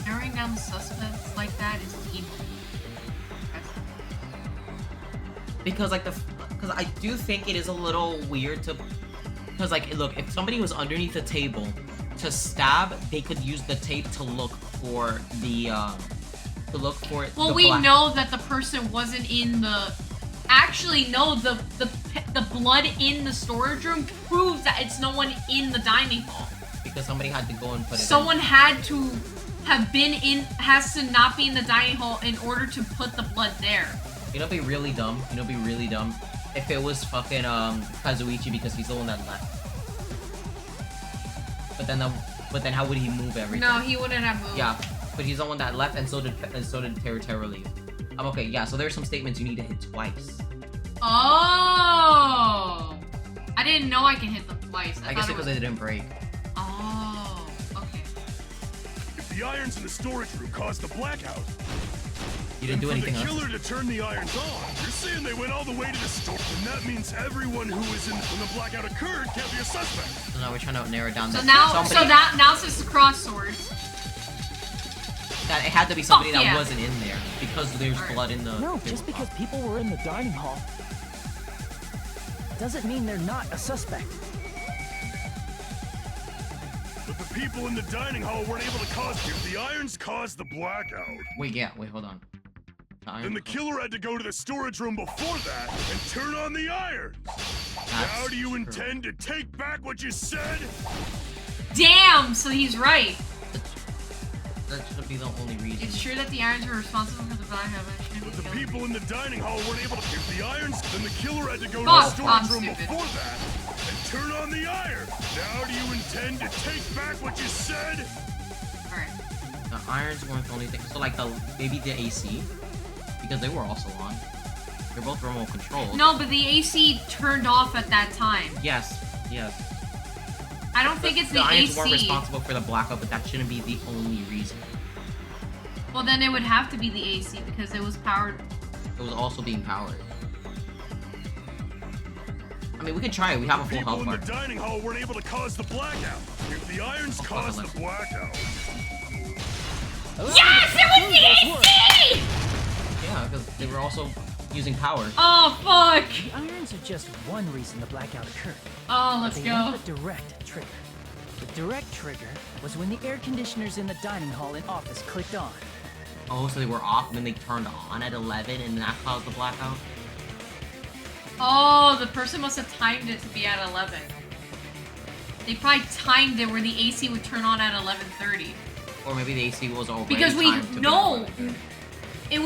[SPEAKER 2] Carrying down the suspects like that is evil.
[SPEAKER 1] Because like because I do think it is a little weird to, because like look, if somebody was underneath the table to stab, they could use the tape to look for the
[SPEAKER 2] Well, we know that the person wasn't in the. Actually, no. The blood in the storage room proves that it's no one in the dining hall.
[SPEAKER 1] Because somebody had to go and put it.
[SPEAKER 2] Someone had to have been in. Has to not be in the dining hall in order to put the blood there.
[SPEAKER 1] You know, it'd be really dumb. You know, it'd be really dumb if it was fucking Kazuichi, because he's the one that left. But then how would he move everything?
[SPEAKER 2] No, he wouldn't have moved.
[SPEAKER 1] Yeah, but he's the one that left, and so did Terra leave. Okay, yeah. So there's some statements you need to hit twice.
[SPEAKER 2] Oh, I didn't know I can hit them twice.
[SPEAKER 1] I guess because they didn't break.
[SPEAKER 2] Oh, okay.
[SPEAKER 8] If the irons in the storage room caused the blackout,
[SPEAKER 1] you didn't do anything
[SPEAKER 8] for the
[SPEAKER 1] else.
[SPEAKER 8] killer to turn the irons on, you're saying they went all the way to the store, and that means everyone who was in when the blackout occurred can't be a suspect.
[SPEAKER 1] So now we're trying to narrow down.
[SPEAKER 2] So now since the cross swords.
[SPEAKER 1] That it had to be somebody that wasn't in there because there's blood in the.
[SPEAKER 5] No, just because people were in the dining hall doesn't mean they're not a suspect.
[SPEAKER 8] But the people in the dining hall weren't able to cause it. If the irons caused the blackout.
[SPEAKER 1] Wait, hold on.
[SPEAKER 8] Then the killer had to go to the storage room before that and turn on the irons. How do you intend to take back what you said?
[SPEAKER 2] Damn, so he's right.
[SPEAKER 1] That should be the only reason.
[SPEAKER 2] It's true that the irons were responsible for the blackout.
[SPEAKER 8] But the people in the dining hall weren't able to get the irons. Then the killer had to go to the storage room before that and turn on the iron. Now do you intend to take back what you said?
[SPEAKER 2] Alright.
[SPEAKER 1] The irons weren't the only thing. So like maybe the AC, because they were also on. They're both remote controlled.
[SPEAKER 2] No, but the AC turned off at that time.
[SPEAKER 1] Yes.
[SPEAKER 2] I don't think it's the
[SPEAKER 1] irons
[SPEAKER 2] AC.
[SPEAKER 1] weren't responsible for the blackout, but that shouldn't be the only reason.
[SPEAKER 2] Well, then it would have to be the AC because it was powered.
[SPEAKER 1] It was also being powered. I mean, we could try it. We have a full health bar.
[SPEAKER 8] People in the dining hall weren't able to cause the blackout. If the irons caused the blackout.
[SPEAKER 4] Yes, it was the AC!
[SPEAKER 1] Yeah, because they were also using power.
[SPEAKER 2] Oh, fuck!
[SPEAKER 5] The irons are just one reason the blackout occurred.
[SPEAKER 2] Oh, let's
[SPEAKER 5] they
[SPEAKER 2] go.
[SPEAKER 5] have a direct trigger. The direct trigger was when the air conditioners in the dining hall and office clicked on.
[SPEAKER 1] Oh, so they were off and then they turned on at 11 and that caused the blackout?
[SPEAKER 2] Oh, the person must have timed it to be at 11. They probably timed it where the AC would turn on at 11:30.
[SPEAKER 1] Or maybe the AC was already
[SPEAKER 2] because
[SPEAKER 1] timed to
[SPEAKER 2] it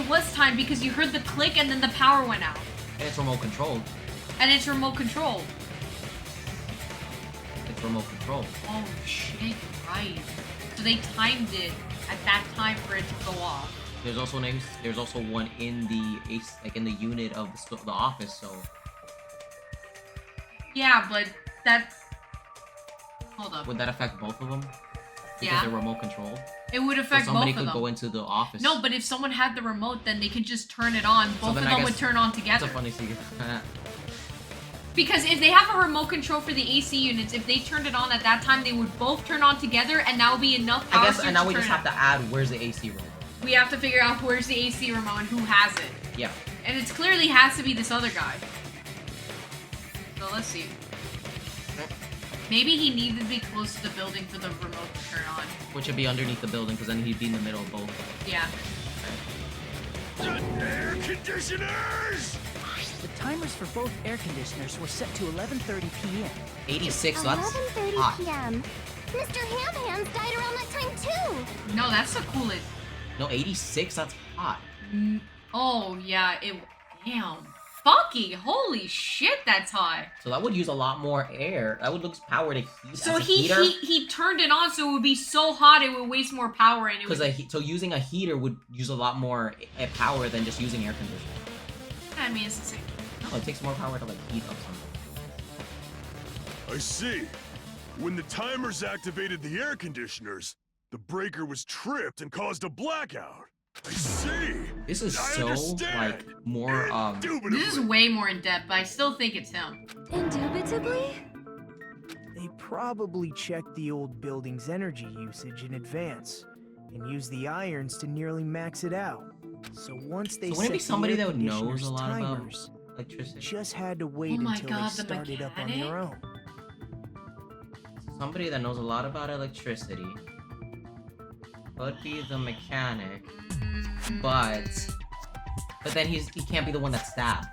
[SPEAKER 2] was timed because you heard the click and then the power went out.
[SPEAKER 1] And it's remote controlled.
[SPEAKER 2] And it's remote controlled.
[SPEAKER 1] It's remote controlled.
[SPEAKER 2] Oh shit, right. So they timed it at that time for it to go off.
[SPEAKER 1] There's also one in the in the unit of the office, so.
[SPEAKER 2] Yeah, but that. Hold up.
[SPEAKER 1] Would that affect both of them? Because
[SPEAKER 2] Yeah.
[SPEAKER 1] they're remote controlled.
[SPEAKER 2] It would affect
[SPEAKER 1] so
[SPEAKER 2] both of them.
[SPEAKER 1] somebody could go into the office.
[SPEAKER 2] No, but if someone had the remote, then they could just turn it on. Both of them would turn on together.
[SPEAKER 1] That's a funny secret.
[SPEAKER 2] Because if they have a remote control for the AC units, if they turned it on at that time, they would both turn on together, and that would be enough power.
[SPEAKER 1] I guess, and now we just have to add where's the AC remote.
[SPEAKER 2] We have to figure out where's the AC remote and who has it.
[SPEAKER 1] Yeah.
[SPEAKER 2] And it clearly has to be this other guy. So let's see. Maybe he needed to be close to the building for the remote to turn on.
[SPEAKER 1] Which would be underneath the building, because then he'd be in the middle of both.
[SPEAKER 2] Yeah.
[SPEAKER 8] Air conditioners!
[SPEAKER 5] The timers for both air conditioners were set to 11:30 p.m.
[SPEAKER 1] 86, so that's
[SPEAKER 14] 11:30
[SPEAKER 1] hot.
[SPEAKER 14] p.m. Mr. Ham Hands died around that time too.
[SPEAKER 2] No, that's the coolest.
[SPEAKER 1] No, 86, that's hot.
[SPEAKER 2] Oh, yeah, damn. Fucking holy shit, that's high.
[SPEAKER 1] So that would use a lot more air. That would lose power to heat.
[SPEAKER 2] So
[SPEAKER 1] as a heater.
[SPEAKER 2] he turned it on so it would be so hot it would waste more power and it would...
[SPEAKER 1] So using a heater would use a lot more power than just using air conditioning.
[SPEAKER 2] I mean, it's the same.
[SPEAKER 1] No, it takes more power to like heat up something.
[SPEAKER 8] I see. When the timers activated the air conditioners, the breaker was tripped and caused a blackout. I see.
[SPEAKER 1] This is like more
[SPEAKER 2] This is way more in depth, but I still think it's him.
[SPEAKER 12] Indubitably?
[SPEAKER 5] They probably checked the old building's energy usage in advance. and use the irons to nearly max it out. So once they
[SPEAKER 1] wouldn't it be
[SPEAKER 5] set
[SPEAKER 1] somebody
[SPEAKER 5] the air
[SPEAKER 1] that knows
[SPEAKER 5] conditioners
[SPEAKER 1] a lot about
[SPEAKER 5] timers,
[SPEAKER 1] electricity?
[SPEAKER 5] just had to wait
[SPEAKER 2] Oh my
[SPEAKER 5] until
[SPEAKER 2] God,
[SPEAKER 5] they
[SPEAKER 2] the
[SPEAKER 5] started up on
[SPEAKER 2] mechanic?
[SPEAKER 5] their own.
[SPEAKER 1] Somebody that knows a lot about electricity. Could be the mechanic, but then he can't be the one that stabbed.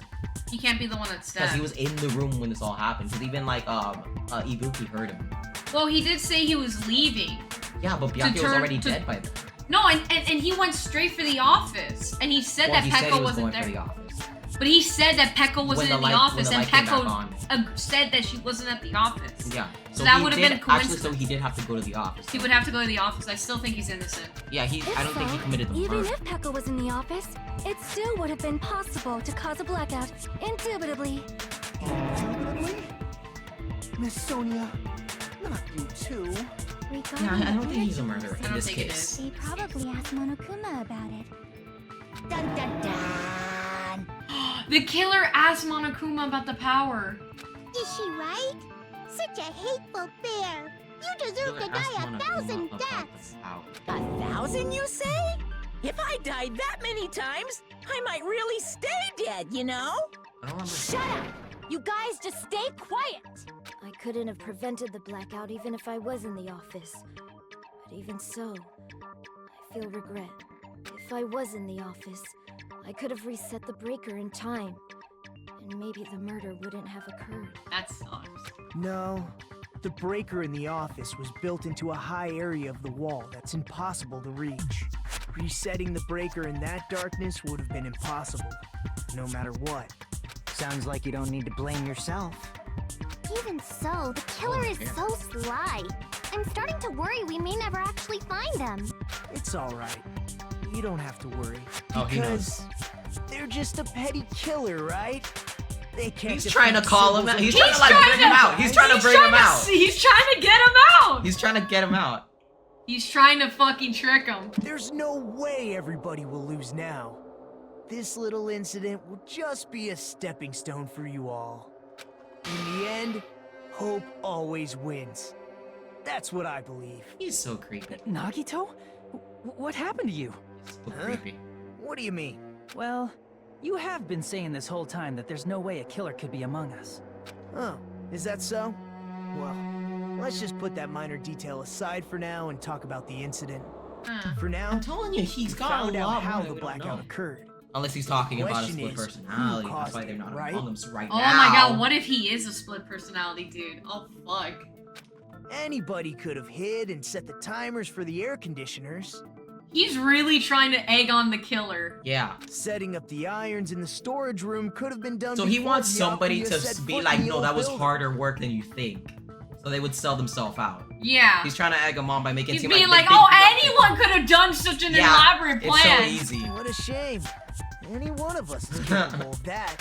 [SPEAKER 2] He can't be the one that
[SPEAKER 1] Because
[SPEAKER 2] stabbed.
[SPEAKER 1] he was in the room when this all happened. Because even like Ibuki heard him.
[SPEAKER 2] Well, he did say he was leaving.
[SPEAKER 1] Yeah, but Byakuya was already dead by then.
[SPEAKER 2] No, and he went straight for the office, and he said that Pekko wasn't there.
[SPEAKER 1] For the office.
[SPEAKER 2] But he said that Pekko wasn't in the office, and Pekko said that she wasn't at the office.
[SPEAKER 1] Yeah.
[SPEAKER 2] So that would have been a coincidence.
[SPEAKER 1] Actually, so he did have to go to the office.
[SPEAKER 2] He would have to go to the office. I still think he's innocent.
[SPEAKER 1] Yeah, I don't think he committed the
[SPEAKER 12] Even
[SPEAKER 1] murder.
[SPEAKER 12] if Pekka was in the office, it still would have been possible to cause a blackout, indubitably.
[SPEAKER 13] Indubitably? Miss Sonia, not you too.
[SPEAKER 1] Yeah, I don't think he's a murderer in this case.
[SPEAKER 14] They probably asked Monokuma about it.
[SPEAKER 11] Dun dun dun!
[SPEAKER 2] The killer asked Monokuma about the power.
[SPEAKER 14] Is she right? Such a hateful bear. You deserve to die 1,000 deaths.
[SPEAKER 11] 1,000, you say? If I died that many times, I might really stay dead, you know?
[SPEAKER 12] Shut up! You guys just stay quiet! I couldn't have prevented the blackout even if I was in the office. But even so, I feel regret. If I was in the office, I could have reset the breaker in time. And maybe the murder wouldn't have occurred.
[SPEAKER 2] That sucks.
[SPEAKER 5] No, the breaker in the office was built into a high area of the wall that's impossible to reach. Resetting the breaker in that darkness would have been impossible, no matter what.
[SPEAKER 13] Sounds like you don't need to blame yourself.
[SPEAKER 14] Even so, the killer is so sly. I'm starting to worry we may never actually find them.
[SPEAKER 5] It's alright. You don't have to worry.
[SPEAKER 1] Oh, he
[SPEAKER 5] Because they're just a petty killer, right? They can't.
[SPEAKER 1] He's trying to call him out. He's trying to bring him out. He's trying to bring him out.
[SPEAKER 2] He's trying to get him out.
[SPEAKER 1] He's trying to get him out.
[SPEAKER 2] He's trying to fucking trick him.
[SPEAKER 5] There's no way everybody will lose now. This little incident will just be a stepping stone for you all. In the end, hope always wins. That's what I believe.
[SPEAKER 1] He's so creepy.
[SPEAKER 16] Nagito? What happened to you?
[SPEAKER 1] So creepy.
[SPEAKER 5] What do you mean?
[SPEAKER 16] Well, you have been saying this whole time that there's no way a killer could be among us.
[SPEAKER 5] Oh, is that so? Well, let's just put that minor detail aside for now and talk about the incident. For now,
[SPEAKER 1] I'm telling you, he's got
[SPEAKER 5] found
[SPEAKER 1] a
[SPEAKER 5] out
[SPEAKER 1] lot
[SPEAKER 5] how
[SPEAKER 1] more
[SPEAKER 5] the blackout occurred.
[SPEAKER 1] Unless he's talking about a
[SPEAKER 5] Question
[SPEAKER 1] split
[SPEAKER 5] is,
[SPEAKER 1] personality.
[SPEAKER 5] who
[SPEAKER 1] That's why
[SPEAKER 5] caused
[SPEAKER 1] they're
[SPEAKER 5] it,
[SPEAKER 1] not
[SPEAKER 5] right?
[SPEAKER 1] among them right
[SPEAKER 2] Oh
[SPEAKER 1] now.
[SPEAKER 2] my god, what if he is a split personality dude? Oh fuck.
[SPEAKER 5] Anybody could have hid and set the timers for the air conditioners.
[SPEAKER 2] He's really trying to egg on the killer.
[SPEAKER 1] Yeah.
[SPEAKER 5] Setting up the irons in the storage room could have been done.
[SPEAKER 1] So he
[SPEAKER 5] before
[SPEAKER 1] wants somebody
[SPEAKER 5] Byakuya
[SPEAKER 1] to
[SPEAKER 5] set
[SPEAKER 1] be
[SPEAKER 5] foot
[SPEAKER 1] like,
[SPEAKER 5] in the
[SPEAKER 1] no,
[SPEAKER 5] old
[SPEAKER 1] that was
[SPEAKER 5] building.
[SPEAKER 1] harder work than you think. So they would sell themselves out.
[SPEAKER 2] Yeah.
[SPEAKER 1] He's trying to egg them on by making it
[SPEAKER 2] He's
[SPEAKER 1] seem
[SPEAKER 2] being
[SPEAKER 1] like
[SPEAKER 2] like, oh, anyone could have done such an elaborate plan.
[SPEAKER 1] It's so easy.
[SPEAKER 5] What a shame. Any one of us is capable of that.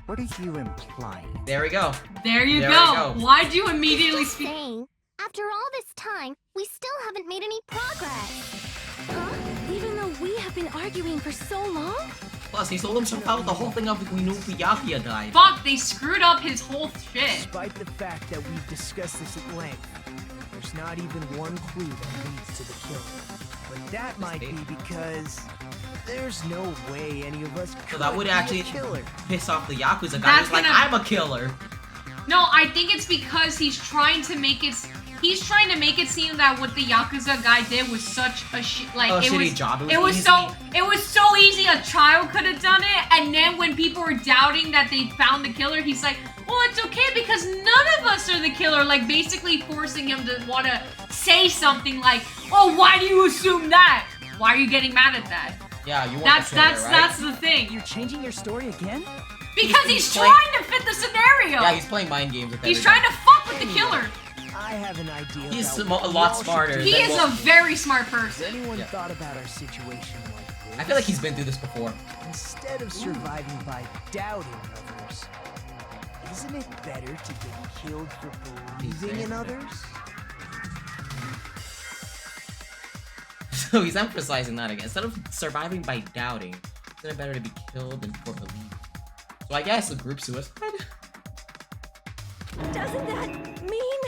[SPEAKER 13] What are you implying?
[SPEAKER 1] There we go.
[SPEAKER 2] There you
[SPEAKER 1] There we
[SPEAKER 2] go.
[SPEAKER 1] go.
[SPEAKER 2] Why'd you immediately
[SPEAKER 14] Just
[SPEAKER 2] speak?
[SPEAKER 14] saying, after all this time, we still haven't made any progress.
[SPEAKER 12] Huh? Even though we have been arguing for so long?
[SPEAKER 1] Plus, he sold himself out the whole thing up we knew Byakuya died.
[SPEAKER 2] Fuck, they screwed up his whole shit.
[SPEAKER 5] Despite the fact that we've discussed this at length, there's not even one clue that leads to the killer. But that might be because there's no way any of us could
[SPEAKER 1] So that would
[SPEAKER 5] be
[SPEAKER 1] actually
[SPEAKER 5] a killer.
[SPEAKER 1] piss off the Yakuza guy who's like, I'm a killer.
[SPEAKER 2] No, I think it's because he's trying to make it. He's trying to make it seem that what the Yakuza guy did was such a
[SPEAKER 1] shitty job.
[SPEAKER 2] It was so easy. A child could have done it. And then when people were doubting that they found the killer, he's like, "Well, it's okay because none of us are the killer." Like basically forcing him to want to say something like, "Oh, why do you assume that? Why are you getting mad at that?"
[SPEAKER 1] Yeah, you want
[SPEAKER 2] That's
[SPEAKER 1] the killer, right?
[SPEAKER 2] that's the thing.
[SPEAKER 16] You're changing your story again?
[SPEAKER 2] Because he's
[SPEAKER 1] playing-
[SPEAKER 2] trying to fit the scenario.
[SPEAKER 1] Yeah, he's playing mind games with
[SPEAKER 2] He's
[SPEAKER 1] everybody.
[SPEAKER 2] trying to fuck with the killer.
[SPEAKER 5] I have an idea.
[SPEAKER 1] He's
[SPEAKER 5] about
[SPEAKER 1] a
[SPEAKER 5] what
[SPEAKER 1] lot
[SPEAKER 5] we all should
[SPEAKER 1] smarter
[SPEAKER 5] do.
[SPEAKER 2] He is a very smart
[SPEAKER 5] Has
[SPEAKER 2] person.
[SPEAKER 5] anyone
[SPEAKER 1] Yeah.
[SPEAKER 5] thought about our situation like this?
[SPEAKER 1] I feel like he's been through this before.
[SPEAKER 5] Instead of surviving by doubting others, isn't it better to get killed for believing in others?
[SPEAKER 1] So he's emphasizing that again. Instead of surviving by doubting, isn't it better to be killed than for believing? So I guess a group suicide?
[SPEAKER 12] Doesn't that mean...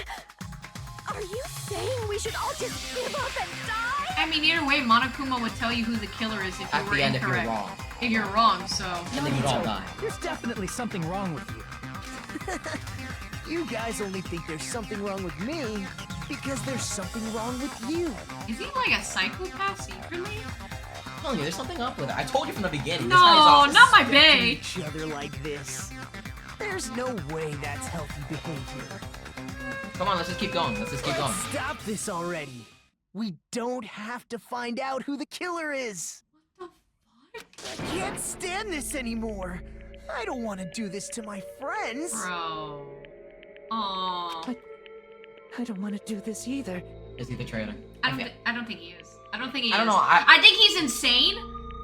[SPEAKER 12] Are you saying we should all just give up and die?
[SPEAKER 2] I mean, either way, Monokuma would tell you who the killer is if you were
[SPEAKER 1] the end,
[SPEAKER 2] incorrect.
[SPEAKER 1] if you're wrong.
[SPEAKER 2] If you're wrong, so.
[SPEAKER 1] And then you'd all die.
[SPEAKER 16] There's definitely something wrong with you.
[SPEAKER 5] You guys only think there's something wrong with me because there's something wrong with you.
[SPEAKER 2] Is he like a psychopath secretly?
[SPEAKER 1] I'm telling you, there's something up with it. I told you from the beginning.
[SPEAKER 2] No,
[SPEAKER 1] this guy is
[SPEAKER 2] not my
[SPEAKER 5] Respecting
[SPEAKER 2] bae.
[SPEAKER 5] each other like this. There's no way that's healthy behavior.
[SPEAKER 1] Come on, let's just keep going. Let's just keep going.
[SPEAKER 5] Stop this already. We don't have to find out who the killer is.
[SPEAKER 2] What the fuck?
[SPEAKER 5] I can't stand this anymore. I don't want to do this to my friends.
[SPEAKER 2] Bro. Aww.
[SPEAKER 5] I don't want to do this either.
[SPEAKER 1] Is he the traitor?
[SPEAKER 2] I don't think he is. I don't think he is.
[SPEAKER 1] I don't know.
[SPEAKER 2] I think he's insane.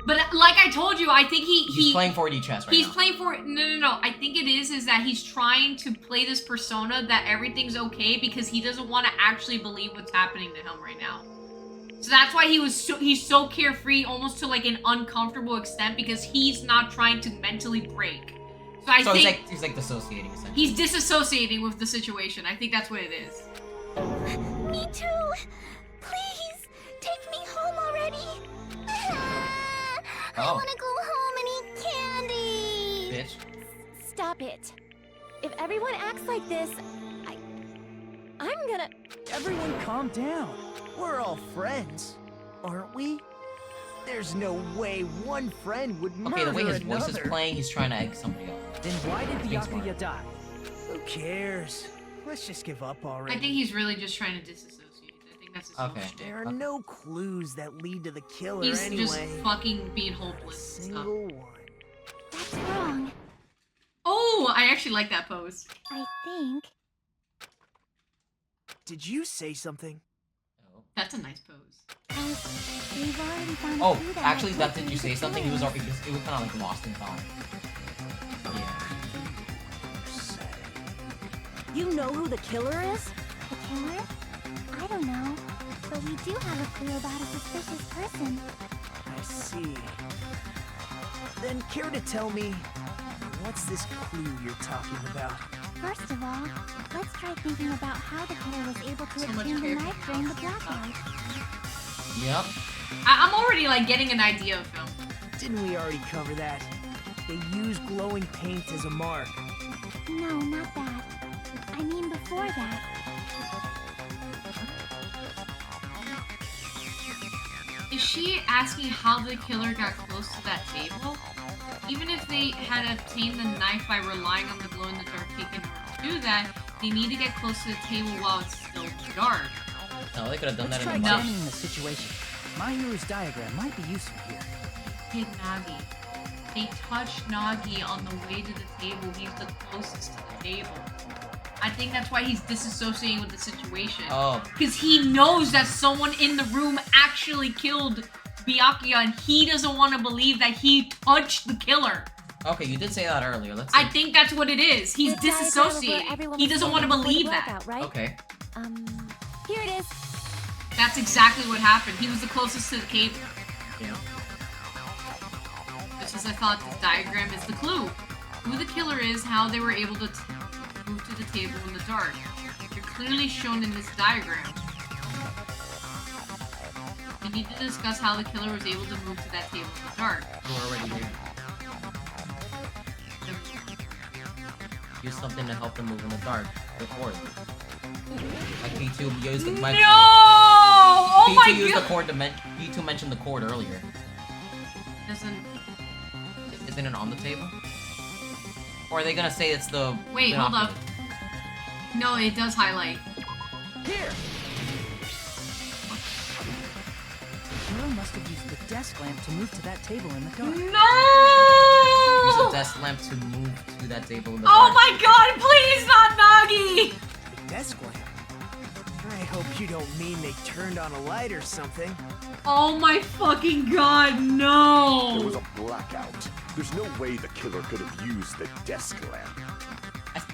[SPEAKER 2] But like I told you, I think
[SPEAKER 1] he's playing 4D chess right
[SPEAKER 2] he's
[SPEAKER 1] now.
[SPEAKER 2] playing for no. I think it is that he's trying to play this persona that everything's okay because he doesn't want to actually believe what's happening to him right now. So that's why he's so carefree, almost to like an uncomfortable extent, because he's not trying to mentally break. So I think
[SPEAKER 1] he's like dissociating essentially.
[SPEAKER 2] he's disassociating with the situation. I think that's what it is.
[SPEAKER 14] Me too. Please, take me home already. I want to go home and eat candy.
[SPEAKER 1] Bitch.
[SPEAKER 12] Stop it. If everyone acts like this, I'm gonna...
[SPEAKER 5] Everyone calm down. We're all friends, aren't we? There's no way one friend would murder
[SPEAKER 1] Okay, the way his
[SPEAKER 5] another.
[SPEAKER 1] voice is playing, he's trying to egg somebody up.
[SPEAKER 16] Then why did Byakuya die?
[SPEAKER 5] Who cares? Let's just give up already.
[SPEAKER 2] I think he's really just trying to disassociate. I think that's his whole shtick.
[SPEAKER 5] There are no clues that lead to the killer
[SPEAKER 2] He's
[SPEAKER 5] anyway.
[SPEAKER 2] just fucking being hopeless. and stuff.
[SPEAKER 5] Single one.
[SPEAKER 14] That's wrong.
[SPEAKER 2] Oh, I actually like that pose.
[SPEAKER 14] I think.
[SPEAKER 5] Did you say something?
[SPEAKER 2] That's a nice pose.
[SPEAKER 14] We've already found
[SPEAKER 1] Oh,
[SPEAKER 14] a clue
[SPEAKER 1] actually,
[SPEAKER 14] might
[SPEAKER 1] did
[SPEAKER 14] lead
[SPEAKER 1] you
[SPEAKER 14] to
[SPEAKER 1] say
[SPEAKER 14] the
[SPEAKER 1] something?
[SPEAKER 14] killer.
[SPEAKER 1] It was kind of like lost in thought. Yeah.
[SPEAKER 12] You know who the killer is?
[SPEAKER 14] The killer? I don't know. But we do have a clue about a suspicious person.
[SPEAKER 5] I see. Then care to tell me, what's this clue you're talking about?
[SPEAKER 14] First of all, let's try thinking about how the killer was able to
[SPEAKER 2] So much
[SPEAKER 14] obtain the
[SPEAKER 2] character
[SPEAKER 14] knife during the blackout.
[SPEAKER 1] Yep.
[SPEAKER 2] I'm already like getting an idea of him.
[SPEAKER 5] Didn't we already cover that? They use glowing paint as a mark.
[SPEAKER 14] No, not that. I mean before that.
[SPEAKER 2] Is she asking how the killer got close to that table? Even if they had obtained the knife by relying on the glow-in-the-dark cake in order to do that, they need to get close to the table while it's still dark.
[SPEAKER 1] No, they could have done
[SPEAKER 16] Let's
[SPEAKER 1] that
[SPEAKER 16] try
[SPEAKER 1] in the box.
[SPEAKER 16] examining the situation. My hero's diagram might be useful here.
[SPEAKER 2] Hit Nagi. They touched Nagi on the way to the table. He's the closest to the table. I think that's why he's disassociating with the situation.
[SPEAKER 1] Oh.
[SPEAKER 2] Because he knows that someone in the room actually killed Byakuya, and he doesn't want to believe that he touched the killer.
[SPEAKER 1] Okay, you did say that earlier. Let's see.
[SPEAKER 2] I think that's what it is. He's
[SPEAKER 12] The diagram of where
[SPEAKER 2] disassociating.
[SPEAKER 12] everyone
[SPEAKER 2] He
[SPEAKER 12] was
[SPEAKER 2] doesn't want to
[SPEAKER 12] standing before the
[SPEAKER 2] believe that.
[SPEAKER 12] blackout, right?
[SPEAKER 1] Okay.
[SPEAKER 12] Here it is.
[SPEAKER 2] That's exactly what happened. He was the closest to the cable.
[SPEAKER 1] Yeah.
[SPEAKER 2] Just as I thought, this diagram is the clue. Who the killer is, how they were able to move to the table in the dark. They're clearly shown in this diagram. We need to discuss how the killer was able to move to that table in the dark.
[SPEAKER 1] We're already here. Use something to help them move in the dark. Before. Like P2 used the
[SPEAKER 2] No! Oh
[SPEAKER 1] P2
[SPEAKER 2] my
[SPEAKER 1] used
[SPEAKER 2] god!
[SPEAKER 1] the cord to P2 mentioned the cord earlier. Isn't it on the table? Or are they gonna say it's the
[SPEAKER 2] Wait, hold up. No, it does highlight.
[SPEAKER 5] Here!
[SPEAKER 16] The hero must have used the desk lamp to move to that table in the dark.
[SPEAKER 2] No!
[SPEAKER 1] Use a desk lamp to move to that table in the
[SPEAKER 2] Oh
[SPEAKER 1] dark.
[SPEAKER 2] my god, please not Nagi!
[SPEAKER 5] The desk lamp? I hope you don't mean they turned on a light or something.
[SPEAKER 2] Oh my fucking god,
[SPEAKER 8] There
[SPEAKER 2] no!
[SPEAKER 8] was a blackout. There's no way the killer could have used the desk lamp.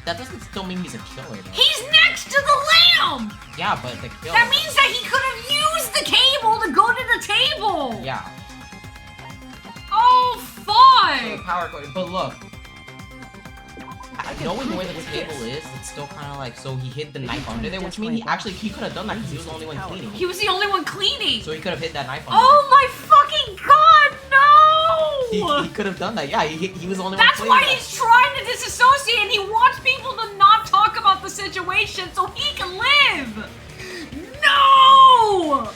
[SPEAKER 1] That doesn't still mean he's a killer though.
[SPEAKER 2] He's next to the lamp!
[SPEAKER 1] Yeah, but the killer.
[SPEAKER 2] That means that he could have used the cable to go to the table!
[SPEAKER 1] Yeah.
[SPEAKER 2] Oh,
[SPEAKER 1] So
[SPEAKER 2] fuck!
[SPEAKER 1] power cord. But look. knowing where the table is, it's still kind of like, so he hid the knife under there, which means he could have done that because he was the only one cleaning.
[SPEAKER 2] He was the only one cleaning.
[SPEAKER 1] So he could have hid that knife under
[SPEAKER 2] Oh my fucking god, no!
[SPEAKER 1] He could have done that. Yeah, he was the only one
[SPEAKER 2] That's
[SPEAKER 1] cleaning.
[SPEAKER 2] why he's trying to disassociate and he wants people to not talk about the situation so he can live. No!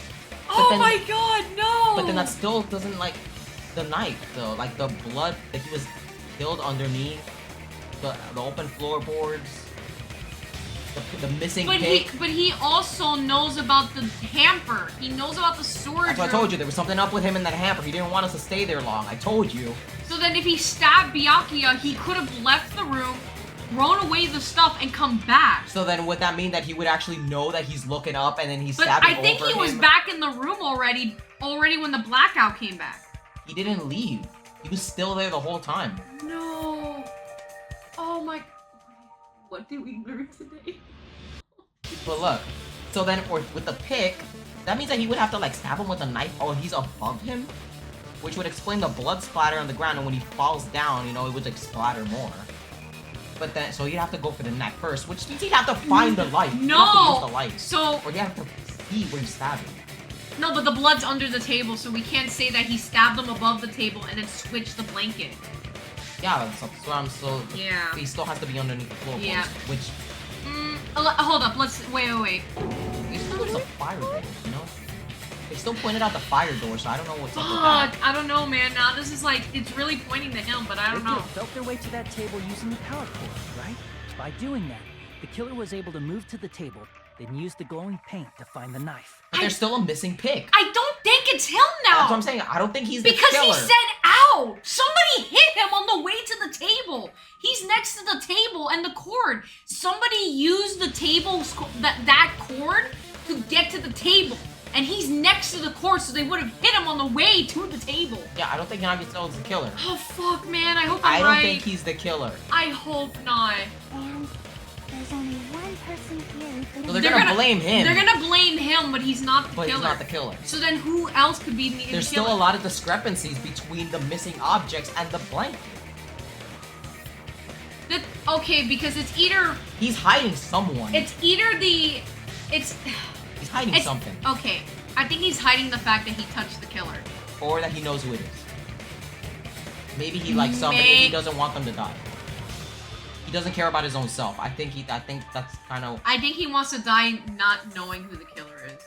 [SPEAKER 2] Oh my god, no!
[SPEAKER 1] But then that still doesn't like the knife though. Like the blood that he was killed underneath, the open floorboards, the missing pick.
[SPEAKER 2] But he also knows about the hamper. He knows about the storage
[SPEAKER 1] That's what I told you. There was something up with him in that hamper. He didn't want us to stay there long. I told you.
[SPEAKER 2] So then if he stabbed Byakuya, he could have left the room, thrown away the stuff, and come back.
[SPEAKER 1] So then would that mean that he would actually know that he's looking up and then he's
[SPEAKER 2] But
[SPEAKER 1] stabbing
[SPEAKER 2] I think he was back in the room already when the blackout came back.
[SPEAKER 1] He didn't leave. He was still there the whole time.
[SPEAKER 2] No. Oh my. What did we learn today?
[SPEAKER 1] But look, so then with the pick, that means that he would have to like stab him with a knife while he's above him, which would explain the blood splatter on the ground, and when he falls down, you know, it would like splatter more. But then, so you'd have to go for the neck first, which means he'd have to find the light.
[SPEAKER 2] No!
[SPEAKER 1] You'd have to use the light.
[SPEAKER 2] So...
[SPEAKER 1] Or you have to see where he's stabbing.
[SPEAKER 2] No, but the blood's under the table, so we can't say that he stabbed him above the table and then switched the blanket.
[SPEAKER 1] Yeah, that's what I'm so...
[SPEAKER 2] Yeah.
[SPEAKER 1] He still has to be underneath the floorboards,
[SPEAKER 2] Yeah.
[SPEAKER 1] which...
[SPEAKER 2] Hold up, wait.
[SPEAKER 1] There's a fire door, you know? They still pointed out the fire door, so I don't know what's up with that.
[SPEAKER 2] Fuck, I don't know, man. Now this is like, it's really pointing to him, but I don't know.
[SPEAKER 16] They felt their way to that table using the power cord, right? By doing that, the killer was able to move to the table, then use the glowing paint to find the knife.
[SPEAKER 1] But there's still a missing pick.
[SPEAKER 2] I don't think it's him now!
[SPEAKER 1] That's what I'm saying. I don't think he's the
[SPEAKER 2] because
[SPEAKER 1] killer.
[SPEAKER 2] He said, ow! Somebody hit him on the way to the table! He's next to the table and the cord. Somebody used the table, that cord, to get to the table. And he's next to the cord, so they would have hit him on the way to the table.
[SPEAKER 1] Yeah, I don't think Nagito is the killer.
[SPEAKER 2] Oh, fuck, man. I hope I'm
[SPEAKER 1] right.
[SPEAKER 2] right.
[SPEAKER 1] I don't think he's the killer.
[SPEAKER 2] I hope not.
[SPEAKER 14] And there's only one person here who
[SPEAKER 1] So they're gonna blame him.
[SPEAKER 2] They're gonna blame him, but he's not the killer.
[SPEAKER 1] But he's not the killer.
[SPEAKER 2] So then who else could be the killer?
[SPEAKER 1] There's still a lot of discrepancies between the missing objects and the blanket.
[SPEAKER 2] Okay, because it's either...
[SPEAKER 1] He's hiding someone.
[SPEAKER 2] It's either the... He's
[SPEAKER 1] hiding something.
[SPEAKER 2] Okay, I think he's hiding the fact that he touched the killer.
[SPEAKER 1] Or that he knows who it is. Maybe he likes somebody and he doesn't want them to die. He doesn't care about his own self. I think that's kind of...
[SPEAKER 2] I think he wants to die not knowing who the killer is.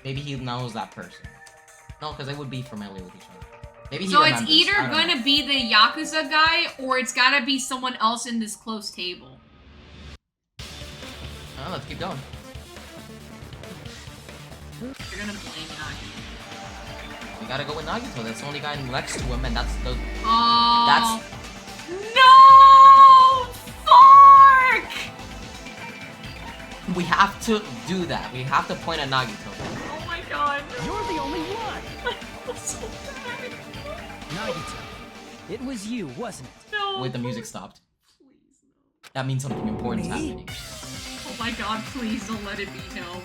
[SPEAKER 1] Maybe he knows that person. No, because they would be familiar with each other. Maybe he
[SPEAKER 2] So
[SPEAKER 1] remembers.
[SPEAKER 2] it's either gonna be the Yakuza guy, or it's gotta be someone else in this close table.
[SPEAKER 1] Let's keep going.
[SPEAKER 2] You're gonna blame Nagito.
[SPEAKER 1] We gotta go with Nagito. That's the only guy next to him, and that's the...
[SPEAKER 2] Oh.
[SPEAKER 1] That's...
[SPEAKER 2] No! Fuck!
[SPEAKER 1] We have to do that. We have to point at Nagito.
[SPEAKER 2] Oh my god.
[SPEAKER 5] You're the only one!
[SPEAKER 2] I feel so bad.
[SPEAKER 5] Nagito, it was you, wasn't it?
[SPEAKER 2] No.
[SPEAKER 1] Wait, the music stopped. Please, no. That means something important is happening.
[SPEAKER 2] Oh my god, please don't let it be him.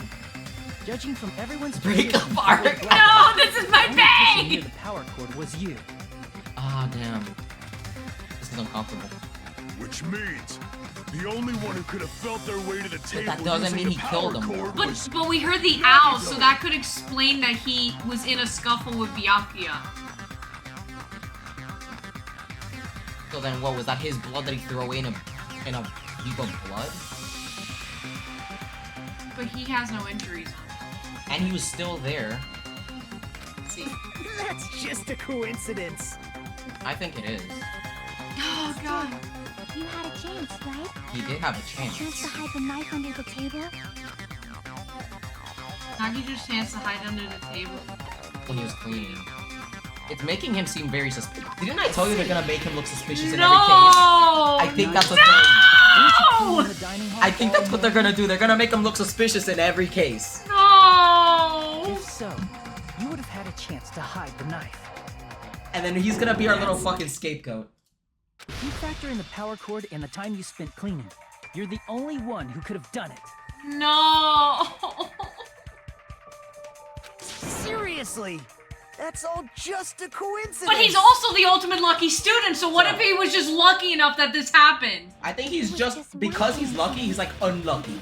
[SPEAKER 5] Judging from everyone's
[SPEAKER 1] Break apart.
[SPEAKER 2] No, this is my
[SPEAKER 5] bang!
[SPEAKER 2] bang!
[SPEAKER 5] The power cord was you.
[SPEAKER 1] Ah, damn. This is uncomfortable.
[SPEAKER 8] Which means the only one who could have felt their way to the table.
[SPEAKER 1] That doesn't mean he killed him.
[SPEAKER 2] But we heard the owl, so that could explain that he was in a scuffle with Byakuya.
[SPEAKER 1] So then, what was that? His blood that he threw away in a heap of blood?
[SPEAKER 2] But he has no injuries on him.
[SPEAKER 1] And he was still there.
[SPEAKER 2] Let's see.
[SPEAKER 5] That's just a coincidence.
[SPEAKER 1] I think it is.
[SPEAKER 2] Oh god.
[SPEAKER 14] You had a chance, right?
[SPEAKER 1] He did have a chance.
[SPEAKER 14] Chance to hide the knife under the table?
[SPEAKER 2] Nagito's chance to hide under the table.
[SPEAKER 1] When he was cleaning. It's making him seem very suspicious. Didn't I tell you they're gonna make him look suspicious in every case? I think that's what I think that's what they're gonna do. They're gonna make him look suspicious in every case.
[SPEAKER 2] No!
[SPEAKER 5] If so, you would have had a chance to hide the knife.
[SPEAKER 1] And then he's gonna be our little fucking scapegoat.
[SPEAKER 5] If you factor in the power cord and the time you spent cleaning, you're the only one who could have done it.
[SPEAKER 2] No!
[SPEAKER 5] Seriously! That's all just a coincidence.
[SPEAKER 2] But he's also the ultimate lucky student, so what if he was just lucky enough that this happened?
[SPEAKER 1] I think he's just because he's lucky, he's like unlucky.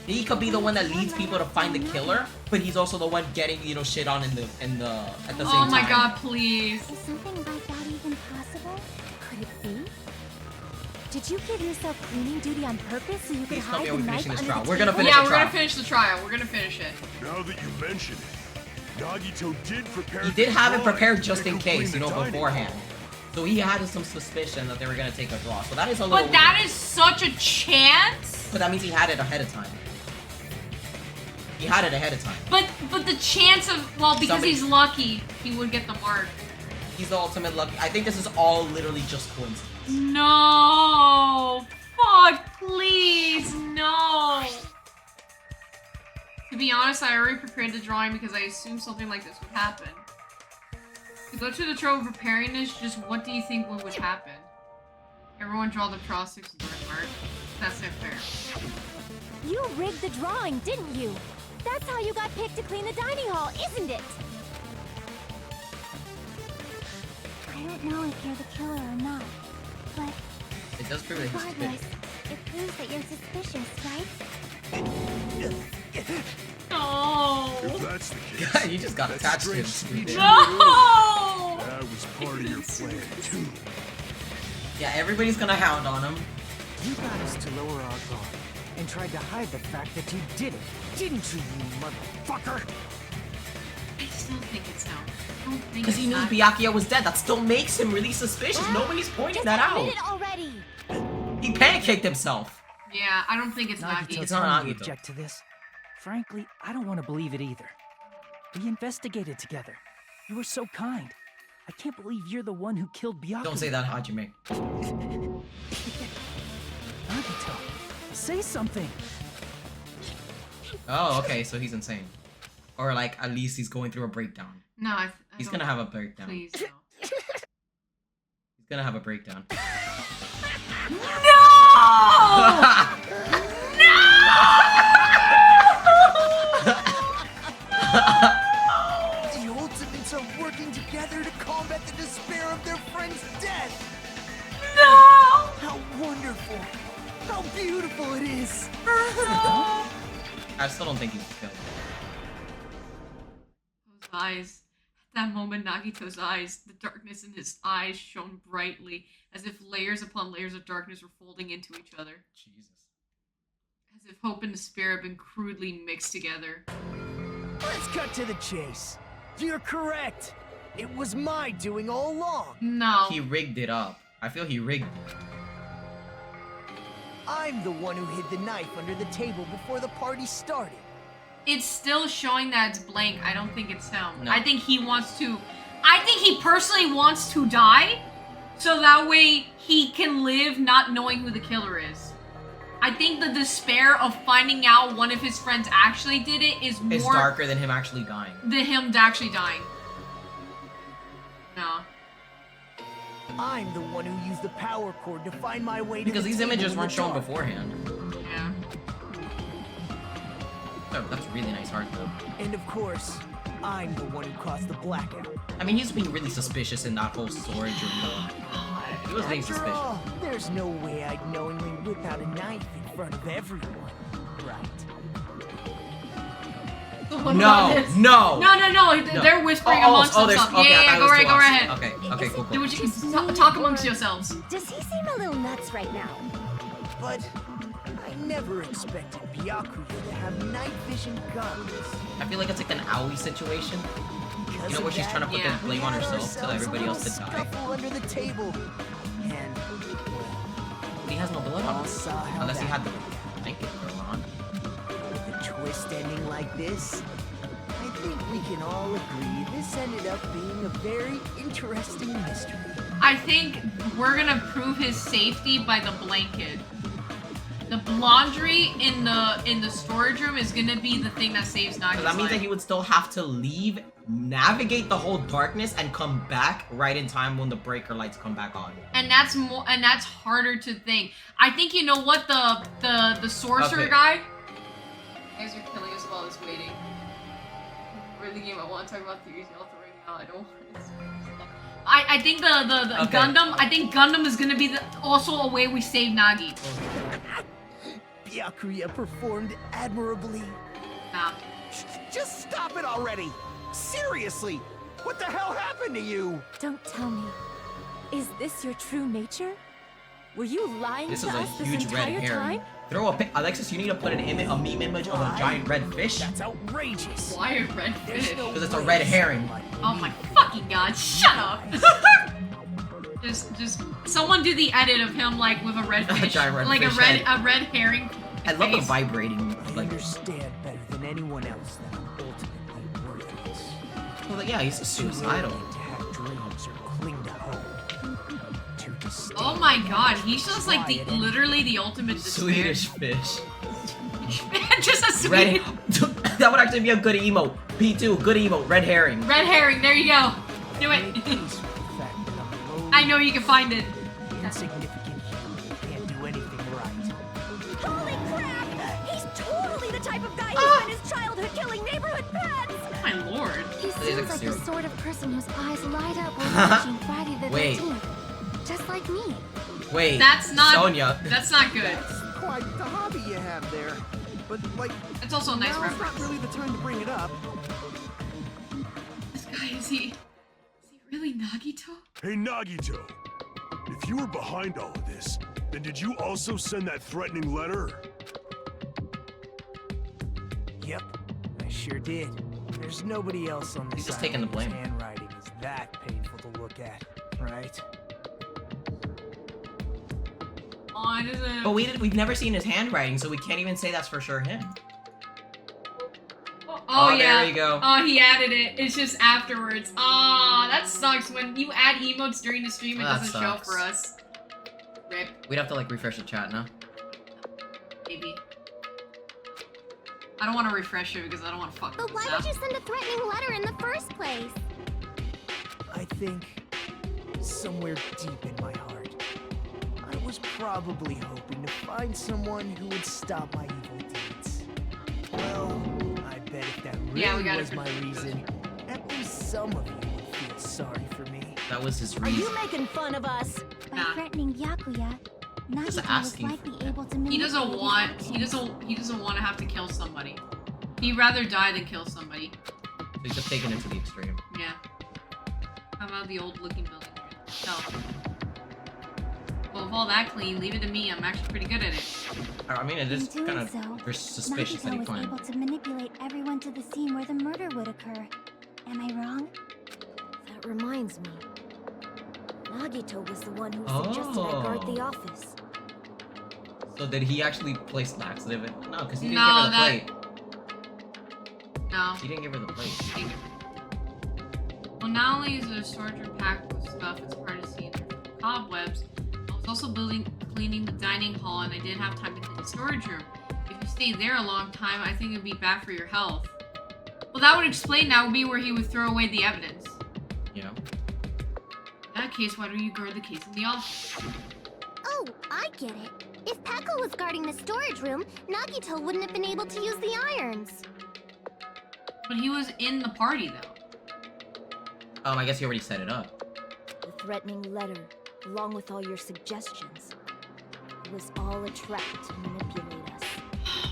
[SPEAKER 1] He could be the one that leads people to find the killer, but he's also the one getting, you know, shit on at the same time.
[SPEAKER 2] Oh my god, please.
[SPEAKER 14] Is something like that even possible? Could it be? Did you give yourself cleaning duty on purpose so you could
[SPEAKER 1] Please tell
[SPEAKER 14] hide
[SPEAKER 1] me
[SPEAKER 14] the
[SPEAKER 1] we're
[SPEAKER 14] knife
[SPEAKER 1] finishing this
[SPEAKER 14] under
[SPEAKER 1] trial.
[SPEAKER 14] the
[SPEAKER 1] We're gonna
[SPEAKER 14] table?
[SPEAKER 1] finish
[SPEAKER 2] Yeah,
[SPEAKER 1] the
[SPEAKER 2] we're
[SPEAKER 1] trial.
[SPEAKER 2] gonna finish the trial. We're gonna finish it.
[SPEAKER 8] Now that you mention it, Nagito did prepare.
[SPEAKER 1] He did have it
[SPEAKER 8] the
[SPEAKER 1] prepared
[SPEAKER 8] drawing
[SPEAKER 1] just
[SPEAKER 8] to
[SPEAKER 1] in
[SPEAKER 8] clean
[SPEAKER 1] case,
[SPEAKER 8] the
[SPEAKER 1] you know,
[SPEAKER 8] dining
[SPEAKER 1] beforehand. So he had some suspicion that they were gonna take a draw. So that is a little.
[SPEAKER 2] But that is such a chance.
[SPEAKER 1] But that means he had it ahead of time. He had it ahead of time.
[SPEAKER 2] But the chance of, well, because
[SPEAKER 1] Somebody-
[SPEAKER 2] he's lucky, he would get the mark.
[SPEAKER 1] He's the ultimate lucky. I think this is all literally just coincidence.
[SPEAKER 2] No. Fuck, please, no. To be honest, I already prepared the drawing because I assumed something like this would happen. To go through the trouble of preparing this, just what do you think would happen? Everyone draw the cross six and mark. That's not fair.
[SPEAKER 12] You rigged the drawing, didn't you? That's how you got picked to clean the dining hall, isn't it?
[SPEAKER 14] I don't know if you're the killer or not, but
[SPEAKER 1] It does prove that he's
[SPEAKER 14] regardless,
[SPEAKER 1] suspicious.
[SPEAKER 14] it proves that you're suspicious, right?
[SPEAKER 2] No.
[SPEAKER 8] If that's the case,
[SPEAKER 1] You just got attached to him.
[SPEAKER 8] strange
[SPEAKER 2] No.
[SPEAKER 8] that was part of your plan too.
[SPEAKER 1] Yeah, everybody's gonna hound on him.
[SPEAKER 5] You got us to lower our guard and tried to hide the fact that you did it, didn't you, you motherfucker?
[SPEAKER 2] I still think it's him. I don't think
[SPEAKER 1] Because he
[SPEAKER 2] it's
[SPEAKER 1] knew
[SPEAKER 2] not.
[SPEAKER 1] Byakuya was dead. That still makes him really suspicious. Nobody's pointing that out.
[SPEAKER 12] Admit it already.
[SPEAKER 1] He pancaked himself.
[SPEAKER 2] Yeah, I don't think it's Nagi.
[SPEAKER 1] It's not
[SPEAKER 16] we
[SPEAKER 1] Nagito.
[SPEAKER 16] object to this. Frankly, I don't want to believe it either. We investigated together. You were so kind. I can't believe you're the one who killed Byakuya.
[SPEAKER 1] Don't say that, Hajime.
[SPEAKER 16] Nagito, say something.
[SPEAKER 1] Oh, okay, so he's insane. Or like, at least he's going through a breakdown.
[SPEAKER 2] No, I
[SPEAKER 1] He's
[SPEAKER 2] don't-
[SPEAKER 1] gonna have a breakdown.
[SPEAKER 2] Please, no.
[SPEAKER 1] He's gonna have a breakdown.
[SPEAKER 2] No!
[SPEAKER 5] The Ultimates are working together to combat the despair of their friend's death.
[SPEAKER 2] No!
[SPEAKER 5] How wonderful! How beautiful it is!
[SPEAKER 1] I still don't think he's killed.
[SPEAKER 2] Those eyes. At that moment, Nagito's eyes, the darkness in his eyes shone brightly, as if layers upon layers of darkness were folding into each other.
[SPEAKER 1] Jesus.
[SPEAKER 2] As if hope and despair have been crudely mixed together.
[SPEAKER 5] Let's cut to the chase. You're correct. It was my doing all along.
[SPEAKER 2] No.
[SPEAKER 1] He rigged it up. I feel he rigged it.
[SPEAKER 5] I'm the one who hid the knife under the table before the party started.
[SPEAKER 2] It's still showing that it's blank. I don't think it's him.
[SPEAKER 1] No.
[SPEAKER 2] I think he wants to... I think he personally wants to die, so that way he can live not knowing who the killer is. I think the despair of finding out one of his friends actually did it is more...
[SPEAKER 1] It's darker than him actually dying.
[SPEAKER 2] than him actually dying. No.
[SPEAKER 5] I'm the one who used the power cord to find my way to
[SPEAKER 1] Because
[SPEAKER 5] the
[SPEAKER 1] these
[SPEAKER 5] table
[SPEAKER 1] images
[SPEAKER 5] in
[SPEAKER 1] weren't
[SPEAKER 5] the
[SPEAKER 1] shown
[SPEAKER 5] dark.
[SPEAKER 1] beforehand.
[SPEAKER 2] Yeah.
[SPEAKER 1] Oh, that's really nice art though.
[SPEAKER 5] And of course, I'm the one who caused the blackout.
[SPEAKER 1] I mean, he's being really suspicious in that whole storage room though. He was being
[SPEAKER 5] After
[SPEAKER 1] suspicious.
[SPEAKER 5] all, there's no way I'd knowingly whip out a knife in front of everyone, right?
[SPEAKER 2] What
[SPEAKER 1] No,
[SPEAKER 2] about this?
[SPEAKER 1] no.
[SPEAKER 2] No. They're whispering amongst
[SPEAKER 1] there's-
[SPEAKER 2] themselves.
[SPEAKER 1] okay, I
[SPEAKER 2] Yeah,
[SPEAKER 1] thought
[SPEAKER 2] go
[SPEAKER 1] it was
[SPEAKER 2] right,
[SPEAKER 1] two
[SPEAKER 2] go right
[SPEAKER 1] options.
[SPEAKER 2] ahead.
[SPEAKER 1] Okay, cool,
[SPEAKER 2] Do
[SPEAKER 1] cool.
[SPEAKER 2] what you talk amongst yourselves.
[SPEAKER 12] Does he seem a little nuts right now?
[SPEAKER 5] But I never expected Byakuya to have night vision guns.
[SPEAKER 1] I feel like it's like an Aoi situation.
[SPEAKER 5] Because
[SPEAKER 1] You know where
[SPEAKER 5] of
[SPEAKER 1] she's
[SPEAKER 5] that,
[SPEAKER 1] trying to put the
[SPEAKER 5] we
[SPEAKER 1] blame on
[SPEAKER 5] had
[SPEAKER 1] herself, tell
[SPEAKER 5] ourselves a
[SPEAKER 1] everybody else to
[SPEAKER 5] little
[SPEAKER 1] die.
[SPEAKER 5] scuffle under the table. And
[SPEAKER 1] But he has no blood on
[SPEAKER 5] all
[SPEAKER 1] him.
[SPEAKER 5] saw how
[SPEAKER 1] Unless he
[SPEAKER 5] that
[SPEAKER 1] had the blanket thrown on.
[SPEAKER 5] with a twist ending like this, I think we can all agree this ended up being a very interesting mystery.
[SPEAKER 2] I think we're gonna prove his safety by the blanket. The laundry in the storage room is gonna be the thing that saves Nagi's
[SPEAKER 1] Because that means that
[SPEAKER 2] life.
[SPEAKER 1] he would still have to leave, navigate the whole darkness, and come back right in time when the breaker lights come back on.
[SPEAKER 2] And that's harder to think. I think you know what the sorcerer
[SPEAKER 1] Okay.
[SPEAKER 2] guy. You guys are killing us while I was waiting. Or the game I want to talk about theories also right now. I don't want to. I think the
[SPEAKER 1] Okay.
[SPEAKER 2] Gundam. I think Gundam is gonna be also a way we save Nagi.
[SPEAKER 5] Byakuya performed admirably.
[SPEAKER 2] Nah.
[SPEAKER 15] Just stop it already! Seriously! What the hell happened to you?
[SPEAKER 12] Don't tell me. Is this your true nature? Were you lying
[SPEAKER 1] This
[SPEAKER 12] to
[SPEAKER 1] is a
[SPEAKER 12] us this
[SPEAKER 1] huge red
[SPEAKER 12] entire
[SPEAKER 1] herring.
[SPEAKER 12] time?
[SPEAKER 1] Throw a pic. Alexis, you need to put a meme image of a giant red fish.
[SPEAKER 5] That's outrageous.
[SPEAKER 2] Why a red fish?
[SPEAKER 1] Because it's a red herring.
[SPEAKER 2] Oh my fucking god! Shut up. just someone do the edit of him like with a red fish,
[SPEAKER 1] giant red
[SPEAKER 2] like
[SPEAKER 1] fish
[SPEAKER 2] a red herring.
[SPEAKER 1] I love the
[SPEAKER 2] face.
[SPEAKER 1] vibrating.
[SPEAKER 5] I
[SPEAKER 1] Like,
[SPEAKER 5] understand better than anyone else that I'm ultimately worthless.
[SPEAKER 1] well, yeah, he's suicidal.
[SPEAKER 5] To have dreams or cling to hope. To disdain
[SPEAKER 2] Oh my god, he's just like the literally the ultimate despair.
[SPEAKER 1] Swedish fish.
[SPEAKER 2] Just a Swedish
[SPEAKER 1] Red. That would actually be a good emote. P2, good emote. Red herring.
[SPEAKER 2] red herring. There you go. Do it. I know you can find it.
[SPEAKER 5] insignificant human can't do anything right.
[SPEAKER 12] Holy crap! He's totally the type of guy who spent his childhood killing neighborhood pets!
[SPEAKER 2] My lord.
[SPEAKER 12] He
[SPEAKER 1] He's
[SPEAKER 12] seems
[SPEAKER 1] like
[SPEAKER 12] like the
[SPEAKER 1] zero.
[SPEAKER 12] sort of person whose eyes light up when watching Friday the
[SPEAKER 1] Wait.
[SPEAKER 12] 13th. Just like me.
[SPEAKER 1] Wait.
[SPEAKER 2] That's not.
[SPEAKER 1] Sonya.
[SPEAKER 2] That's not good.
[SPEAKER 15] That's quite the hobby you have there. But, like,
[SPEAKER 2] It's also a nice
[SPEAKER 15] now's
[SPEAKER 2] reference.
[SPEAKER 15] not really the time to bring it up.
[SPEAKER 2] This guy is he really Nagito?
[SPEAKER 8] Hey, Nagito. If you were behind all of this, then did you also send that threatening letter?
[SPEAKER 5] Yep, I sure did. There's nobody else on this
[SPEAKER 1] He's just
[SPEAKER 5] island
[SPEAKER 1] taking the blame.
[SPEAKER 5] whose handwriting is that painful to look at, right?
[SPEAKER 2] Oh, it isn't.
[SPEAKER 1] But we've never seen his handwriting, so we can't even say that's for sure him.
[SPEAKER 2] Oh,
[SPEAKER 1] there
[SPEAKER 2] yeah.
[SPEAKER 1] you go.
[SPEAKER 2] Oh, he added it. It's just afterwards. Ah, that sucks. When you add emotes during the stream, it
[SPEAKER 1] That
[SPEAKER 2] doesn't
[SPEAKER 1] sucks.
[SPEAKER 2] show for us. Rip,
[SPEAKER 1] We'd have to like refresh the chat now.
[SPEAKER 2] maybe. I don't want to refresh it because I don't want to fuck
[SPEAKER 14] But
[SPEAKER 2] this
[SPEAKER 14] why
[SPEAKER 2] up.
[SPEAKER 14] did you send a threatening letter in the first place?
[SPEAKER 5] I think somewhere deep in my heart, I was probably hoping to find someone who would stop my evil deeds. Well, I bet if that
[SPEAKER 2] Yeah, we
[SPEAKER 5] really
[SPEAKER 2] got
[SPEAKER 5] was
[SPEAKER 2] it.
[SPEAKER 5] my reason, at least some of you would feel sorry for me.
[SPEAKER 1] That was his
[SPEAKER 11] Are
[SPEAKER 1] reason.
[SPEAKER 11] you making fun of us?
[SPEAKER 14] By
[SPEAKER 2] Nah.
[SPEAKER 14] threatening Nagito, Nagito was
[SPEAKER 1] asking
[SPEAKER 14] likely
[SPEAKER 1] for
[SPEAKER 14] able to
[SPEAKER 2] He
[SPEAKER 14] manipulate
[SPEAKER 2] doesn't
[SPEAKER 14] his
[SPEAKER 2] want.
[SPEAKER 14] actions.
[SPEAKER 2] He doesn't want to have to kill somebody. He'd rather die than kill somebody.
[SPEAKER 1] So he's just taking it to the extreme.
[SPEAKER 2] Yeah. How about the old looking building? No. Well, with all that clean, leave it to me. I'm actually pretty good at it.
[SPEAKER 1] I mean, it
[SPEAKER 14] In
[SPEAKER 1] is
[SPEAKER 14] doing
[SPEAKER 1] kind of
[SPEAKER 14] so,
[SPEAKER 1] suspicious that
[SPEAKER 14] Nagito
[SPEAKER 1] he
[SPEAKER 14] was
[SPEAKER 1] climbed.
[SPEAKER 14] able to manipulate everyone to the scene where the murder would occur. Am I wrong?
[SPEAKER 12] That reminds me. Nagito was the one who suggested I guard the office.
[SPEAKER 1] So did he actually place the accident? No, because he didn't
[SPEAKER 2] No,
[SPEAKER 1] give her the plate.
[SPEAKER 2] No.
[SPEAKER 1] He didn't give her the plate.
[SPEAKER 2] Well, not only is the storage room packed with stuff, it's hard to see cobwebs. I was also cleaning the dining hall, and I didn't have time to clean the storage room. If you stay there a long time, I think it'd be bad for your health. Well, that would explain. That would be where he would throw away the evidence.
[SPEAKER 1] Yeah.
[SPEAKER 2] In that case, why don't you guard the case in the office?
[SPEAKER 14] Oh, I get it. If Peko was guarding the storage room, Nagito wouldn't have been able to use the irons.
[SPEAKER 2] But he was in the party, though.
[SPEAKER 1] I guess he already set it up.
[SPEAKER 12] The threatening letter, along with all your suggestions, it was all a trap to manipulate us.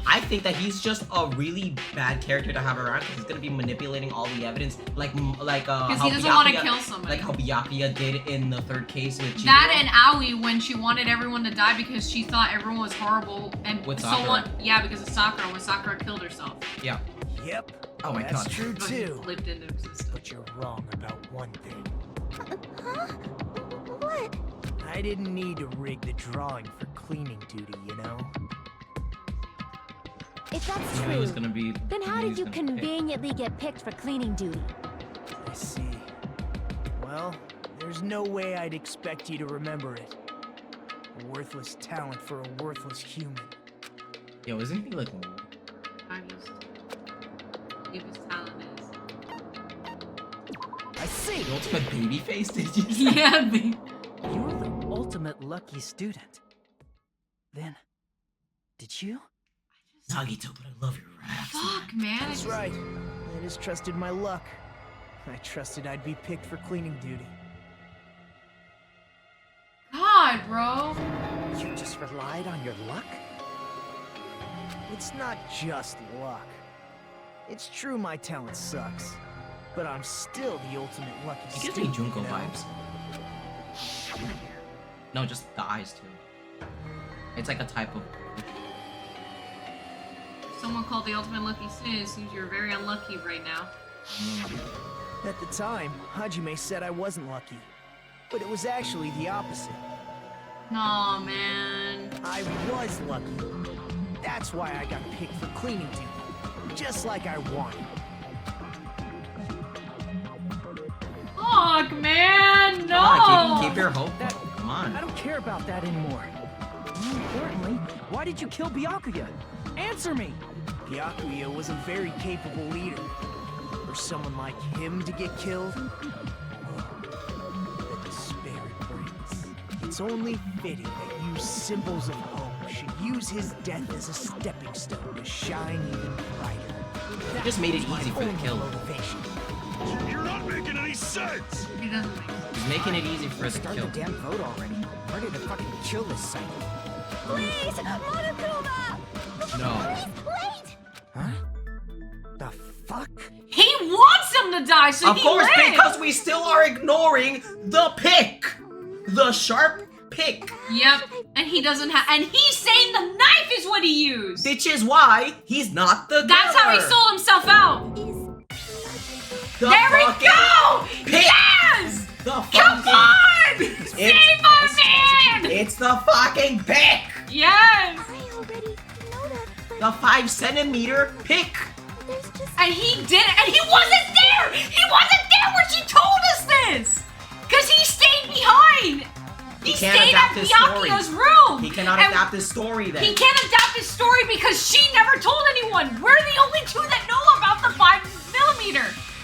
[SPEAKER 1] I think that he's just a really bad character to have around because he's gonna be manipulating all the evidence, like
[SPEAKER 2] Because
[SPEAKER 1] how
[SPEAKER 2] he doesn't want to
[SPEAKER 1] Byakuya-
[SPEAKER 2] kill somebody.
[SPEAKER 1] like how Byakuya did in the third case with Chihiro.
[SPEAKER 2] That and Aoi when she wanted everyone to die because she thought everyone was horrible and
[SPEAKER 1] With
[SPEAKER 2] someone
[SPEAKER 1] Sakura.
[SPEAKER 2] yeah, because of Sakura when Sakura killed herself.
[SPEAKER 1] Yeah.
[SPEAKER 5] Yep.
[SPEAKER 1] Oh my
[SPEAKER 5] That's
[SPEAKER 1] god.
[SPEAKER 5] true
[SPEAKER 2] But
[SPEAKER 5] too.
[SPEAKER 2] lived into existence.
[SPEAKER 5] But you're wrong about one thing.
[SPEAKER 14] Huh? What?
[SPEAKER 5] I didn't need to rig the drawing for cleaning duty, you know?
[SPEAKER 12] If that's
[SPEAKER 1] He
[SPEAKER 12] true,
[SPEAKER 1] was gonna be.
[SPEAKER 12] then how
[SPEAKER 1] he
[SPEAKER 12] did you
[SPEAKER 1] was gonna pick.
[SPEAKER 12] conveniently get picked for cleaning duty?
[SPEAKER 5] I see. Well, there's no way I'd expect you to remember it. A worthless talent for a worthless human.
[SPEAKER 1] Yo, isn't he like?
[SPEAKER 2] I believe his talent is.
[SPEAKER 5] I see!
[SPEAKER 1] The ultimate baby face? Did you say?
[SPEAKER 2] Yeah, baby.
[SPEAKER 16] You're the ultimate lucky student. Then, did you?
[SPEAKER 1] Nagito, but I love your raps.
[SPEAKER 2] Fuck, man.
[SPEAKER 5] That's right. I just trusted my luck. I trusted I'd be picked for cleaning duty.
[SPEAKER 2] God, bro.
[SPEAKER 5] You just relied on your luck? It's not just luck. It's true my talent sucks, but I'm still the ultimate lucky
[SPEAKER 1] It gives
[SPEAKER 5] student.
[SPEAKER 1] me Junko
[SPEAKER 5] you know?
[SPEAKER 1] vibes. No, just the eyes too. It's like a type of.
[SPEAKER 2] Someone called the ultimate lucky student seems you're very unlucky right now.
[SPEAKER 5] At the time, Hajime said I wasn't lucky, but it was actually the opposite.
[SPEAKER 2] Aw, man.
[SPEAKER 5] I was lucky. That's why I got picked for cleaning duty, just like I wanted.
[SPEAKER 2] Fuck, man, no!
[SPEAKER 1] Come on, keep your hope up. Come on.
[SPEAKER 5] I don't care about that anymore. More importantly, why did you kill Byakuya? Answer me! Byakuya was a very capable leader. For someone like him to get killed, the despair it brings. It's only fitting that you symbols of hope should use his death as a stepping stone to shine even brighter.
[SPEAKER 1] You just made it easy for the kill.
[SPEAKER 5] Motivation.
[SPEAKER 8] You're not making any sense!
[SPEAKER 2] He doesn't make sense.
[SPEAKER 1] He's making it easy for the
[SPEAKER 13] Start
[SPEAKER 1] kill.
[SPEAKER 13] the damn vote already. Ready to fucking kill this cycle.
[SPEAKER 3] Please, Monokuma!
[SPEAKER 1] No.
[SPEAKER 3] Wait!
[SPEAKER 13] Huh? The fuck?
[SPEAKER 2] He wants him to die, so
[SPEAKER 1] Of
[SPEAKER 2] he
[SPEAKER 1] course,
[SPEAKER 2] lives.
[SPEAKER 1] because we still are ignoring the pick! The sharp pick!
[SPEAKER 2] Yep, and he doesn't have, and he's saying the knife is what he used!
[SPEAKER 1] Which is why he's not the
[SPEAKER 2] That's how he
[SPEAKER 1] killer.
[SPEAKER 2] sold himself out!
[SPEAKER 1] The
[SPEAKER 2] There we
[SPEAKER 1] fucking
[SPEAKER 2] go!
[SPEAKER 1] pick.
[SPEAKER 2] Yes!
[SPEAKER 1] The
[SPEAKER 2] Come
[SPEAKER 1] fucking...
[SPEAKER 2] on! Save our man!
[SPEAKER 1] It's the fucking pick!
[SPEAKER 2] Yes!
[SPEAKER 3] I already know that, but
[SPEAKER 1] The 5-centimeter pick!
[SPEAKER 3] there's just...
[SPEAKER 2] And he did it, and he wasn't there! He wasn't there when she told us this! Because he stayed behind! He
[SPEAKER 1] can't
[SPEAKER 2] stayed
[SPEAKER 1] adapt
[SPEAKER 2] at
[SPEAKER 1] his story.
[SPEAKER 2] Byakuya's room!
[SPEAKER 1] He cannot
[SPEAKER 2] And
[SPEAKER 1] adapt his story then.
[SPEAKER 2] He can't adapt his story because she never told anyone! We're the only two that know about the 5mm!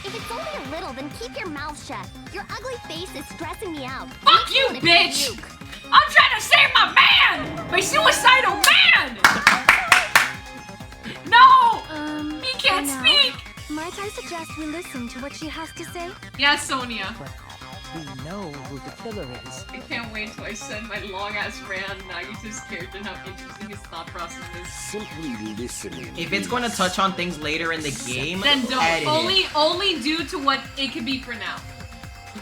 [SPEAKER 14] If it's only a little, then keep your mouth shut. Your ugly face is stressing me out.
[SPEAKER 2] Fuck you,
[SPEAKER 14] If
[SPEAKER 2] bitch!
[SPEAKER 14] puke.
[SPEAKER 2] I'm trying to save my man! My suicidal man! No! He can't
[SPEAKER 12] now?
[SPEAKER 2] speak!
[SPEAKER 12] Might I suggest we listen to what she has to say?
[SPEAKER 2] Yes, Sonia.
[SPEAKER 5] We know who the killer is.
[SPEAKER 2] I can't wait till I send my long-ass rant on Nagito's character and how interesting his thought process is.
[SPEAKER 8] Simply listening.
[SPEAKER 1] If it's going to touch on things later in the game,
[SPEAKER 2] Then don't.
[SPEAKER 1] edit it.
[SPEAKER 2] Only due to what it could be for now.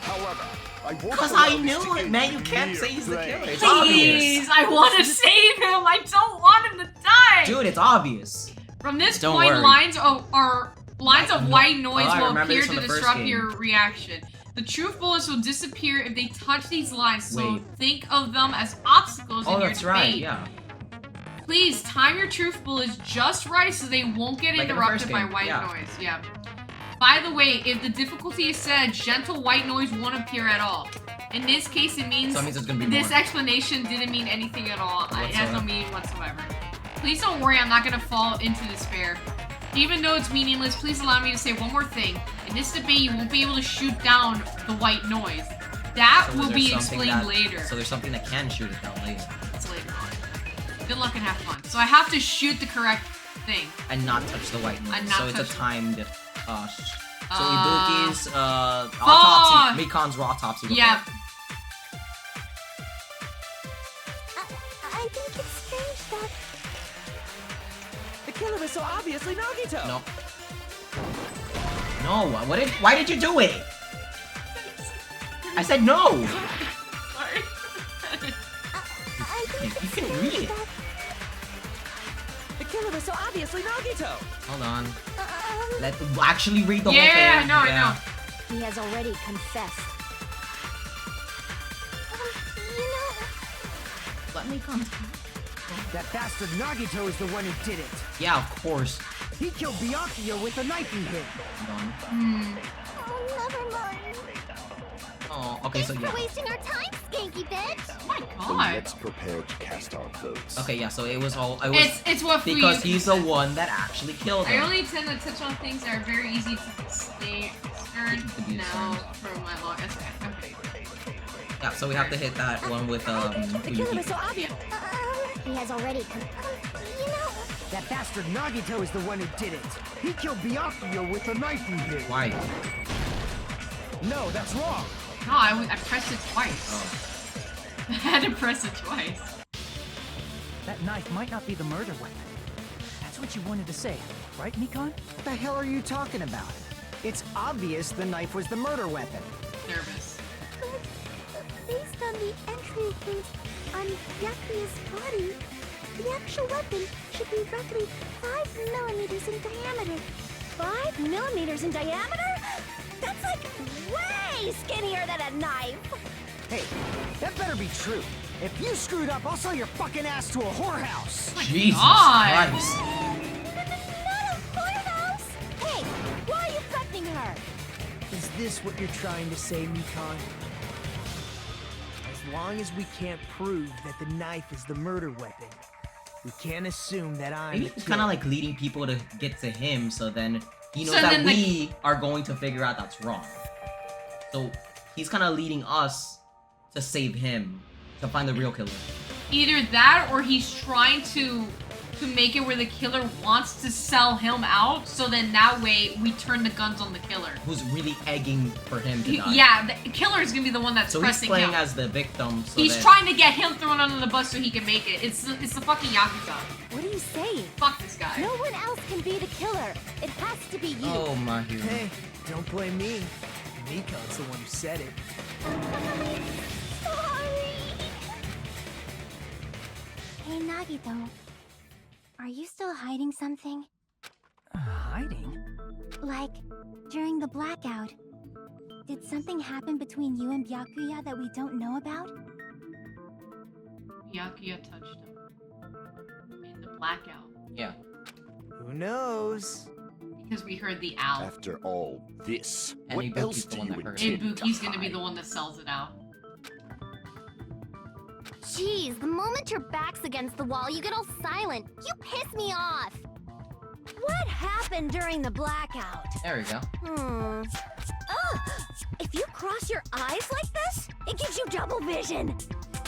[SPEAKER 8] However, I won't
[SPEAKER 1] Because
[SPEAKER 8] allow
[SPEAKER 1] I
[SPEAKER 8] this
[SPEAKER 1] knew
[SPEAKER 8] to
[SPEAKER 1] it,
[SPEAKER 8] get
[SPEAKER 1] man. You can't
[SPEAKER 8] near
[SPEAKER 1] say he's the
[SPEAKER 8] play.
[SPEAKER 1] killer. It's
[SPEAKER 2] Please,
[SPEAKER 1] obvious.
[SPEAKER 2] I want to save him. I don't want him to die.
[SPEAKER 1] Dude, it's obvious.
[SPEAKER 2] From this
[SPEAKER 1] Don't
[SPEAKER 2] point,
[SPEAKER 1] worry.
[SPEAKER 2] lines of white noise
[SPEAKER 1] I
[SPEAKER 2] will
[SPEAKER 1] remember
[SPEAKER 2] appear
[SPEAKER 1] this from
[SPEAKER 2] to
[SPEAKER 1] the first
[SPEAKER 2] disrupt
[SPEAKER 1] game.
[SPEAKER 2] your reaction. The truth bullets will disappear if they touch these lines, so
[SPEAKER 1] Wait.
[SPEAKER 2] think of them as obstacles in
[SPEAKER 1] Oh,
[SPEAKER 2] your
[SPEAKER 1] that's
[SPEAKER 2] debate.
[SPEAKER 1] right, yeah.
[SPEAKER 2] Please time your truth bullets just right so they won't get
[SPEAKER 1] Like in the
[SPEAKER 2] interrupted
[SPEAKER 1] first
[SPEAKER 2] by
[SPEAKER 1] game,
[SPEAKER 2] white
[SPEAKER 1] yeah.
[SPEAKER 2] noise. Yeah. By the way, if the difficulty is set, gentle white noise won't appear at all. In this case, it means,
[SPEAKER 1] So it means it's gonna be
[SPEAKER 2] this
[SPEAKER 1] more.
[SPEAKER 2] explanation didn't mean anything at all. It has no
[SPEAKER 1] Whatsoever.
[SPEAKER 2] meaning whatsoever. Please don't worry, I'm not gonna fall into despair. Even though it's meaningless, please allow me to say one more thing. In this debate, you won't be able to shoot down the white noise. That
[SPEAKER 1] So
[SPEAKER 2] will
[SPEAKER 1] there's
[SPEAKER 2] be
[SPEAKER 1] something
[SPEAKER 2] explained
[SPEAKER 1] that-
[SPEAKER 2] later.
[SPEAKER 1] So there's something that can shoot it down later.
[SPEAKER 2] It's later on. Good luck and have fun. So I have to shoot the correct thing.
[SPEAKER 1] And not touch the white noise.
[SPEAKER 2] And not
[SPEAKER 1] So it's
[SPEAKER 2] touch-
[SPEAKER 1] a timed... so Ibuki's autopsy, Mikan's autopsy. report.
[SPEAKER 2] Yeah.
[SPEAKER 3] I think it's strange that...
[SPEAKER 5] The killer is so obviously Nagito!
[SPEAKER 1] No. No, why did you do it? I said no!
[SPEAKER 2] Sorry.
[SPEAKER 3] I think
[SPEAKER 1] You can read it.
[SPEAKER 5] The killer is so obviously Nagito!
[SPEAKER 1] Hold on. Let actually read the whole
[SPEAKER 2] Yeah,
[SPEAKER 1] thing.
[SPEAKER 2] I know.
[SPEAKER 12] He has already confessed.
[SPEAKER 3] you know...
[SPEAKER 1] Let me come.
[SPEAKER 5] That bastard Nagito is the one who did it!
[SPEAKER 1] Yeah, of course.
[SPEAKER 5] He killed Byakuya with a knife he hid!
[SPEAKER 1] Hold on.
[SPEAKER 3] Oh, never mind.
[SPEAKER 1] Oh, okay, so
[SPEAKER 14] Thanks
[SPEAKER 1] yeah.
[SPEAKER 14] for wasting our time, skanky bitch.
[SPEAKER 2] Oh my
[SPEAKER 8] So
[SPEAKER 2] god.
[SPEAKER 8] let's prepare to cast our votes.
[SPEAKER 1] Okay, yeah, so it was all... It was
[SPEAKER 2] It's what we...
[SPEAKER 1] because he's the one that actually killed
[SPEAKER 2] I
[SPEAKER 1] him.
[SPEAKER 2] only tend to touch on things that are very easy to stay stern now from my long essay. Okay.
[SPEAKER 1] Yeah, so we have to hit that one with,
[SPEAKER 3] The killer
[SPEAKER 1] Ibuki.
[SPEAKER 3] is so obvious. He has already... you know...
[SPEAKER 13] That bastard Nagito is the one who did it. He killed Byakuya with the knife you hit.
[SPEAKER 1] Why?
[SPEAKER 13] No, that's wrong.
[SPEAKER 2] No, I pressed it twice.
[SPEAKER 1] Oh.
[SPEAKER 2] I had to press it twice.
[SPEAKER 16] That knife might not be the murder weapon. That's what you wanted to say, right, Mikon?
[SPEAKER 13] What the hell are you talking about? It's obvious the knife was the murder weapon.
[SPEAKER 2] Nervous.
[SPEAKER 14] But based on the entry print on Byakuya's body, the actual weapon should be roughly 5 millimeters in diameter.
[SPEAKER 3] 5 millimeters in diameter? That's like way skinnier than a knife.
[SPEAKER 13] Hey, that better be true. If you screwed up, I'll sell your fucking ass to a whorehouse.
[SPEAKER 1] Jesus
[SPEAKER 2] God.
[SPEAKER 1] Christ.
[SPEAKER 3] Not a whorehouse! Hey, why are you threatening her?
[SPEAKER 5] Is this what you're trying to say, Mikon? As long as we can't prove that the knife is the murder weapon, we can't assume that I'm
[SPEAKER 1] Maybe
[SPEAKER 5] the
[SPEAKER 1] he's kind of
[SPEAKER 5] killer.
[SPEAKER 1] like leading people to get to him, so then he knows
[SPEAKER 2] So
[SPEAKER 1] that
[SPEAKER 2] then
[SPEAKER 1] we are going to figure out that's wrong. So he's kind of leading us to save him, to find the real killer.
[SPEAKER 2] Either that, or he's trying to make it where the killer wants to sell him out, so then that way we turn the guns on the killer.
[SPEAKER 1] Who's really egging for him to die.
[SPEAKER 2] Yeah, the killer is gonna be the one that's
[SPEAKER 1] So he's
[SPEAKER 2] pressing
[SPEAKER 1] playing
[SPEAKER 2] him.
[SPEAKER 1] as the victim. So
[SPEAKER 2] He's
[SPEAKER 1] that
[SPEAKER 2] trying to get him thrown under the bus so he can make it. It's the fucking Yakuza.
[SPEAKER 3] What are you saying?
[SPEAKER 2] Fuck this guy.
[SPEAKER 3] No one else can be the killer. It has to be you.
[SPEAKER 1] Oh my God.
[SPEAKER 5] Hey, don't blame me. Mikon's the one who said it.
[SPEAKER 14] Sorry. Hey, Nagito. Are you still hiding something?
[SPEAKER 16] Hiding?
[SPEAKER 14] Like, during the blackout, did something happen between you and Byakuya that we don't know about?
[SPEAKER 2] Byakuya touched him in the blackout
[SPEAKER 1] Yeah.
[SPEAKER 5] Who knows?
[SPEAKER 2] because we heard the owl.
[SPEAKER 8] After all this,
[SPEAKER 1] And
[SPEAKER 8] what
[SPEAKER 1] Ibuki's
[SPEAKER 8] else
[SPEAKER 1] the
[SPEAKER 8] do
[SPEAKER 1] one
[SPEAKER 8] you
[SPEAKER 1] that heard
[SPEAKER 8] intend
[SPEAKER 2] And
[SPEAKER 8] to
[SPEAKER 2] Buki's gonna be
[SPEAKER 8] hide?
[SPEAKER 2] the one that sells it out.
[SPEAKER 12] Jeez, the moment your back's against the wall, you get all silent. You piss me off.
[SPEAKER 3] What happened during the blackout?
[SPEAKER 1] There we go.
[SPEAKER 3] Ugh! If you cross your eyes like this, it gives you double vision.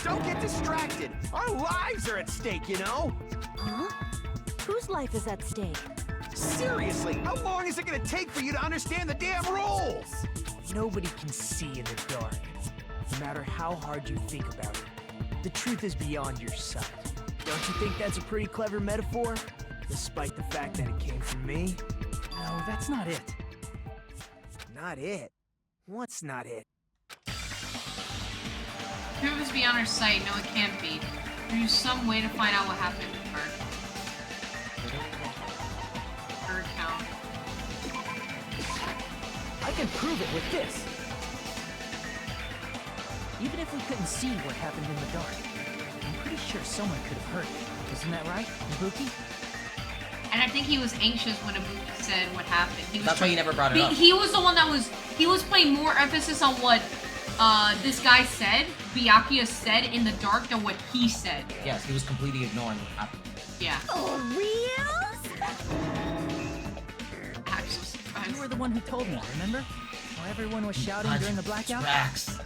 [SPEAKER 15] Don't get distracted. Our lives are at stake, you know?
[SPEAKER 3] Huh? Whose life is at stake?
[SPEAKER 15] Seriously, how long is it gonna take for you to understand the damn rules?
[SPEAKER 5] Nobody can see in the dark, no matter how hard you think about it. The truth is beyond your sight. Don't you think that's a pretty clever metaphor? Despite the fact that it came from me?
[SPEAKER 16] No, that's not it.
[SPEAKER 5] Not it. What's not it?
[SPEAKER 2] Truth is beyond our sight. No, it can't be. There's some way to find out what happened with her. Her account.
[SPEAKER 16] I can prove it with this. Even if we couldn't see what happened in the dark, I'm pretty sure someone could have heard it. Isn't that right, Ibuki?
[SPEAKER 2] And I think he was anxious when Ibuki said what happened. He was
[SPEAKER 1] That's why he never brought it up.
[SPEAKER 2] He was the one that he was playing more emphasis on what this guy said, Byakuya said in the dark, than what he said.
[SPEAKER 1] Yes, he was completely ignoring what happened.
[SPEAKER 2] Yeah.
[SPEAKER 3] Oh, reals?
[SPEAKER 2] I'm so surprised.
[SPEAKER 16] You were the one who told me, remember? How everyone was shouting during the blackout?
[SPEAKER 1] Tracks.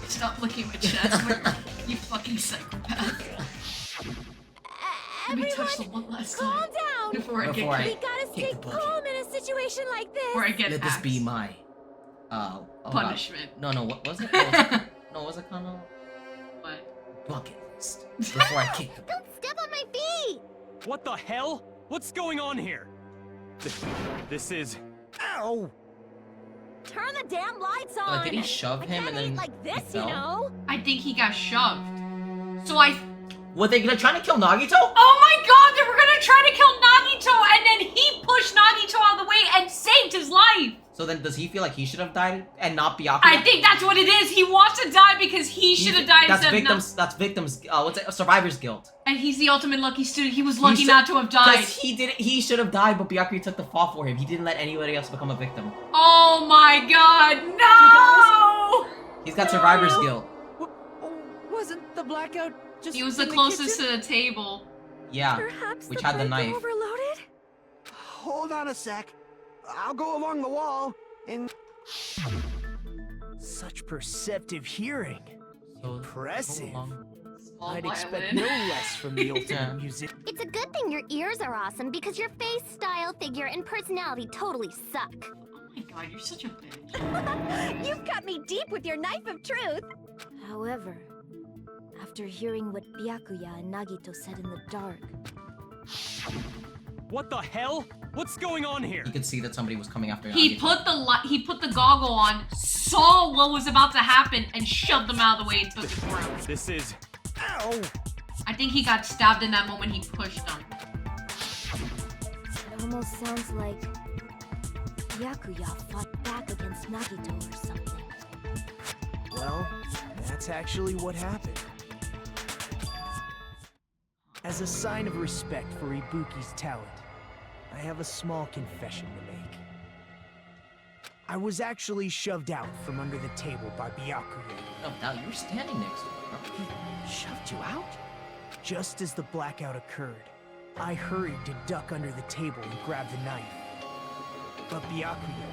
[SPEAKER 2] Stop looking at my chest. You fucking psychopath. Let me touch the one last time.
[SPEAKER 3] Calm down.
[SPEAKER 2] Before I get
[SPEAKER 3] We
[SPEAKER 2] kicked.
[SPEAKER 3] gotta stay
[SPEAKER 1] the bucket.
[SPEAKER 3] calm in a situation like this.
[SPEAKER 2] Before I get
[SPEAKER 1] Let this be
[SPEAKER 2] axed.
[SPEAKER 1] my
[SPEAKER 2] Punishment.
[SPEAKER 1] No, what was it? What was it kind of
[SPEAKER 2] What?
[SPEAKER 1] bucket list before I kick the
[SPEAKER 14] Don't step on my feet!
[SPEAKER 7] What the hell? What's going on here? This is...
[SPEAKER 15] Ow!
[SPEAKER 3] Turn the damn lights on.
[SPEAKER 1] Like, did he shove
[SPEAKER 3] I
[SPEAKER 1] him
[SPEAKER 3] can't
[SPEAKER 1] and then
[SPEAKER 3] eat like
[SPEAKER 1] he
[SPEAKER 3] this, you
[SPEAKER 1] fell?
[SPEAKER 3] know?
[SPEAKER 2] I think he got shoved. So
[SPEAKER 1] Were they gonna try to kill Nagito?
[SPEAKER 2] Oh my god, they were gonna try to kill Nagito, and then he pushed Nagito out of the way and saved his life!
[SPEAKER 1] So then does he feel like he should have died and not Byakuya?
[SPEAKER 2] I think that's what it is. He wants to die because he should have died
[SPEAKER 1] That's
[SPEAKER 2] instead
[SPEAKER 1] victims. That's victims. What's it? Survivor's guilt.
[SPEAKER 2] And he's the ultimate lucky student. He was lucky
[SPEAKER 1] should-
[SPEAKER 2] not to have died.
[SPEAKER 1] 'Cause he did. He should have died, but Byakuya took the fall for him. He didn't let anybody else become a victim.
[SPEAKER 2] Oh my god, no!
[SPEAKER 1] He's got survivor's guilt.
[SPEAKER 5] Wasn't the blackout just
[SPEAKER 2] He was the
[SPEAKER 5] in
[SPEAKER 2] closest
[SPEAKER 5] kitchen?
[SPEAKER 2] to the table.
[SPEAKER 1] Yeah,
[SPEAKER 3] Perhaps
[SPEAKER 1] which
[SPEAKER 3] the
[SPEAKER 1] had the
[SPEAKER 3] breaker
[SPEAKER 1] knife.
[SPEAKER 3] overloaded?
[SPEAKER 15] Hold on a sec. I'll go along the wall and...
[SPEAKER 5] Such perceptive hearing.
[SPEAKER 1] So,
[SPEAKER 5] Impressive.
[SPEAKER 2] Small
[SPEAKER 5] I'd expect
[SPEAKER 2] violin.
[SPEAKER 5] no less from the ultimate
[SPEAKER 1] Yeah.
[SPEAKER 5] music.
[SPEAKER 14] It's a good thing saying your ears are awesome because your face, style, figure, and personality totally suck.
[SPEAKER 2] Oh my god, you're such a bitch.
[SPEAKER 11] You've got me deep with your knife of truth.
[SPEAKER 12] However, after hearing what Byakuya and Nagito said in the dark...
[SPEAKER 7] What the hell? What's going on here?
[SPEAKER 1] You could see that somebody was coming after
[SPEAKER 2] He
[SPEAKER 1] Nagito.
[SPEAKER 2] he put the goggle on, saw what was about to happen, and shoved them out of the way and took it for him.
[SPEAKER 7] This is...
[SPEAKER 5] Ow!
[SPEAKER 2] I think he got stabbed in that moment he pushed him.
[SPEAKER 12] It almost sounds like Byakuya fought back against Nagito or something.
[SPEAKER 5] Well, that's actually what happened. As a sign of respect for Ibuki's talent, I have a small confession to make. I was actually shoved out from under the table by Byakuya.
[SPEAKER 1] Oh, now you're standing next to him. He shoved you out?
[SPEAKER 5] Just as the blackout occurred, I hurried to duck under the table and grab the knife. But Byakuya,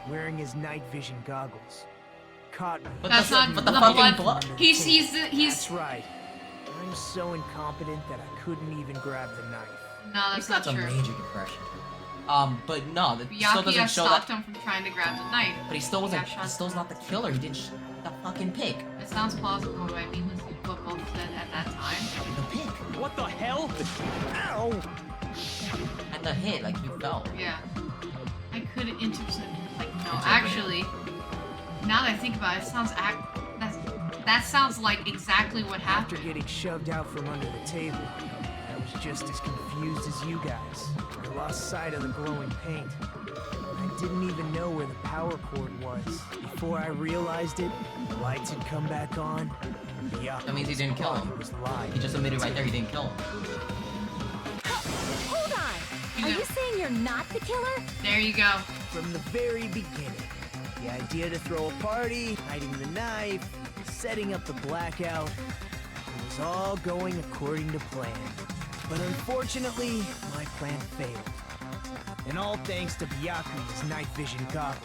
[SPEAKER 5] wearing his night vision goggles, caught me.
[SPEAKER 2] That's not the blood. He's
[SPEAKER 5] That's right. I'm so incompetent that I couldn't even grab the knife.
[SPEAKER 2] No, that's not
[SPEAKER 1] That's
[SPEAKER 2] true.
[SPEAKER 1] a major depression. But no, that still
[SPEAKER 2] Byakuya
[SPEAKER 1] doesn't show
[SPEAKER 2] stopped
[SPEAKER 1] that.
[SPEAKER 2] him from trying to grab the knife.
[SPEAKER 1] But he still wasn't.
[SPEAKER 2] He got
[SPEAKER 1] He still's not the killer. He didn't shoot the fucking pig.
[SPEAKER 2] It sounds plausible, but I mean, listen to what both said at that time.
[SPEAKER 1] The pig.
[SPEAKER 7] What the hell?
[SPEAKER 5] Ow!
[SPEAKER 1] And the hit, like you fell.
[SPEAKER 2] Yeah. I could intercept. Like, no, actually, now that I think about it, it sounds that sounds like exactly what happened.
[SPEAKER 5] After getting shoved out from under the table, I was just as confused as you guys. I lost sight of the glowing paint. I didn't even know where the power cord was. Before I realized it, the lights had come back on.
[SPEAKER 1] That means he didn't kill him.
[SPEAKER 5] Was live.
[SPEAKER 1] He just admitted right there he didn't kill him.
[SPEAKER 12] Hold on! Are you saying you're not the killer?
[SPEAKER 2] There you go.
[SPEAKER 5] From the very beginning, the idea to throw a party, hiding the knife, setting up the blackout, it was all going according to plan. But unfortunately, my plan failed. And all thanks to Byakuya's night vision goggles.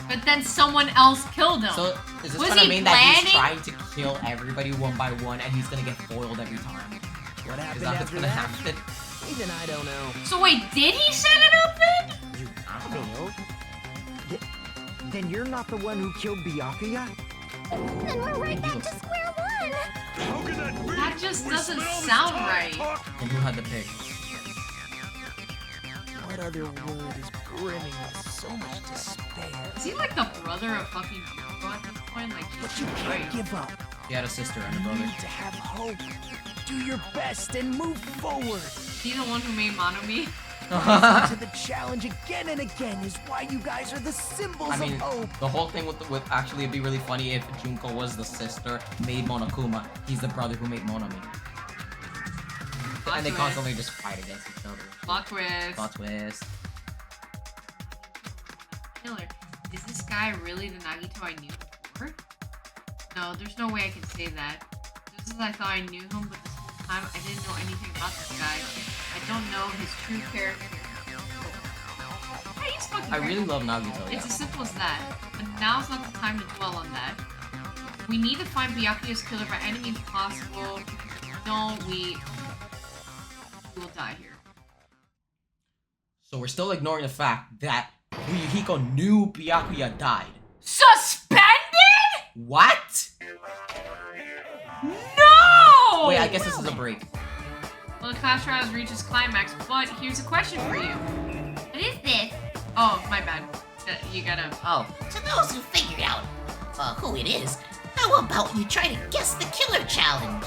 [SPEAKER 2] But then someone else killed him.
[SPEAKER 1] So is this
[SPEAKER 2] Was
[SPEAKER 1] gonna
[SPEAKER 2] he
[SPEAKER 1] mean that he's
[SPEAKER 2] planning?
[SPEAKER 1] trying to kill everybody one by one and he's gonna get foiled every time?
[SPEAKER 5] What
[SPEAKER 1] Is
[SPEAKER 5] happened
[SPEAKER 1] that what's
[SPEAKER 5] after
[SPEAKER 1] gonna
[SPEAKER 5] that?
[SPEAKER 1] happen?
[SPEAKER 5] Even I don't know.
[SPEAKER 2] So wait, did he set it up then?
[SPEAKER 5] You failed? Then you're not the one who killed Byakuya?
[SPEAKER 14] Then we're right back to square one!
[SPEAKER 8] How can that be?
[SPEAKER 2] That just
[SPEAKER 8] We
[SPEAKER 2] doesn't
[SPEAKER 8] spent all this
[SPEAKER 2] sound
[SPEAKER 8] time
[SPEAKER 2] right.
[SPEAKER 8] talking.
[SPEAKER 1] And who had the pig?
[SPEAKER 5] What other word is brimming with so much despair?
[SPEAKER 2] Is he like the brother of fucking Yoko at this point? Like,
[SPEAKER 5] But you can't give up.
[SPEAKER 1] He had a sister and a
[SPEAKER 5] You
[SPEAKER 1] brother.
[SPEAKER 5] need to have hope. Do your best and move forward.
[SPEAKER 2] Is he the one who made Monomi?
[SPEAKER 5] Rising to the challenge again and again is why you guys are the symbols
[SPEAKER 1] I mean,
[SPEAKER 5] of hope.
[SPEAKER 1] the whole thing with actually it'd be really funny if Junko was the sister, made Monokuma. He's the brother who made Monomi. And they constantly just fight against each other.
[SPEAKER 2] Plot twist.
[SPEAKER 1] Plot twist.
[SPEAKER 2] Killer. Is this guy really the Nagito I knew before? No, there's no way I can say that. Just as I thought I knew him, but this whole time I didn't know anything about this guy. I don't know his true character. Hey, he's fucking
[SPEAKER 1] I
[SPEAKER 2] great.
[SPEAKER 1] really love Nagito.
[SPEAKER 2] It's
[SPEAKER 1] Yeah.
[SPEAKER 2] as simple as that. But now's not the time to dwell on that. We need to find Byakuya's killer by any means possible. No, we will die here.
[SPEAKER 1] So we're still ignoring the fact that Yukiko knew Byakuya died.
[SPEAKER 2] Suspended?
[SPEAKER 1] What?
[SPEAKER 2] No!
[SPEAKER 1] Wait, I guess this is a break.
[SPEAKER 2] Well, the class trial has reached its climax, but here's a question for you.
[SPEAKER 4] What is this?
[SPEAKER 2] Oh, my bad. You gotta...
[SPEAKER 6] Oh, to those who figured out who it is, how about you try to guess the killer challenge?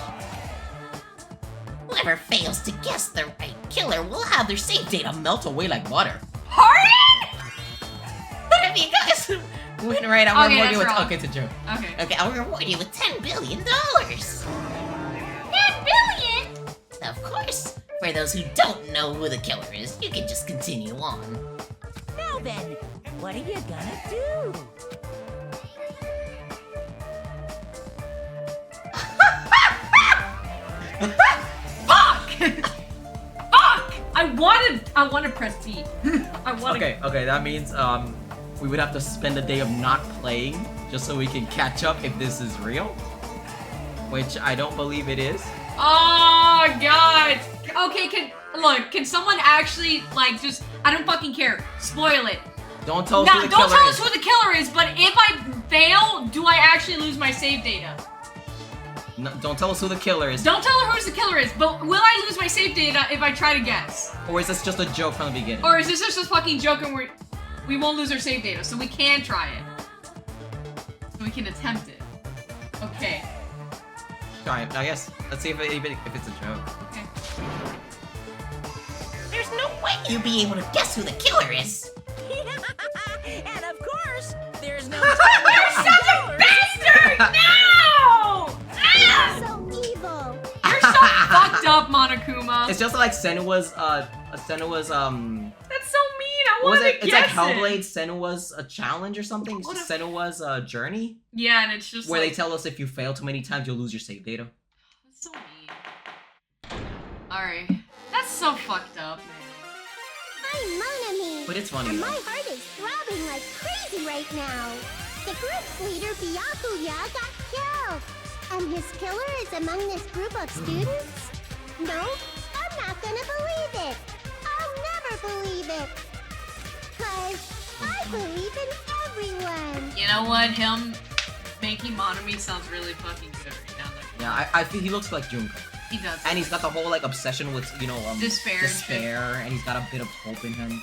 [SPEAKER 6] Whoever fails to guess the right killer will have their save data melt away like butter.
[SPEAKER 2] Pardon?
[SPEAKER 6] But if you guys win right, I'll
[SPEAKER 2] Okay,
[SPEAKER 6] reward you with...
[SPEAKER 2] that's wrong.
[SPEAKER 6] Okay, it's a joke.
[SPEAKER 2] Okay.
[SPEAKER 6] Okay, I'll reward you with $10 billion.
[SPEAKER 4] $10 billion?
[SPEAKER 6] Of course. For those who don't know who the killer is, you can just continue on.
[SPEAKER 11] Now then, what are you gonna do?
[SPEAKER 2] Fuck! Fuck! I want to press B. I want to...
[SPEAKER 1] Okay, that means we would have to spend a day of not playing just so we can catch up if this is real. Which I don't believe it is.
[SPEAKER 2] Oh, God! Okay, Look, can someone actually, like, just... I don't fucking care. Spoil it.
[SPEAKER 1] Don't tell us who the killer is.
[SPEAKER 2] Don't tell us who the killer is, but if I fail, do I actually lose my save data?
[SPEAKER 1] No, don't tell us who the killer is.
[SPEAKER 2] Don't tell her who the killer is, but will I lose my save data if I try to guess?
[SPEAKER 1] Or is this just a joke from the beginning?
[SPEAKER 2] Or is this just a fucking joke and we won't lose our save data, so we can try it. So we can attempt it. Okay.
[SPEAKER 1] Try it, I guess. Let's see if it's a joke.
[SPEAKER 2] Okay.
[SPEAKER 6] There's no way you'll be able to guess who the killer is.
[SPEAKER 11] And of course, there's no
[SPEAKER 2] You're such a bastard! No!
[SPEAKER 14] So evil.
[SPEAKER 2] You're so fucked up, Monokuma.
[SPEAKER 1] It's just like Senua's,
[SPEAKER 2] That's so mean. I
[SPEAKER 1] what was
[SPEAKER 2] want to
[SPEAKER 1] it?
[SPEAKER 2] guess
[SPEAKER 1] It's like
[SPEAKER 2] it.
[SPEAKER 1] Hellblade Senua's a challenge or something. It's
[SPEAKER 2] What
[SPEAKER 1] just Senua's journey.
[SPEAKER 2] Yeah, and it's just
[SPEAKER 1] where
[SPEAKER 2] like...
[SPEAKER 1] they tell us if you fail too many times, you'll lose your save data.
[SPEAKER 2] That's so mean. Alright. That's so fucked up, man.
[SPEAKER 14] I'm Monami.
[SPEAKER 1] But it's funny,
[SPEAKER 14] And
[SPEAKER 1] though.
[SPEAKER 14] my heart is throbbing like crazy right now. The group's leader, Byakuya, got killed. And his killer is among this group of students? No, I'm not gonna believe it. I'll never believe it. 'Cause I believe in everyone.
[SPEAKER 2] You know what? Him making Monami sounds really fucking good right now.
[SPEAKER 1] Yeah, I feel he looks like Junko.
[SPEAKER 2] He does.
[SPEAKER 1] And he's got the whole like obsession with, you know,
[SPEAKER 2] Despair
[SPEAKER 1] and he's got a bit of hope in him.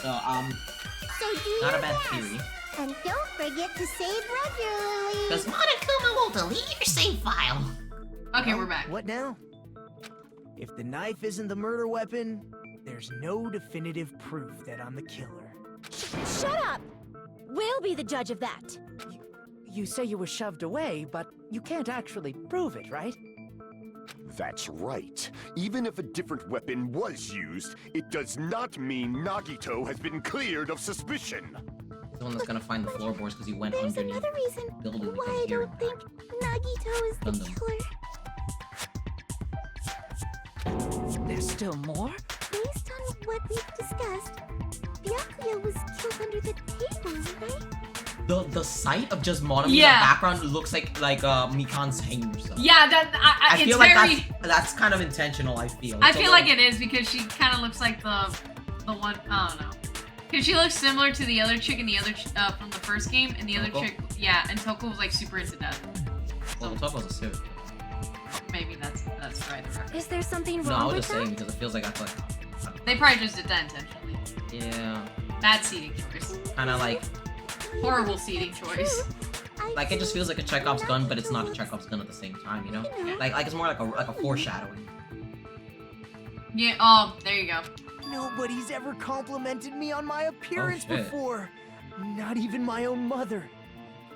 [SPEAKER 1] So,
[SPEAKER 14] So do
[SPEAKER 1] not a
[SPEAKER 14] your
[SPEAKER 1] bad
[SPEAKER 14] best.
[SPEAKER 1] theory.
[SPEAKER 14] And don't forget to save regularly.
[SPEAKER 6] Because Monokuma will delete your save file.
[SPEAKER 2] Okay, we're back.
[SPEAKER 5] What now? If the knife isn't the murder weapon, there's no definitive proof that I'm the killer.
[SPEAKER 12] Shut up! We'll be the judge of that.
[SPEAKER 16] You say you were shoved away, but you can't actually prove it, right?
[SPEAKER 17] That's right. Even if a different weapon was used, it does not mean Nagito has been cleared of suspicion.
[SPEAKER 1] The one that's gonna find the floorboards because he went
[SPEAKER 14] There's
[SPEAKER 1] underneath
[SPEAKER 14] another reason
[SPEAKER 1] building to
[SPEAKER 14] why
[SPEAKER 1] get
[SPEAKER 14] I
[SPEAKER 1] here.
[SPEAKER 14] don't think Nagito is the
[SPEAKER 1] Gundam.
[SPEAKER 14] killer.
[SPEAKER 16] There's still more?
[SPEAKER 14] Based on what we've discussed, Byakuya was killed under the table, right?
[SPEAKER 1] The sight of just Monami in the
[SPEAKER 2] Yeah.
[SPEAKER 1] background looks like Mikan's hanging herself.
[SPEAKER 2] Yeah,
[SPEAKER 1] I
[SPEAKER 2] it's
[SPEAKER 1] feel like
[SPEAKER 2] very...
[SPEAKER 1] that's kind of intentional. I feel.
[SPEAKER 2] I
[SPEAKER 1] It's a
[SPEAKER 2] feel
[SPEAKER 1] little-
[SPEAKER 2] like it is because she kind of looks like the one. I don't know. Because she looks similar to the other chick in the other from the first game, and the other
[SPEAKER 1] Toko?
[SPEAKER 2] chick, yeah, and Toko was like super into death.
[SPEAKER 1] Well, Toko's a suit.
[SPEAKER 2] Maybe that's right. The reference.
[SPEAKER 12] Is there something
[SPEAKER 1] No, I
[SPEAKER 12] wrong
[SPEAKER 1] was
[SPEAKER 12] with
[SPEAKER 1] just
[SPEAKER 12] that?
[SPEAKER 1] saying because it feels like I thought.
[SPEAKER 2] They probably just did that intentionally.
[SPEAKER 1] Yeah.
[SPEAKER 2] Bad seating choice.
[SPEAKER 1] Kind of like
[SPEAKER 2] Horrible seating choice.
[SPEAKER 1] it just feels like a Chekhov's gun, but it's not a Chekhov's gun at the same time. You know, like it's more like a foreshadowing.
[SPEAKER 2] Yeah. Oh, there you go.
[SPEAKER 5] Nobody's ever complimented me on my appearance
[SPEAKER 1] shit.
[SPEAKER 5] before. Not even my own mother.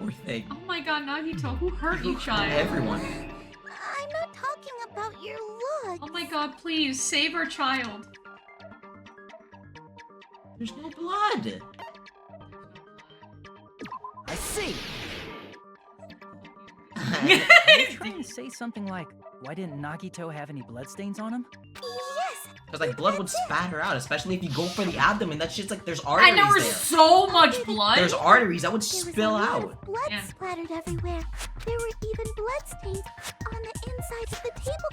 [SPEAKER 1] Poor thing.
[SPEAKER 2] Oh my God, Nagito, who hurt you, child?
[SPEAKER 1] Everyone.
[SPEAKER 14] I'm not talking about your look.
[SPEAKER 2] Oh my God, please save our child.
[SPEAKER 1] There's no blood.
[SPEAKER 5] I see.
[SPEAKER 16] Are you trying to say something like, why didn't Nagito have any bloodstains on him?
[SPEAKER 14] Yes.
[SPEAKER 1] Because like blood would spatter out, especially if you go for the abdomen. That shit's like there's arteries
[SPEAKER 2] And there was
[SPEAKER 1] there.
[SPEAKER 2] so much blood.
[SPEAKER 1] There's arteries that would
[SPEAKER 14] There was
[SPEAKER 1] spill
[SPEAKER 14] a lot
[SPEAKER 1] out.
[SPEAKER 14] of blood splattered everywhere. There were even bloodstains on the inside of the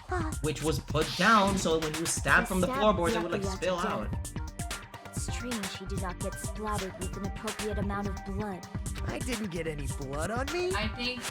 [SPEAKER 14] tablecloth.
[SPEAKER 1] Which was put down so when you stabbed from the floorboards, it would like
[SPEAKER 14] Byakuya to
[SPEAKER 1] spill
[SPEAKER 14] death.
[SPEAKER 1] out.
[SPEAKER 12] It's strange he did not get splattered with an appropriate amount of blood.
[SPEAKER 5] I didn't get any blood on me.
[SPEAKER 2] I think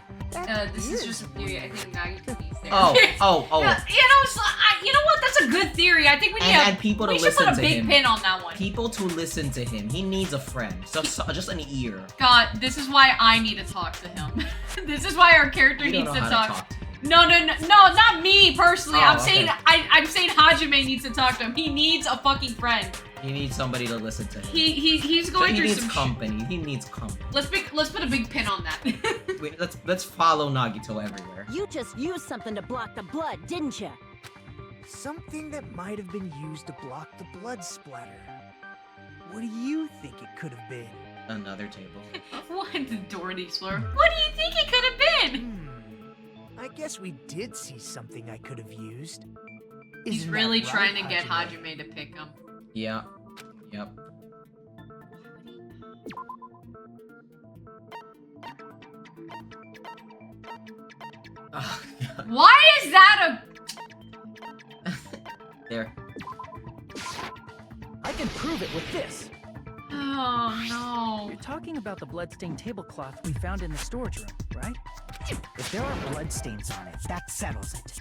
[SPEAKER 2] this is just a theory. I think Nagito needs therapy.
[SPEAKER 1] Oh.
[SPEAKER 2] Yeah, you know, so you know what? That's a good theory. I think we need
[SPEAKER 1] And people to
[SPEAKER 2] we should
[SPEAKER 1] listen
[SPEAKER 2] put a
[SPEAKER 1] to
[SPEAKER 2] big
[SPEAKER 1] him.
[SPEAKER 2] pin on that one.
[SPEAKER 1] People to listen to him. He needs a friend. Just an ear.
[SPEAKER 2] God, this is why I need to talk to him. This is why our character
[SPEAKER 1] You don't
[SPEAKER 2] needs
[SPEAKER 1] know
[SPEAKER 2] to
[SPEAKER 1] how
[SPEAKER 2] talk.
[SPEAKER 1] to talk.
[SPEAKER 2] No, not me personally.
[SPEAKER 1] Oh,
[SPEAKER 2] I'm
[SPEAKER 1] okay.
[SPEAKER 2] saying I'm saying Hajime needs to talk to him. He needs a fucking friend.
[SPEAKER 1] He needs somebody to listen to him.
[SPEAKER 2] He's
[SPEAKER 1] So
[SPEAKER 2] going
[SPEAKER 1] he
[SPEAKER 2] through
[SPEAKER 1] needs
[SPEAKER 2] some
[SPEAKER 1] company. He needs company.
[SPEAKER 2] Let's put a big pin on that.
[SPEAKER 1] Wait, let's follow Nagito everywhere.
[SPEAKER 11] You just used something to block the blood, didn't you?
[SPEAKER 5] Something that might have been used to block the blood splatter. What do you think it could have been?
[SPEAKER 1] Another table.
[SPEAKER 2] What did Dorothy explore? What do you think it could have been?
[SPEAKER 5] I guess we did see something I could have used.
[SPEAKER 2] He's
[SPEAKER 5] Isn't
[SPEAKER 2] really
[SPEAKER 5] that
[SPEAKER 2] trying
[SPEAKER 5] right,
[SPEAKER 2] to get
[SPEAKER 5] Hajime?
[SPEAKER 2] Hajime to pick him.
[SPEAKER 1] Yeah. Yep. Oh, God.
[SPEAKER 2] Why is that
[SPEAKER 1] There.
[SPEAKER 16] prove it with this.
[SPEAKER 2] Oh, no.
[SPEAKER 16] You're talking about the bloodstained tablecloth we found in the storage room, right?
[SPEAKER 13] If there are bloodstains on it, that settles it.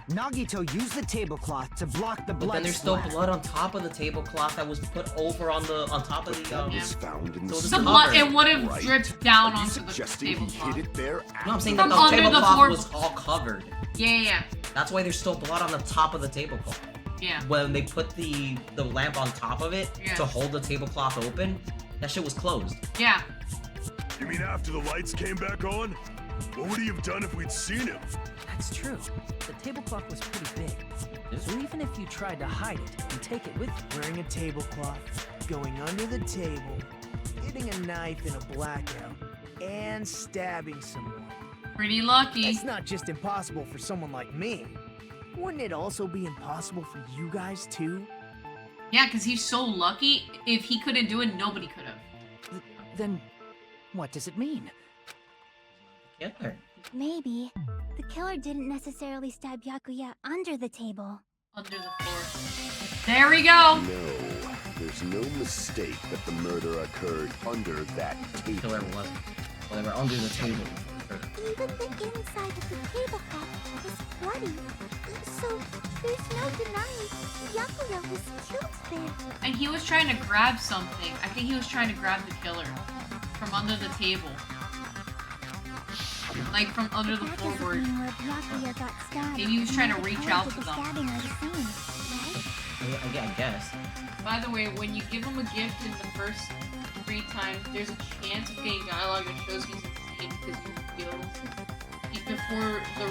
[SPEAKER 13] Nagito used the tablecloth to block the blood.
[SPEAKER 1] But then there's still
[SPEAKER 13] splatter.
[SPEAKER 1] blood on top of the tablecloth that was put over on top of the.
[SPEAKER 17] That was found in
[SPEAKER 1] so
[SPEAKER 2] The blood, it would have
[SPEAKER 17] right?
[SPEAKER 2] dripped down
[SPEAKER 17] Are you
[SPEAKER 2] onto the
[SPEAKER 17] suggesting he
[SPEAKER 2] tablecloth.
[SPEAKER 17] hid it there?
[SPEAKER 1] No, I'm saying
[SPEAKER 2] From
[SPEAKER 1] that the
[SPEAKER 2] under the
[SPEAKER 1] tablecloth
[SPEAKER 2] floor.
[SPEAKER 1] was all covered.
[SPEAKER 2] Yeah.
[SPEAKER 1] That's why there's still blood on the top of the tablecloth.
[SPEAKER 2] Yeah.
[SPEAKER 1] When they put the lamp on top of it
[SPEAKER 2] Yeah.
[SPEAKER 1] to hold the tablecloth open, that shit was closed.
[SPEAKER 2] Yeah.
[SPEAKER 8] You mean after the lights came back on? What would he have done if we'd seen him?
[SPEAKER 16] That's true. The tablecloth was pretty big. So even if you tried to hide it and take it with you...
[SPEAKER 5] Wearing a tablecloth, going under the table, hitting a knife in a blackout, and stabbing someone.
[SPEAKER 2] Pretty lucky.
[SPEAKER 5] It's not just impossible for someone like me. Wouldn't it also be impossible for you guys too?
[SPEAKER 2] Yeah, because he's so lucky. If he couldn't do it, nobody could have.
[SPEAKER 16] Then what does it mean?
[SPEAKER 1] Killer.
[SPEAKER 14] Maybe the killer didn't necessarily stab Yakuya under the table.
[SPEAKER 2] Under the floor. There we go.
[SPEAKER 17] No, there's no mistake that the murder occurred under that table.
[SPEAKER 1] Killer wasn't. Well, they were under the table.
[SPEAKER 14] Even the inside of the tablecloth was bloody. So there's no denying Yakuya was killed there.
[SPEAKER 2] And he was trying to grab something. I think he was trying to grab the killer from under the table. Like from under the floorboard. Maybe he was trying to reach out to them.
[SPEAKER 1] I guess.
[SPEAKER 2] By the way, when you give him a gift in the first 3 times, there's a chance of getting dialogue that shows he's insane because you reveal before the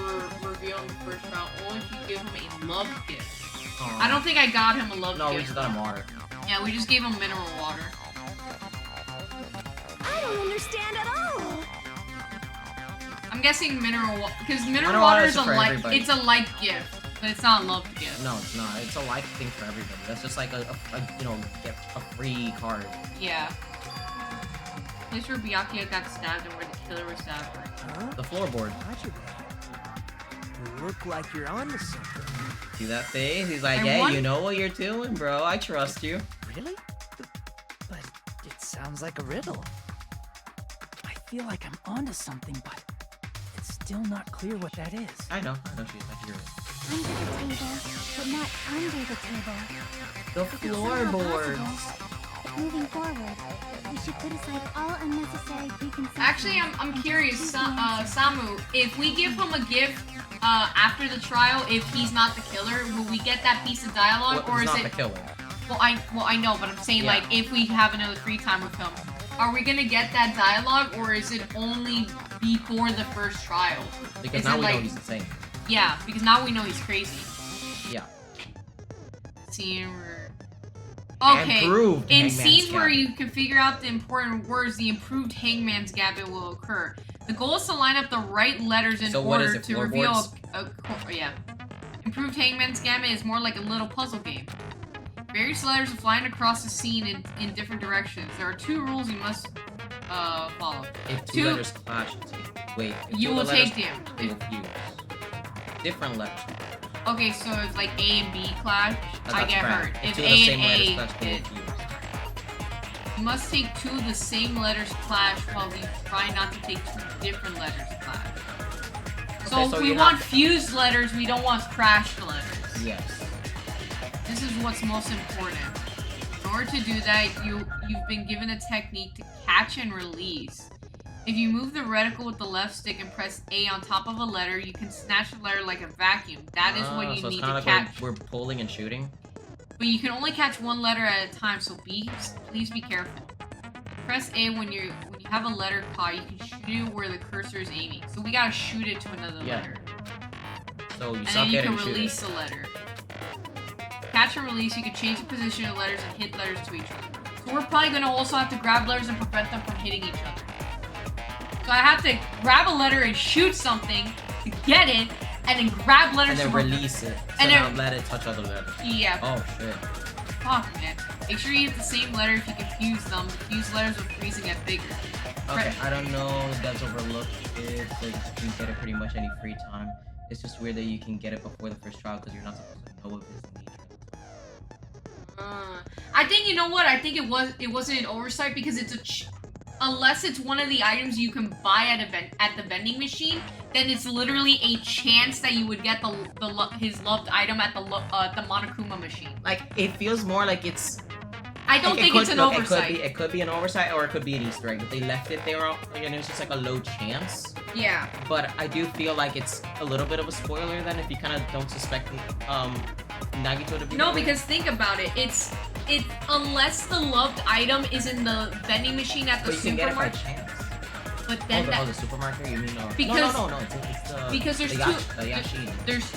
[SPEAKER 2] reveal in the first round, or if you give him a love gift. I don't think I got him a love gift.
[SPEAKER 1] No, we just got him water.
[SPEAKER 2] Yeah, we just gave him mineral water.
[SPEAKER 12] I don't understand at all.
[SPEAKER 2] I'm guessing mineral water, because mineral water is a light. It's a light gift, but it's not a love gift.
[SPEAKER 1] No, it's not. It's a life thing for everybody. That's just like a get a free card.
[SPEAKER 2] Yeah. Place where Byakuya got stabbed and where the killer was stabbed.
[SPEAKER 5] Huh?
[SPEAKER 1] The floorboard.
[SPEAKER 5] You look like you're onto something.
[SPEAKER 1] See that face? He's like, hey, you know what you're doing, bro. I trust you.
[SPEAKER 16] Really? But it sounds like a riddle. I feel like I'm onto something, but it's still not clear what that is.
[SPEAKER 1] I know she's like, you're
[SPEAKER 14] Under the table, but not under the table.
[SPEAKER 1] the floorboards.
[SPEAKER 14] Moving forward, we should put aside all unnecessary preconceptions.
[SPEAKER 2] Actually, I'm curious, Samu, if we give him a gift after the trial, if he's not the killer, will we get that piece of dialogue, or is
[SPEAKER 1] not
[SPEAKER 2] it?
[SPEAKER 1] The killer.
[SPEAKER 2] Well, I know, but I'm saying like if we have another free time with him, are we gonna get that dialogue, or is it only before the first trial?
[SPEAKER 1] Because
[SPEAKER 2] is
[SPEAKER 1] now
[SPEAKER 2] it,
[SPEAKER 1] we
[SPEAKER 2] like,
[SPEAKER 1] know he's insane.
[SPEAKER 2] Yeah, because now we know he's crazy.
[SPEAKER 1] Yeah.
[SPEAKER 2] Scene where... Okay,
[SPEAKER 1] Improved
[SPEAKER 2] in
[SPEAKER 1] Hangman's
[SPEAKER 2] scenes where
[SPEAKER 1] Gambit.
[SPEAKER 2] you can figure out the important words, the improved Hangman's Gambit will occur. The goal is to line up the right letters in order to reveal yeah. Improved Hangman's Gambit is more like a little puzzle game. Various letters are flying across the scene in different directions. There are 2 rules you must follow.
[SPEAKER 1] If 2 letters clash, wait.
[SPEAKER 2] You will take them.
[SPEAKER 1] They will fuse. Different letters.
[SPEAKER 2] Okay, so if like A and B clash, I get hurt. If
[SPEAKER 1] Two
[SPEAKER 2] A
[SPEAKER 1] of the same
[SPEAKER 2] and
[SPEAKER 1] letters
[SPEAKER 2] A,
[SPEAKER 1] clash, they will fuse.
[SPEAKER 2] you must take 2 of the same letters clash while we try not to take 2 different letters clash. So
[SPEAKER 1] Okay,
[SPEAKER 2] if
[SPEAKER 1] so
[SPEAKER 2] we
[SPEAKER 1] you're
[SPEAKER 2] want
[SPEAKER 1] not-
[SPEAKER 2] fused letters, we don't want crashed letters.
[SPEAKER 1] Yes.
[SPEAKER 2] This is what's most important. In order to do that, you've been given a technique to catch and release. If you move the reticle with the left stick and press A on top of a letter, you can snatch the letter like a vacuum. That is what you
[SPEAKER 1] so
[SPEAKER 2] need
[SPEAKER 1] it's
[SPEAKER 2] to
[SPEAKER 1] like
[SPEAKER 2] catch.
[SPEAKER 1] We're pulling and shooting.
[SPEAKER 2] But you can only catch 1 letter at a time, so please be careful. Press A when you have a letter caught. You can shoot it where the cursor is aiming. So we gotta shoot it to another letter.
[SPEAKER 1] So you
[SPEAKER 2] And
[SPEAKER 1] suck
[SPEAKER 2] then you
[SPEAKER 1] it
[SPEAKER 2] can
[SPEAKER 1] and shoot
[SPEAKER 2] release
[SPEAKER 1] it.
[SPEAKER 2] the letter. Catch and release, you can change the position of letters and hit letters to each other. So we're probably gonna also have to grab letters and prevent them from hitting each other. So I have to grab a letter and shoot something to get it, and then grab letters
[SPEAKER 1] And then
[SPEAKER 2] to
[SPEAKER 1] release it. So
[SPEAKER 2] and
[SPEAKER 1] now
[SPEAKER 2] then
[SPEAKER 1] let it touch other letters.
[SPEAKER 2] Yeah.
[SPEAKER 1] Oh shit.
[SPEAKER 2] Fuck, man. Make sure you hit the same letter if you can fuse them. The fused letters will freeze and get bigger.
[SPEAKER 1] Okay, I don't know if that's overlooked it, so you can get it pretty much any free time. It's just weird that you can get it before the first trial because you're not supposed to know of his nature.
[SPEAKER 2] I think, you know what? I think it wasn't an oversight because it's unless it's one of the items you can buy at the vending machine, then it's literally a chance that you would get his loved item at the Monokuma machine.
[SPEAKER 1] Like, it feels more like it's...
[SPEAKER 2] I don't think it's an oversight.
[SPEAKER 1] It could be an oversight or it could be an Easter egg, but they left it there, and it's just like a low chance.
[SPEAKER 2] Yeah.
[SPEAKER 1] But I do feel like it's a little bit of a spoiler then if you kind of don't suspect Nagito to be...
[SPEAKER 2] No, because think about it. It's unless the loved item is in the vending machine at the supermarket.
[SPEAKER 1] But you can get it by chance.
[SPEAKER 2] But then
[SPEAKER 1] the supermarket? You mean
[SPEAKER 2] because,
[SPEAKER 1] no, it's the...
[SPEAKER 2] Because there's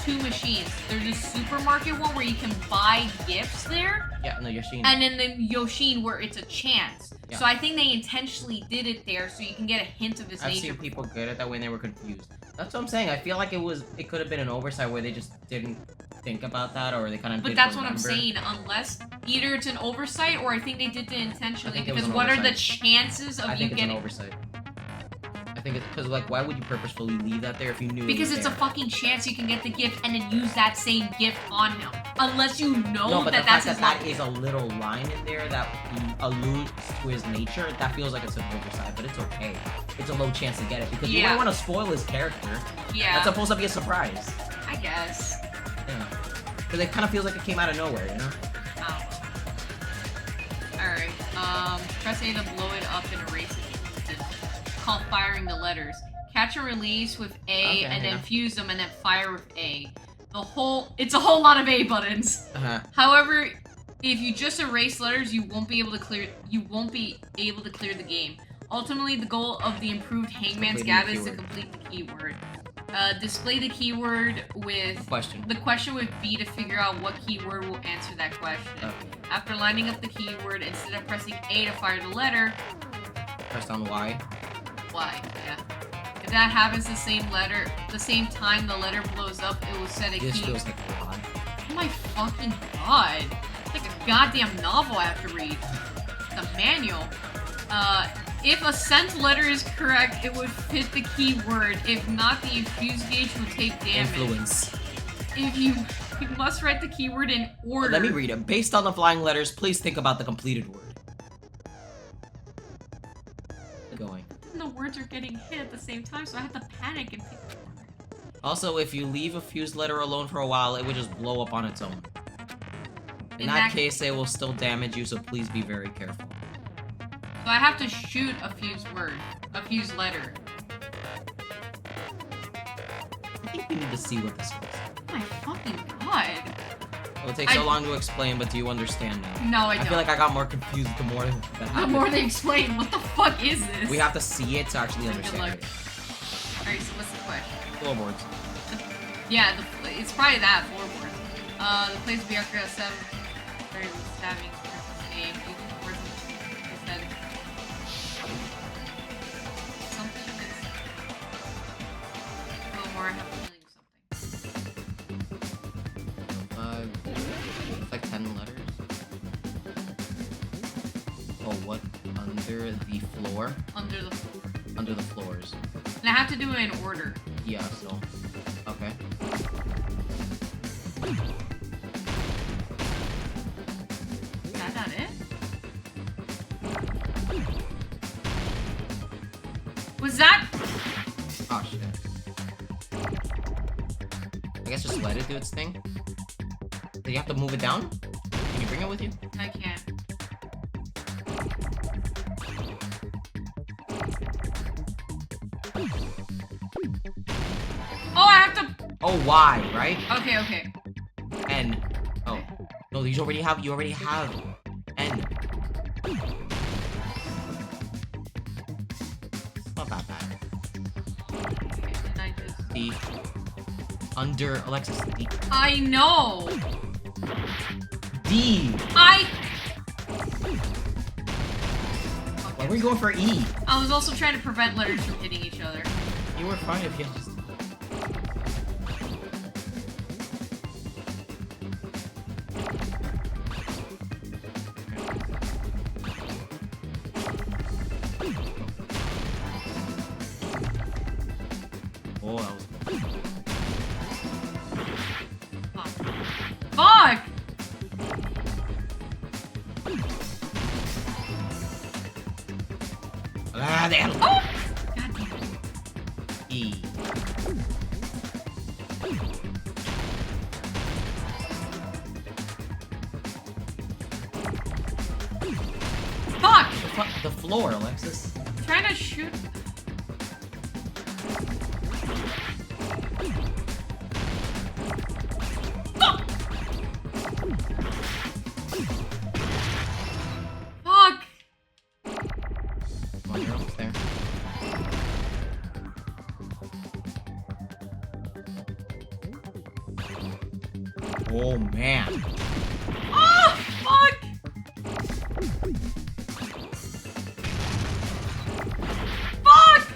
[SPEAKER 2] two machines. There's a supermarket one where you can buy gifts there.
[SPEAKER 1] Yeah, no, Yoshin.
[SPEAKER 2] And then the Yoshin where it's a chance.
[SPEAKER 1] Yeah.
[SPEAKER 2] So I think they intentionally did it there so you can get a hint of his nature.
[SPEAKER 1] I've seen people good at that when they were confused. That's what I'm saying. I feel like it could have been an oversight where they just didn't think about that, or they kind of.
[SPEAKER 2] But that's what I'm saying. Unless either it's an oversight, or I think they did it intentionally. Because what are the chances of you getting?
[SPEAKER 1] I think it's an oversight. I think it's because, like, why would you purposefully leave that there if you knew?
[SPEAKER 2] Because it's a fucking chance you can get the gift and then use that same gift on him. Unless you know
[SPEAKER 1] but
[SPEAKER 2] that's his
[SPEAKER 1] that is a little line in there that alludes to his nature. That feels like it's an oversight, but it's okay. It's a low chance to get it because you don't want to spoil his character.
[SPEAKER 2] Yeah.
[SPEAKER 1] That's supposed to be a surprise.
[SPEAKER 2] I guess.
[SPEAKER 1] Yeah. Because it kind of feels like it came out of nowhere, you know?
[SPEAKER 2] Alright, press A to blow it up and erase it. It's called firing the letters. Catch and release with A, and then fuse them, and then fire with A. It's a whole lot of A buttons. However, if you just erase letters, you won't be able to clear the game. Ultimately, the goal of the improved Hangman's Gab is to complete the keyword. Display the keyword with the question with B to figure out what keyword will answer that question. After lining up the keyword, instead of pressing A to fire the letter,
[SPEAKER 1] press down Y.
[SPEAKER 2] Y, yeah. If that happens the same time the letter blows up, it will set a key.
[SPEAKER 1] This feels like a lot.
[SPEAKER 2] Oh my fucking god. It's like a goddamn novel I have to read. The manual. If a sent letter is correct, it would fit the keyword. If not, the infuse gauge would take damage.
[SPEAKER 1] Influence.
[SPEAKER 2] If you must write the keyword in order.
[SPEAKER 1] Let me read it. Based on the flying letters, please think about the completed word. Going.
[SPEAKER 2] And the words are getting hit at the same time, so I have to panic and pick the word.
[SPEAKER 1] Also, if you leave a fused letter alone for a while, it would just blow up on its own. In that case, it will still damage you, so please be very careful.
[SPEAKER 2] So I have to shoot a fused letter.
[SPEAKER 1] I think we need to see what this is.
[SPEAKER 2] Oh my fucking god.
[SPEAKER 1] It will take so long to explain, but do you understand now?
[SPEAKER 2] No, I don't.
[SPEAKER 1] I feel like I got more confused the more that happened.
[SPEAKER 2] The more they explain, what the fuck is this?
[SPEAKER 1] We have to see it to actually understand it.
[SPEAKER 2] Alright, so what's the question?
[SPEAKER 1] Floorboards.
[SPEAKER 2] Yeah, it's probably that, floorboards. The place Byakuya 7 very stabbing name. I have to something.
[SPEAKER 1] It's like 10 letters. Oh, what? Under the floor?
[SPEAKER 2] Under the floor.
[SPEAKER 1] Under the floors.
[SPEAKER 2] And I have to do it in order.
[SPEAKER 1] Yeah, so. Okay.
[SPEAKER 2] Is that not it? Was that?
[SPEAKER 1] Oh, shit. I guess just let it do its thing. Do you have to move it down? Can you bring it with you?
[SPEAKER 2] I can. Oh, I have to.
[SPEAKER 1] Oh, Y, right?
[SPEAKER 2] Okay, okay.
[SPEAKER 1] N. Oh. No, you already have N. It's not that bad. D. Under Alexis. D.
[SPEAKER 2] I know.
[SPEAKER 1] D. Why were you going for E?
[SPEAKER 2] I was also trying to prevent letters from hitting each other.
[SPEAKER 1] You were fine if you just. Oh, that was.
[SPEAKER 2] Fuck!
[SPEAKER 1] key.
[SPEAKER 2] Fuck!
[SPEAKER 1] The floor, Alexis.
[SPEAKER 2] Trying to shoot. Fuck!
[SPEAKER 1] Come on, you're almost there. Oh man.
[SPEAKER 2] Oh, fuck! Fuck!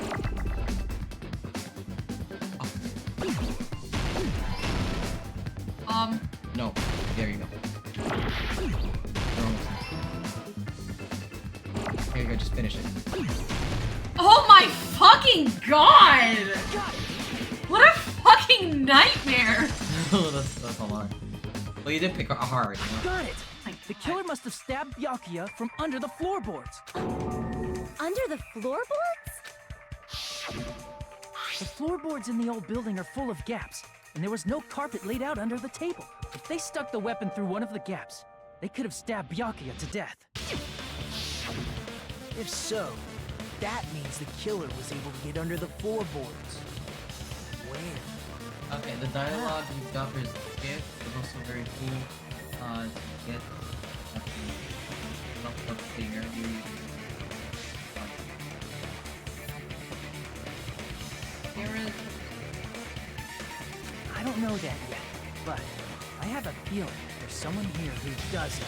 [SPEAKER 1] No. There you go. You're almost there. There you go, just finish it.
[SPEAKER 2] Oh my fucking god! What a fucking nightmare!
[SPEAKER 1] that's a lot. Well, you did pick a hard. You know?
[SPEAKER 16] Got it! The killer must have stabbed Byakuya from under the floorboards.
[SPEAKER 12] Under the floorboards?
[SPEAKER 16] The floorboards in the old building are full of gaps, and there was no carpet laid out under the table. If they stuck the weapon through one of the gaps, they could have stabbed Byakuya to death.
[SPEAKER 5] If so, that means the killer was able to get under the floorboards. Where?
[SPEAKER 1] Okay, the dialogue you've got for his gift is also very cool. Get up there.
[SPEAKER 16] I don't know that yet, but I have a feeling there's someone here who does know.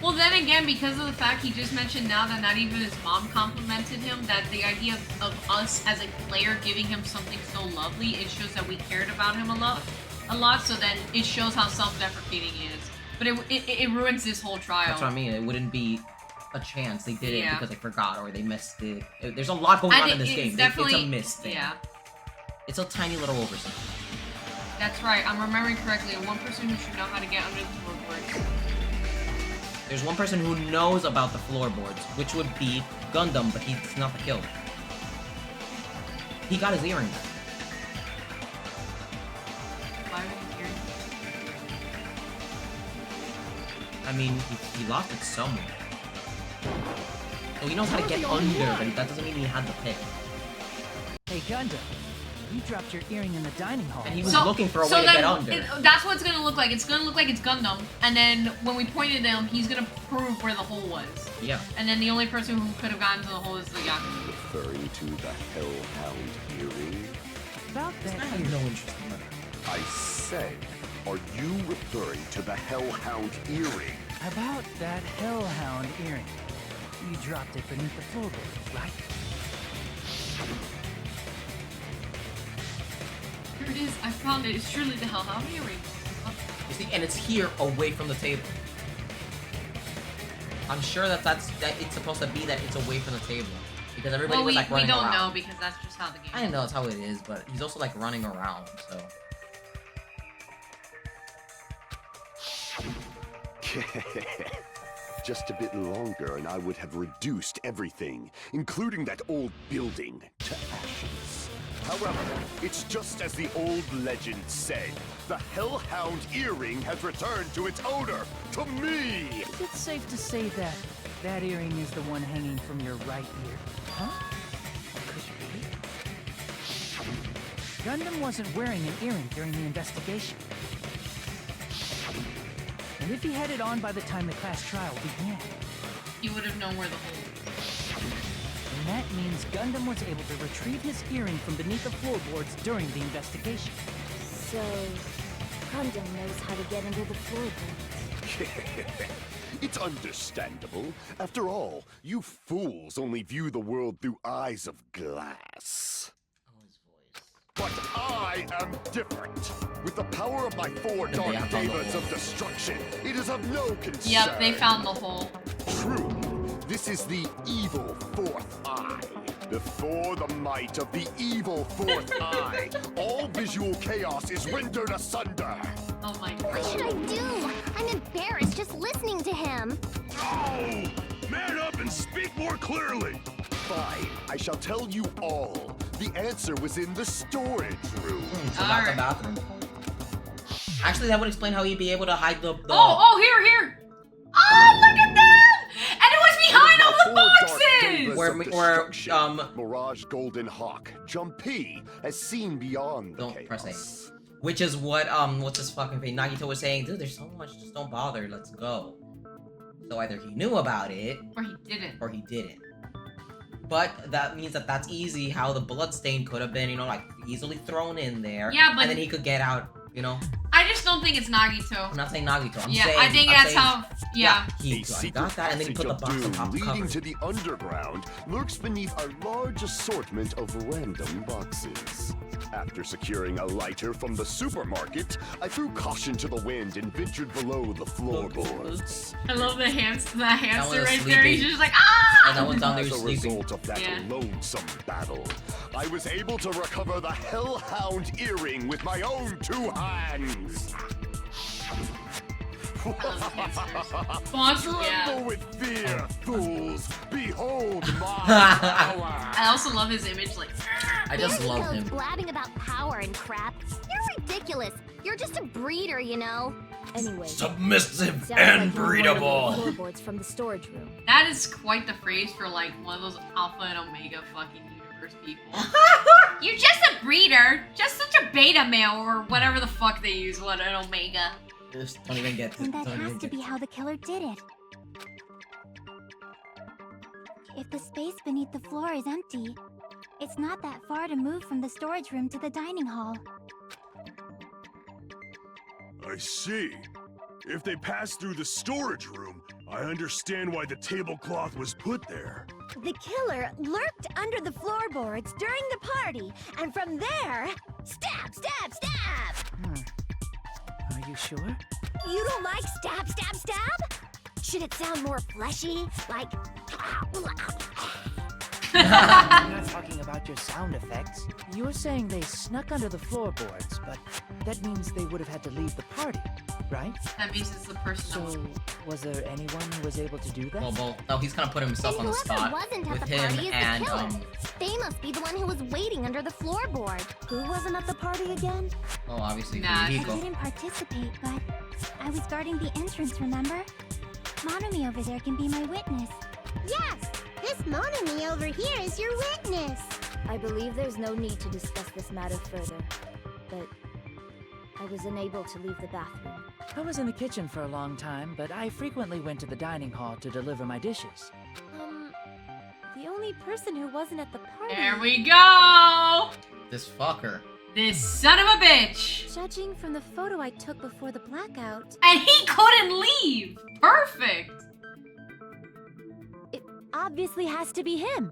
[SPEAKER 2] Well, then again, because of the fact he just mentioned now that not even his mom complimented him, that the idea of us as a player giving him something so lovely, it shows that we cared about him a lot. So then it shows how self-deprecating he is. But it ruins this whole trial.
[SPEAKER 1] That's what I mean. It wouldn't be a chance. They did it because they forgot or they missed it. There's a lot going on in this game. It's a miss thing.
[SPEAKER 2] Yeah.
[SPEAKER 1] It's a tiny little oversight.
[SPEAKER 2] That's right. I'm remembering correctly. One person who should know how to get under the floorboards.
[SPEAKER 1] There's one person who knows about the floorboards, which would be Gundam, but he's not the killer. He got his earring back.
[SPEAKER 2] Why would he earring?
[SPEAKER 1] I mean, he lost it somewhere. So he knows how to get under, but that doesn't mean he had the pick.
[SPEAKER 16] Hey, Gundam. You dropped your earring in the dining hall.
[SPEAKER 1] And he was looking for a way to get under.
[SPEAKER 2] That's what it's gonna look like. It's gonna look like it's Gundam, and then when we pointed at him, he's gonna prove where the hole was.
[SPEAKER 1] Yeah.
[SPEAKER 2] And then the only person who could have gotten to the hole is the Yakuza.
[SPEAKER 17] Referring to the Hellhound earring?
[SPEAKER 16] About that,
[SPEAKER 1] I have no interest in that.
[SPEAKER 17] I said, are you referring to the Hellhound earring?
[SPEAKER 16] About that Hellhound earring. You dropped it beneath the floorboards, right?
[SPEAKER 2] Here it is. I found it. It's surely the Hellhound earring.
[SPEAKER 1] You see, and it's here away from the table. I'm sure that it's supposed to be that it's away from the table. Because everybody was like running around.
[SPEAKER 2] We don't know because that's just how the game
[SPEAKER 1] I know it's how it is, but he's also like running around, so.
[SPEAKER 17] Just a bit longer and I would have reduced everything, including that old building, to ashes. However, it's just as the old legend said. The Hellhound earring has returned to its owner, to me!
[SPEAKER 16] Is it safe to say that that earring is the one hanging from your right ear? Huh? Could it be? Gundam wasn't wearing an earring during the investigation. And if he had it on by the time the class trial began,
[SPEAKER 2] he would have known where the hole was.
[SPEAKER 16] And that means Gundam was able to retrieve his earring from beneath the floorboards during the investigation.
[SPEAKER 12] So, Gundam knows how to get under the floorboards.
[SPEAKER 17] It's understandable. After all, you fools only view the world through eyes of glass. But I am different. With the power of my 4 dark devas of destruction, it is of no concern.
[SPEAKER 2] Yep, they found the hole.
[SPEAKER 17] True. This is the evil 4th eye. Before the might of the evil 4th eye, all visual chaos is rendered asunder.
[SPEAKER 2] Oh my god.
[SPEAKER 14] What should I do? I'm embarrassed just listening to him.
[SPEAKER 8] Oh! Man up and speak more clearly!
[SPEAKER 17] Fine, I shall tell you all. The answer was in the storage room.
[SPEAKER 1] So not the bathroom. Actually, that would explain how he'd be able to hide the...
[SPEAKER 2] Oh, here! Oh, look at them! And it was behind all the boxes!
[SPEAKER 17] Mirage Golden Hawk, Jumpy, has seen beyond the chaos.
[SPEAKER 1] Press A. Which is what, what's his fucking face? Nagito was saying, dude, there's so much, just don't bother, let's go. So either he knew about it...
[SPEAKER 2] Or he didn't.
[SPEAKER 1] But that means that that's easy how the bloodstain could have been, you know, like, easily thrown in there.
[SPEAKER 2] Yeah, but...
[SPEAKER 1] And then he could get out, you know?
[SPEAKER 2] I just don't think it's Nagito.
[SPEAKER 1] I'm not saying Nagito, I'm saying...
[SPEAKER 2] Yeah, I think that's how... Yeah.
[SPEAKER 1] He got that, and then he put the box on top of the cover.
[SPEAKER 17] Leading to the underground lurks beneath a large assortment of random boxes. After securing a lighter from the supermarket, I threw caution to the wind and ventured below the floorboards.
[SPEAKER 2] I love the hamster right there. He's just like, ah!
[SPEAKER 1] And that one's down there
[SPEAKER 17] As a
[SPEAKER 1] sleeping.
[SPEAKER 17] result of that lonesome battle, I was able to recover the Hellhound earring with my own 2 hands. Tremble with fear, fools! Behold my power!
[SPEAKER 2] I also love his image, like...
[SPEAKER 1] I just love him.
[SPEAKER 12] Blabbing about power and crap. You're ridiculous. You're just a breeder, you know. Anyway.
[SPEAKER 9] Submissive and breedable.
[SPEAKER 12] Floorboards from the storage room.
[SPEAKER 2] That is quite the phrase for like one of those alpha and omega fucking universe people.
[SPEAKER 4] You're just a breeder, just such a beta male or whatever the fuck they use. What an omega.
[SPEAKER 1] Just don't even get
[SPEAKER 14] And that has to be how the killer did it. If the space beneath the floor is empty, it's not that far to move from the storage room to the dining hall.
[SPEAKER 8] I see. If they passed through the storage room, I understand why the tablecloth was put there.
[SPEAKER 12] The killer lurked under the floorboards during the party, and from there, stab, stab, stab!
[SPEAKER 16] Are you sure?
[SPEAKER 12] You don't like stab, stab, stab? Should it sound more fleshy? Like...
[SPEAKER 16] I'm not talking about your sound effects. You're saying they snuck under the floorboards, but that means they would have had to leave the party, right?
[SPEAKER 2] That means it's the person that
[SPEAKER 16] So, was there anyone who was able to do that?
[SPEAKER 1] Well, no, he's kind of put himself on the spot
[SPEAKER 12] wasn't at
[SPEAKER 1] with
[SPEAKER 12] the
[SPEAKER 1] him
[SPEAKER 12] party is
[SPEAKER 1] and,
[SPEAKER 12] the killer. They must be the one who was waiting under the floorboard. Who wasn't at the party again?
[SPEAKER 1] oh, obviously,
[SPEAKER 14] I
[SPEAKER 1] Hiko.
[SPEAKER 14] didn't participate, but I was guarding the entrance, remember? Monomi over there can be my witness.
[SPEAKER 12] Yes! This Monomi over here is your witness! I believe there's no need to discuss this matter further, but I was unable to leave the bathroom.
[SPEAKER 16] I was in the kitchen for a long time, but I frequently went to the dining hall to deliver my dishes.
[SPEAKER 14] The only person who wasn't at the party...
[SPEAKER 2] There we go!
[SPEAKER 1] This fucker.
[SPEAKER 2] This son of a bitch!
[SPEAKER 14] Judging from the photo I took before the blackout...
[SPEAKER 2] And he couldn't leave! Perfect!
[SPEAKER 12] It obviously has to be him.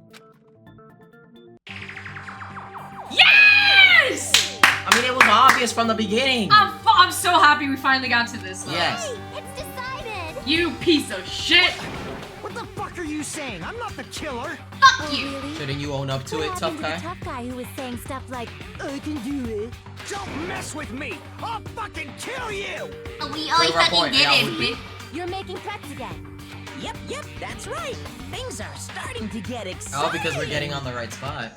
[SPEAKER 2] Yes!
[SPEAKER 1] I mean, it was obvious from the beginning.
[SPEAKER 2] I'm so happy we finally got to this.
[SPEAKER 1] Yes.
[SPEAKER 12] Hey, it's decided!
[SPEAKER 2] You piece of shit!
[SPEAKER 13] What the fuck are you saying? I'm not the killer!
[SPEAKER 2] Fuck you!
[SPEAKER 12] Really?
[SPEAKER 1] Shouldn't you own up to
[SPEAKER 12] What
[SPEAKER 1] it, tough
[SPEAKER 12] happened
[SPEAKER 1] guy?
[SPEAKER 12] to the tough guy who was saying stuff like, I can do it?
[SPEAKER 13] Don't mess with me! I'll fucking kill you!
[SPEAKER 4] We always fucking did it, bitch.
[SPEAKER 12] You're making threats again.
[SPEAKER 11] Yep, that's right. Things are starting to get exciting.
[SPEAKER 1] Oh, because we're getting on the right spot.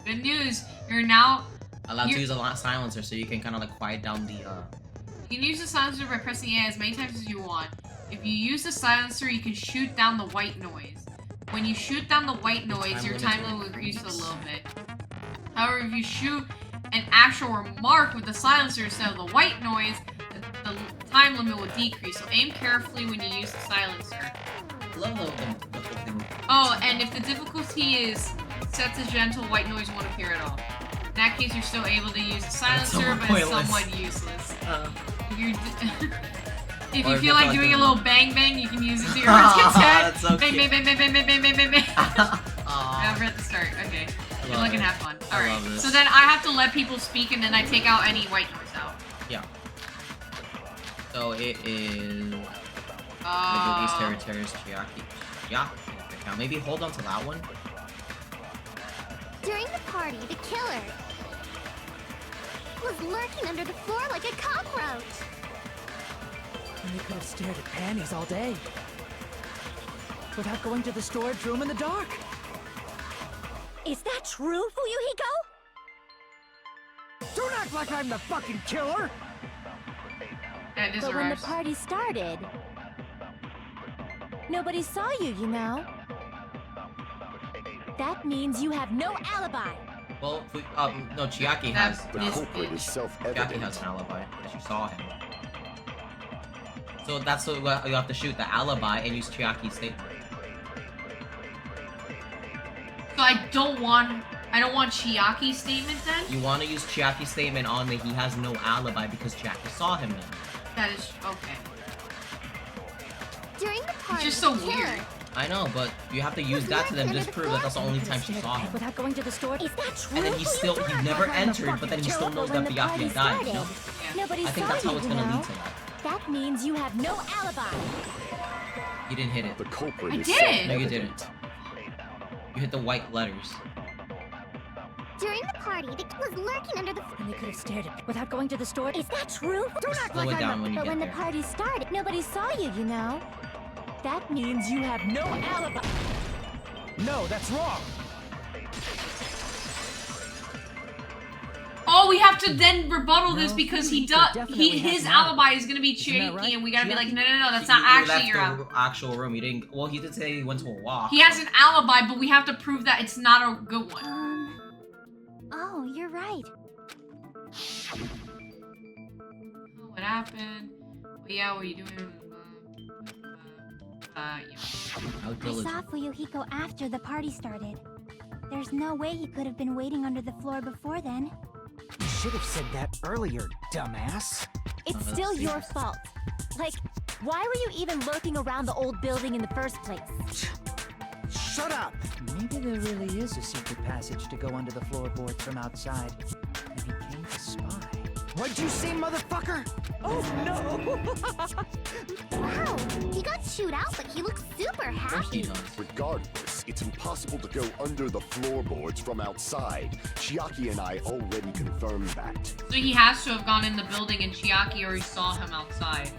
[SPEAKER 2] Good news, you're now...
[SPEAKER 1] Allowed to use a silencer so you can kind of like quiet down the,
[SPEAKER 2] You can use the silencer by pressing A as many times as you want. If you use the silencer, you can shoot down the white noise. When you shoot down the white noise, your time limit will increase a little bit. However, if you shoot an actual remark with the silencer instead of the white noise, the time limit will decrease. So aim carefully when you use the silencer.
[SPEAKER 1] Love the thing.
[SPEAKER 2] Oh, and if the difficulty is set to gentle, white noise won't appear at all. In that case, you're still able to use the silencer, but it's somewhat useless. If you feel like doing a little bang bang, you can use it to your heart's content.
[SPEAKER 1] That's so
[SPEAKER 2] bang,
[SPEAKER 1] cute.
[SPEAKER 2] bang, bang, bang, bang, bang, bang, bang, bang. Yeah, we're at the start. Okay. You're looking half fun. Alright. So then I have to let people speak and then I take out any white noise out.
[SPEAKER 1] Yeah. So it is... Middle East Territories, Chiaki. Yeah. Now maybe hold on to that one.
[SPEAKER 12] During the party, the killer was lurking under the floor like a cockroach.
[SPEAKER 16] You could have stared at panties all day. Without going to the storage room in the dark.
[SPEAKER 11] Is that true, Fuyuhiko?
[SPEAKER 13] Don't act like I'm the fucking killer!
[SPEAKER 2] That is
[SPEAKER 12] But when the
[SPEAKER 2] ours.
[SPEAKER 12] party started, nobody saw you, you know? That means you have no alibi.
[SPEAKER 1] Well, no, Chiaki has.
[SPEAKER 17] The culprit is self-evident.
[SPEAKER 1] Chiaki has an alibi because she saw him. So that's what you have to shoot, the alibi, and use Chiaki's statement.
[SPEAKER 2] So I don't want Chiaki's statement then?
[SPEAKER 1] You want to use Chiaki's statement on that he has no alibi because Chiaki saw him then.
[SPEAKER 2] That is okay.
[SPEAKER 14] During the party,
[SPEAKER 2] It's just so
[SPEAKER 14] the killer
[SPEAKER 2] weird.
[SPEAKER 1] I know, but you have to use that to them, disprove that that's the only time she saw him.
[SPEAKER 11] Without going to the store? Is that true?
[SPEAKER 1] And then he never entered, but then he still knows that Byakuya died, you know?
[SPEAKER 12] Nobody
[SPEAKER 1] I think
[SPEAKER 12] saw
[SPEAKER 1] that's how
[SPEAKER 12] you,
[SPEAKER 1] it's
[SPEAKER 12] you
[SPEAKER 1] gonna
[SPEAKER 12] know?
[SPEAKER 1] lead to that.
[SPEAKER 12] That means you have no alibi.
[SPEAKER 1] You didn't hit it.
[SPEAKER 17] The culprit
[SPEAKER 2] I
[SPEAKER 17] is
[SPEAKER 2] did!
[SPEAKER 1] No, you didn't. You hit the white letters.
[SPEAKER 14] During the party, the kid was lurking under the.
[SPEAKER 11] And they could have stared at me without going to the store? Is that true? Don't act
[SPEAKER 1] Slow
[SPEAKER 11] like
[SPEAKER 1] it down
[SPEAKER 11] I'm
[SPEAKER 1] when you
[SPEAKER 12] But
[SPEAKER 1] get
[SPEAKER 12] when the
[SPEAKER 1] there.
[SPEAKER 12] party started, nobody saw you, you know? That means you have no alibi.
[SPEAKER 13] No, that's wrong.
[SPEAKER 2] Oh, we have to then rebuttal this because he does.
[SPEAKER 11] definitely has
[SPEAKER 2] His
[SPEAKER 11] an
[SPEAKER 2] alibi is gonna be
[SPEAKER 11] Isn't that
[SPEAKER 2] Chiaki,
[SPEAKER 11] right?
[SPEAKER 2] and we gotta be like, no, that's
[SPEAKER 1] You
[SPEAKER 2] not actually your
[SPEAKER 1] left
[SPEAKER 2] alibi.
[SPEAKER 1] the actual room. You didn't. Well, he did say he went to a walk.
[SPEAKER 2] He has an alibi, but we have to prove that it's not a good one.
[SPEAKER 14] Oh, you're right.
[SPEAKER 2] What happened? But yeah, what are you doing? Yeah.
[SPEAKER 1] How
[SPEAKER 14] I
[SPEAKER 1] diligent.
[SPEAKER 14] saw Fuyuhiko after the party started. There's no way he could have been waiting under the floor before then.
[SPEAKER 13] You should have said that earlier, dumbass.
[SPEAKER 12] It's still your fault. Like, why were you even lurking around the old building in the first place?
[SPEAKER 13] Shut up!
[SPEAKER 16] Maybe there really is a secret passage to go under the floorboards from outside. And he came to spy.
[SPEAKER 13] What'd you say, motherfucker?
[SPEAKER 11] Oh no!
[SPEAKER 14] Wow, he got chewed out, but he looks super
[SPEAKER 1] Of course he
[SPEAKER 14] happy.
[SPEAKER 1] does.
[SPEAKER 17] Regardless, it's impossible to go under the floorboards from outside. Chiaki and I already confirmed that.
[SPEAKER 2] So he has to have gone in the building, and Chiaki already saw him outside.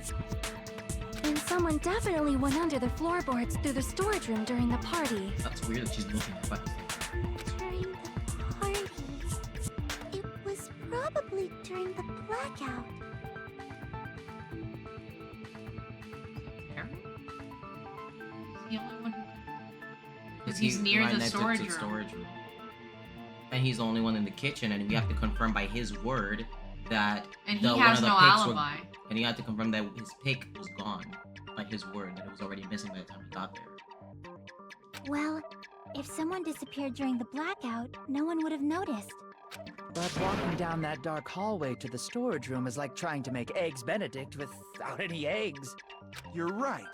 [SPEAKER 14] And someone definitely went under the floorboards through the storage room during the party.
[SPEAKER 1] That's weird that she's looking at weapons.
[SPEAKER 14] During the party. It was probably during the blackout.
[SPEAKER 2] The only one who...
[SPEAKER 1] Because
[SPEAKER 2] he's near
[SPEAKER 1] right
[SPEAKER 2] the
[SPEAKER 1] next to
[SPEAKER 2] storage
[SPEAKER 1] the
[SPEAKER 2] room.
[SPEAKER 1] storage room. And he's the only one in the kitchen, and we have to confirm by his word that
[SPEAKER 2] And
[SPEAKER 1] the,
[SPEAKER 2] he
[SPEAKER 1] one
[SPEAKER 2] has
[SPEAKER 1] of the
[SPEAKER 2] no
[SPEAKER 1] pigs
[SPEAKER 2] alibi.
[SPEAKER 1] and he had to confirm that his pick was gone by his word, that it was already missing by the time he got there.
[SPEAKER 14] Well, if someone disappeared during the blackout, no one would have noticed.
[SPEAKER 16] But walking down that dark hallway to the storage room is like trying to make Eggs Benedict without any eggs.
[SPEAKER 15] You're right.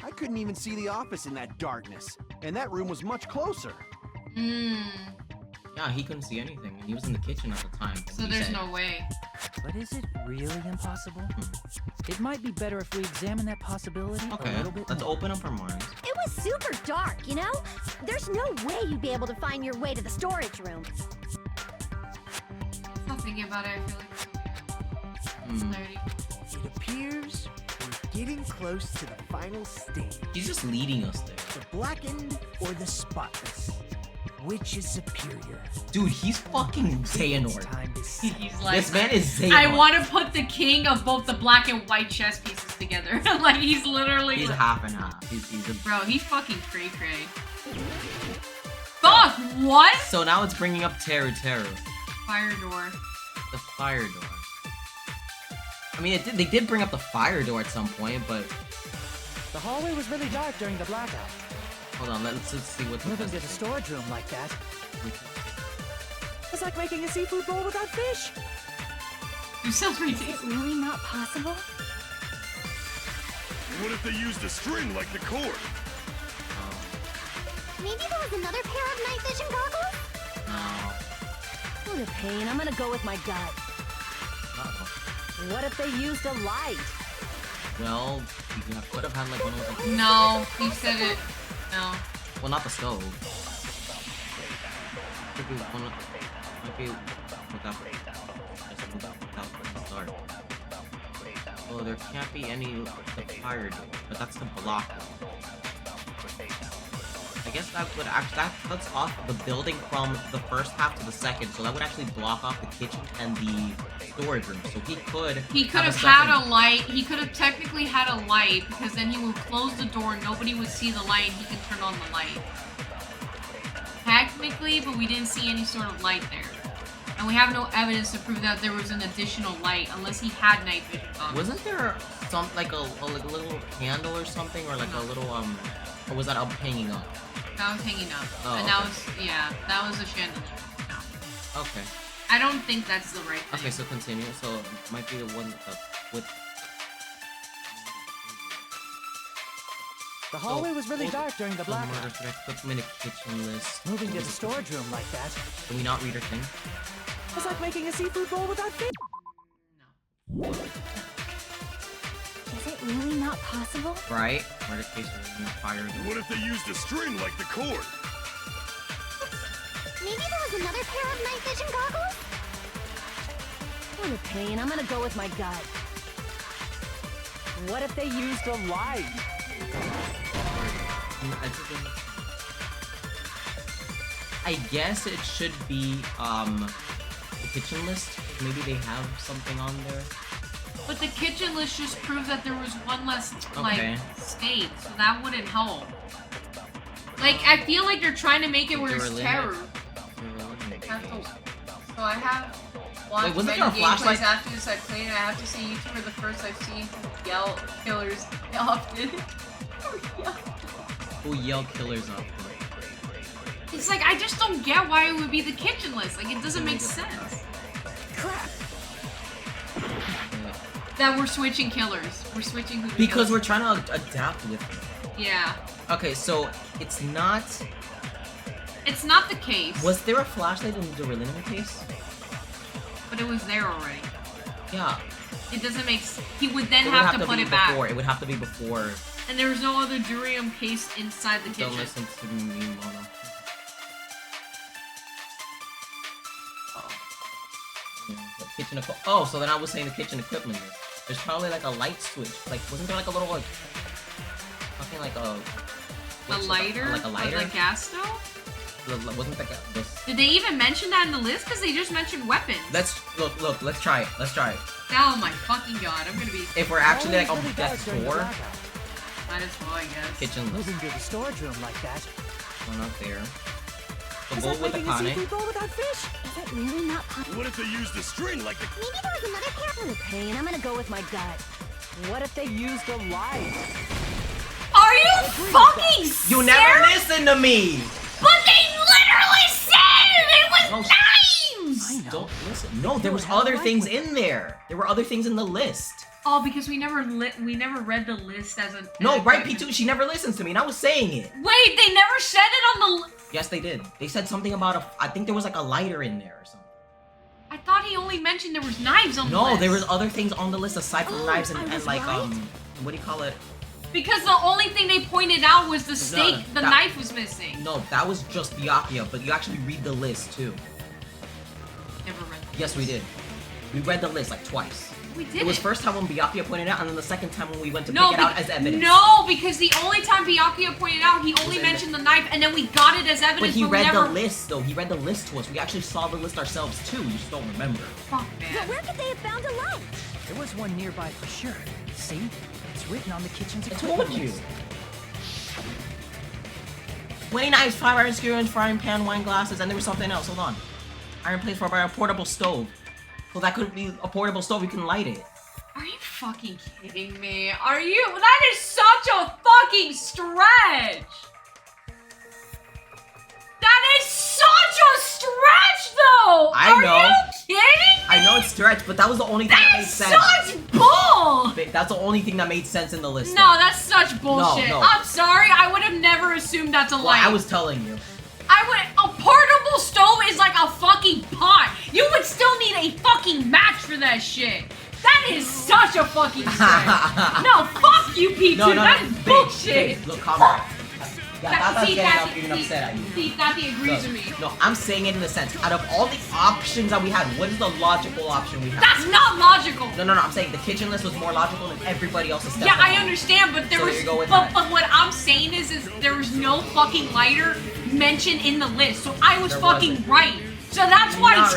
[SPEAKER 15] I couldn't even see the office in that darkness, and that room was much closer.
[SPEAKER 1] Yeah, he couldn't see anything, and he was in the kitchen at the time.
[SPEAKER 2] So there's no way.
[SPEAKER 16] But is it really impossible? It might be better if we examine that possibility
[SPEAKER 1] Okay,
[SPEAKER 16] a little bit
[SPEAKER 1] let's
[SPEAKER 16] more.
[SPEAKER 1] open up our minds.
[SPEAKER 12] It was super dark, you know? There's no way you'd be able to find your way to the storage room.
[SPEAKER 2] Not thinking about it, I feel like clarity.
[SPEAKER 13] It appears we're getting close to the final stage.
[SPEAKER 1] He's just leading us there.
[SPEAKER 13] The blackened or the spotless? Which is superior?
[SPEAKER 1] Dude, he's fucking Xehanort.
[SPEAKER 2] He's like,
[SPEAKER 1] This man is Xehanort.
[SPEAKER 2] I want to put the king of both the black and white chess pieces together. Like, he's literally...
[SPEAKER 1] He's
[SPEAKER 2] like,
[SPEAKER 1] half and half. He's a...
[SPEAKER 2] Bro, he's fucking cray-cray. Fuck, what?
[SPEAKER 1] So now it's bringing up Teru.
[SPEAKER 2] Fire door.
[SPEAKER 1] The fire door. I mean, they did bring up the fire door at some point, but...
[SPEAKER 16] The hallway was really dark during the blackout.
[SPEAKER 1] Hold on, let's see what's
[SPEAKER 16] Moving to the storage room like that. It's like making a seafood bowl without fish.
[SPEAKER 2] You sound
[SPEAKER 14] Is it really not possible?
[SPEAKER 8] What if they used a string like the cord?
[SPEAKER 14] Maybe there was another pair of night vision goggles?
[SPEAKER 12] What a pain. I'm gonna go with my gut. What if they used a light?
[SPEAKER 1] Well, you could have had like one of those... Like,
[SPEAKER 2] No, he said it. No.
[SPEAKER 1] Well, not the stove. Could be one of... Might be without... Just without dark. Well, there can't be any... The fire door, but that's the block. I guess that would actually that's off the building from the first half to the second, so that would actually block off the kitchen and the storage room. So he could
[SPEAKER 2] have had a light. He could have technically had a light because then he would close the door, nobody would see the light, and he could turn on the light. Technically, but we didn't see any sort of light there. And we have no evidence to prove that there was an additional light unless he had night vision goggles.
[SPEAKER 1] Wasn't there some like a little candle or something, or like a little or was that up hanging up?
[SPEAKER 2] That was hanging up.
[SPEAKER 1] Oh,
[SPEAKER 2] and
[SPEAKER 1] okay.
[SPEAKER 2] that was that was a chandelier. No.
[SPEAKER 1] Okay.
[SPEAKER 2] I don't think that's the right thing.
[SPEAKER 1] Okay, so continue. So it might be the one with.
[SPEAKER 5] The hallway was really dark during the blackout.
[SPEAKER 1] Murder threat, put them in a kitchen list.
[SPEAKER 5] Moving to the storage room like that.
[SPEAKER 1] Can we not read her thing?
[SPEAKER 5] It's like making a seafood bowl without fish.
[SPEAKER 2] No.
[SPEAKER 12] Is it really not possible?
[SPEAKER 1] Right? Murder case or fired.
[SPEAKER 8] What if they used a string like the cord?
[SPEAKER 14] Maybe there was another pair of night vision goggles?
[SPEAKER 11] What a pain. I'm gonna go with my gut.
[SPEAKER 5] What if they used a light?
[SPEAKER 1] I guess it should be the kitchen list. Maybe they have something on there.
[SPEAKER 2] But the kitchen list just proved that there was one less
[SPEAKER 1] Okay.
[SPEAKER 2] state, so that wouldn't help. Like, I feel like they're trying to make it where it's terror. So I have watched
[SPEAKER 1] wasn't
[SPEAKER 2] many
[SPEAKER 1] there a
[SPEAKER 2] gameplays
[SPEAKER 1] flashlight?
[SPEAKER 2] after this I played, and I have to say you two are the first I've seen who yell killers often.
[SPEAKER 1] Who yell killers up?
[SPEAKER 2] It's like, I just don't get why it would be the kitchen list. Like, it doesn't make sense.
[SPEAKER 5] Crap.
[SPEAKER 2] That we're switching killers. We're switching who
[SPEAKER 1] Because we're trying to adapt with them.
[SPEAKER 2] Yeah.
[SPEAKER 1] Okay, so it's not.
[SPEAKER 2] It's not the case.
[SPEAKER 1] Was there a flashlight in the Dorilium case?
[SPEAKER 2] But it was there already.
[SPEAKER 1] Yeah.
[SPEAKER 2] It doesn't make sense. He would then
[SPEAKER 1] It would
[SPEAKER 2] have to put
[SPEAKER 1] be
[SPEAKER 2] it back.
[SPEAKER 1] before. It would have to be before.
[SPEAKER 2] And there was no other Durium case inside the kitchen.
[SPEAKER 1] Don't listen to me, Mona. Kitchen equipment. Oh, so then I was saying the kitchen equipment list. There's probably like a light switch. Like, wasn't there like a little like something like a
[SPEAKER 2] lighter?
[SPEAKER 1] Like a lighter?
[SPEAKER 2] Like gas stove?
[SPEAKER 1] Wasn't that
[SPEAKER 2] Did they even mention that in the list? Because they just mentioned weapons.
[SPEAKER 1] Let's look. Let's try it. Let's try it.
[SPEAKER 2] Oh my fucking god! I'm gonna be.
[SPEAKER 1] If we're actually like on death's door.
[SPEAKER 2] Might as well, I guess.
[SPEAKER 1] Kitchen list.
[SPEAKER 5] Moving to the storage room like that.
[SPEAKER 1] Oh, not there. The
[SPEAKER 5] Is
[SPEAKER 1] bowl
[SPEAKER 5] that
[SPEAKER 1] with the
[SPEAKER 5] making a
[SPEAKER 1] cane.
[SPEAKER 5] seafood bowl without fish?
[SPEAKER 14] Is it really not possible?
[SPEAKER 8] What if they used a string like the...
[SPEAKER 14] Maybe there was another pair.
[SPEAKER 11] What a pain. I'm gonna go with my gut.
[SPEAKER 5] What if they used a light?
[SPEAKER 2] Are you fucking serious?
[SPEAKER 1] You never listen to me.
[SPEAKER 2] But they literally said it was knives!
[SPEAKER 1] I know. Don't listen. No, there was other things in there. There were other things in the list.
[SPEAKER 2] Oh, because we never read the list as a...
[SPEAKER 1] No, right, P2, she never listens to me, and I was saying it.
[SPEAKER 2] Wait, they never said it on the...
[SPEAKER 1] Yes, they did. They said something about I think there was like a lighter in there or something.
[SPEAKER 2] I thought he only mentioned there was knives on the list.
[SPEAKER 1] No, there was other things on the list aside from knives and like,
[SPEAKER 2] right?
[SPEAKER 1] what do you call it?
[SPEAKER 2] Because the only thing they pointed out was the steak, the
[SPEAKER 1] that-
[SPEAKER 2] knife was missing.
[SPEAKER 1] No, that was just Byakuya, but you actually read the list too.
[SPEAKER 2] Never read the
[SPEAKER 1] Yes, we did. We read the list like twice.
[SPEAKER 2] We did
[SPEAKER 1] It was first time when Byakuya pointed it out, and then the second time when we went to
[SPEAKER 2] No,
[SPEAKER 1] pick it out as evidence.
[SPEAKER 2] No, because the only time Byakuya pointed out, he only
[SPEAKER 1] in
[SPEAKER 2] mentioned the knife, and then we got it as evidence,
[SPEAKER 1] But he
[SPEAKER 2] we
[SPEAKER 1] read
[SPEAKER 2] never...
[SPEAKER 1] the list, though. He read the list to us. We actually saw the list ourselves, too. You just don't remember.
[SPEAKER 2] Fuck, man.
[SPEAKER 14] But where could they have found a light?
[SPEAKER 5] There was one nearby for sure. See? It's written on the kitchen's
[SPEAKER 1] I
[SPEAKER 5] equipment
[SPEAKER 1] told you.
[SPEAKER 5] list.
[SPEAKER 1] 20 knives, 5 iron skewers, frying pan, wine glasses, and there was something else. Hold on. Iron plates for a portable stove. So that could be a portable stove. You can light it.
[SPEAKER 2] Are you fucking kidding me? Are you? That is such a fucking stretch! That is such a stretch, though!
[SPEAKER 1] I know.
[SPEAKER 2] Are you kidding me?
[SPEAKER 1] I know it's stretch, but that was the only thing that made sense.
[SPEAKER 2] Such bull!
[SPEAKER 1] That's the only thing that made sense in the list.
[SPEAKER 2] No, that's such bullshit.
[SPEAKER 1] No.
[SPEAKER 2] I'm sorry, I would have never assumed that's a
[SPEAKER 1] Well,
[SPEAKER 2] light.
[SPEAKER 1] I was telling you.
[SPEAKER 2] A portable stove is like a fucking pot. You would still need a fucking match for that shit. That is such a fucking stretch. No, fuck you, P2.
[SPEAKER 1] No,
[SPEAKER 2] That is
[SPEAKER 1] babe,
[SPEAKER 2] bullshit.
[SPEAKER 1] babe, look, calm down. Yeah, Tata's getting upset at you.
[SPEAKER 2] See, Tati agrees with me.
[SPEAKER 1] No, I'm saying it in the sense, out of all the options that we had, what is the logical option we had?
[SPEAKER 2] That's not logical!
[SPEAKER 1] No, I'm saying the kitchen list was more logical than everybody else's stuff.
[SPEAKER 2] Yeah, I understand, but there was... But what I'm saying is there was no fucking lighter mentioned in the list, so I was fucking right. So that's why it's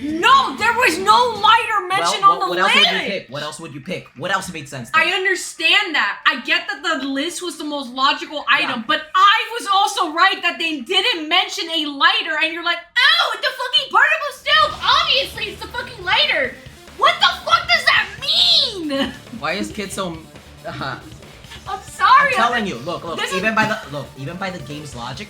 [SPEAKER 2] No, there was no lighter mentioned on the list!
[SPEAKER 1] What else would you pick? What else made sense?
[SPEAKER 2] I understand that. I get that the list was the most logical item, but I was also right that they didn't mention a lighter, and you're like, oh, it's the fucking portable stove! Obviously, it's the fucking lighter! What the fuck does that mean?
[SPEAKER 1] Why is Kid so...
[SPEAKER 2] I'm sorry.
[SPEAKER 1] I'm telling you, look, even by the game's logic,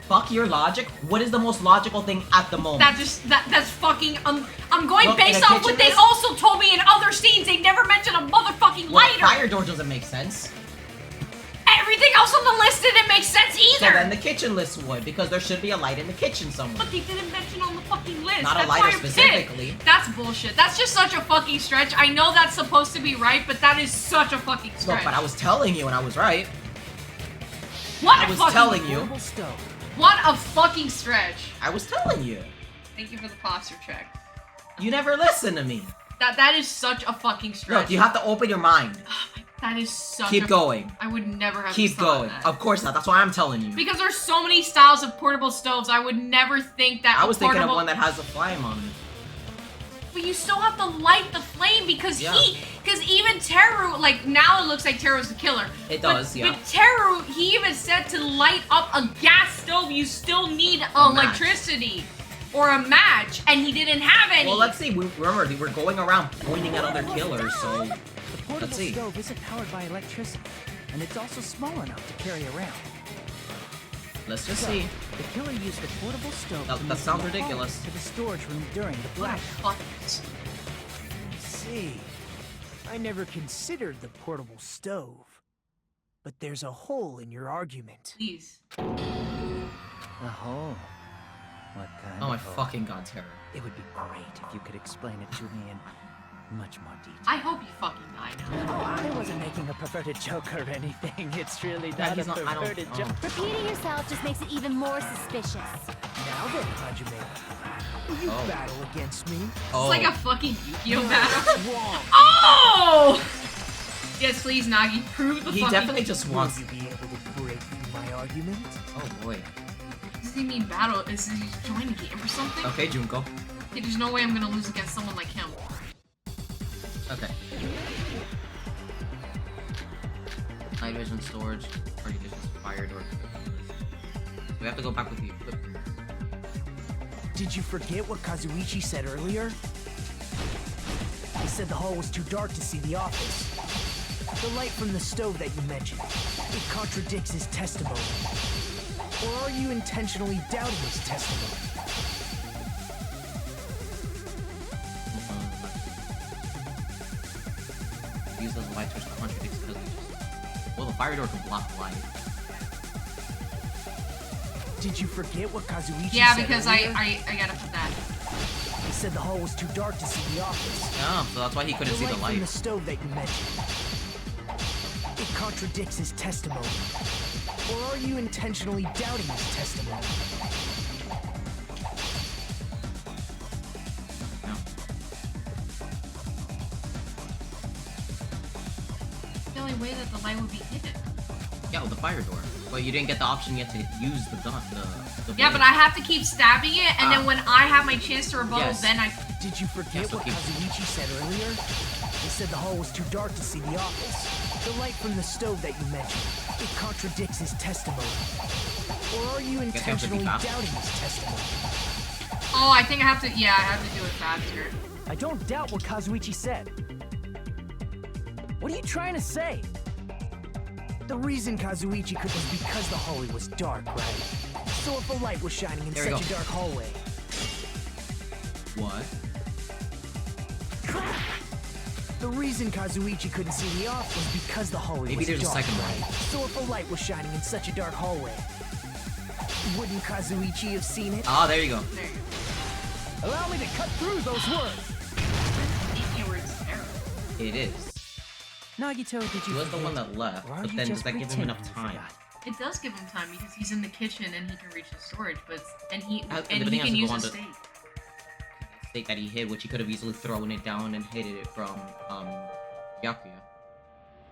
[SPEAKER 1] fuck your logic. What is the most logical thing at the moment?
[SPEAKER 2] That's fucking I'm going based off what they also told me in other scenes. They never mentioned a motherfucking lighter.
[SPEAKER 1] Fire door doesn't make sense.
[SPEAKER 2] Everything else on the list didn't make sense either.
[SPEAKER 1] So then the kitchen list would, because there should be a light in the kitchen somewhere.
[SPEAKER 2] But they didn't mention on the fucking list.
[SPEAKER 1] Not a lighter specifically.
[SPEAKER 2] That's bullshit. That's just such a fucking stretch. I know that's supposed to be right, but that is such a fucking stretch.
[SPEAKER 1] Look, but I was telling you and I was right.
[SPEAKER 2] I was telling
[SPEAKER 1] you.
[SPEAKER 2] What a fucking stretch.
[SPEAKER 1] I was telling you.
[SPEAKER 2] Thank you for the posture check.
[SPEAKER 1] You never listen to me.
[SPEAKER 2] That is such a fucking stretch.
[SPEAKER 1] Look, you have to open your mind.
[SPEAKER 2] That is such
[SPEAKER 1] Keep going.
[SPEAKER 2] I would never have
[SPEAKER 1] Keep going.
[SPEAKER 2] That.
[SPEAKER 1] Of course not. That's why I'm telling you.
[SPEAKER 2] Because there's so many styles of portable stoves, I would never think that
[SPEAKER 1] I was thinking of one that has a flame on it.
[SPEAKER 2] But you still have to light the flame because even Teru, like, now it looks like Teru's the killer.
[SPEAKER 1] It does, yeah.
[SPEAKER 2] But Teru, he even said to light up a gas stove, you still need electricity. Or a match, and he didn't have any.
[SPEAKER 1] Well, let's see. Remember, we're going around pointing at other killers, so...
[SPEAKER 5] The portable stove isn't powered by electricity, and it's also small enough to carry around.
[SPEAKER 1] Let's just see.
[SPEAKER 5] The killer used the portable stove
[SPEAKER 1] that sounds ridiculous.
[SPEAKER 5] To the storage room during the blackout. See, I never considered the portable stove, but there's a hole in your argument.
[SPEAKER 2] Please.
[SPEAKER 5] A hole? What kind
[SPEAKER 1] Oh my
[SPEAKER 5] of hole?
[SPEAKER 1] fucking god, Terror.
[SPEAKER 5] It would be great if you could explain it to me in much more detail.
[SPEAKER 2] I hope you fucking die now.
[SPEAKER 5] Oh, I wasn't making a perverted joke or anything. It's really not a perverted joke.
[SPEAKER 12] Repeating yourself just makes it even more suspicious.
[SPEAKER 5] Now then, Hajime, will you battle against me?
[SPEAKER 2] It's like a fucking Yu-Gi-Oh battle.
[SPEAKER 5] Wrong.
[SPEAKER 2] Oh! Yes, please, Nagi. Prove the
[SPEAKER 1] He
[SPEAKER 2] fucking...
[SPEAKER 1] definitely just wants...
[SPEAKER 5] Will you be able to break through my argument?
[SPEAKER 1] Oh boy.
[SPEAKER 2] Does he mean battle? Is he joining a game or something?
[SPEAKER 1] Okay, Junko.
[SPEAKER 2] Okay, there's no way I'm gonna lose against someone like him.
[SPEAKER 1] Okay. Night vision, storage, party distance, fire door. We have to go back with the equipment.
[SPEAKER 5] Did you forget what Kazuichi said earlier? He said the hall was too dark to see the office. The light from the stove that you mentioned, it contradicts his testimony. Or are you intentionally doubting his testimony?
[SPEAKER 1] Use those light switch to contradict because well, the fire door can block light.
[SPEAKER 5] Did you forget what Kazuichi said?
[SPEAKER 2] Yeah, because
[SPEAKER 5] earlier?
[SPEAKER 2] I gotta put that.
[SPEAKER 5] He said the hall was too dark to see the office.
[SPEAKER 1] Yeah, so that's why he couldn't see the light.
[SPEAKER 5] From the stove that you mentioned, it contradicts his testimony. Or are you intentionally doubting his testimony?
[SPEAKER 1] No.
[SPEAKER 2] The only way that the light would be hidden.
[SPEAKER 1] Yeah, with the fire door. But you didn't get the option yet to use the gun. The
[SPEAKER 2] Yeah, but I have to keep stabbing it, and then when I have my chance to rebuttal, then I...
[SPEAKER 5] Did you forget what Kazuichi said earlier? He said the hall was too dark to see the office. The light from the stove that you mentioned, it contradicts his testimony. Or are you intentionally doubting his testimony?
[SPEAKER 2] Oh, I think I have to... Yeah, I have to do it faster.
[SPEAKER 5] I don't doubt what Kazuichi said. What are you trying to say? The reason Kazuichi could was because the hallway was dark, right? So if a light was shining in such a dark hallway...
[SPEAKER 1] What?
[SPEAKER 5] The reason Kazuichi couldn't see the office was because the hallway was dark.
[SPEAKER 1] There's a second
[SPEAKER 5] right? So if a light was shining in such a dark hallway, wouldn't Kazuichi have seen it?
[SPEAKER 1] Ah, there you go.
[SPEAKER 2] There you go.
[SPEAKER 5] Allow me to cut through those words!
[SPEAKER 1] It is.
[SPEAKER 5] Nagito, did you
[SPEAKER 1] He was the one that left, but then does that give him enough time?
[SPEAKER 2] It does give him time because he's in the kitchen and he can reach the storage, and he
[SPEAKER 1] the
[SPEAKER 2] can
[SPEAKER 1] thing has to
[SPEAKER 2] use
[SPEAKER 1] go
[SPEAKER 2] a
[SPEAKER 1] on the
[SPEAKER 2] steak.
[SPEAKER 1] steak that he hid, which he could have easily thrown it down and hit it from Yakuya.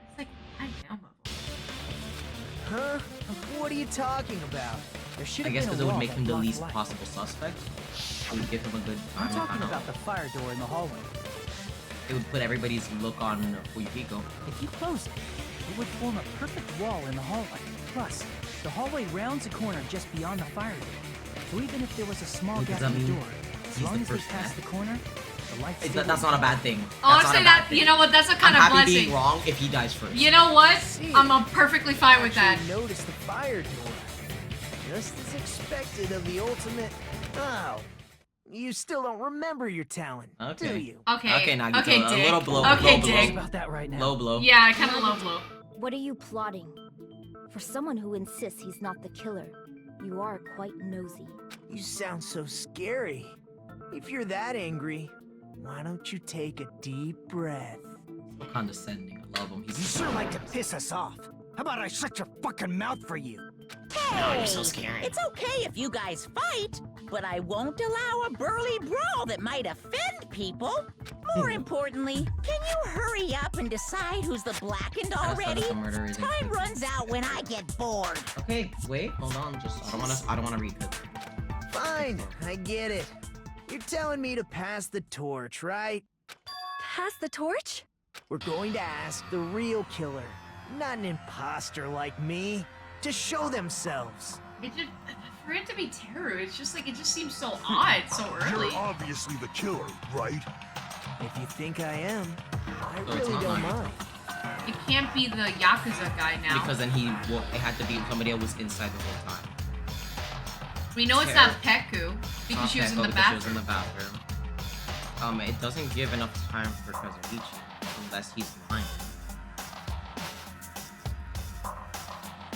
[SPEAKER 2] It's like, I know.
[SPEAKER 5] Huh? What are you talking about? There should
[SPEAKER 1] I
[SPEAKER 5] have
[SPEAKER 1] guess
[SPEAKER 5] been
[SPEAKER 1] because
[SPEAKER 5] a
[SPEAKER 1] it would
[SPEAKER 5] wall
[SPEAKER 1] make
[SPEAKER 5] that
[SPEAKER 1] him the
[SPEAKER 5] blocked
[SPEAKER 1] least
[SPEAKER 5] light.
[SPEAKER 1] possible suspect. It would give him a good
[SPEAKER 5] I'm
[SPEAKER 1] time to
[SPEAKER 5] talking
[SPEAKER 1] kind
[SPEAKER 5] about
[SPEAKER 1] of.
[SPEAKER 5] the fire door in the hallway.
[SPEAKER 1] It would put everybody's look on Fuyuhiko.
[SPEAKER 16] If you close it, it would form a perfect wall in the hallway. Plus, the hallway rounds a corner just beyond the fire door. So even if there was a small
[SPEAKER 1] Wait,
[SPEAKER 16] gap
[SPEAKER 1] does that
[SPEAKER 16] in the
[SPEAKER 1] mean
[SPEAKER 16] door, as
[SPEAKER 1] he's
[SPEAKER 16] long
[SPEAKER 1] the
[SPEAKER 16] as they
[SPEAKER 1] first
[SPEAKER 16] pass the corner, the lights still
[SPEAKER 1] That's not a bad thing. That's
[SPEAKER 2] Honestly,
[SPEAKER 1] not a
[SPEAKER 2] that
[SPEAKER 1] bad thing.
[SPEAKER 2] you know what? That's a kind
[SPEAKER 1] I'm
[SPEAKER 2] of
[SPEAKER 1] happy
[SPEAKER 2] blessing.
[SPEAKER 1] being wrong if he dies first.
[SPEAKER 2] You know what? I'm perfectly fine with that.
[SPEAKER 5] Notice the fire door. Just as expected of the ultimate. Oh, you still don't remember your talent, do
[SPEAKER 1] Okay.
[SPEAKER 5] you?
[SPEAKER 2] Okay.
[SPEAKER 1] Nagito,
[SPEAKER 2] Okay,
[SPEAKER 1] a
[SPEAKER 2] Dick.
[SPEAKER 1] little blow.
[SPEAKER 2] Okay,
[SPEAKER 1] low
[SPEAKER 2] Dick.
[SPEAKER 1] blow.
[SPEAKER 16] About that right now.
[SPEAKER 1] Low blow.
[SPEAKER 2] Yeah, I kind of low blow.
[SPEAKER 12] What are you plotting? For someone who insists he's not the killer, you are quite nosy.
[SPEAKER 5] You sound so scary. If you're that angry, why don't you take a deep breath?
[SPEAKER 1] So condescending. I love him.
[SPEAKER 13] You sure like to piss us off. How about I shut your fucking mouth for you?
[SPEAKER 11] Hey,
[SPEAKER 1] you're so scary.
[SPEAKER 11] It's okay if you guys fight, but I won't allow a burly brawl that might offend people. More importantly, can you hurry up and decide who's the blackened already?
[SPEAKER 1] the murder is
[SPEAKER 11] Time runs out when I get bored.
[SPEAKER 1] Okay, wait, hold on. Just I don't wanna read it.
[SPEAKER 5] Fine, I get it. You're telling me to pass the torch, right?
[SPEAKER 12] Pass the torch?
[SPEAKER 5] We're going to ask the real killer, not an imposter like me, to show themselves.
[SPEAKER 2] It just for it to be Teru, it's just like it just seems so odd so early.
[SPEAKER 8] You're obviously the killer, right?
[SPEAKER 5] If you think I am, I
[SPEAKER 1] So it's
[SPEAKER 5] really
[SPEAKER 1] not
[SPEAKER 5] don't
[SPEAKER 1] Nagito.
[SPEAKER 5] mind.
[SPEAKER 2] It can't be the Yakuza guy now.
[SPEAKER 1] Because then it had to be somebody that was inside the whole time.
[SPEAKER 2] We know it's not Peku because she was in the
[SPEAKER 1] She was in
[SPEAKER 2] bathroom.
[SPEAKER 1] the bathroom. It doesn't give enough time for Kazuichi unless he's lying.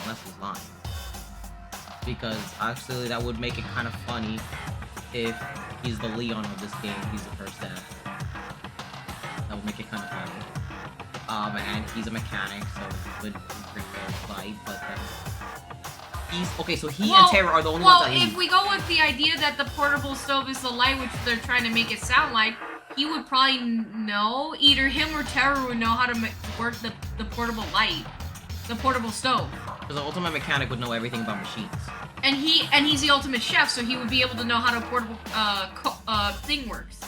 [SPEAKER 1] Unless he's lying. Because actually that would make it kind of funny if he's the Leon of this game, he's the first death. That would make it kind of funny. And he's a mechanic, so it would bring the light, but then okay, so he and Terra are the only ones that leave.
[SPEAKER 2] If we go with the idea that the portable stove is the light, which they're trying to make it sound like, he would probably know, either him or Terra would know how to work the portable light, the portable stove.
[SPEAKER 1] Because the ultimate mechanic would know everything about machines.
[SPEAKER 2] And he's the ultimate chef, so he would be able to know how the portable thing works.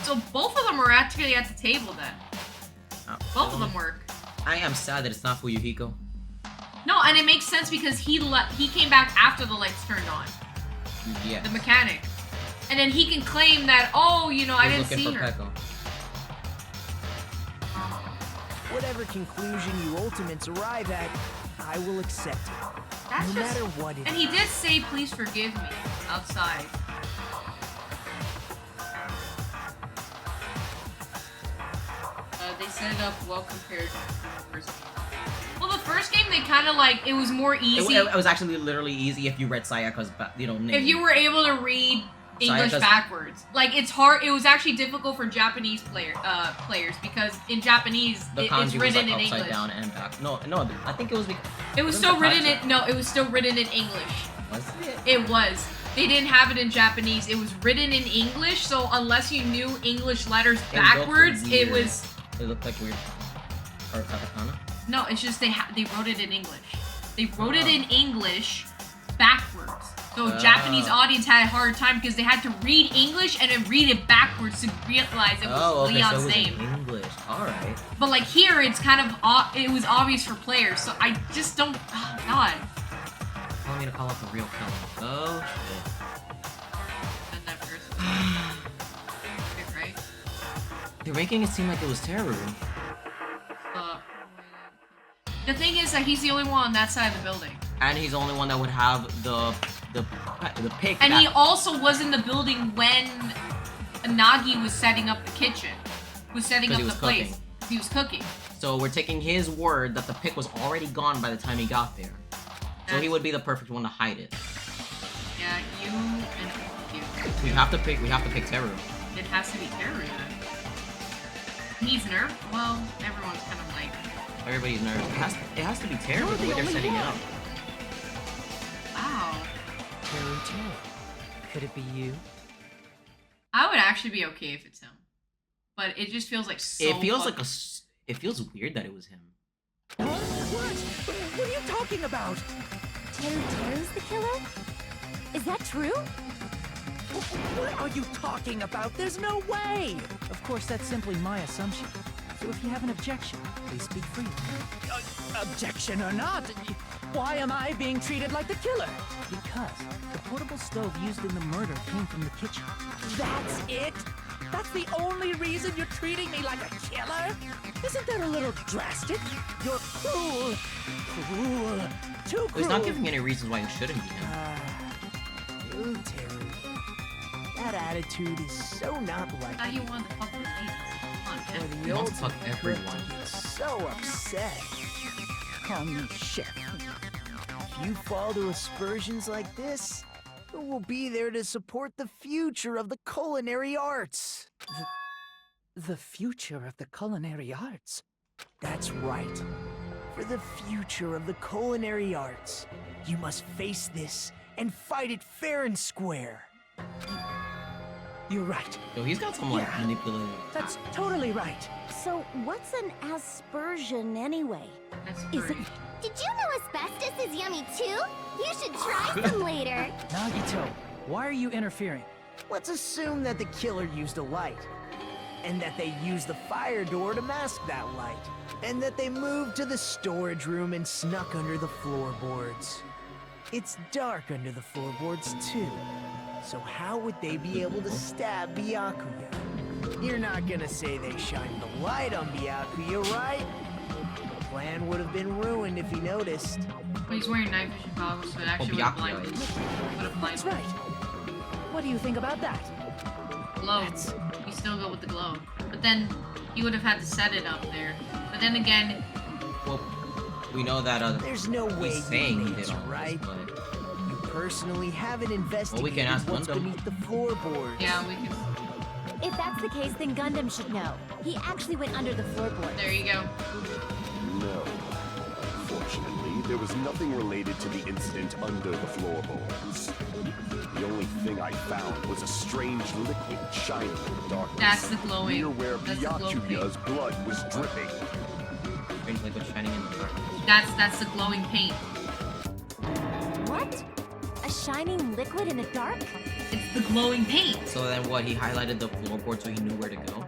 [SPEAKER 2] So both of them are actually at the table then. Both of them work.
[SPEAKER 1] I am sad that it's not Fuyuhiko.
[SPEAKER 2] No, and it makes sense because he came back after the lights turned on.
[SPEAKER 1] Yeah.
[SPEAKER 2] The mechanic. And then he can claim that, oh, you know, I didn't see her.
[SPEAKER 1] Peko.
[SPEAKER 5] Whatever conclusion you ultimates arrive at, I will accept it.
[SPEAKER 2] That's
[SPEAKER 5] no
[SPEAKER 2] just,
[SPEAKER 5] matter what it
[SPEAKER 2] and
[SPEAKER 5] is.
[SPEAKER 2] he did say, please forgive me, outside. They set it up well compared to the first game. Well, the first game, they kind of like, it was more easy.
[SPEAKER 1] It was actually literally easy if you read Sayaka's, name.
[SPEAKER 2] If you were able to read English
[SPEAKER 1] Sayaka's
[SPEAKER 2] backwards. Like, it's hard, it was actually difficult for Japanese players, because in Japanese,
[SPEAKER 1] the
[SPEAKER 2] it's
[SPEAKER 1] kanji was
[SPEAKER 2] written
[SPEAKER 1] like
[SPEAKER 2] in
[SPEAKER 1] upside
[SPEAKER 2] English.
[SPEAKER 1] down and back. No, I think it was because...
[SPEAKER 2] It was still written in, no, it was still written in English.
[SPEAKER 1] Was it?
[SPEAKER 2] It was. They didn't have it in Japanese. It was written in English, so unless you knew English letters backwards, it was...
[SPEAKER 1] It looked like weird. Or katakana?
[SPEAKER 2] No, it's just they wrote it in English. They wrote it in English backwards. So Japanese audience had a hard time because they had to read English and then read it backwards to realize it was Leon's
[SPEAKER 1] so it was
[SPEAKER 2] name.
[SPEAKER 1] in English. Alright.
[SPEAKER 2] But like here, it's kind of it was obvious for players. So I just don't. Oh God.
[SPEAKER 1] Telling me to call up the real killer. Oh shit.
[SPEAKER 2] Said that first. Right?
[SPEAKER 1] They're making it seem like it was Teru.
[SPEAKER 2] The thing is that he's the only one on that side of the building.
[SPEAKER 1] And he's the only one that would have the pick.
[SPEAKER 2] And he also was in the building when Nagi was setting up the kitchen. Was setting up the place. He was cooking.
[SPEAKER 1] So we're taking his word that the pick was already gone by the time he got there. So he would be the perfect one to hide it.
[SPEAKER 2] Yeah, you and you.
[SPEAKER 1] We have to pick Teru.
[SPEAKER 2] It has to be Teru then. He's nerfed? Well, everyone's kind of like...
[SPEAKER 1] Everybody's nervous. It has to be Teru the way they're setting it up.
[SPEAKER 16] Teru. Could it be you?
[SPEAKER 2] I would actually be okay if it's him, but it just feels like so.
[SPEAKER 1] It feels like it feels weird that it was him.
[SPEAKER 16] What? What are you talking about?
[SPEAKER 12] Teru's the killer? Is that true?
[SPEAKER 16] What are you talking about? There's no way! Of course, that's simply my assumption. So if you have an objection, please speak freely. Objection or not, why am I being treated like the killer? Because the portable stove used in the murder came from the kitchen. That's it? That's the only reason you're treating me like a killer? Isn't that a little drastic? You're cruel. Cruel. Too cruel.
[SPEAKER 1] He's not giving any reasons why it shouldn't be him.
[SPEAKER 5] You, Terry. That attitude is so not like
[SPEAKER 2] How you want to fuck with me? Come on, man.
[SPEAKER 1] He wants to fuck everyone.
[SPEAKER 5] So upset. Call me chef. If you fall to aspersions like this, who will be there to support the future of the culinary arts?
[SPEAKER 16] The future of the culinary arts?
[SPEAKER 5] That's right. For the future of the culinary arts, you must face this and fight it fair and square.
[SPEAKER 16] You're right.
[SPEAKER 1] Yo, he's got some, like, manipulative...
[SPEAKER 16] That's totally right.
[SPEAKER 12] So, what's an aspersion anyway? Is it...
[SPEAKER 14] Did you know asbestos is yummy too? You should try some later.
[SPEAKER 16] Nagito, why are you interfering?
[SPEAKER 5] Let's assume that the killer used a light, and that they used the fire door to mask that light, and that they moved to the storage room and snuck under the floorboards. It's dark under the floorboards too, so how would they be able to stab Byakuya? You're not gonna say they shined the light on Byakuya, right? The plan would have been ruined if he noticed.
[SPEAKER 2] Well, he's wearing night vision goggles, so it actually would have blinded.
[SPEAKER 16] That's right. What do you think about that?
[SPEAKER 2] Glow. You still go with the glow. But then, he would have had to set it up there. But then again...
[SPEAKER 1] Well, we know that,
[SPEAKER 5] there's no way
[SPEAKER 1] he's saying he
[SPEAKER 5] did
[SPEAKER 1] did all
[SPEAKER 5] right?
[SPEAKER 1] this, but...
[SPEAKER 5] You personally haven't investigated
[SPEAKER 1] Well, we can ask
[SPEAKER 5] what's
[SPEAKER 1] Gundam.
[SPEAKER 5] beneath the floorboards.
[SPEAKER 2] Yeah, we can...
[SPEAKER 12] If that's the case, then Gundam should know. He actually went under the floorboard.
[SPEAKER 2] There you go.
[SPEAKER 17] No. Fortunately, there was nothing related to the incident under the floorboards. The only thing I found was a strange liquid shining in the darkness.
[SPEAKER 2] That's the glowing.
[SPEAKER 17] Near where
[SPEAKER 2] That's the glow
[SPEAKER 17] Byakuya's blood was dripping.
[SPEAKER 1] Strange liquid shining in the dark.
[SPEAKER 2] That's the glowing paint.
[SPEAKER 12] What? A shining liquid in the dark?
[SPEAKER 2] It's the glowing paint.
[SPEAKER 1] So then what, he highlighted the floorboard so he knew where to go?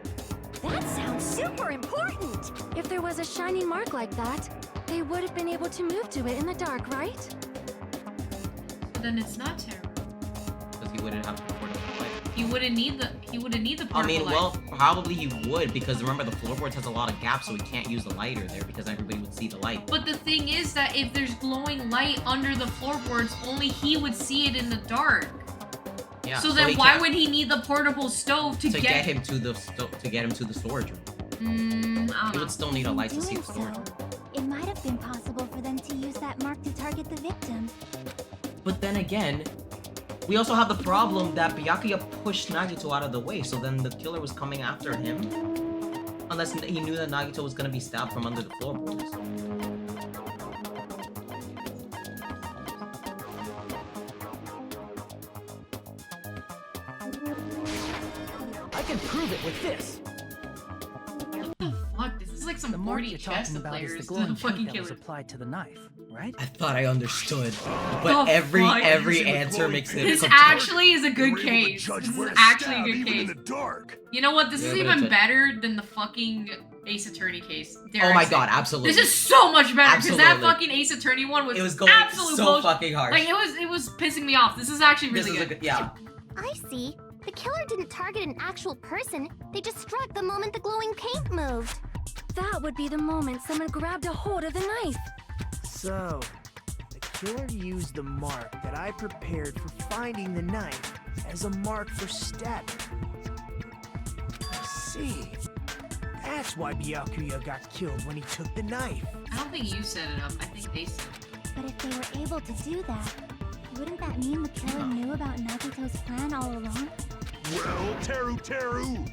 [SPEAKER 12] That sounds super important! If there was a shining mark like that, they would have been able to move to it in the dark, right?
[SPEAKER 2] But then it's not terrible.
[SPEAKER 1] Because he wouldn't have the portable light.
[SPEAKER 2] He wouldn't need the portable
[SPEAKER 1] I mean,
[SPEAKER 2] light.
[SPEAKER 1] well, probably he would, because remember the floorboards has a lot of gaps, so he can't use the lighter there because everybody would see the light.
[SPEAKER 2] But the thing is that if there's glowing light under the floorboards, only he would see it in the dark.
[SPEAKER 1] Yeah,
[SPEAKER 2] so then
[SPEAKER 1] he
[SPEAKER 2] why
[SPEAKER 1] can't-
[SPEAKER 2] would he need the portable stove to
[SPEAKER 1] get him to the storage room?
[SPEAKER 2] I don't
[SPEAKER 1] He
[SPEAKER 2] know.
[SPEAKER 1] would still need a light to see the storage room.
[SPEAKER 14] It might have been possible for them to use that mark to target the victim.
[SPEAKER 1] But then again, we also have the problem that Byakuya pushed Nagito out of the way, so then the killer was coming after him. Unless he knew that Nagito was gonna be stabbed from under the floorboards.
[SPEAKER 16] I can prove it with this.
[SPEAKER 2] Fuck, this is like some
[SPEAKER 16] The mark
[SPEAKER 2] 40
[SPEAKER 16] you're
[SPEAKER 2] chess
[SPEAKER 16] talking about is
[SPEAKER 2] players.
[SPEAKER 16] the glowing
[SPEAKER 2] fucking
[SPEAKER 16] paint that was
[SPEAKER 2] killer.
[SPEAKER 16] applied to the knife, right?
[SPEAKER 1] I thought I understood, but
[SPEAKER 2] The
[SPEAKER 1] every
[SPEAKER 2] fuck?
[SPEAKER 1] answer makes it.
[SPEAKER 2] This actually is a good case. This is actually a good case. You know what? This is
[SPEAKER 1] Yeah,
[SPEAKER 2] even
[SPEAKER 1] but
[SPEAKER 2] better than the fucking Ace Attorney case.
[SPEAKER 1] Oh my god, absolutely.
[SPEAKER 2] This is so much better because that
[SPEAKER 1] Absolutely.
[SPEAKER 2] fucking Ace Attorney one was,
[SPEAKER 1] It was going
[SPEAKER 2] absolute
[SPEAKER 1] so
[SPEAKER 2] bullshit.
[SPEAKER 1] fucking hard.
[SPEAKER 2] Like it was pissing me off. This is actually really good.
[SPEAKER 1] Yeah.
[SPEAKER 14] I see. The killer didn't target an actual person. They just struck the moment the glowing paint moved.
[SPEAKER 12] That would be the moment someone grabbed a hold of the knife.
[SPEAKER 5] So, the killer used the mark that I prepared for finding the knife as a mark for stabbing. I see. That's why Byakuya got killed when he took the knife.
[SPEAKER 2] I don't think you set it up. I think they set it up.
[SPEAKER 14] But if they were able to do that, wouldn't that mean the killer knew about Nagito's plan all along?
[SPEAKER 8] Well, Teru!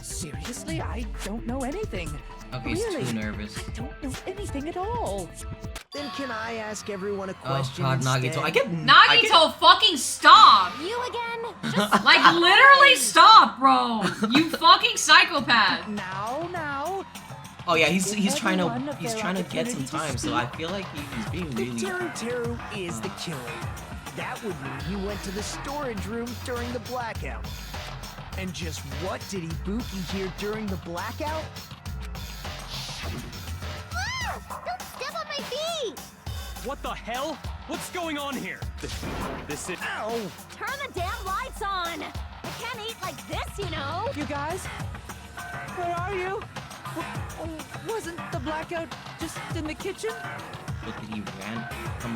[SPEAKER 16] Seriously? I don't know anything.
[SPEAKER 1] Okay, he's
[SPEAKER 16] Really?
[SPEAKER 1] too nervous.
[SPEAKER 16] I don't know anything at all.
[SPEAKER 5] Then can I ask everyone a
[SPEAKER 1] Oh
[SPEAKER 5] question
[SPEAKER 1] god,
[SPEAKER 5] instead?
[SPEAKER 1] Nagito. I get
[SPEAKER 2] Nagito, fucking stop!
[SPEAKER 12] You again?
[SPEAKER 2] Like, literally stop, bro! You fucking psychopath!
[SPEAKER 16] Now.
[SPEAKER 1] Oh yeah, he's
[SPEAKER 16] Give
[SPEAKER 1] trying
[SPEAKER 16] everyone
[SPEAKER 1] to
[SPEAKER 16] a
[SPEAKER 1] he's
[SPEAKER 16] fair
[SPEAKER 1] trying to get some
[SPEAKER 16] opportunity to
[SPEAKER 1] time, so I feel like he's being really.
[SPEAKER 5] Teru is the killer. That would mean he went to the storage room during the blackout. And just what did Ibuki hear during the blackout?
[SPEAKER 14] Don't step on my feet!
[SPEAKER 7] What the hell? What's going on here? This is...
[SPEAKER 5] Ow!
[SPEAKER 12] Turn the damn lights on! I can't eat like this, you know!
[SPEAKER 16] You guys? Where are you? Wasn't the blackout just in the kitchen?
[SPEAKER 1] Look at he ran.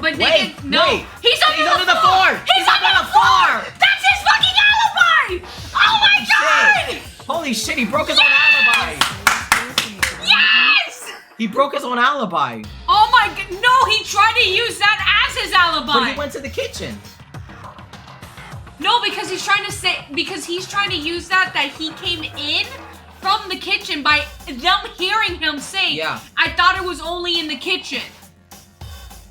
[SPEAKER 2] But
[SPEAKER 1] Wait,
[SPEAKER 2] no!
[SPEAKER 1] wait.
[SPEAKER 2] He's under the
[SPEAKER 1] floor!
[SPEAKER 2] He's under the floor! That's his fucking alibi! Oh my god!
[SPEAKER 1] Holy shit, he broke his own alibi!
[SPEAKER 2] Yes!
[SPEAKER 1] He broke his own alibi.
[SPEAKER 2] Oh my god, no, he tried to use that as his alibi!
[SPEAKER 1] But he went to the kitchen.
[SPEAKER 2] No, because he's trying to use that he came in from the kitchen by them hearing him say,
[SPEAKER 1] Yeah.
[SPEAKER 2] I thought it was only in the kitchen.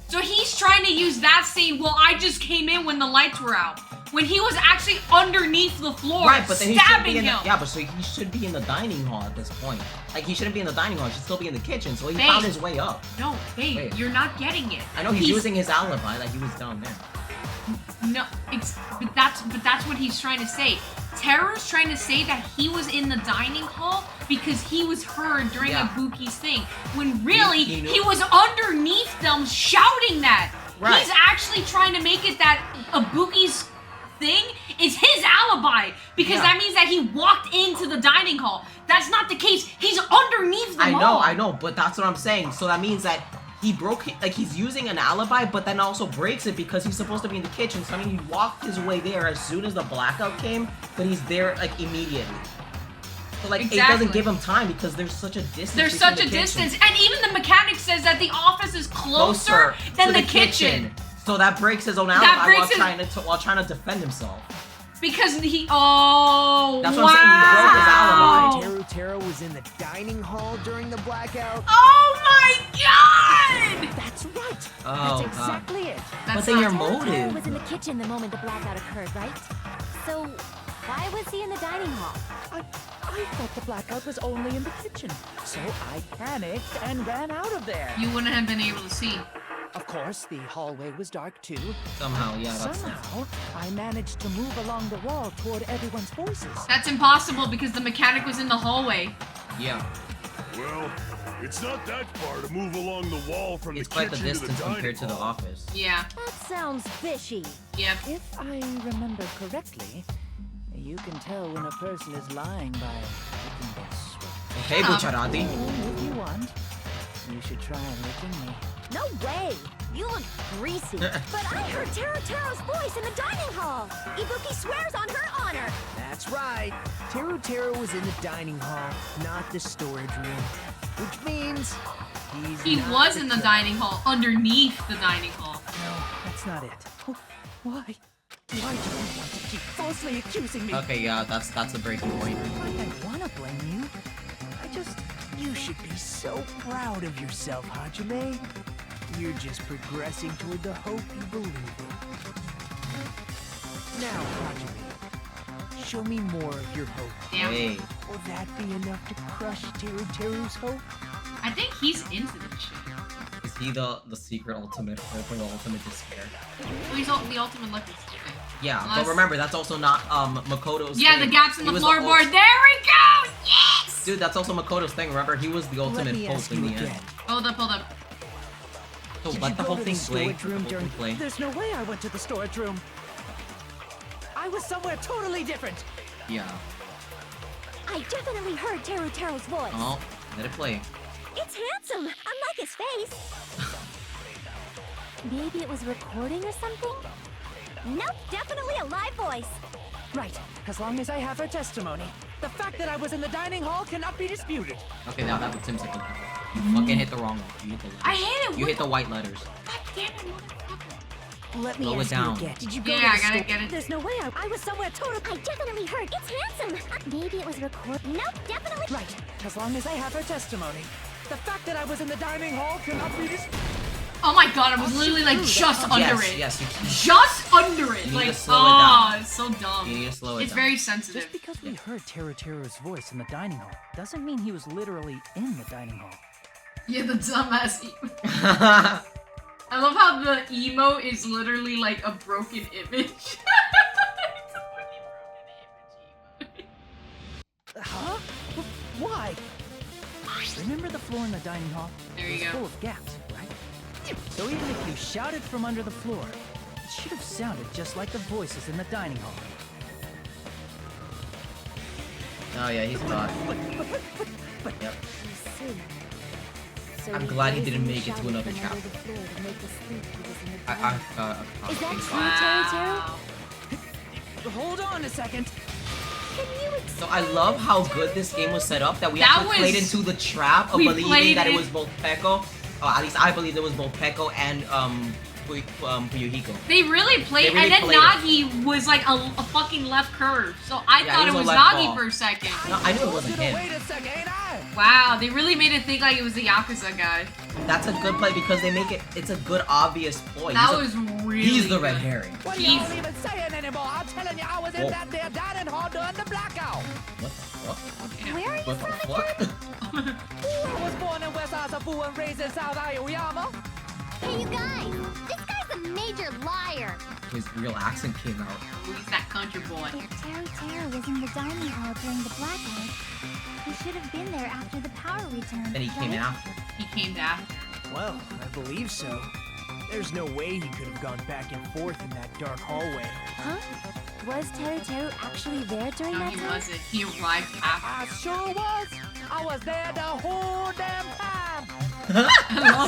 [SPEAKER 2] So he's trying to use that saying, well, I just came in when the lights were out. When he was actually underneath the floor,
[SPEAKER 1] Right, but then he should
[SPEAKER 2] stabbing
[SPEAKER 1] be in
[SPEAKER 2] him.
[SPEAKER 1] yeah, but so he should be in the dining hall at this point. Like, he shouldn't be in the dining hall, he should still be in the kitchen, so he
[SPEAKER 2] Babe.
[SPEAKER 1] found his way up.
[SPEAKER 2] No, babe,
[SPEAKER 1] Wait.
[SPEAKER 2] you're not getting it.
[SPEAKER 1] I know he's using his alibi, like he was down there.
[SPEAKER 2] No, but that's what he's trying to say. Teru's trying to say that he was in the dining hall because he was heard during Ibuki's thing. When really, he was underneath them shouting that.
[SPEAKER 1] Right.
[SPEAKER 2] He's actually trying to make it that Ibuki's thing is his alibi because that means that he walked into the dining hall. That's not the case. He's underneath them all.
[SPEAKER 1] I know, but that's what I'm saying. So that means that he broke, like, he's using an alibi, but then also breaks it because he's supposed to be in the kitchen. So, I mean, he walked his way there as soon as the blackout came, but he's there, like, immediately. So, like, it doesn't give him time because there's such a distance.
[SPEAKER 2] There's such a distance. And even the mechanic says that the office is closer than
[SPEAKER 1] to
[SPEAKER 2] the kitchen.
[SPEAKER 1] So that breaks his own alibi while trying to defend himself.
[SPEAKER 2] Because he, oh,
[SPEAKER 1] that's what I'm saying, he broke his alibi.
[SPEAKER 5] Teru was in the dining hall during the blackout.
[SPEAKER 2] Oh my god!
[SPEAKER 5] That's right.
[SPEAKER 1] Oh,
[SPEAKER 5] That's exactly it.
[SPEAKER 1] But then your
[SPEAKER 12] Teru
[SPEAKER 1] motive.
[SPEAKER 12] was in the kitchen the moment the blackout occurred, right? So, why was he in the dining hall?
[SPEAKER 16] I thought the blackout was only in the kitchen, so I panicked and ran out of there.
[SPEAKER 2] You wouldn't have been able to see.
[SPEAKER 16] Of course, the hallway was dark too.
[SPEAKER 1] Somehow, yeah, that's
[SPEAKER 16] Somehow, I managed to move along the wall toward everyone's voices.
[SPEAKER 2] That's impossible because the mechanic was in the hallway.
[SPEAKER 1] Yeah.
[SPEAKER 8] Well, it's not that far to move along the wall from
[SPEAKER 1] It's
[SPEAKER 8] the
[SPEAKER 1] quite
[SPEAKER 8] kitchen
[SPEAKER 1] the
[SPEAKER 8] to the
[SPEAKER 1] distance
[SPEAKER 8] dining
[SPEAKER 1] compared to the
[SPEAKER 8] hall.
[SPEAKER 1] office.
[SPEAKER 2] Yeah.
[SPEAKER 12] That sounds fishy.
[SPEAKER 2] Yep.
[SPEAKER 16] If I remember correctly, you can tell when a person is lying by licking their sweat.
[SPEAKER 1] Hey, Bucciarati.
[SPEAKER 16] If you want, you should try licking me.
[SPEAKER 12] No way! You look greasy. But I heard Teru's voice in the dining hall. Ibuki swears on her honor.
[SPEAKER 5] That's right. Teru was in the dining hall, not the storage room. Which means
[SPEAKER 2] He was in the dining hall, underneath the dining hall.
[SPEAKER 16] No, that's not it. Why? Why do you want to keep falsely accusing me?
[SPEAKER 1] Okay, yeah, that's a breaking point.
[SPEAKER 5] I want to blame you. You should be so proud of yourself, Hajime. You're just progressing toward the hope you believe in. Now, Hajime, show me more of your hope.
[SPEAKER 2] Damn.
[SPEAKER 1] Hey.
[SPEAKER 5] Will that be enough to crush Teru's hope?
[SPEAKER 2] I think he's into this shit.
[SPEAKER 1] Is he the secret ultimate hope or the ultimate despair?
[SPEAKER 2] Well, he's the ultimate lucky stick.
[SPEAKER 1] Yeah, but remember, that's also not Makoto's
[SPEAKER 2] Yeah,
[SPEAKER 1] thing.
[SPEAKER 2] the gaps in
[SPEAKER 1] He
[SPEAKER 2] the
[SPEAKER 1] was
[SPEAKER 2] floorboard. There we go! Yes!
[SPEAKER 1] Dude, that's also Makoto's thing. Remember, he was the ultimate hope in the end.
[SPEAKER 2] Hold up.
[SPEAKER 1] So
[SPEAKER 16] Did
[SPEAKER 1] let
[SPEAKER 16] you
[SPEAKER 1] the
[SPEAKER 16] go
[SPEAKER 1] whole
[SPEAKER 16] to
[SPEAKER 1] thing
[SPEAKER 16] the
[SPEAKER 1] play.
[SPEAKER 16] storage room during...
[SPEAKER 1] Play.
[SPEAKER 16] There's no way I went to the storage room. I was somewhere totally different.
[SPEAKER 1] Yeah.
[SPEAKER 12] I definitely heard Teru's voice.
[SPEAKER 1] Oh, let it play.
[SPEAKER 12] It's handsome, unlike his face. Maybe it was recording or something? Nope, definitely a live voice.
[SPEAKER 16] Right, as long as I have her testimony. The fact that I was in the dining hall cannot be disputed.
[SPEAKER 1] Okay, now that seems like you fucking hit the wrong one. You hit the letters.
[SPEAKER 2] I hit it.
[SPEAKER 1] You hit the white letters.
[SPEAKER 2] God damn it, motherfucker.
[SPEAKER 11] Let me
[SPEAKER 1] Slow it
[SPEAKER 11] ask you
[SPEAKER 1] down.
[SPEAKER 11] again. Did you go
[SPEAKER 2] Yeah,
[SPEAKER 11] to
[SPEAKER 2] I
[SPEAKER 11] the
[SPEAKER 2] gotta
[SPEAKER 11] store?
[SPEAKER 2] get it.
[SPEAKER 11] There's no way I was somewhere totally.
[SPEAKER 14] I definitely heard. It's handsome. Maybe it was recorded. Nope, definitely.
[SPEAKER 16] Right. As long as I have her testimony. The fact that I was in the dining hall cannot be dis-
[SPEAKER 2] Oh my god, I was literally like just under
[SPEAKER 1] Yes,
[SPEAKER 2] it.
[SPEAKER 1] yes, you can.
[SPEAKER 2] Just under it.
[SPEAKER 1] You need
[SPEAKER 2] Like,
[SPEAKER 1] to slow it down.
[SPEAKER 2] it's so dumb.
[SPEAKER 1] You need to slow it
[SPEAKER 2] It's
[SPEAKER 1] down.
[SPEAKER 2] very sensitive.
[SPEAKER 16] Just because we heard Teru's voice in the dining hall doesn't mean he was literally in the dining hall.
[SPEAKER 2] Yeah, the dumbass I love how the emo is literally like a broken image.
[SPEAKER 16] Huh? Why? Remember the floor in the dining hall?
[SPEAKER 2] There you
[SPEAKER 16] It was
[SPEAKER 2] go.
[SPEAKER 16] full of gaps, right? So even if you shouted from under the floor, it should have sounded just like the voices in the dining hall.
[SPEAKER 1] Oh yeah, he's got. Yep.
[SPEAKER 12] So
[SPEAKER 1] I'm
[SPEAKER 12] he
[SPEAKER 1] glad he
[SPEAKER 12] raised
[SPEAKER 1] didn't
[SPEAKER 12] and
[SPEAKER 1] make it to
[SPEAKER 12] shouted
[SPEAKER 1] another
[SPEAKER 12] from
[SPEAKER 1] chapter.
[SPEAKER 12] under the floor to make us think he was in the
[SPEAKER 1] Is that
[SPEAKER 12] true, Teru?
[SPEAKER 16] Hold on a second.
[SPEAKER 1] So I love how good this game was set up that we
[SPEAKER 2] That
[SPEAKER 1] actually played
[SPEAKER 2] was-
[SPEAKER 1] into the trap of
[SPEAKER 2] we
[SPEAKER 1] believing
[SPEAKER 2] played
[SPEAKER 1] that it
[SPEAKER 2] it-
[SPEAKER 1] was both Peko. Or at least I believed it was both Peko and Fuyuhiko.
[SPEAKER 2] They really played,
[SPEAKER 1] They really
[SPEAKER 2] and then
[SPEAKER 1] played it.
[SPEAKER 2] Nagi was like a fucking left curve. So I
[SPEAKER 1] Yeah,
[SPEAKER 2] thought
[SPEAKER 1] he
[SPEAKER 2] it
[SPEAKER 1] was
[SPEAKER 2] was
[SPEAKER 1] a left
[SPEAKER 2] Nagi
[SPEAKER 1] ball.
[SPEAKER 2] for a second.
[SPEAKER 1] No, I knew it wasn't him.
[SPEAKER 16] Wait a second, ain't I?
[SPEAKER 2] Wow, they really made it think like it was the Yakuza guy.
[SPEAKER 1] That's a good play because they make it. It's a good obvious ploy.
[SPEAKER 2] That
[SPEAKER 1] He's a-
[SPEAKER 2] was really
[SPEAKER 1] He's the red
[SPEAKER 2] good.
[SPEAKER 1] herring.
[SPEAKER 16] What are y'all even saying anymore? I'm telling you, I was in
[SPEAKER 1] Whoa.
[SPEAKER 16] that there dining hall during the blackout.
[SPEAKER 1] What the fuck?
[SPEAKER 14] Where are you
[SPEAKER 1] What the
[SPEAKER 14] from
[SPEAKER 1] fuck?
[SPEAKER 16] I was born in West Asafu and raised in South Aoyama.
[SPEAKER 14] Hey, you guys! This guy's a major liar!
[SPEAKER 1] His real accent came out.
[SPEAKER 2] He's that country boy.
[SPEAKER 14] If Teru was in the dining hall during the blackout, he should have been there after the power returned.
[SPEAKER 1] Then he came
[SPEAKER 14] right?
[SPEAKER 1] after.
[SPEAKER 2] He came after.
[SPEAKER 5] Well, I believe so. There's no way he could have gone back and forth in that dark hallway.
[SPEAKER 12] Huh? Was Teru actually there during
[SPEAKER 2] No,
[SPEAKER 12] that
[SPEAKER 2] he
[SPEAKER 12] time?
[SPEAKER 2] wasn't. He arrived after.
[SPEAKER 16] I sure was. I was there the whole damn time.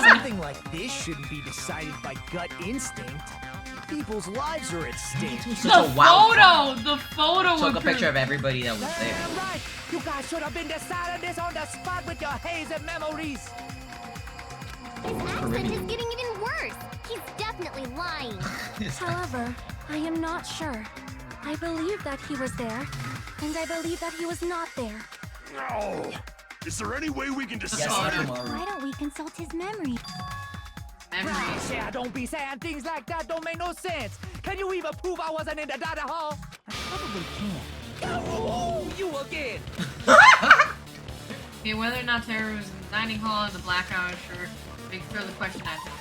[SPEAKER 5] Something like this shouldn't be decided by gut instinct. People's lives are at stake.
[SPEAKER 1] Such a wild card.
[SPEAKER 2] The photo
[SPEAKER 1] Took a
[SPEAKER 2] approved.
[SPEAKER 1] picture of everybody that was there.
[SPEAKER 16] Damn right. You guys should have been deciding this on the spot with your hazy memories.
[SPEAKER 14] His accent is getting even worse. He's definitely lying.
[SPEAKER 12] However, I am not sure. I believe that he was there, and I believe that he was not there.
[SPEAKER 8] No. Is there any way we can decide?
[SPEAKER 14] Why don't we consult his memory?
[SPEAKER 2] Memories.
[SPEAKER 16] Yeah, don't be saying things like that. Don't make no sense. Can you even prove I wasn't in the dining hall?
[SPEAKER 5] I probably can.
[SPEAKER 16] Oh, you again.
[SPEAKER 2] Okay, whether or not Teru was in the dining hall or the blackout, sure. Make sure the question at him.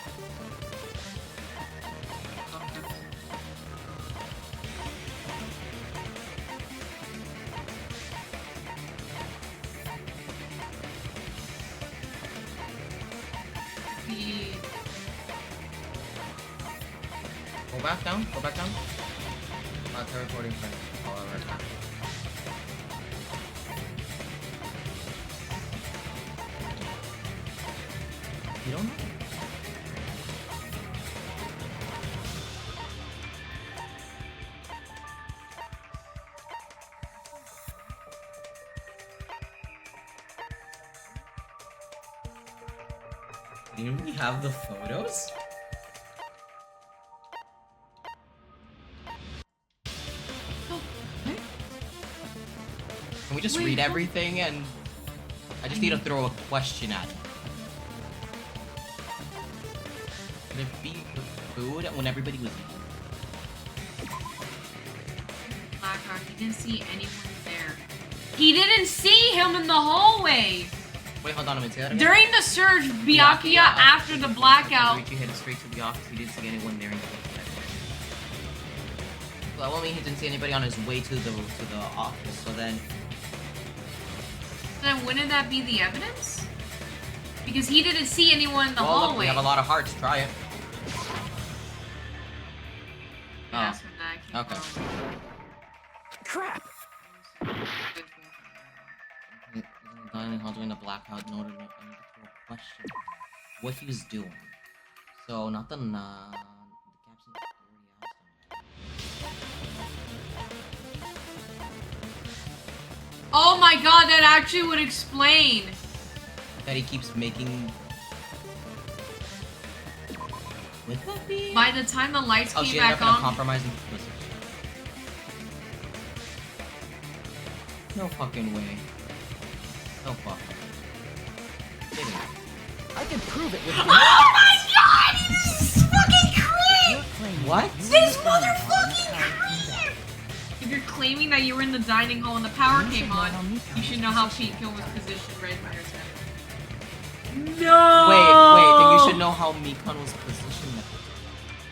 [SPEAKER 1] Go back down. Go back down. Recording friend. However. You don't know? Do we have the photos? Can we just read everything and I just need to throw a question at it. Could it be the food when everybody was eating?
[SPEAKER 2] Blackout, he didn't see anyone there. He didn't see him in the hallway!
[SPEAKER 1] Wait, hold on a minute. Say that again.
[SPEAKER 2] During the surge, Byakuya, after the blackout.
[SPEAKER 1] Richie headed straight to the office. He didn't see anyone there. Well, that won't mean he didn't see anybody on his way to the office. So then,
[SPEAKER 2] Then wouldn't that be the evidence? Because he didn't see anyone in the
[SPEAKER 1] well, look,
[SPEAKER 2] hallway.
[SPEAKER 1] we have a lot of hearts. Try it.
[SPEAKER 2] Yeah,
[SPEAKER 1] Oh.
[SPEAKER 2] that's when that came
[SPEAKER 1] Okay.
[SPEAKER 5] Crap!
[SPEAKER 1] Dining hall during the blackout in order to throw a question. What he was doing. So not the caption
[SPEAKER 2] Oh my god, that actually would explain.
[SPEAKER 1] that he keeps making. Would that be?
[SPEAKER 2] By the time the lights
[SPEAKER 1] Oh,
[SPEAKER 2] came
[SPEAKER 1] she ended
[SPEAKER 2] back
[SPEAKER 1] up in a
[SPEAKER 2] on,
[SPEAKER 1] compromising position. No fucking way. No fucking. Kidding.
[SPEAKER 16] I can prove it with.
[SPEAKER 4] Oh my god! This is fucking creep!
[SPEAKER 1] What?
[SPEAKER 4] This motherfucking creep!
[SPEAKER 2] if you're claiming that you were in the dining hall when the power came on, you should know how Pete Kill was positioned right by your side. No!
[SPEAKER 1] Wait, then you should know how Mikon was positioned.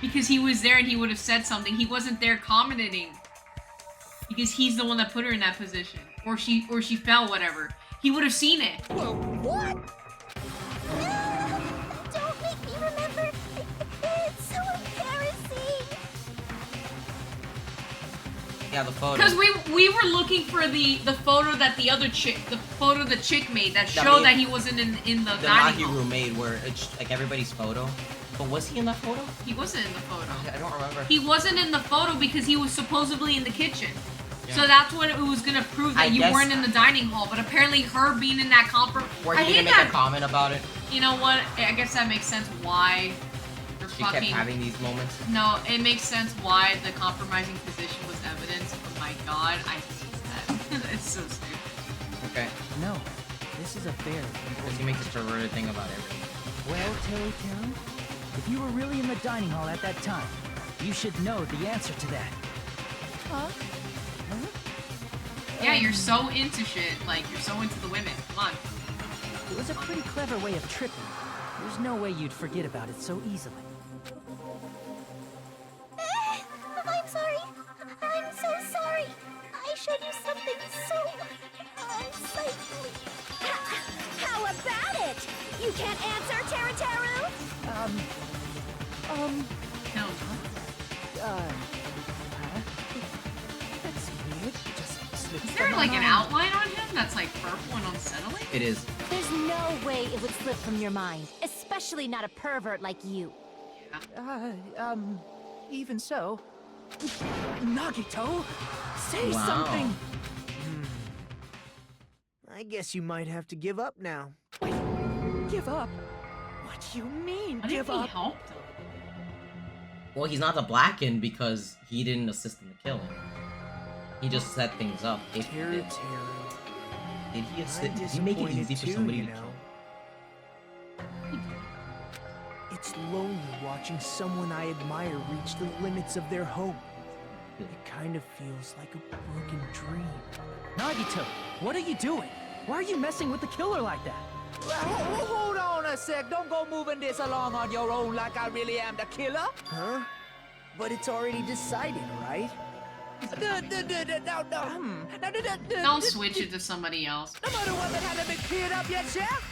[SPEAKER 2] Because he was there and he would have said something. He wasn't there commenting. Because he's the one that put her in that position. Or she fell, whatever. He would have seen it.
[SPEAKER 14] Whoa, what? No! Don't make me remember. It's so embarrassing.
[SPEAKER 1] Yeah, the photo.
[SPEAKER 2] Because we were looking for the photo that the photo the chick made that showed that he wasn't in the dining hall.
[SPEAKER 1] Mahiru made where it's like everybody's photo. But was he in that photo?
[SPEAKER 2] He wasn't in the photo.
[SPEAKER 1] I don't remember.
[SPEAKER 2] He wasn't in the photo because he was supposedly in the kitchen.
[SPEAKER 1] Yeah.
[SPEAKER 2] So that's what it was gonna prove that you weren't in the dining hall. But apparently her being in that
[SPEAKER 1] Where he didn't make a comment about it.
[SPEAKER 2] You know what? I guess that makes sense why
[SPEAKER 1] She kept having these moments.
[SPEAKER 2] No, it makes sense why the compromising position was evidence. Oh my god, I hate that. It's so stupid.
[SPEAKER 1] Okay.
[SPEAKER 16] No, this is a fair.
[SPEAKER 1] Because he makes a perverted thing about everything.
[SPEAKER 16] Well, Terry-chan, if you were really in the dining hall at that time, you should know the answer to that.
[SPEAKER 14] Huh?
[SPEAKER 2] Yeah, you're so into shit. Like, you're so into the women. Come on.
[SPEAKER 16] It was a pretty clever way of tricking. There's no way you'd forget about it so easily.
[SPEAKER 14] I'm sorry. I'm so sorry. I showed you something so unsightly. How about it? You can't answer, Teru-Teru?
[SPEAKER 2] No.
[SPEAKER 16] That's weird. Just slipped
[SPEAKER 2] Is there
[SPEAKER 16] from
[SPEAKER 2] like
[SPEAKER 16] my
[SPEAKER 2] an
[SPEAKER 16] mind.
[SPEAKER 2] outline on him that's like purple and unsettling?
[SPEAKER 1] It is.
[SPEAKER 3] There's no way it would slip from your mind, especially not a pervert like you.
[SPEAKER 16] Even so. Nagito, say
[SPEAKER 13] Wow.
[SPEAKER 16] something.
[SPEAKER 13] I guess you might have to give up now.
[SPEAKER 16] Give up? What do you mean,
[SPEAKER 2] What
[SPEAKER 16] give
[SPEAKER 2] if he
[SPEAKER 16] up?
[SPEAKER 2] helped him?
[SPEAKER 1] Well, he's not the Blackened because he didn't assist in the killing. He just set things up. If he did. Did he assist? Did he make it easy for somebody to kill?
[SPEAKER 13] It's lonely watching someone I admire reach the limits of their hope. It kind of feels like a broken dream.
[SPEAKER 16] Nagito, what are you doing? Why are you messing with the killer like that?
[SPEAKER 5] Hold on a sec. Don't go moving this along on your own like I really am the killer.
[SPEAKER 13] Huh? But it's already decided, right?
[SPEAKER 2] Don't switch it to somebody else.
[SPEAKER 5] The murder weapon hasn't been cleared up yet, Chef?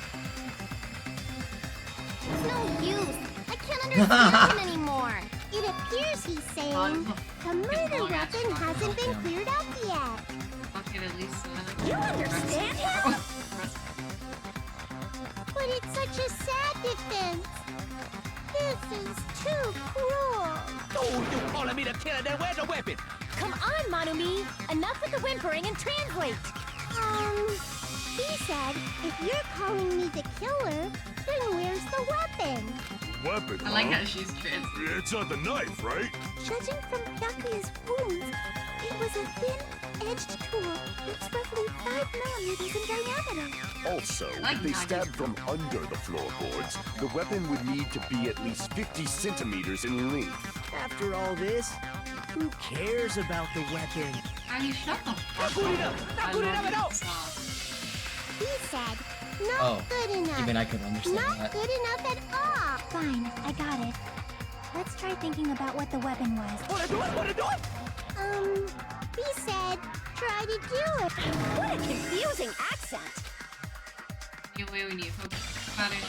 [SPEAKER 14] It's no use. I can't understand him anymore. It appears he's saying the murder weapon hasn't been cleared up yet.
[SPEAKER 2] Fucking at least.
[SPEAKER 14] You understand him? But it's such a sad defense. This is too cruel.
[SPEAKER 5] Oh, you calling me the killer? Then where's the weapon?
[SPEAKER 3] Come on, Manumi! Enough with the whimpering and translate!
[SPEAKER 14] He said, if you're calling me the killer, then where's the weapon?
[SPEAKER 8] Weapon,
[SPEAKER 2] I like
[SPEAKER 8] huh?
[SPEAKER 2] how she's trans.
[SPEAKER 8] It's not the knife, right?
[SPEAKER 14] Judging from Byakuya's wounds, it was a thin-edged tool that's roughly 5 millimeters in diameter.
[SPEAKER 17] Also, if they stabbed from under the floorboards, the weapon would need to be at least 50 centimeters in length.
[SPEAKER 13] After all this, who cares about the weapon?
[SPEAKER 2] You shut the fuck
[SPEAKER 5] up. Not good enough at all.
[SPEAKER 14] He said, not
[SPEAKER 1] Oh,
[SPEAKER 14] good enough.
[SPEAKER 1] even I could understand
[SPEAKER 14] Not
[SPEAKER 1] that.
[SPEAKER 14] good enough at all.
[SPEAKER 12] Fine, I got it. Let's try thinking about what the weapon was.
[SPEAKER 5] Wanna do it?
[SPEAKER 14] He said, try to do it.
[SPEAKER 3] What a confusing accent!
[SPEAKER 2] The way we need to focus about it.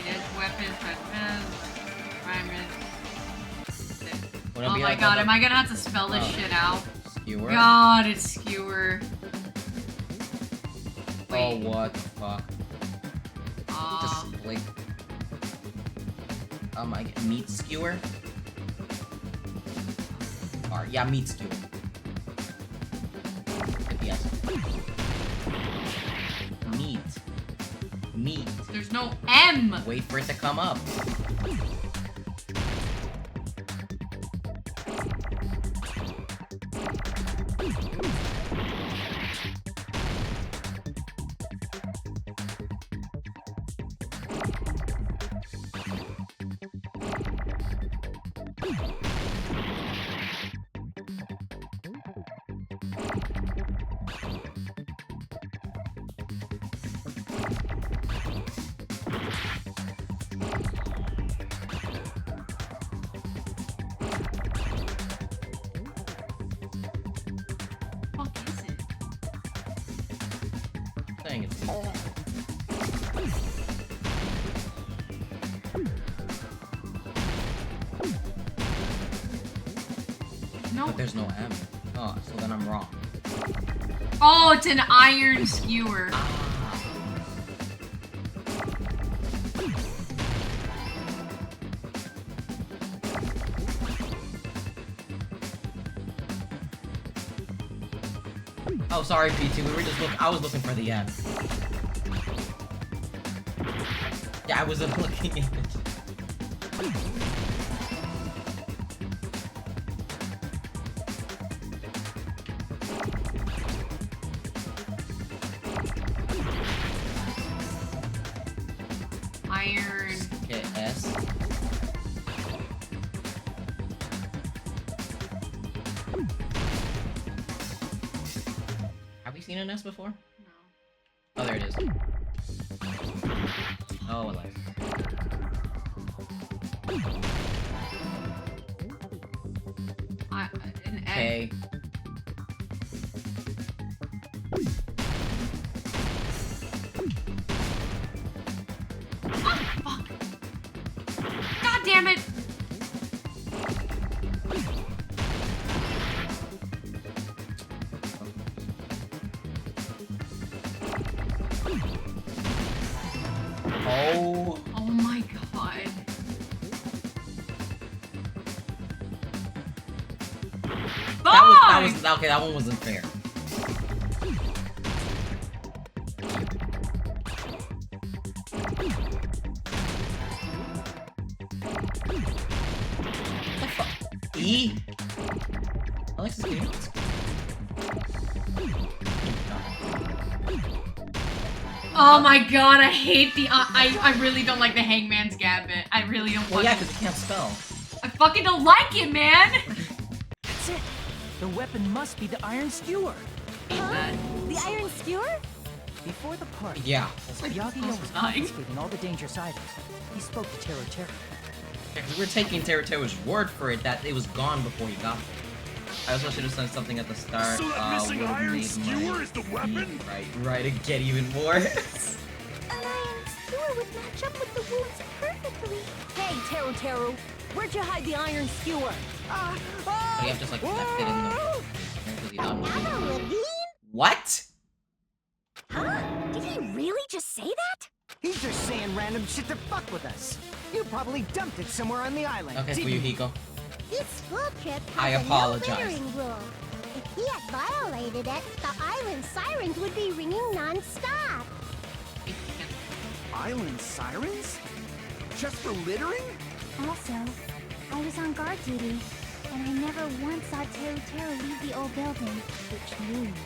[SPEAKER 2] The edge weapon,
[SPEAKER 1] Wouldn't
[SPEAKER 2] oh
[SPEAKER 1] be
[SPEAKER 2] my
[SPEAKER 1] like
[SPEAKER 2] god,
[SPEAKER 1] a-
[SPEAKER 2] am I gonna have to spell this shit out?
[SPEAKER 1] Skewer?
[SPEAKER 2] God, it's skewer.
[SPEAKER 1] Oh, what the fuck? Just like... I get meat skewer? Or, yeah, meat skewer. Yes. Meat. Meat.
[SPEAKER 2] There's no M!
[SPEAKER 1] Wait for it to come up. saying it's easy.
[SPEAKER 2] No.
[SPEAKER 1] But there's no M. Oh, so then I'm wrong.
[SPEAKER 2] Oh, it's an iron skewer.
[SPEAKER 1] Oh, sorry, PT. We were just I was looking for the M. Yeah, I wasn't looking at it.
[SPEAKER 2] Iron.
[SPEAKER 1] Okay, S. Have we seen an S before?
[SPEAKER 2] No.
[SPEAKER 1] Oh, there it is. Oh, life.
[SPEAKER 2] An
[SPEAKER 1] K.
[SPEAKER 2] egg. Oh, fuck. God damn it.
[SPEAKER 1] Oh.
[SPEAKER 2] Oh my god.
[SPEAKER 1] That was okay, that one wasn't fair. E? Alexis game.
[SPEAKER 2] Oh my god, I hate the I really don't like the Hangman's Gambit. I really don't
[SPEAKER 1] Well,
[SPEAKER 2] like
[SPEAKER 1] yeah,
[SPEAKER 2] it.
[SPEAKER 1] because you can't spell.
[SPEAKER 2] I fucking don't like it, man!
[SPEAKER 16] That's it. The weapon must be the iron skewer.
[SPEAKER 12] Huh? The iron skewer?
[SPEAKER 16] Before the party,
[SPEAKER 1] Yeah.
[SPEAKER 16] Yagyo was confiscating all the dangerous items. He spoke to Tero Tero.
[SPEAKER 1] We were taking Teruteru's word for it that it was gone before he got there. I also should have said something at the start.
[SPEAKER 8] So that missing
[SPEAKER 1] would've
[SPEAKER 8] iron
[SPEAKER 1] made
[SPEAKER 8] skewer
[SPEAKER 1] my
[SPEAKER 8] is the weapon?
[SPEAKER 1] Right, to get even more.
[SPEAKER 12] An iron skewer would match up with the wounds perfectly. Hey, Tero Tero, where'd you hide the iron skewer?
[SPEAKER 1] So you have just like left it in the.
[SPEAKER 12] Ravine?
[SPEAKER 1] What?
[SPEAKER 12] Huh? Did he really just say that?
[SPEAKER 13] He's just saying random shit to fuck with us. You probably dumped it somewhere on the island.
[SPEAKER 1] Okay,
[SPEAKER 13] didn't you?
[SPEAKER 1] Fuyuhiko.
[SPEAKER 14] This school trip
[SPEAKER 1] I
[SPEAKER 14] has a
[SPEAKER 1] apologize.
[SPEAKER 14] no littering rule. If he had violated it, the island sirens would be ringing non-stop.
[SPEAKER 15] Island sirens? Just for littering?
[SPEAKER 14] Also, I was on guard duty, and I never once saw Teru Teru leave the old building, which means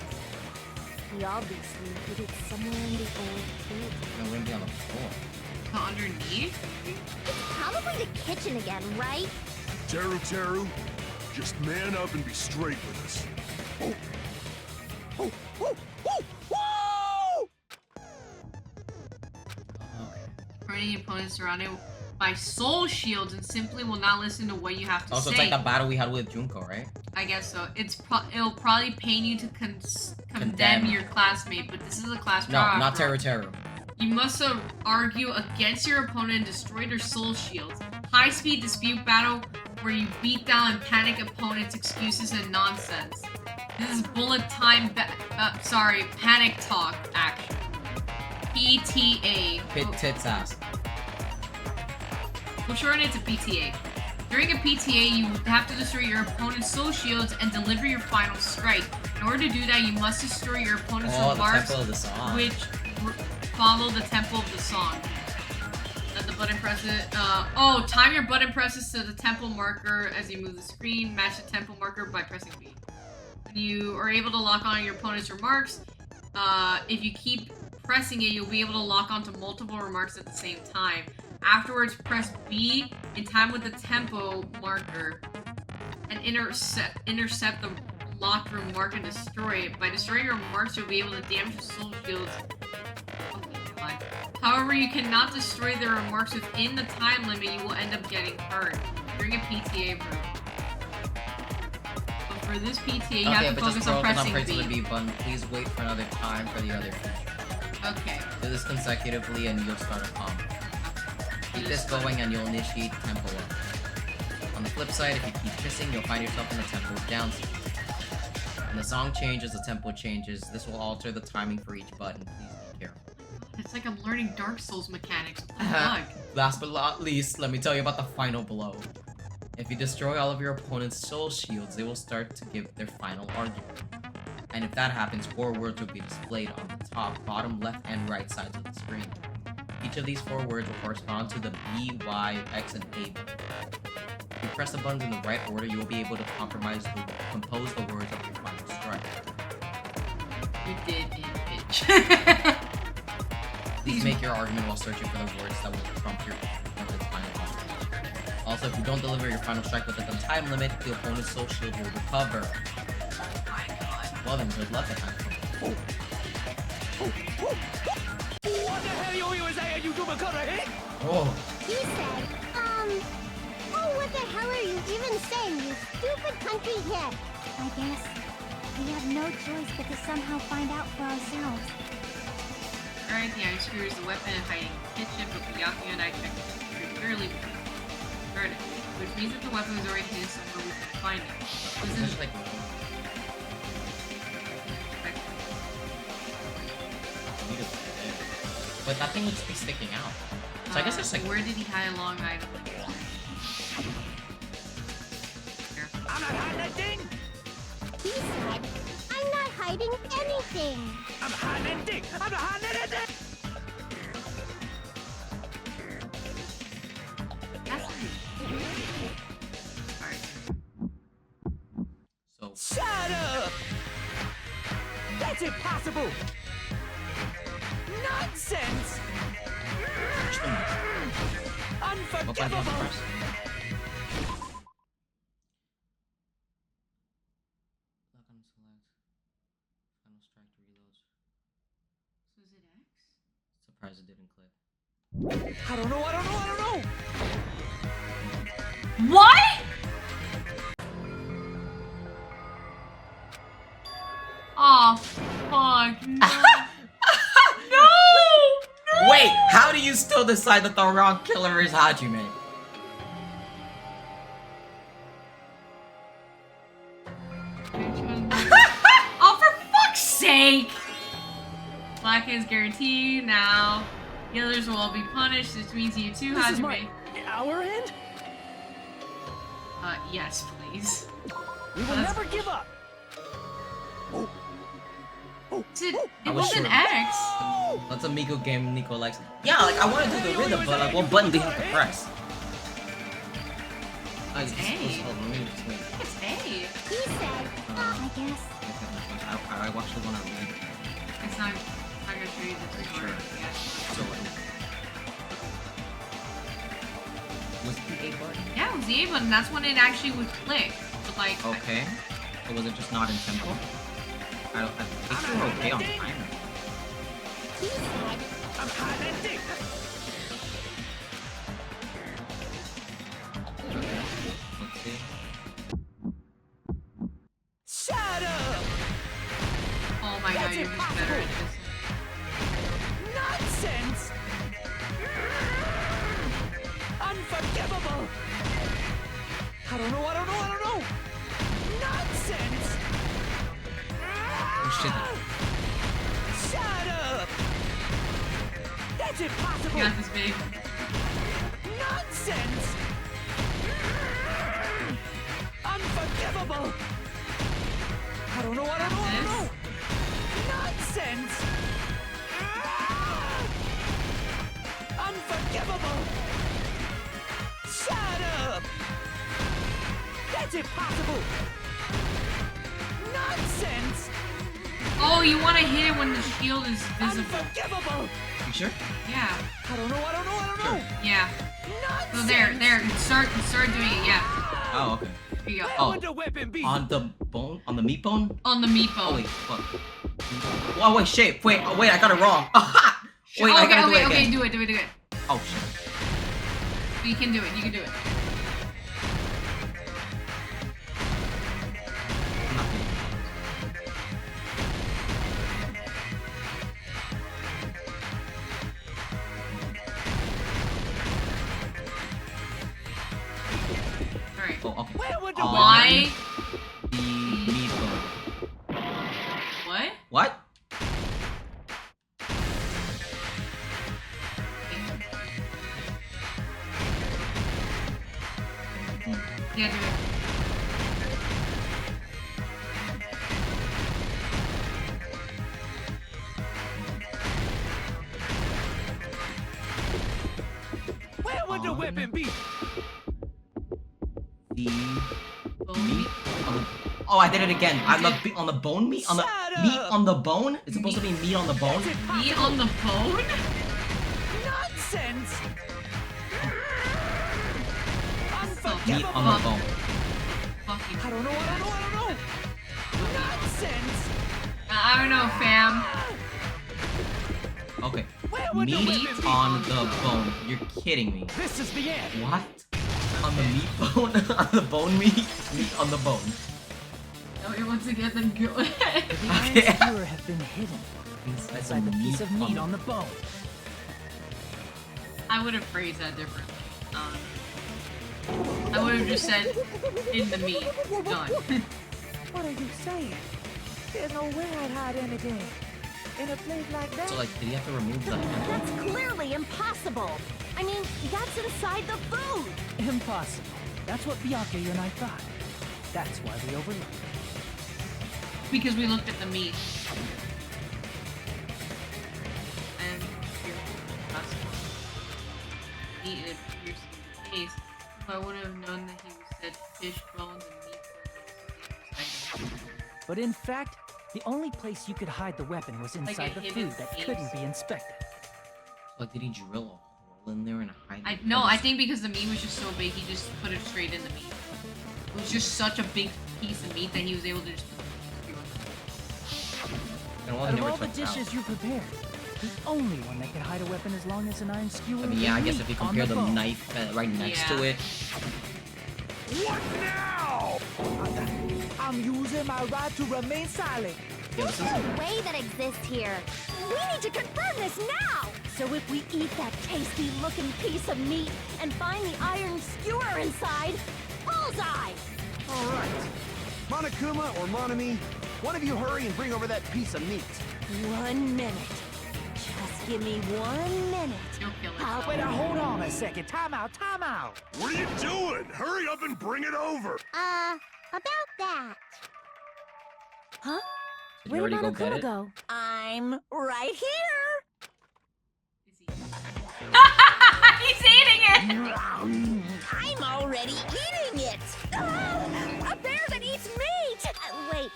[SPEAKER 14] he obviously hid it somewhere in the old building.
[SPEAKER 1] I'm gonna be on the floor.
[SPEAKER 2] Underneath?
[SPEAKER 14] It's probably the kitchen again, right?
[SPEAKER 8] Teru Teru, just man up and be straight with us.
[SPEAKER 15] Oh! Oh! Oh! Oh! Whoa!
[SPEAKER 2] Any opponent surrounded by soul shields and simply will not listen to what you have to
[SPEAKER 1] Also,
[SPEAKER 2] say.
[SPEAKER 1] it's like that battle we had with Junko, right?
[SPEAKER 2] I guess so. It'll probably pain you to condemn your classmate, but this is a class
[SPEAKER 1] No,
[SPEAKER 2] trial.
[SPEAKER 1] not Teru Teru.
[SPEAKER 2] You must argue against your opponent and destroy their soul shields. High-speed dispute battle where you beat down and panic opponents' excuses and nonsense. This is bullet time panic talk action. PTA.
[SPEAKER 1] Pit tits ass.
[SPEAKER 2] We'll shorten it to PTA. During a PTA, you have to destroy your opponent's soul shields and deliver your final strike. In order to do that, you must destroy your opponent's remarks,
[SPEAKER 1] the tempo of the song.
[SPEAKER 2] which follow the tempo of the song. Let the button presses. Time your button presses to the tempo marker as you move the screen. Match the tempo marker by pressing B. When you are able to lock on your opponent's remarks, if you keep pressing it, you'll be able to lock onto multiple remarks at the same time. Afterwards, press B in time with the tempo marker and intercept the locked remark and destroy it. By destroying your remarks, you'll be able to damage the soul shields. However, you cannot destroy their remarks within the time limit. You will end up getting hurt during a PTA room. But for this PTA, you have to focus on pressing B.
[SPEAKER 1] The B button. Please wait for another time for the other feature.
[SPEAKER 2] Okay.
[SPEAKER 1] Do this consecutively and you'll start a combo. Keep this going and you'll initiate tempo up. On the flip side, if you keep missing, you'll find yourself in the tempo down state. When the song changes, the tempo changes. This will alter the timing for each button. Please be careful.
[SPEAKER 2] It's like I'm learning Dark Souls mechanics. What the fuck?
[SPEAKER 1] Last but not least, let me tell you about the final blow. If you destroy all of your opponent's soul shields, they will start to give their final argument. And if that happens, 4 words will be displayed on the top, bottom, left, and right sides of the screen. Each of these 4 words will correspond to the B, Y, X, and A button. If you press the buttons in the right order, you will be able to compose the words of your final strike.
[SPEAKER 2] You did it, bitch.
[SPEAKER 1] Please make your argument while searching for the words that will trump your opponent's final argument. Also, if you don't deliver your final strike within the time limit, the opponent's soul shield will recover. Well then, good luck at that point.
[SPEAKER 16] What the hell you saying, you hit?
[SPEAKER 1] Oh.
[SPEAKER 14] He said, oh, what the hell are you even saying, you stupid country kid? I guess we have no choice but to somehow find out for ourselves.
[SPEAKER 2] Alright, the ice screw is the weapon hiding in the kitchen, but Byakuya and I checked it pretty clearly before we started, which means that the weapon was already hidden somewhere we could find it. Wasn't it like...
[SPEAKER 1] But that thing would just be sticking out. So I guess it's like...
[SPEAKER 2] Where did he hide a long item?
[SPEAKER 16] I'm not hiding that thing!
[SPEAKER 14] He said, I'm not hiding anything!
[SPEAKER 16] I'm hiding anything! I'm not hiding anything!
[SPEAKER 2] That's
[SPEAKER 1] So...
[SPEAKER 16] Shut up! That's impossible! Nonsense! Unforgivable!
[SPEAKER 1] Surprised it didn't click.
[SPEAKER 16] I don't know!
[SPEAKER 2] What?! Oh, fuck. No. No!
[SPEAKER 1] Wait, how do you still decide that the wrong killer is Hajime?
[SPEAKER 2] Oh, for fuck's sake! Black is guaranteed now. The others will all be punished. This means you too,
[SPEAKER 16] This
[SPEAKER 2] Hajime.
[SPEAKER 16] is my hour end?
[SPEAKER 2] Yes, please.
[SPEAKER 16] We will never give up!
[SPEAKER 2] It was an X.
[SPEAKER 1] That's a Miko game Nico likes. Yeah, like I want to do the rhythm, but like what button do you have to press?
[SPEAKER 2] It's A.
[SPEAKER 1] Hold on, let me just wait.
[SPEAKER 2] It's A.
[SPEAKER 14] He said, I guess.
[SPEAKER 1] I actually want to read.
[SPEAKER 2] It's not. I'm gonna show you the
[SPEAKER 1] Sure.
[SPEAKER 2] Yeah.
[SPEAKER 1] So was it the A button?
[SPEAKER 2] Yeah, it was the A button. That's when it actually would click. But like.
[SPEAKER 1] Okay. Or was it just not in tempo? I think you were okay on time.
[SPEAKER 14] He said,
[SPEAKER 16] I'm hiding anything!
[SPEAKER 1] Let's see.
[SPEAKER 16] Shut up!
[SPEAKER 2] Oh my god, you're just better at this.
[SPEAKER 16] Nonsense! Unforgivable! I don't know! Nonsense!
[SPEAKER 1] Oh shit.
[SPEAKER 16] Shut up! That's impossible!
[SPEAKER 2] You got this, babe.
[SPEAKER 16] Nonsense! Unforgivable! I don't know! Nonsense! Unforgivable! Shut up! That's impossible! Nonsense!
[SPEAKER 2] Oh, you want to hit it when the shield is visible.
[SPEAKER 16] Unforgivable!
[SPEAKER 1] You sure?
[SPEAKER 2] Yeah.
[SPEAKER 16] I don't know!
[SPEAKER 2] Yeah.
[SPEAKER 16] Nonsense!
[SPEAKER 2] So there. Start doing it. Yeah.
[SPEAKER 1] Oh, okay.
[SPEAKER 2] Here you go.
[SPEAKER 1] Oh,
[SPEAKER 16] Would the weapon be?
[SPEAKER 1] on the bone? On the meat bone?
[SPEAKER 2] On the meat
[SPEAKER 1] Oh
[SPEAKER 2] bone.
[SPEAKER 1] wait, fuck. Oh wait, shit. Wait, I got it wrong. Aha! Wait, I gotta do it again.
[SPEAKER 2] Do it.
[SPEAKER 1] Oh shit.
[SPEAKER 2] You can do it.
[SPEAKER 1] okay.
[SPEAKER 2] Why?
[SPEAKER 1] The meatball.
[SPEAKER 2] What?
[SPEAKER 1] What?
[SPEAKER 2] Yeah, do it.
[SPEAKER 16] Where would the weapon be?
[SPEAKER 1] The meat on the... Oh, I did it again. On the bone meat? On the meat on the bone? It's supposed to be meat on the bone?
[SPEAKER 2] Meat on the bone?
[SPEAKER 16] Nonsense!
[SPEAKER 1] Meat on the bone.
[SPEAKER 16] I don't know. Nonsense!
[SPEAKER 2] I don't know, fam.
[SPEAKER 1] Okay. Meat on the bone. You're kidding me.
[SPEAKER 16] This is the end.
[SPEAKER 1] What? On the meat bone? On the bone meat? Meat on the bone.
[SPEAKER 2] Okay, once again, then go ahead.
[SPEAKER 16] The iron skewer have been hidden inside the piece of meat on the bone.
[SPEAKER 2] I would have phrased that differently. I would have just said, in the meat. Done.
[SPEAKER 5] What are you saying? There's no way I'd hide anything in a place like that.
[SPEAKER 1] So, like, did he have to remove the...
[SPEAKER 11] That's clearly impossible. I mean, that's inside the food.
[SPEAKER 16] Impossible. That's what Byakuya and I thought. That's why we overlooked it.
[SPEAKER 2] Because we looked at the meat. And meat it appears to be the case. If I would have known that he said fish bones and meat bones.
[SPEAKER 16] But in fact, the only place you could hide the weapon was
[SPEAKER 2] Like
[SPEAKER 16] inside
[SPEAKER 2] a
[SPEAKER 16] the
[SPEAKER 2] hidden
[SPEAKER 16] food that
[SPEAKER 2] space.
[SPEAKER 16] couldn't be inspected.
[SPEAKER 1] Like, did he drill a hole in there and hide it?
[SPEAKER 2] No, I think because the meat was just so big, he just put it straight in the meat. It was just such a big piece of meat that he was able to just...
[SPEAKER 16] Out of all the dishes you prepared, the only one that can hide a weapon as long as an iron skewer.
[SPEAKER 1] I mean, yeah, I guess if you compare the knife right next to it.
[SPEAKER 5] What now? I'm using my right to remain silent.
[SPEAKER 1] Yo, this is...
[SPEAKER 12] There's no way that exists here.
[SPEAKER 11] We need to confirm this now! So if we eat that tasty-looking piece of meat and find the iron skewer inside, bullseye!
[SPEAKER 15] All right. Monokuma or Monami, one of you hurry and bring over that piece of meat.
[SPEAKER 11] 1 minute. Just give me 1 minute.
[SPEAKER 5] Wait, now hold on a second. Time out.
[SPEAKER 8] What are you doing? Hurry up and bring it over!
[SPEAKER 12] About that.
[SPEAKER 11] Huh?
[SPEAKER 1] Did you already go get it?
[SPEAKER 11] Go? I'm right here.
[SPEAKER 2] He's eating it!
[SPEAKER 11] I'm already eating it! A bear that eats meat!
[SPEAKER 12] Wait,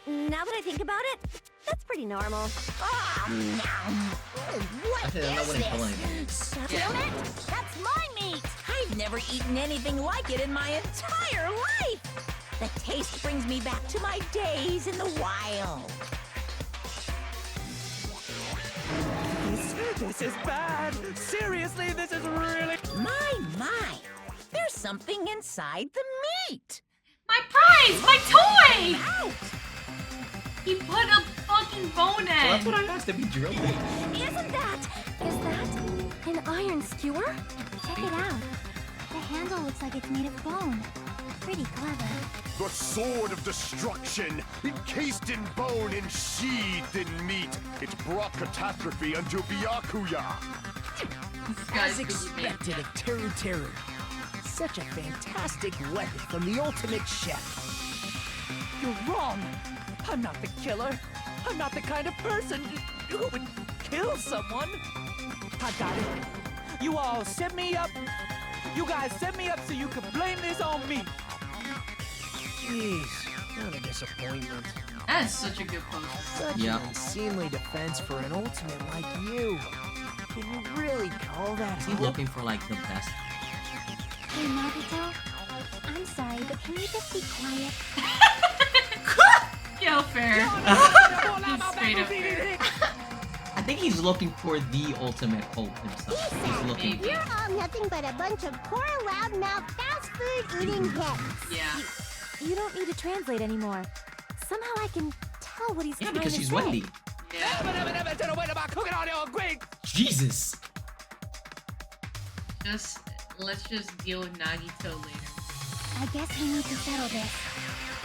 [SPEAKER 12] now that I think about it, that's pretty normal.
[SPEAKER 11] What
[SPEAKER 1] Actually, that
[SPEAKER 11] is
[SPEAKER 1] wouldn't kill
[SPEAKER 11] this?
[SPEAKER 1] anything.
[SPEAKER 11] Damn it! That's my meat! I've never eaten anything like it in my entire life! The taste brings me back to my days in the wild.
[SPEAKER 5] This is bad. Seriously, this is really...
[SPEAKER 11] My. There's something inside the meat.
[SPEAKER 2] My prize! My toy!
[SPEAKER 11] Out!
[SPEAKER 2] He put a fucking bone in.
[SPEAKER 1] Well, that's what I asked if he drilled it.
[SPEAKER 12] Is that an iron skewer?
[SPEAKER 14] Check it out. The handle looks like it's made of bone. Pretty clever.
[SPEAKER 17] The sword of destruction, encased in bone and sheathed in meat. It brought catastrophe unto Byakuya.
[SPEAKER 5] As expected of Teru. Such a fantastic weapon from the ultimate chef.
[SPEAKER 16] You're wrong. I'm not the killer. I'm not the kind of person who would kill someone. I got it. You all set me up. You guys set me up so you could blame this on me.
[SPEAKER 5] Jeez, what a disappointment.
[SPEAKER 2] That is such a good post.
[SPEAKER 5] Such an unseemly defense for an ultimate like you. Can you really call that
[SPEAKER 1] Is he
[SPEAKER 5] hope?
[SPEAKER 1] looking for, like, the best?
[SPEAKER 14] Hey, Nagito. I'm sorry, but can you just be quiet?
[SPEAKER 2] Yo, fair. He's straight up fair.
[SPEAKER 1] I think he's looking for the ultimate hope himself. He's looking for...
[SPEAKER 14] You're all nothing but a bunch of poor, loudmouth, fast food eating pets.
[SPEAKER 2] Yeah.
[SPEAKER 12] You don't need to translate anymore. Somehow I can tell what he's
[SPEAKER 1] Yeah,
[SPEAKER 12] trying
[SPEAKER 1] because
[SPEAKER 12] to
[SPEAKER 1] she's
[SPEAKER 12] say.
[SPEAKER 1] Wendy. Jesus!
[SPEAKER 2] Let's just deal with Nagito later.
[SPEAKER 14] I guess we need to settle this.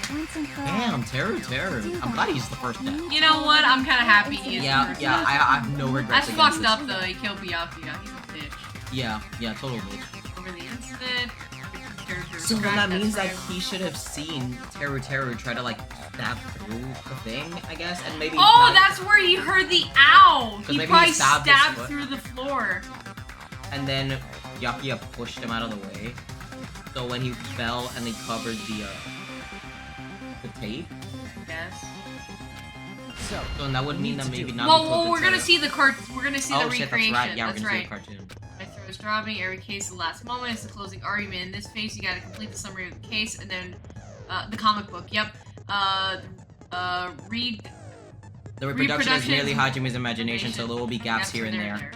[SPEAKER 14] Once and for all.
[SPEAKER 1] Damn, Terror. I'm glad he's the first death.
[SPEAKER 2] You know what? I'm kind of happy he is the first
[SPEAKER 1] Yeah,
[SPEAKER 2] death.
[SPEAKER 1] I have no regrets.
[SPEAKER 2] That's fucked up though. He killed Byakuya. He's a bitch.
[SPEAKER 1] Yeah, total bitch.
[SPEAKER 2] Over the incident.
[SPEAKER 1] So then that means that he should have seen Terror try to like stab through the thing, I guess, and maybe.
[SPEAKER 2] Oh, that's where he heard the ow. He
[SPEAKER 1] maybe
[SPEAKER 2] probably
[SPEAKER 1] he stabbed
[SPEAKER 2] stabbed
[SPEAKER 1] his foot.
[SPEAKER 2] through the floor.
[SPEAKER 1] And then Byakuya pushed him out of the way. So when he fell and they covered the tape.
[SPEAKER 2] Yes.
[SPEAKER 13] So
[SPEAKER 1] that would mean that maybe not.
[SPEAKER 2] Well, we're gonna see the We're gonna see the
[SPEAKER 1] shit,
[SPEAKER 2] recreation.
[SPEAKER 1] that's right. Yeah,
[SPEAKER 2] that's
[SPEAKER 1] we're gonna
[SPEAKER 2] right.
[SPEAKER 1] see the cartoon.
[SPEAKER 2] My throat is dropping. Every case, the last moment is the closing argument. In this phase, you gotta complete the summary of the case, and then the comic book. Yep. Read.
[SPEAKER 1] The reproduction is merely Hajime's imagination, so there will be gaps here and there.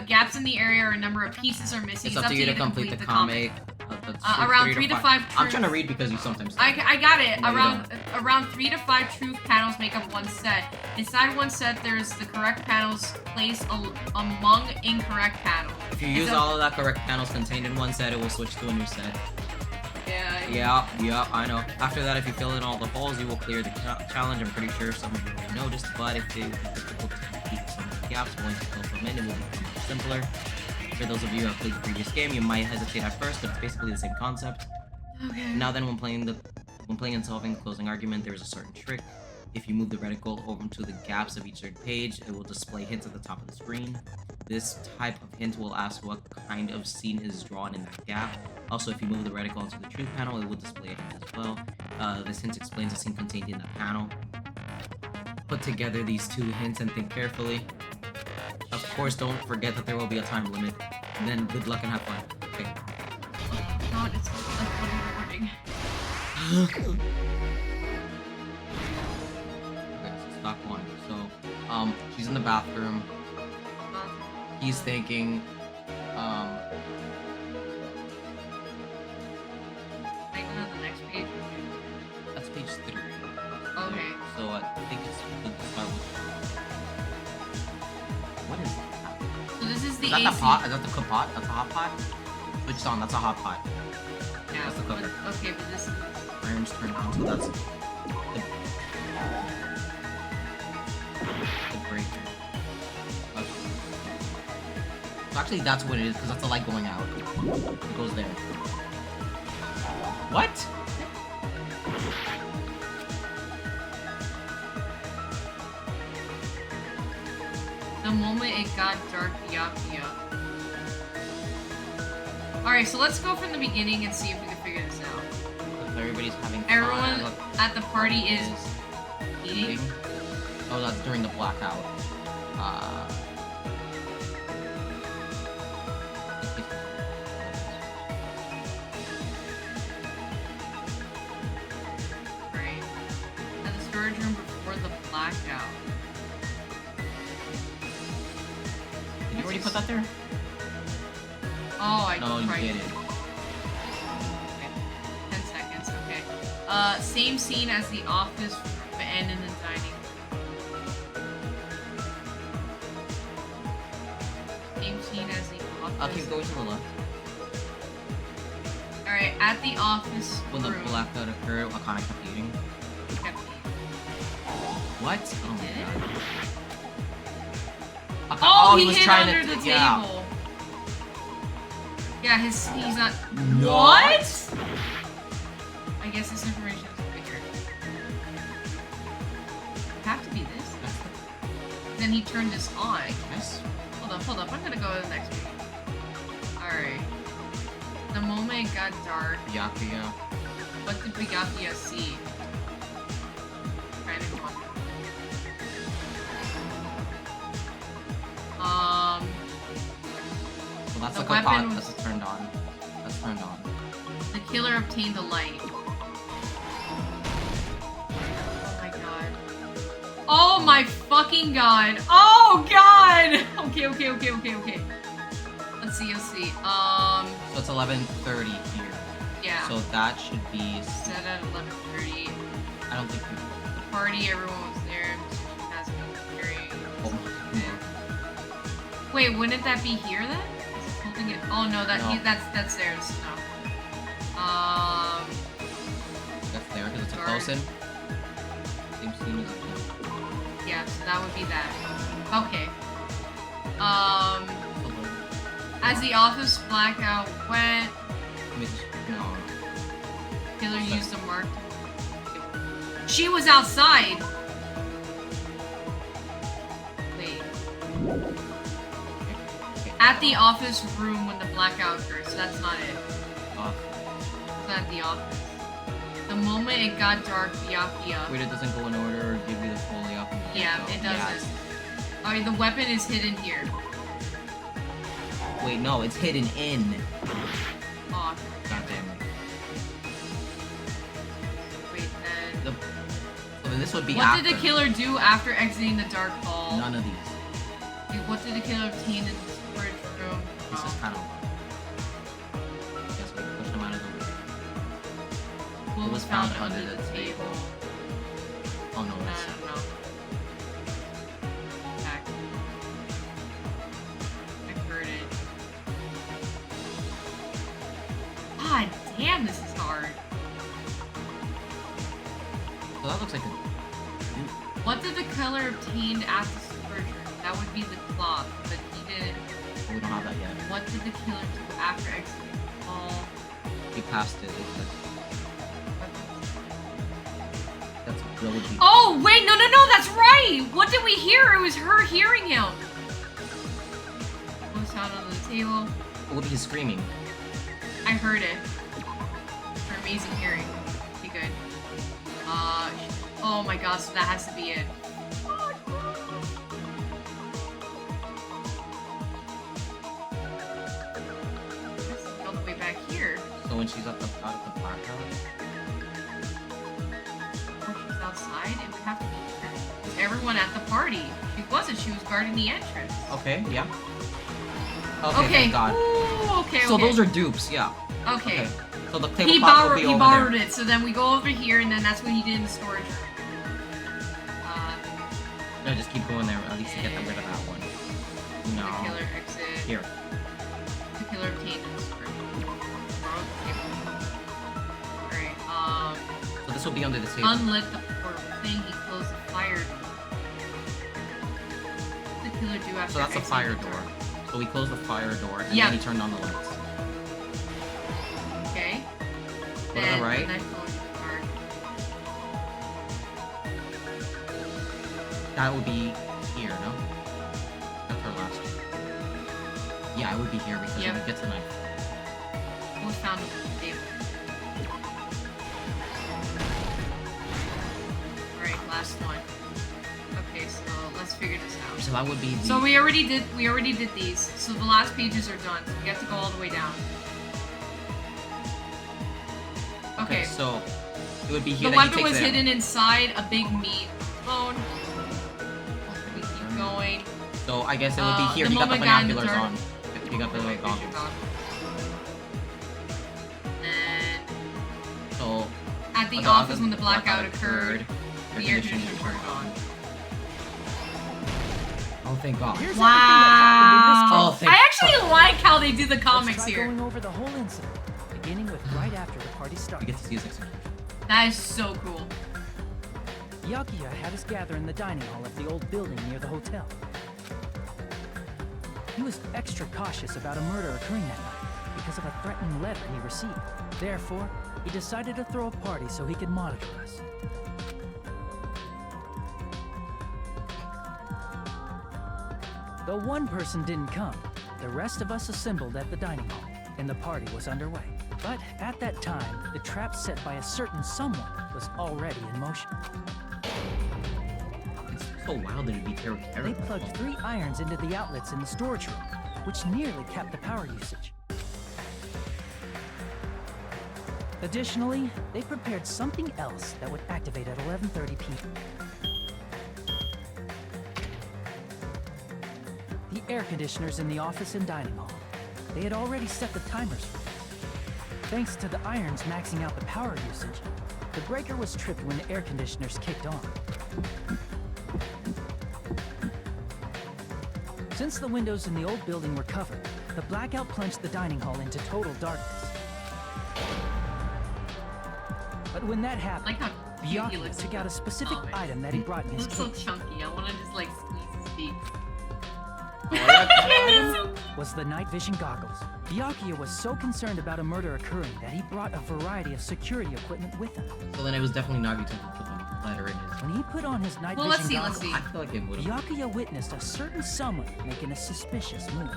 [SPEAKER 2] Gaps in the area or a number of pieces are missing.
[SPEAKER 1] It's up to you to complete the comic.
[SPEAKER 2] Around 3 to 5
[SPEAKER 1] I'm trying to read because you sometimes.
[SPEAKER 2] I got it.
[SPEAKER 1] No,
[SPEAKER 2] Around 3 to 5 truth panels make up one set. Inside one set, there's the correct panels placed among incorrect panels.
[SPEAKER 1] If you use all of that correct panels contained in one set, it will switch to a new set. Yeah, I know. After that, if you fill in all the holes, you will clear the challenge. I'm pretty sure some of you already noticed, but if it's difficult to keep some of the gaps, once you fill them in, it will become much simpler. For those of you who have played the previous game, you might hesitate at first, but it's basically the same concept.
[SPEAKER 2] Okay.
[SPEAKER 1] Now then, when playing and solving the closing argument, there is a certain trick. If you move the reticle over to the gaps of each certain page, it will display hints at the top of the screen. This type of hint will ask what kind of scene is drawn in that gap. Also, if you move the reticle onto the truth panel, it will display a hint as well. This hint explains the scene contained in that panel. Put together these two hints and think carefully. Of course, don't forget that there will be a time limit. And then good luck and have fun. Okay.
[SPEAKER 2] God, it's like rewarding.
[SPEAKER 1] Okay, so stock one. So, she's in the bathroom. He's thinking,
[SPEAKER 2] Can I go to the next page?
[SPEAKER 1] that's page 3.
[SPEAKER 2] Okay.
[SPEAKER 1] So I think it's good to start with. What is that?
[SPEAKER 2] So this is the
[SPEAKER 1] Is that
[SPEAKER 2] AC.
[SPEAKER 1] the pot? Is that the pot? That's a hot pot? Switched on, that's a hot pot.
[SPEAKER 2] Yeah,
[SPEAKER 1] That's the cooker.
[SPEAKER 2] Okay, but this is...
[SPEAKER 1] Irons turned on, so that's the breaker. Okay. So actually that's what it is, because that's the light going out. It goes there. What?
[SPEAKER 2] The moment it got dark, Byakuya. Alright, so let's go from the beginning and see if we can figure this out.
[SPEAKER 1] Everybody's having fun.
[SPEAKER 2] Everyone
[SPEAKER 1] Look,
[SPEAKER 2] at the party is eating.
[SPEAKER 1] Oh, that's during the blackout.
[SPEAKER 2] Right. At the storage room before the blackout.
[SPEAKER 1] Did you already put that there?
[SPEAKER 2] Oh, I
[SPEAKER 1] No, you
[SPEAKER 2] tried.
[SPEAKER 1] didn't.
[SPEAKER 2] Okay. 10 seconds, okay. Same scene as the office room and in the dining room. Same scene as the office.
[SPEAKER 1] I'll keep going to the left.
[SPEAKER 2] Alright, at the office
[SPEAKER 1] When the
[SPEAKER 2] room.
[SPEAKER 1] blackout occurred, Akane kept eating. What? Oh my god.
[SPEAKER 2] Oh,
[SPEAKER 1] he
[SPEAKER 2] he
[SPEAKER 1] was
[SPEAKER 2] hid
[SPEAKER 1] trying
[SPEAKER 2] under
[SPEAKER 1] to,
[SPEAKER 2] the
[SPEAKER 1] yeah.
[SPEAKER 2] table. Yeah, he's not.
[SPEAKER 1] Not?
[SPEAKER 2] What? I guess this information is over here. Have to be this. Then he turned this on.
[SPEAKER 1] Yes.
[SPEAKER 2] Hold up. I'm gonna go to the next page. Alright. The moment it got dark,
[SPEAKER 1] Byakuya.
[SPEAKER 2] what did Byakuya see? Trying to go.
[SPEAKER 1] Well, that's
[SPEAKER 2] The
[SPEAKER 1] like a pot.
[SPEAKER 2] weapon
[SPEAKER 1] That's turned on. That's turned on.
[SPEAKER 2] The killer obtained the light. Oh my god. Oh my fucking god. Oh god! Okay. Let's see.
[SPEAKER 1] So it's 11:30 here.
[SPEAKER 2] Yeah.
[SPEAKER 1] So that should be.
[SPEAKER 2] Set at 11:30.
[SPEAKER 1] I don't think.
[SPEAKER 2] The party, everyone was there. Has been carrying.
[SPEAKER 1] Oh my god.
[SPEAKER 2] Wait, wouldn't that be here then? Is it holding it? Oh no,
[SPEAKER 1] No.
[SPEAKER 2] that's theirs. No.
[SPEAKER 1] That's there because it's a close-in. Same scene as
[SPEAKER 2] Yeah, so that would be that. Okay. As the office blackout went,
[SPEAKER 1] no.
[SPEAKER 2] Killer used a mark. She was outside. Wait. At the office room when the blackout occurred, so that's not it. It's at the office. The moment it got dark, Byakuya.
[SPEAKER 1] Wait, it doesn't go in order or give you the full Yakuya.
[SPEAKER 2] Yeah, it doesn't. Alright, the weapon is hidden here.
[SPEAKER 1] Wait, no, it's hidden in.
[SPEAKER 2] Oh.
[SPEAKER 1] God damn it.
[SPEAKER 2] Wait, then.
[SPEAKER 1] So then this would be
[SPEAKER 2] What
[SPEAKER 1] after.
[SPEAKER 2] did the killer do after exiting the dark hall?
[SPEAKER 1] None of these.
[SPEAKER 2] Wait, what did the killer obtain in the storage room?
[SPEAKER 1] This is kind of. Guess we push them out of the way.
[SPEAKER 2] What was found under the table?
[SPEAKER 1] Oh no, that's.
[SPEAKER 2] No. Back. I heard it. God damn, this is hard.
[SPEAKER 1] So that looks like a.
[SPEAKER 2] What did the killer obtain at the storage room? That would be the cloth, but he didn't.
[SPEAKER 1] We don't have that yet.
[SPEAKER 2] What did the killer do after exiting the hall?
[SPEAKER 1] He passed it. That's really deep.
[SPEAKER 2] Oh, wait, no, that's right! What did we hear? It was her hearing him. What was found under the table?
[SPEAKER 1] What would be screaming?
[SPEAKER 2] I heard it. Her amazing hearing. Be good. Oh my gosh, so that has to be it. All the way back here.
[SPEAKER 1] So when she's out of the blackout?
[SPEAKER 2] Or she's outside, it would have to be here. With everyone at the party. She wasn't, she was guarding the entrance.
[SPEAKER 1] Okay, yeah.
[SPEAKER 2] Okay.
[SPEAKER 1] Thank God.
[SPEAKER 2] Ooh, okay.
[SPEAKER 1] So those are dupes, yeah.
[SPEAKER 2] Okay.
[SPEAKER 1] So the
[SPEAKER 2] He
[SPEAKER 1] tablecloth will be over
[SPEAKER 2] borrowed
[SPEAKER 1] there.
[SPEAKER 2] it, so then we go over here, and then that's what he did in the storage room.
[SPEAKER 1] No, just keep going there, at least to get rid of that one. No.
[SPEAKER 2] The killer exit.
[SPEAKER 1] Here.
[SPEAKER 2] The killer obtained in the storage room. Alright,
[SPEAKER 1] So this will be under the table.
[SPEAKER 2] unlit the portal thing, he closed the fire door. What did the killer do after
[SPEAKER 1] So that's a
[SPEAKER 2] exiting
[SPEAKER 1] fire
[SPEAKER 2] the
[SPEAKER 1] door. So we closed the fire door, and
[SPEAKER 2] Yeah.
[SPEAKER 1] then he turned on the lights.
[SPEAKER 2] Okay.
[SPEAKER 1] Go to the right.
[SPEAKER 2] The knife goes dark.
[SPEAKER 1] That would be here, no? That's our last one. Yeah, it would be here because
[SPEAKER 2] Yep.
[SPEAKER 1] it gets a knife.
[SPEAKER 2] What was found under the table? Alright, last one. Okay, so let's figure this out.
[SPEAKER 1] So that would be the...
[SPEAKER 2] So we already did these. So the last pages are done. So we have to go all the way down. Okay.
[SPEAKER 1] So it would be here.
[SPEAKER 2] The
[SPEAKER 1] that he
[SPEAKER 2] weapon
[SPEAKER 1] takes
[SPEAKER 2] was
[SPEAKER 1] it out.
[SPEAKER 2] hidden inside a big meat bone. We keep going.
[SPEAKER 1] So I guess it would be here.
[SPEAKER 2] The
[SPEAKER 1] He got the
[SPEAKER 2] moment got in the
[SPEAKER 1] binoculars
[SPEAKER 2] dark-
[SPEAKER 1] on. He got the goggles.
[SPEAKER 2] And
[SPEAKER 1] So
[SPEAKER 2] at the office when the blackout occurred, the air conditioner turned on.
[SPEAKER 1] Oh, thank God.
[SPEAKER 5] Here's
[SPEAKER 2] Wow.
[SPEAKER 5] everything that happened in this
[SPEAKER 1] Oh,
[SPEAKER 5] case.
[SPEAKER 1] thank
[SPEAKER 2] I actually like how they do the comics
[SPEAKER 5] Let's try
[SPEAKER 2] here.
[SPEAKER 5] going over the whole incident, beginning with right after the party
[SPEAKER 1] You
[SPEAKER 5] started.
[SPEAKER 1] get to see his execution.
[SPEAKER 2] That is so cool.
[SPEAKER 5] Byakuya had us gather in the dining hall of the old building near the hotel. He was extra cautious about a murder occurring that night because of a threatening letter he received. Therefore, he decided to throw a party so he could monitor us. Though one person didn't come, the rest of us assembled at the dining hall, and the party was underway. But at that time, the trap set by a certain someone was already in motion.
[SPEAKER 1] It's so wild that it'd be
[SPEAKER 5] They
[SPEAKER 1] terrible.
[SPEAKER 5] plugged 3 irons into the outlets in the storage room, which nearly capped the power usage. Additionally, they prepared something else that would activate at 11:30 p.m. The air conditioners in the office and dining hall. They had already set the timers for it. Thanks to the irons maxing out the power usage, the breaker was tripped when the air conditioners kicked on. Since the windows in the old building were covered, the blackout plunged the dining hall into total darkness.
[SPEAKER 16] But when that happened,
[SPEAKER 2] Like how cute he
[SPEAKER 16] Byakuya
[SPEAKER 2] looks.
[SPEAKER 16] took out a specific item that he brought in
[SPEAKER 2] He
[SPEAKER 16] his
[SPEAKER 2] looks so
[SPEAKER 16] cage.
[SPEAKER 2] chunky. I want to just like squeeze his cheeks.
[SPEAKER 16] That item was the night vision goggles. Byakuya was so concerned about a murder occurring that he brought a variety of security equipment with him.
[SPEAKER 1] So then it was definitely Nagito who put the letter in his.
[SPEAKER 16] When he put on his night
[SPEAKER 2] Well,
[SPEAKER 16] vision
[SPEAKER 2] let's see.
[SPEAKER 16] goggles,
[SPEAKER 1] I feel like it would have.
[SPEAKER 16] Byakuya witnessed a certain someone making a suspicious move.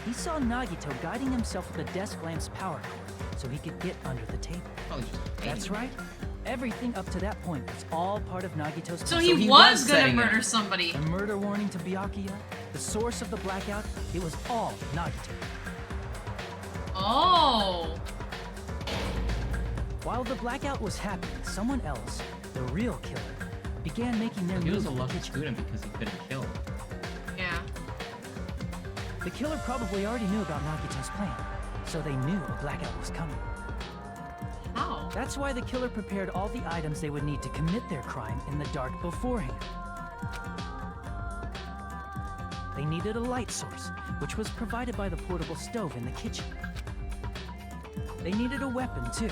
[SPEAKER 16] He saw Nagito guiding himself with a desk lamp's power cord so he could get under the table. That's right. Everything up to that point was all part of Nagito's
[SPEAKER 2] So
[SPEAKER 16] plan.
[SPEAKER 2] he was gonna murder somebody.
[SPEAKER 16] The murder warning to Byakuya, the source of the blackout, it was all Nagito.
[SPEAKER 2] Oh.
[SPEAKER 16] While the blackout was happening, someone else, the real killer, began making their
[SPEAKER 1] He was
[SPEAKER 16] move
[SPEAKER 1] a
[SPEAKER 16] in the
[SPEAKER 1] lucky
[SPEAKER 16] kitchen.
[SPEAKER 1] student because he couldn't kill.
[SPEAKER 2] Yeah.
[SPEAKER 16] The killer probably already knew about Nagito's plan, so they knew a blackout was coming.
[SPEAKER 2] How?
[SPEAKER 16] That's why the killer prepared all the items they would need to commit their crime in the dark beforehand. They needed a light source, which was provided by the portable stove in the kitchen. They needed a weapon, too.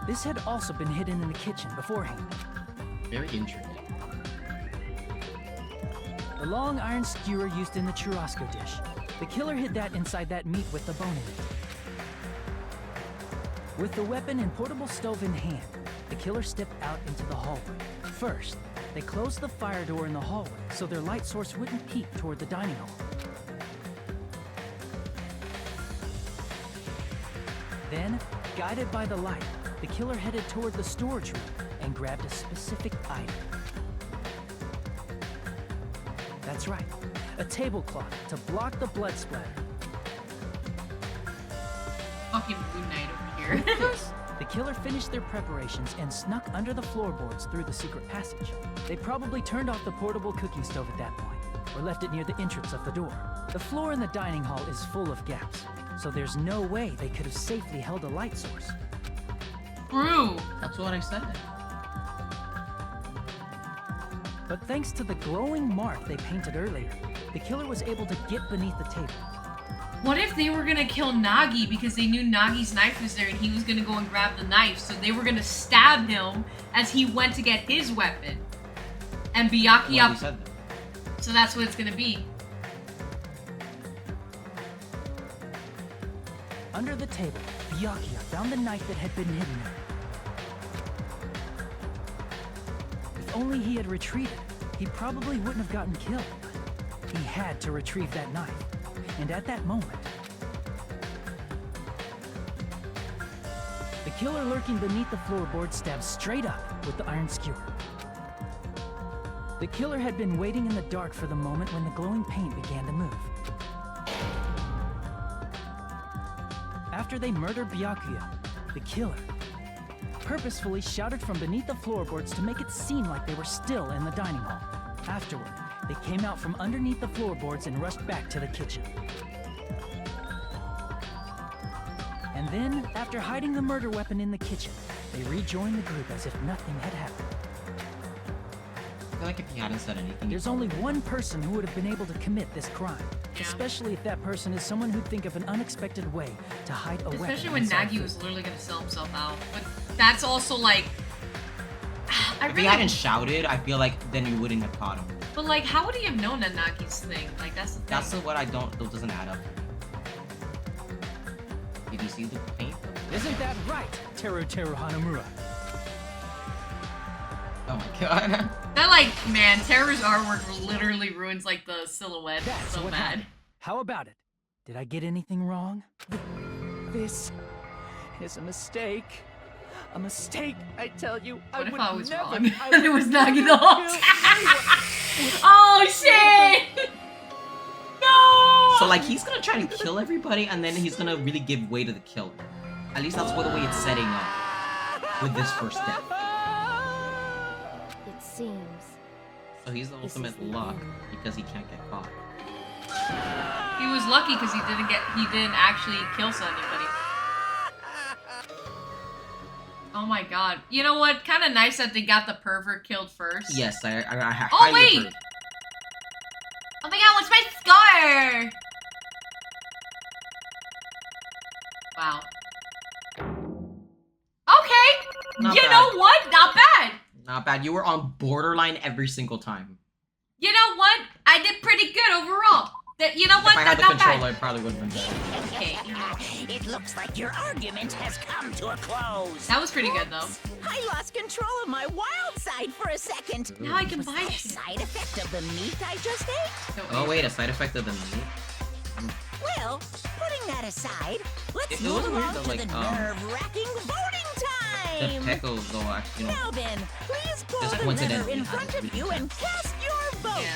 [SPEAKER 16] This had also been hidden in the kitchen beforehand.
[SPEAKER 1] Very intricate.
[SPEAKER 16] The long iron skewer used in the churrasco dish. The killer hid that inside that meat with the bone in it. With the weapon and portable stove in hand, the killer stepped out into the hallway. First, they closed the fire door in the hallway so their light source wouldn't peek toward the dining hall. Then, guided by the light, the killer headed toward the storage room and grabbed a specific item. That's right, a tablecloth to block the blood splatter.
[SPEAKER 2] Fucking Moon Knight over here.
[SPEAKER 16] The killer finished their preparations and snuck under the floorboards through the secret passage. They probably turned off the portable cooking stove at that point, or left it near the entrance of the door. The floor in the dining hall is full of gaps, so there's no way they could have safely held a light source.
[SPEAKER 2] True.
[SPEAKER 1] That's what I said.
[SPEAKER 16] But thanks to the glowing mark they painted earlier, the killer was able to get beneath the table.
[SPEAKER 2] What if they were gonna kill Nagi because they knew Nagi's knife was there and he was gonna go and grab the knife, so they were gonna stab him as he went to get his weapon. And Byakuya... So that's what it's gonna be.
[SPEAKER 16] Under the table, Byakuya found the knife that had been hidden there. If only he had retreated, he probably wouldn't have gotten killed. But he had to retrieve that knife. And at that moment, the killer lurking beneath the floorboard stabbed straight up with the iron skewer. The killer had been waiting in the dark for the moment when the glowing paint began to move. After they murdered Byakuya, the killer purposefully shouted from beneath the floorboards to make it seem like they were still in the dining hall. Afterward, they came out from underneath the floorboards and rushed back to the kitchen. And then, after hiding the murder weapon in the kitchen, they rejoined the group as if nothing had happened.
[SPEAKER 1] I feel like if he hadn't said anything...
[SPEAKER 16] There's only one person who would have been able to commit this crime. Especially if that person is someone who'd think of an unexpected way to hide a weapon.
[SPEAKER 2] Especially when
[SPEAKER 16] inside
[SPEAKER 2] Nagi
[SPEAKER 16] food.
[SPEAKER 2] was literally gonna sell himself out. But that's also like...
[SPEAKER 1] If he hadn't shouted, I feel like then you wouldn't have caught him.
[SPEAKER 2] But like, how would he have known that Nagi's thing? Like, that's the thing.
[SPEAKER 1] That's what I don't... That doesn't add up. Did you see the paint?
[SPEAKER 16] Isn't that right, Teru Hanamura?
[SPEAKER 1] Oh my god.
[SPEAKER 2] That like, man, Teru's artwork literally ruins like the silhouette
[SPEAKER 16] That's
[SPEAKER 2] so
[SPEAKER 16] what
[SPEAKER 2] bad.
[SPEAKER 16] happened. How about it? Did I get anything wrong? This is a mistake. A mistake, I tell you.
[SPEAKER 2] What if
[SPEAKER 16] would
[SPEAKER 2] I was
[SPEAKER 16] never,
[SPEAKER 2] wrong?
[SPEAKER 16] I
[SPEAKER 2] And it
[SPEAKER 16] would
[SPEAKER 2] was Nagi the
[SPEAKER 16] never
[SPEAKER 2] whole
[SPEAKER 16] kill
[SPEAKER 2] time. Oh shit! No!
[SPEAKER 1] So like he's gonna try to kill everybody and then he's gonna really give way to the killer. At least that's what the way it's setting up with this first step.
[SPEAKER 12] It seems.
[SPEAKER 1] So he's the ultimate luck because he can't get caught.
[SPEAKER 2] He was lucky because he didn't actually kill anybody. Oh my god. You know what? Kind of nice that they got the pervert killed first.
[SPEAKER 1] Yes, I
[SPEAKER 2] Oh
[SPEAKER 1] highly
[SPEAKER 2] wait!
[SPEAKER 1] approve.
[SPEAKER 4] Oh my god, what's my scar?
[SPEAKER 2] Wow. Okay!
[SPEAKER 1] Not
[SPEAKER 2] you
[SPEAKER 1] bad.
[SPEAKER 2] know what? Not bad!
[SPEAKER 1] Not bad. You were on borderline every single time.
[SPEAKER 2] You know what? I did pretty good overall. You know what?
[SPEAKER 1] If I had the
[SPEAKER 2] Not
[SPEAKER 1] controller,
[SPEAKER 2] bad.
[SPEAKER 1] it probably would have been better.
[SPEAKER 11] Okay. It looks like your argument has come to a close.
[SPEAKER 2] That was pretty good, though.
[SPEAKER 11] I lost control of my wild side for a second.
[SPEAKER 2] Now I can
[SPEAKER 11] Was
[SPEAKER 2] buy
[SPEAKER 11] that a
[SPEAKER 2] shit.
[SPEAKER 11] side effect of the meat I just ate?
[SPEAKER 1] Oh wait, a side effect of the meat?
[SPEAKER 11] Well, putting that aside, let's
[SPEAKER 1] It
[SPEAKER 11] move
[SPEAKER 1] was weird
[SPEAKER 11] along
[SPEAKER 1] though,
[SPEAKER 11] to
[SPEAKER 1] like,
[SPEAKER 11] the nerve-wracking voting
[SPEAKER 1] The
[SPEAKER 11] time.
[SPEAKER 1] pickles though, actually, you know.
[SPEAKER 11] Now then, please pull
[SPEAKER 1] Just
[SPEAKER 11] the lever
[SPEAKER 1] coincidentally
[SPEAKER 11] in
[SPEAKER 1] had
[SPEAKER 11] front
[SPEAKER 1] a
[SPEAKER 11] of
[SPEAKER 1] really
[SPEAKER 11] you
[SPEAKER 1] good
[SPEAKER 11] and cast your vote.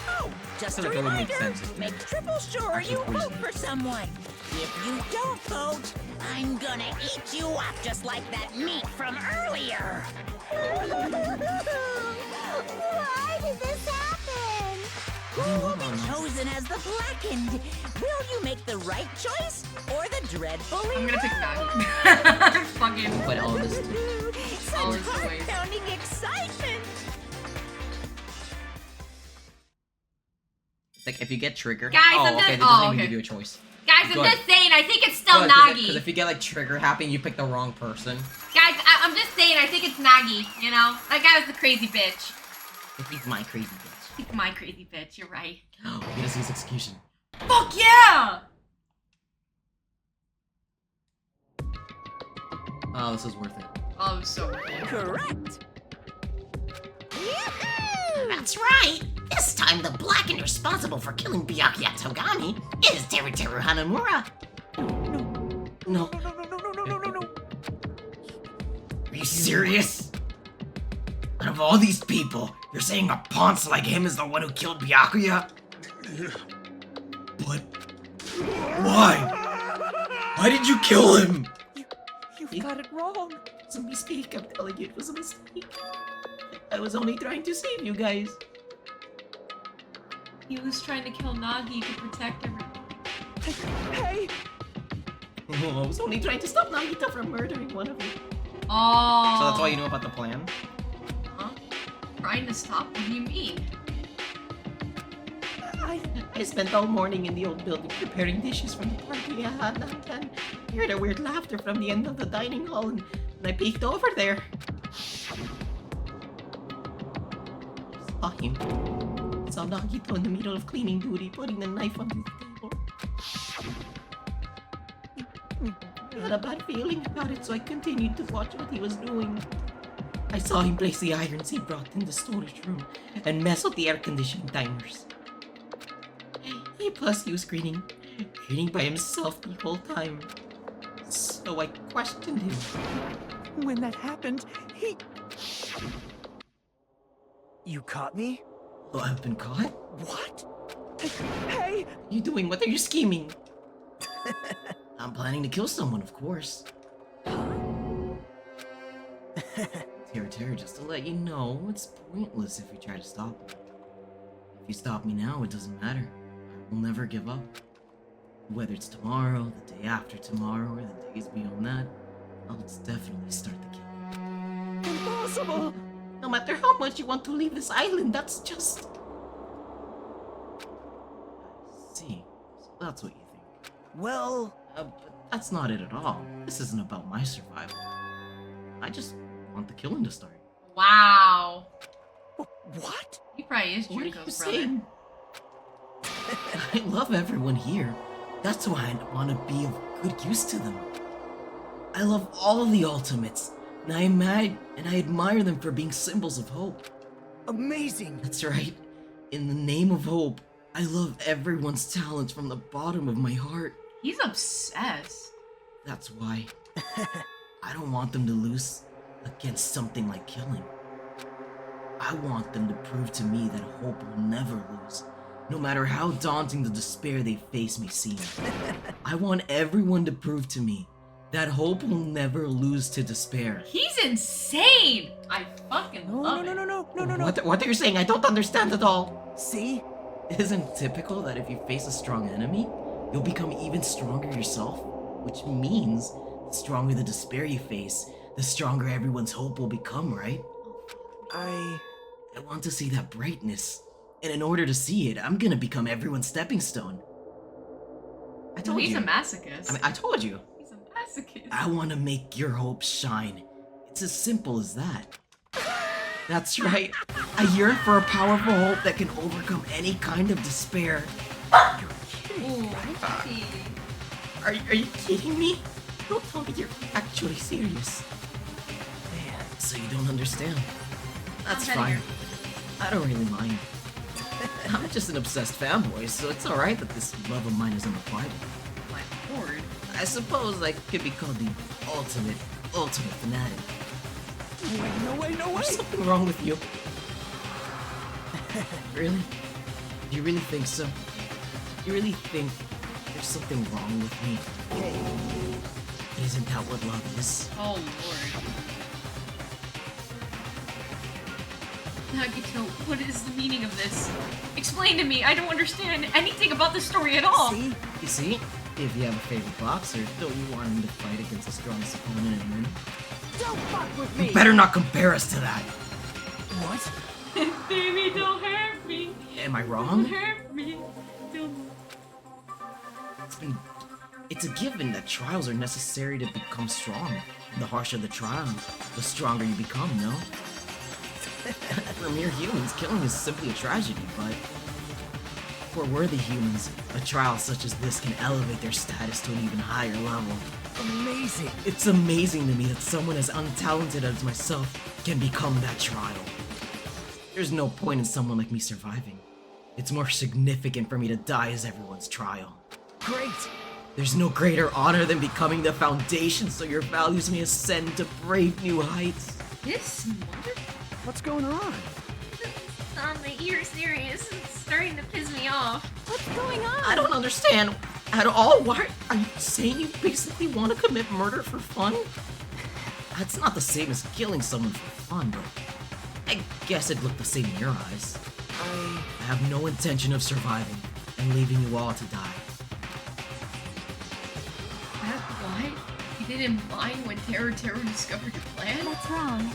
[SPEAKER 11] Oh, just
[SPEAKER 1] I
[SPEAKER 11] a
[SPEAKER 1] feel like that would make
[SPEAKER 11] reminder,
[SPEAKER 1] sense if they
[SPEAKER 11] make triple sure
[SPEAKER 1] actually
[SPEAKER 11] you vote
[SPEAKER 1] poisoned
[SPEAKER 11] for someone. If you don't vote, I'm gonna eat you up just like that meat from earlier.
[SPEAKER 14] Why did this happen?
[SPEAKER 11] Who will be chosen as the blackened? Will you make the right choice or the dreadful
[SPEAKER 2] I'm gonna pick
[SPEAKER 11] wrong?
[SPEAKER 2] that. Fucking.
[SPEAKER 1] But all this.
[SPEAKER 2] All
[SPEAKER 11] Such
[SPEAKER 2] this away.
[SPEAKER 11] heart-pounding excitement.
[SPEAKER 1] Like if you get trigger.
[SPEAKER 2] Guys,
[SPEAKER 1] oh,
[SPEAKER 2] I'm
[SPEAKER 1] okay,
[SPEAKER 2] just-
[SPEAKER 1] they doesn't
[SPEAKER 2] oh,
[SPEAKER 1] even
[SPEAKER 2] okay.
[SPEAKER 1] give you a choice.
[SPEAKER 4] Guys, I'm
[SPEAKER 1] Good.
[SPEAKER 4] just saying, I think it's still
[SPEAKER 1] Good,
[SPEAKER 4] Nagi.
[SPEAKER 1] Because if you get like trigger happy, you pick the wrong person.
[SPEAKER 4] Guys, I'm just saying, I think it's Nagi, you know? That guy was the crazy bitch.
[SPEAKER 1] If he's my crazy bitch.
[SPEAKER 4] He's my crazy bitch, you're right.
[SPEAKER 1] Oh, we gotta see his execution.
[SPEAKER 2] Fuck yeah!
[SPEAKER 1] Oh, this is worth it.
[SPEAKER 2] Oh, so worth it.
[SPEAKER 11] Correct.
[SPEAKER 6] That's right! This time the blackened responsible for killing Byakuya Togami is Teruteru Hanamura!
[SPEAKER 1] No.
[SPEAKER 9] Are you serious? Out of all these people, you're saying a ponce like him is the one who killed Byakuya? But why? Why did you kill him?
[SPEAKER 16] You've got it wrong.
[SPEAKER 6] It was a mistake, I'm telling you, it was a mistake. I was only trying to save you guys.
[SPEAKER 2] He was trying to kill Nagi to protect everyone.
[SPEAKER 16] Hey!
[SPEAKER 6] Oh, I was only trying to stop Nagita from murdering one of you.
[SPEAKER 2] Oh.
[SPEAKER 1] So that's all you know about the plan?
[SPEAKER 2] Huh? Trying to stop? What do you mean?
[SPEAKER 6] I spent all morning in the old building preparing dishes from the party I had, and then heard a weird laughter from the end of the dining hall, and I peeked over there. Saw him. Saw Nagito in the middle of cleaning duty, putting the knife on the table. I had a bad feeling about it, so I continued to watch what he was doing. I saw him place the irons he brought in the storage room and mess with the air conditioning timers. Plus, he was grinning by himself the whole time. So I questioned him.
[SPEAKER 16] When that happened, he...
[SPEAKER 13] You caught me?
[SPEAKER 1] Oh, I've been caught?
[SPEAKER 16] What? Hey!
[SPEAKER 6] What are you doing? What are you scheming? I'm planning to kill someone, of course. Terra, just to let you know, it's pointless if you try to stop me. If you stop me now, it doesn't matter. I will never give up. Whether it's tomorrow, the day after tomorrow, or the days beyond that, I'll definitely start the killing.
[SPEAKER 16] Impossible!
[SPEAKER 6] No matter how much you want to leave this island, that's just... I see. So that's what you think.
[SPEAKER 13] Well...
[SPEAKER 6] But that's not it at all. This isn't about my survival. I just want the killing to start.
[SPEAKER 2] Wow.
[SPEAKER 13] What?
[SPEAKER 2] He probably is
[SPEAKER 6] What are you
[SPEAKER 2] Junko's brother.
[SPEAKER 6] saying? I love everyone here. That's why I want to be of good use to them. I love all the ultimates, and I admire them for being symbols of hope.
[SPEAKER 13] Amazing!
[SPEAKER 6] That's right. In the name of hope, I love everyone's talents from the bottom of my heart.
[SPEAKER 2] He's obsessed.
[SPEAKER 6] That's why I don't want them to lose against something like killing. I want them to prove to me that hope will never lose, no matter how daunting the despair they face may seem. I want everyone to prove to me that hope will never lose to despair.
[SPEAKER 2] He's insane! I fucking love it.
[SPEAKER 6] No. What are you saying? I don't understand at all.
[SPEAKER 13] See?
[SPEAKER 6] Isn't it typical that if you face a strong enemy, you'll become even stronger yourself? Which means, the stronger the despair you face, the stronger everyone's hope will become, right? I want to see that brightness. And in order to see it, I'm gonna become everyone's stepping stone.
[SPEAKER 1] I told
[SPEAKER 2] He's
[SPEAKER 1] you.
[SPEAKER 2] a masochist.
[SPEAKER 1] I mean, I told you.
[SPEAKER 2] He's a masochist.
[SPEAKER 1] I want to make your hopes shine. It's as simple as that. That's right. I yearn for a powerful hope that can overcome any kind of despair.
[SPEAKER 2] Ooh,
[SPEAKER 1] Are you kidding me? Don't tell me you're actually serious. Man, so you don't understand. That's fine. I don't really mind. I'm just an obsessed fanboy, so it's alright that this love of mine is unrequited.
[SPEAKER 2] My lord.
[SPEAKER 1] I suppose I could be called the ultimate fanatic.
[SPEAKER 5] Wait, no way, no way!
[SPEAKER 1] There's something wrong with you. Really? Do you really think so? You really think there's something wrong with me? Isn't that what love is?
[SPEAKER 2] Oh lord. Nagito, what is the meaning of this? Explain to me, I don't understand anything about this story at all!
[SPEAKER 1] See? You see? If you have a favorite boxer, don't you want him to fight against the strongest opponent and win?
[SPEAKER 5] Don't fuck with me!
[SPEAKER 1] You better not compare us to that!
[SPEAKER 5] What?
[SPEAKER 2] Baby, don't hurt me!
[SPEAKER 1] Am I wrong?
[SPEAKER 2] Don't hurt me! Don't...
[SPEAKER 1] It's a given that trials are necessary to become strong. The harsher the trial, the stronger you become, no? For mere humans, killing is simply a tragedy, but for worthy humans, a trial such as this can elevate their status to an even higher level.
[SPEAKER 5] Amazing!
[SPEAKER 1] It's amazing to me that someone as untalented as myself can become that trial. There's no point in someone like me surviving. It's more significant for me to die as everyone's trial.
[SPEAKER 5] Great!
[SPEAKER 1] There's no greater honor than becoming the foundation so your values may ascend to brave new heights.
[SPEAKER 2] This wonderful.
[SPEAKER 5] What's going on?
[SPEAKER 4] You're serious. It's starting to piss me off.
[SPEAKER 12] What's going on?
[SPEAKER 1] I don't understand at all. Why are you saying you basically want to commit murder for fun? That's not the same as killing someone for fun, but I guess it'd look the same in your eyes. I have no intention of surviving and leaving you all to die.
[SPEAKER 2] That's why you didn't mind when Terror discovered your plan?
[SPEAKER 12] What's wrong?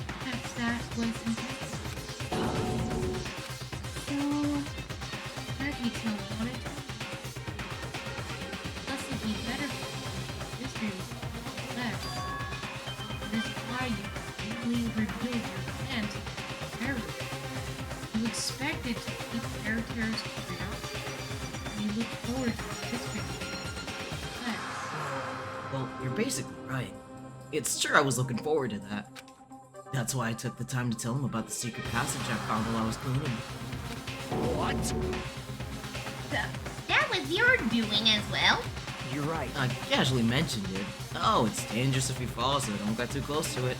[SPEAKER 2] Perhaps that was intense.
[SPEAKER 12] So...
[SPEAKER 2] Nagito wanted to. Thus it'd be better for history was complex. This is why you really relive your plan to terror. You expected to keep Terror's curiosity, and you look forward to the history being complex.
[SPEAKER 1] Well, you're basically right. It's true I was looking forward to that. That's why I took the time to tell him about the secret passage I found while I was cleaning.
[SPEAKER 5] What?
[SPEAKER 4] That was your doing as well.
[SPEAKER 5] You're right.
[SPEAKER 1] I casually mentioned it. Oh, it's dangerous if you fall, so don't get too close to it.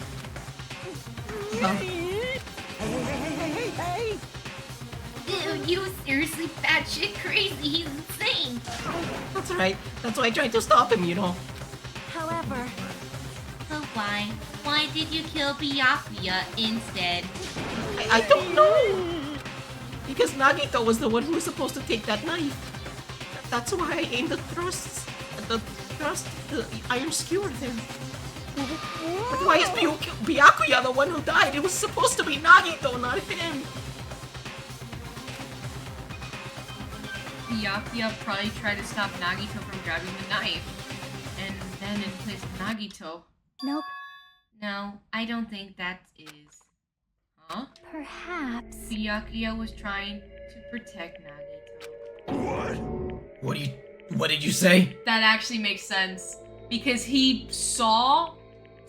[SPEAKER 5] Hey!
[SPEAKER 4] Dude, you seriously batshit crazy. He's insane.
[SPEAKER 1] That's right. That's why I tried to stop him, you know.
[SPEAKER 12] However...
[SPEAKER 4] So why? Why did you kill Byakuya instead?
[SPEAKER 1] I don't know! Because Nagito was the one who was supposed to take that knife. That's why I aimed the iron skewer there. But why is Byakuya the one who died? It was supposed to be Nagito, not him.
[SPEAKER 2] Byakuya probably tried to stop Nagito from grabbing the knife. And then in place of Nagito.
[SPEAKER 12] Nope.
[SPEAKER 4] No, I don't think that is.
[SPEAKER 2] Huh?
[SPEAKER 12] Perhaps...
[SPEAKER 2] Byakuya was trying to protect Nagito.
[SPEAKER 1] What did you say?
[SPEAKER 2] That actually makes sense. Because he saw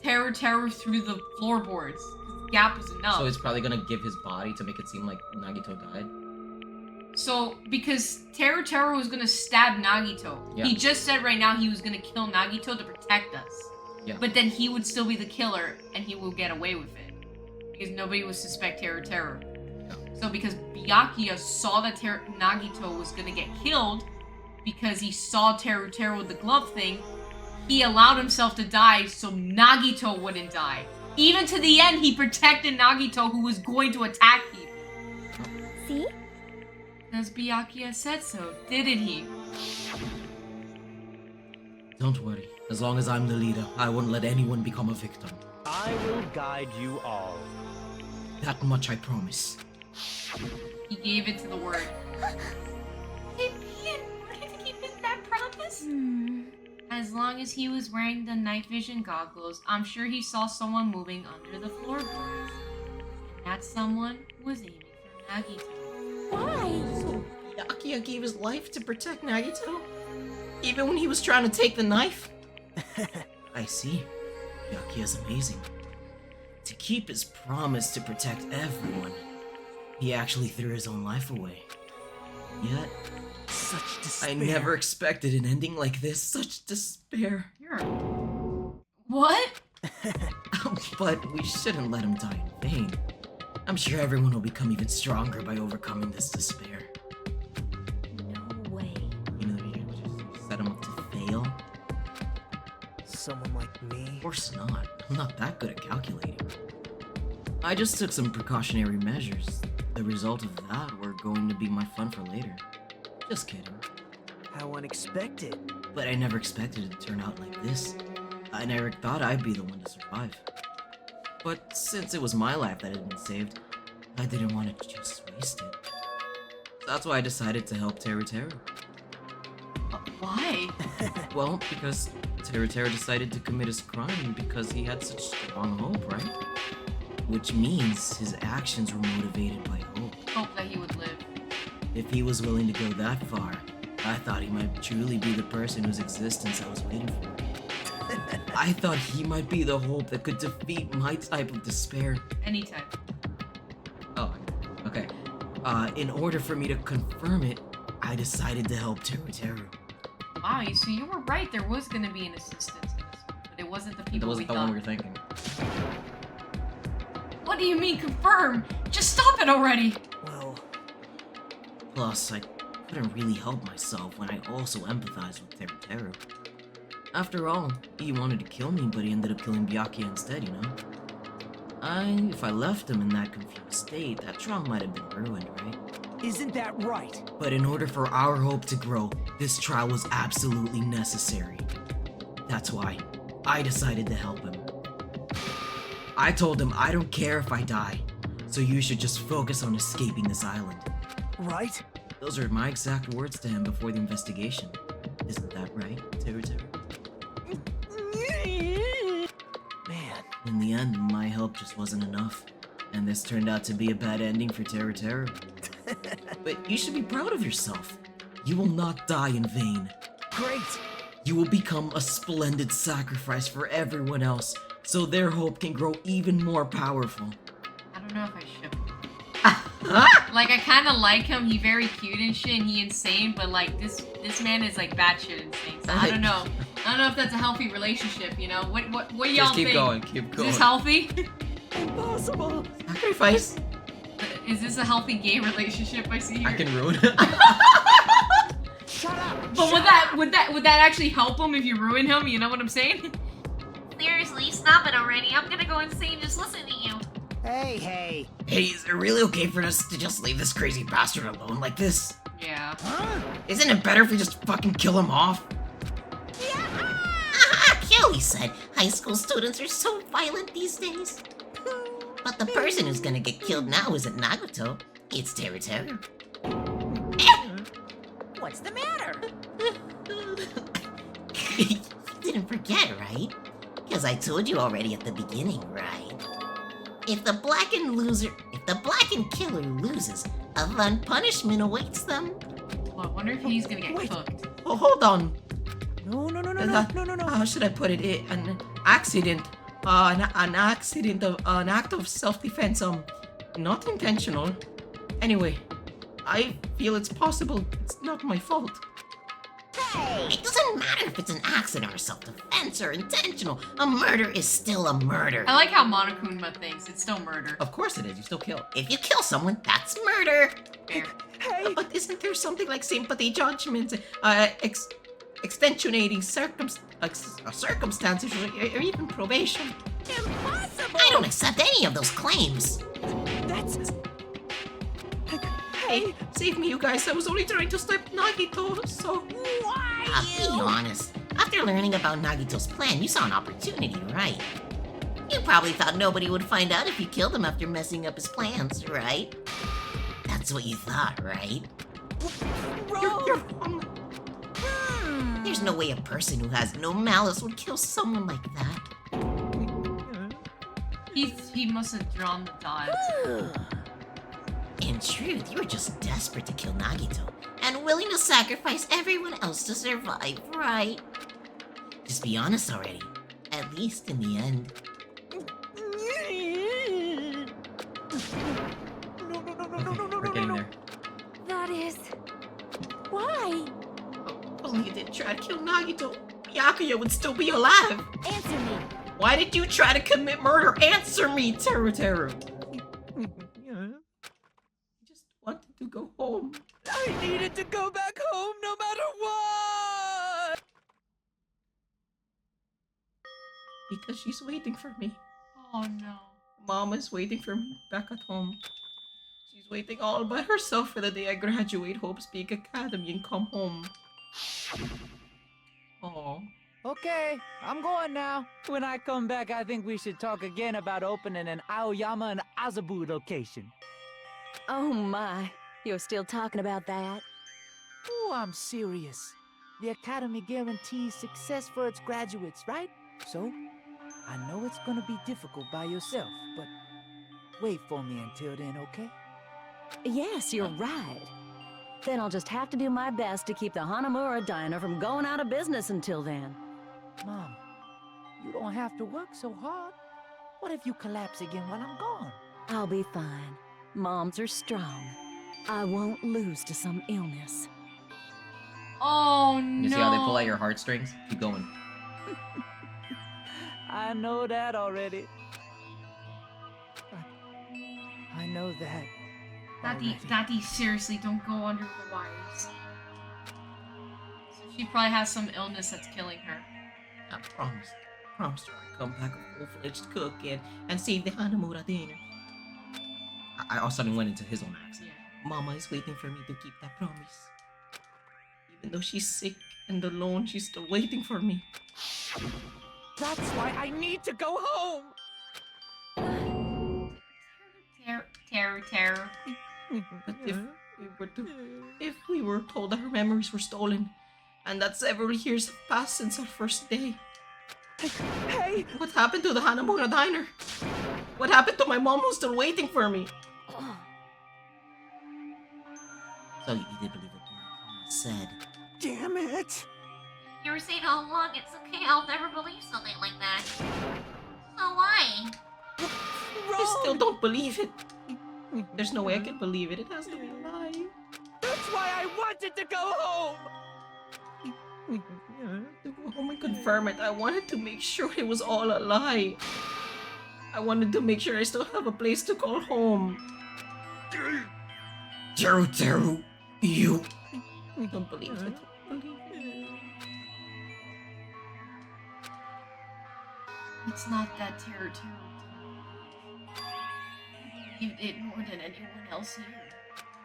[SPEAKER 2] Terror through the floorboards. The gap was enough.
[SPEAKER 1] So he's probably gonna give his body to make it seem like Nagito died?
[SPEAKER 2] So, because Terror was gonna stab Nagito.
[SPEAKER 1] Yeah.
[SPEAKER 2] He just said right now he was gonna kill Nagito to protect us.
[SPEAKER 1] Yeah.
[SPEAKER 2] But then he would still be the killer, and he will get away with it. Because nobody would suspect Terror.
[SPEAKER 1] Yeah.
[SPEAKER 2] So because Byakuya saw that Nagito was gonna get killed, because he saw Terror with the glove thing, he allowed himself to die so Nagito wouldn't die. Even to the end, he protected Nagito, who was going to attack people.
[SPEAKER 12] See?
[SPEAKER 2] Because Byakuya said so, didn't he?
[SPEAKER 1] Don't worry. As long as I'm the leader, I won't let anyone become a victim.
[SPEAKER 18] I will guide you all.
[SPEAKER 1] That much I promise.
[SPEAKER 2] He gave it to the word.
[SPEAKER 4] He didn't keep that promise.
[SPEAKER 2] As long as he was wearing the night vision goggles, I'm sure he saw someone moving under the floorboards. And that someone was aiming for Nagito.
[SPEAKER 1] Why? So Byakuya gave his life to protect Nagito? Even when he was trying to take the knife? I see. Byakuya's amazing. To keep his promise to protect everyone, he actually threw his own life away. Yet,
[SPEAKER 5] such despair.
[SPEAKER 1] I never expected an ending like this. Such despair.
[SPEAKER 2] What?
[SPEAKER 1] But we shouldn't let him die in vain. I'm sure everyone will become even stronger by overcoming this despair.
[SPEAKER 3] No way.
[SPEAKER 1] You know, you just set him up to fail?
[SPEAKER 5] Someone like me?
[SPEAKER 1] Of course not. I'm not that good at calculating. I just took some precautionary measures. The result of that were going to be my fun for later. Just kidding.
[SPEAKER 5] How unexpected.
[SPEAKER 1] But I never expected it to turn out like this. I never thought I'd be the one to survive. But since it was my life that had been saved, I didn't want to just waste it. So that's why I decided to help Teru Teru.
[SPEAKER 2] Why?
[SPEAKER 1] Well, because Teru Teru decided to commit his crime because he had such strong hope, right? Which means his actions were motivated by hope.
[SPEAKER 2] Hope that he would live.
[SPEAKER 1] If he was willing to go that far, I thought he might truly be the person whose existence I was waiting for. I thought he might be the hope that could defeat my type of despair.
[SPEAKER 2] Any type.
[SPEAKER 1] Oh, okay. In order for me to confirm it, I decided to help Teru Teru.
[SPEAKER 2] Wow, so you were right. There was going to be an assistance in this one, but it wasn't the people
[SPEAKER 1] That wasn't the one we were thinking.
[SPEAKER 2] What do you mean confirm? Just stop it already.
[SPEAKER 5] Well.
[SPEAKER 1] Plus, I couldn't really help myself when I also empathized with Teru Teru. After all, he wanted to kill me, but he ended up killing Byakuya instead, you know? If I left him in that confused state, that trial might have been ruined, right?
[SPEAKER 5] Isn't that right?
[SPEAKER 1] But in order for our hope to grow, this trial was absolutely necessary. That's why I decided to help him. I told him I don't care if I die, so you should just focus on escaping this island.
[SPEAKER 5] Right?
[SPEAKER 1] Those are my exact words to him before the investigation. Isn't that right, Teru Teru?
[SPEAKER 5] Man.
[SPEAKER 1] In the end, my help just wasn't enough, and this turned out to be a bad ending for Teru Teru. But you should be proud of yourself. You will not die in vain.
[SPEAKER 5] Great!
[SPEAKER 1] You will become a splendid sacrifice for everyone else, so their hope can grow even more powerful.
[SPEAKER 2] I don't know if I should. Like, I kind of like him. He very cute and shit, and he insane, but like this man is like batshit insane. So I don't know. I don't know if that's a healthy relationship. You know, what y'all think?
[SPEAKER 1] Just keep going. Keep going.
[SPEAKER 2] Is this healthy?
[SPEAKER 5] Impossible.
[SPEAKER 1] Sacrifice.
[SPEAKER 2] Is this a healthy gay relationship I see here?
[SPEAKER 1] I can ruin it.
[SPEAKER 5] Shut up.
[SPEAKER 2] But would that actually help him if you ruin him? You know what I'm saying?
[SPEAKER 4] Seriously, stop it already. I'm gonna go insane just listening to you.
[SPEAKER 5] Hey.
[SPEAKER 1] Hey, is it really okay for us to just leave this crazy bastard alone like this?
[SPEAKER 2] Yeah.
[SPEAKER 5] Huh?
[SPEAKER 1] Isn't it better if we just fucking kill him off?
[SPEAKER 6] Kill, he said. High school students are so violent these days. But the person who's gonna get killed now isn't Nagito. It's Teru Teru.
[SPEAKER 11] What's the matter?
[SPEAKER 6] You didn't forget, right? Because I told you already at the beginning, right? If the blackened killer loses, a fun punishment awaits them.
[SPEAKER 2] Well, I wonder if he's gonna get cooked.
[SPEAKER 1] Oh, hold on.
[SPEAKER 5] No.
[SPEAKER 1] How should I put it? An accident. An accident of an act of self-defense. Not intentional. Anyway, I feel it's possible it's not my fault.
[SPEAKER 6] Hey! It doesn't matter if it's an accident or self-defense or intentional. A murder is still a murder.
[SPEAKER 2] I like how Monokuma thinks. It's still murder.
[SPEAKER 1] Of course it is. You still kill.
[SPEAKER 6] If you kill someone, that's murder.
[SPEAKER 2] Fair.
[SPEAKER 5] Hey!
[SPEAKER 1] But isn't there something like sympathy, judgment, extenuating circumstances, or even probation?
[SPEAKER 11] Impossible!
[SPEAKER 6] I don't accept any of those claims.
[SPEAKER 5] That's...
[SPEAKER 1] Hey, save me, you guys. I was only trying to stop Nagito, so...
[SPEAKER 11] Why
[SPEAKER 6] I'll be honest. After learning about Nagito's plan, you saw an opportunity, right? You probably thought nobody would find out if you killed him after messing up his plans, right? That's what you thought, right?
[SPEAKER 1] You're wrong.
[SPEAKER 6] There's no way a person who has no malice would kill someone like that.
[SPEAKER 2] He must have drawn the dots.
[SPEAKER 6] In truth, you were just desperate to kill Nagito, and willing to sacrifice everyone else to survive, right? Just be honest already, at least in the end.
[SPEAKER 1] We're getting there.
[SPEAKER 12] That is... Why?
[SPEAKER 6] Only you didn't try to kill Nagito, Byakuya would still be alive.
[SPEAKER 12] Answer me.
[SPEAKER 1] Why did you try to commit murder? Answer me, Teru Teru. Just wanted to go home.
[SPEAKER 16] I needed to go back home no matter what!
[SPEAKER 1] Because she's waiting for me.
[SPEAKER 2] Oh no.
[SPEAKER 1] Mama's waiting for me back at home. She's waiting all by herself for the day I graduate Hope Speak Academy and come home. Aww.
[SPEAKER 16] Okay, I'm going now. When I come back, I think we should talk again about opening an Aoyama and Azabu location.
[SPEAKER 11] Oh my, you're still talking about that?
[SPEAKER 16] Oh, I'm serious. The Academy guarantees success for its graduates, right? So, I know it's gonna be difficult by yourself, but wait for me until then, okay?
[SPEAKER 11] Yes, you're right. Then I'll just have to do my best to keep the Hanamura Diner from going out of business until then.
[SPEAKER 16] Mom, you don't have to work so hard. What if you collapse again while I'm gone?
[SPEAKER 11] I'll be fine. Moms are strong. I won't lose to some illness.
[SPEAKER 2] Oh no.
[SPEAKER 1] You see how they pull at your heartstrings? Keep going.
[SPEAKER 16] I know that already. I know that.
[SPEAKER 2] Daddy, seriously, don't go under the wires. So she probably has some illness that's killing her.
[SPEAKER 1] I promise to come back a full-fledged cook and save the Hanamura dinner. I all of a sudden went into his own accent. Yeah. Mama is waiting for me to keep that promise. Even though she's sick and alone, she's still waiting for me.
[SPEAKER 16] That's why I need to go home!
[SPEAKER 2] Terror.
[SPEAKER 1] But if we were told that her memories were stolen, and that several years have passed since our first day.
[SPEAKER 16] Hey!
[SPEAKER 1] What happened to the Hanamura Diner? What happened to my mom who's still waiting for me?
[SPEAKER 6] So you did believe what Mama said.
[SPEAKER 15] Damn it!
[SPEAKER 4] You were saying all along, it's okay, I'll never believe something like that. So why?
[SPEAKER 1] I still don't believe it. There's no way I can believe it. It has to be a lie.
[SPEAKER 16] That's why I wanted to go home!
[SPEAKER 1] To go home and confirm it, I wanted to make sure it was all a lie. I wanted to make sure I still have a place to call home. Teru, you... I don't believe it.
[SPEAKER 2] It's not that Terror. He believed it more than anyone else here.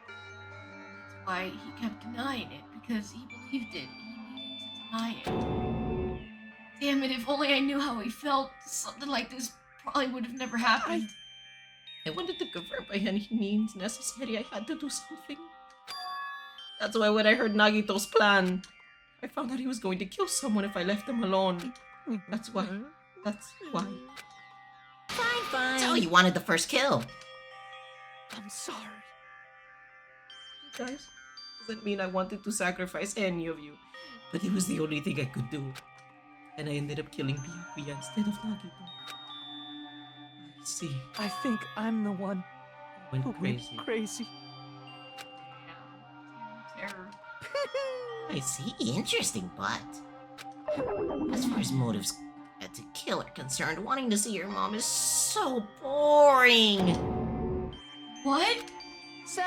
[SPEAKER 2] That's why he kept denying it, because he believed it. He needed to deny it. Damn it, if only I knew how he felt, something like this probably would have never happened.
[SPEAKER 1] I wanted to confirm by any means necessary I had to do something. That's why when I heard Nagito's plan, I found out he was going to kill someone if I left him alone. That's why.
[SPEAKER 11] Fine.
[SPEAKER 6] So you wanted the first kill.
[SPEAKER 16] I'm sorry.
[SPEAKER 1] Guys, doesn't mean I wanted to sacrifice any of you, but it was the only thing I could do. And I ended up killing Byakuya instead of Nagito. I see.
[SPEAKER 16] I think I'm the one
[SPEAKER 1] Went
[SPEAKER 16] who
[SPEAKER 1] crazy.
[SPEAKER 16] went crazy.
[SPEAKER 2] Terror.
[SPEAKER 6] I see. Interesting, but as far as motives to kill are concerned, wanting to see your mom is so boring.
[SPEAKER 2] What?
[SPEAKER 11] So...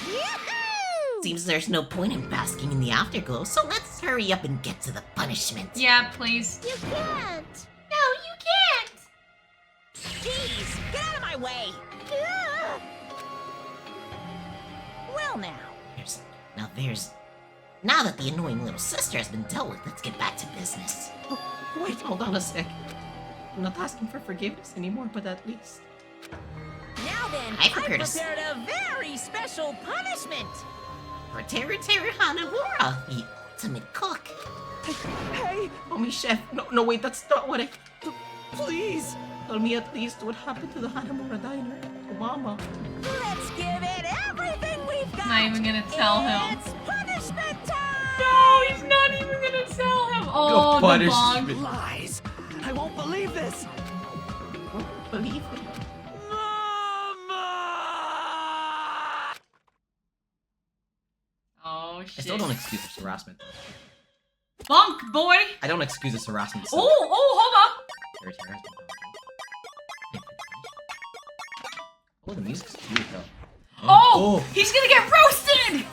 [SPEAKER 11] Yahoo!
[SPEAKER 6] Seems there's no point in basking in the afterglow, so let's hurry up and get to the punishment.
[SPEAKER 2] Yeah, please.
[SPEAKER 11] You can't!
[SPEAKER 4] No, you can't!
[SPEAKER 11] Jeez, get out of my way! Well now.
[SPEAKER 6] Now that the annoying little sister has been dealt with, let's get back to business.
[SPEAKER 1] Wait, hold on a sec. I'm not asking for forgiveness anymore, but at least...
[SPEAKER 11] Now then,
[SPEAKER 6] I
[SPEAKER 11] I
[SPEAKER 6] prepared
[SPEAKER 11] prepared a very special punishment!
[SPEAKER 6] For Teru Hanamura. ultimate cook.
[SPEAKER 16] Hey!
[SPEAKER 1] Oh, me chef. No, wait, that's not what I...
[SPEAKER 16] Please!
[SPEAKER 1] Tell me at least what happened to the Hanamura diner. To Mama.
[SPEAKER 11] Let's give it everything we've got.
[SPEAKER 2] Not even gonna tell him.
[SPEAKER 11] It's punishment time.
[SPEAKER 2] No, he's not even gonna tell him. Oh, the
[SPEAKER 1] punishment.
[SPEAKER 2] bong.
[SPEAKER 16] Lies! I won't believe this!
[SPEAKER 1] Don't believe it.
[SPEAKER 2] Oh, shit.
[SPEAKER 1] I still don't excuse this harassment.
[SPEAKER 2] Bunk, boy!
[SPEAKER 1] I don't excuse this harassment.
[SPEAKER 2] Oh, hold up!
[SPEAKER 1] There's harassment. Oh, the music's cute though.
[SPEAKER 2] Oh! He's gonna get roasted!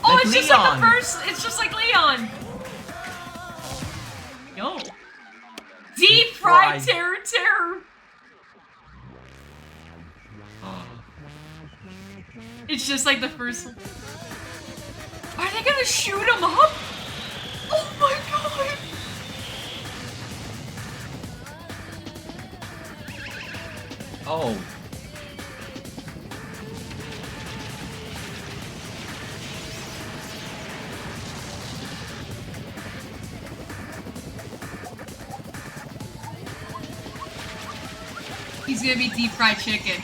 [SPEAKER 2] Oh,
[SPEAKER 1] Like
[SPEAKER 2] it's just like
[SPEAKER 1] Leon.
[SPEAKER 2] the first. It's just like Leon. Yo. Deep fried terror. It's just like the first one. Are they gonna shoot him up? Oh my god!
[SPEAKER 1] Oh.
[SPEAKER 2] He's gonna be deep fried chicken.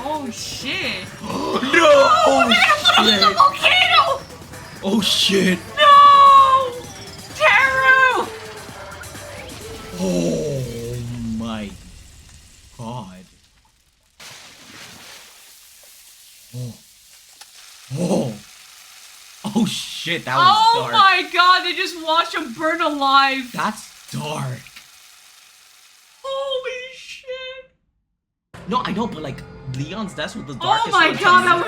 [SPEAKER 2] Oh shit!
[SPEAKER 1] No!
[SPEAKER 2] Oh, they're gonna put him in the volcano!
[SPEAKER 1] Oh shit!
[SPEAKER 2] No! Teru!
[SPEAKER 1] Oh my god. Oh shit, that was
[SPEAKER 2] Oh
[SPEAKER 1] dark.
[SPEAKER 2] my god, they just watched him burn alive.
[SPEAKER 1] That's dark.
[SPEAKER 2] Holy shit.
[SPEAKER 1] No, I know, but like Leon's death was the
[SPEAKER 2] Oh
[SPEAKER 1] darkest
[SPEAKER 2] my
[SPEAKER 1] one to
[SPEAKER 2] god,
[SPEAKER 1] me.
[SPEAKER 2] that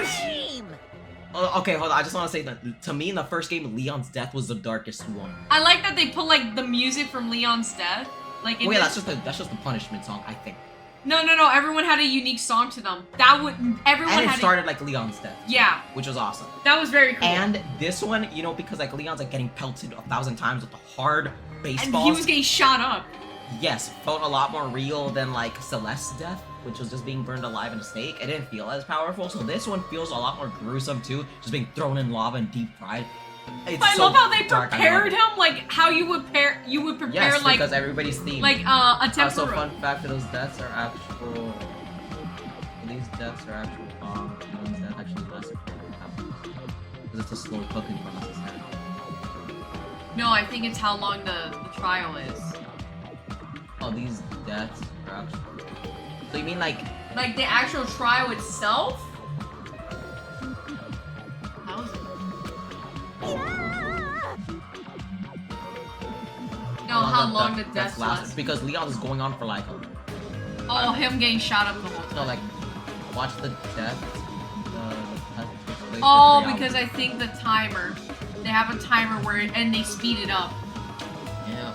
[SPEAKER 2] was...
[SPEAKER 1] Okay, hold on. I just want to say that to me in the first game, Leon's death was the darkest one.
[SPEAKER 2] I like that they put like the music from Leon's death. Like in
[SPEAKER 1] Wait,
[SPEAKER 2] this...
[SPEAKER 1] that's just the punishment song, I think.
[SPEAKER 2] No. Everyone had a unique song to them. That would everyone
[SPEAKER 1] And it
[SPEAKER 2] had.
[SPEAKER 1] started like Leon's death.
[SPEAKER 2] Yeah.
[SPEAKER 1] Which was awesome.
[SPEAKER 2] That was very cool.
[SPEAKER 1] And this one, you know, because like Leon's like getting pelted 1,000 times with the hard baseballs.
[SPEAKER 2] And he was getting shot up.
[SPEAKER 1] Yes, felt a lot more real than like Celeste's death, which was just being burned alive in a stake. It didn't feel as powerful, so this one feels a lot more gruesome too, just being thrown in lava and deep fried. It's
[SPEAKER 2] I
[SPEAKER 1] so
[SPEAKER 2] love how they
[SPEAKER 1] dark, I love
[SPEAKER 2] prepared
[SPEAKER 1] it.
[SPEAKER 2] him, like how you would prepare
[SPEAKER 1] Yes,
[SPEAKER 2] like
[SPEAKER 1] because everybody's theme.
[SPEAKER 2] like a tempura.
[SPEAKER 1] So fun fact that those deaths are actual. These deaths are actual bombs. Leon's death actually lasts for because it's a slow cooking process now.
[SPEAKER 2] No, I think it's how long the trial is.
[SPEAKER 1] Oh, these deaths are actual. So you mean like
[SPEAKER 2] the actual trial itself? How is it? No, how long the deaths last?
[SPEAKER 1] Because Leon is going on for like.
[SPEAKER 2] Oh, him getting shot up the whole time.
[SPEAKER 1] No, like, watch the death.
[SPEAKER 2] Oh, because I think the timer. They have a timer where and they speed it up.
[SPEAKER 1] Yeah.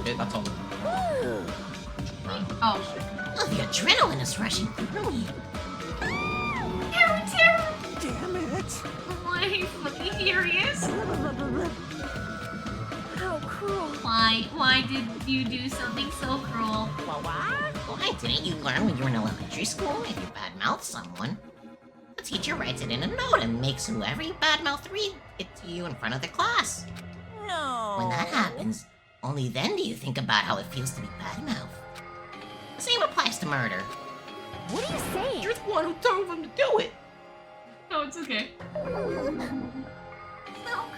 [SPEAKER 1] Okay, that's all.
[SPEAKER 2] Oh.
[SPEAKER 6] The adrenaline is rushing through me.
[SPEAKER 2] Terror!
[SPEAKER 16] Damn it!
[SPEAKER 2] Why are you fucking furious?
[SPEAKER 12] How cruel.
[SPEAKER 4] Why did you do something so cruel?
[SPEAKER 6] Why didn't you learn when you were in elementary school? If you badmouth someone, the teacher writes it in a note and makes whoever you badmouth read it to you in front of the class.
[SPEAKER 11] No.
[SPEAKER 6] When that happens, only then do you think about how it feels to be badmouthed. The same applies to murder.
[SPEAKER 12] What are you saying?
[SPEAKER 1] You're the one who told him to do it.
[SPEAKER 2] No, it's okay.
[SPEAKER 4] So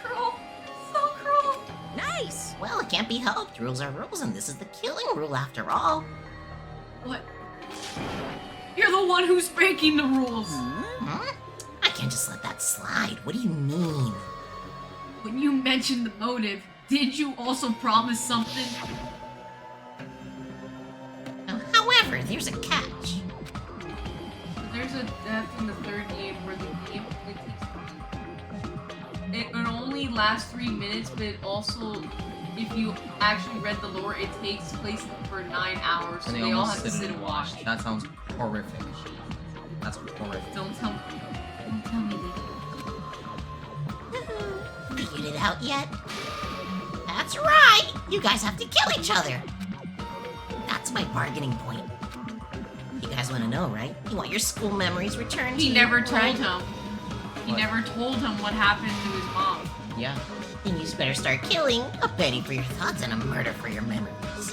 [SPEAKER 4] cruel. So cruel.
[SPEAKER 11] Nice!
[SPEAKER 6] Well, it can't be helped. Rules are rules, and this is the killing rule after all.
[SPEAKER 2] What? You're the one who's breaking the rules.
[SPEAKER 6] Hmm? I can't just let that slide. What do you mean?
[SPEAKER 2] When you mentioned the motive, did you also promise something?
[SPEAKER 6] However, there's a catch.
[SPEAKER 2] There's a death in the third game where the game only takes... It only lasts 3 minutes, but it also, if you actually read the lore, it takes place for 9 hours, so
[SPEAKER 1] And
[SPEAKER 2] they all
[SPEAKER 1] almost
[SPEAKER 2] have to sit and watch.
[SPEAKER 1] That sounds horrific. That's horrific.
[SPEAKER 2] Don't tell me. Don't tell me
[SPEAKER 6] figured it out yet? That's right! You guys have to kill each other! That's my bargaining point. You guys want to know, right? You want your school memories returned to you?
[SPEAKER 2] He never told him. He never told him what happened to his mom.
[SPEAKER 6] Yeah. Then you better start killing. A penny for your thoughts and a murder for your memories.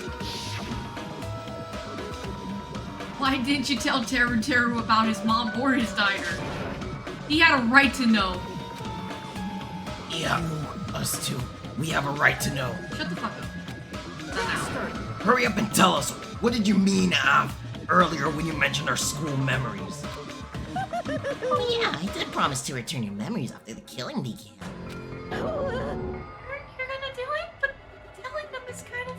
[SPEAKER 2] Why didn't you tell Teru about his mom or his diner? He had a right to know.
[SPEAKER 9] Yeah, us too. We have a right to know.
[SPEAKER 2] Shut the fuck up.
[SPEAKER 9] Hurry up and tell us, what did you mean, Av, earlier when you mentioned our school memories?
[SPEAKER 6] Oh yeah, I did promise to return your memories after the killing began.
[SPEAKER 4] You're gonna do it? But telling them is kind of...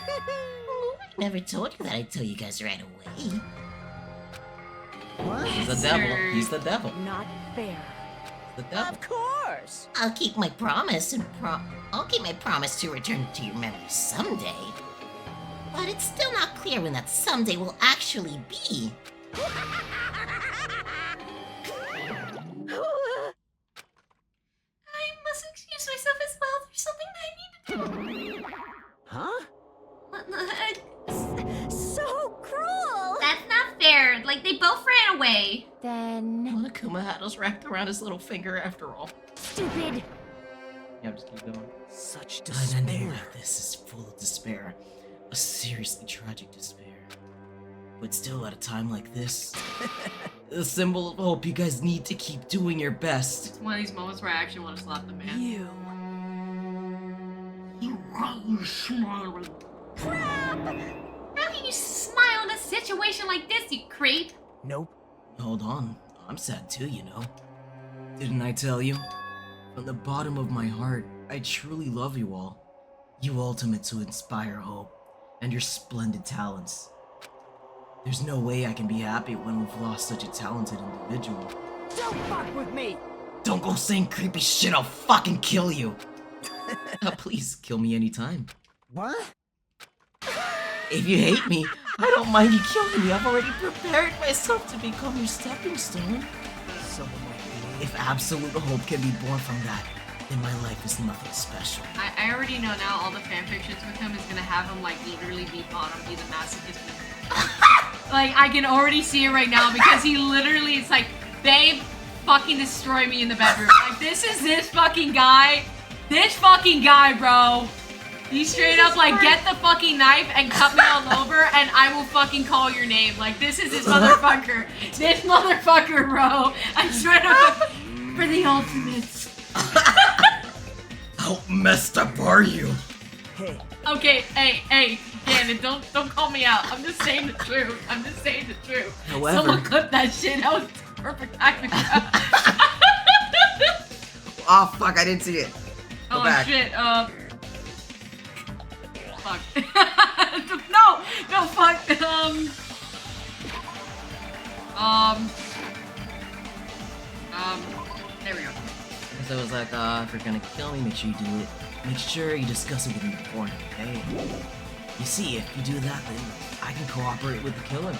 [SPEAKER 6] I never told you that I'd tell you guys right away.
[SPEAKER 13] What?
[SPEAKER 1] He's the devil. He's the devil.
[SPEAKER 11] Not fair.
[SPEAKER 1] The devil.
[SPEAKER 11] Of course.
[SPEAKER 6] I'll keep my promise and I'll keep my promise to return to your memories someday. But it's still not clear when that someday will actually be.
[SPEAKER 4] I must excuse myself as well. There's something I need to do.
[SPEAKER 13] Huh?
[SPEAKER 11] So cruel!
[SPEAKER 4] That's not fair. Like, they both ran away.
[SPEAKER 12] Then...
[SPEAKER 1] Monokuma had us wrapped around his little finger after all.
[SPEAKER 12] Stupid!
[SPEAKER 1] Yeah, just keep going.
[SPEAKER 13] Such
[SPEAKER 1] An
[SPEAKER 13] despair.
[SPEAKER 1] ending like this is full of despair. A seriously tragic despair. But still, at a time like this, the symbol of hope, you guys need to keep doing your best.
[SPEAKER 2] It's one of these moments where I actually want to slap the man.
[SPEAKER 11] You
[SPEAKER 4] Crap! How can you smile in a situation like this, you creep?
[SPEAKER 13] Nope.
[SPEAKER 1] Hold on, I'm sad too, you know. Didn't I tell you? From the bottom of my heart, I truly love you all. You ultimate to inspire hope, and your splendid talents. There's no way I can be happy when we've lost such a talented individual.
[SPEAKER 13] Don't fuck with me!
[SPEAKER 1] Don't go saying creepy shit, I'll fucking kill you! Please, kill me anytime.
[SPEAKER 13] What?
[SPEAKER 1] If you hate me, I don't mind you killing me. I've already prepared myself to become your stepping stone.
[SPEAKER 13] Someone like me.
[SPEAKER 1] If absolute hope can be born from that, then my life is nothing special.
[SPEAKER 2] I already know now all the fanfictions with him is gonna have him like literally be bottom, be the masochist. Like, I can already see it right now because he literally is like, babe, fucking destroy me in the bedroom. Like, this is this fucking guy. This fucking guy, bro. He's straight up like, get the fucking knife and cut me all over and I will fucking call your name. Like, this is this motherfucker. This motherfucker, bro. I straight up for the ultimates.
[SPEAKER 9] How messed up are you?
[SPEAKER 13] Hey.
[SPEAKER 2] Okay, hey, Gannon, don't call me out. I'm just saying the truth. I'm just saying the truth.
[SPEAKER 1] However,
[SPEAKER 2] someone clip that shit. That was perfect timing.
[SPEAKER 1] Oh fuck, I didn't see it. Go
[SPEAKER 2] Oh
[SPEAKER 1] back.
[SPEAKER 2] shit, fuck. no, fuck, there we go.
[SPEAKER 1] So it was like, if you're gonna kill me, make sure you do it. Make sure you discuss it with me beforehand, okay? You see, if you do that, then I can cooperate with the killer.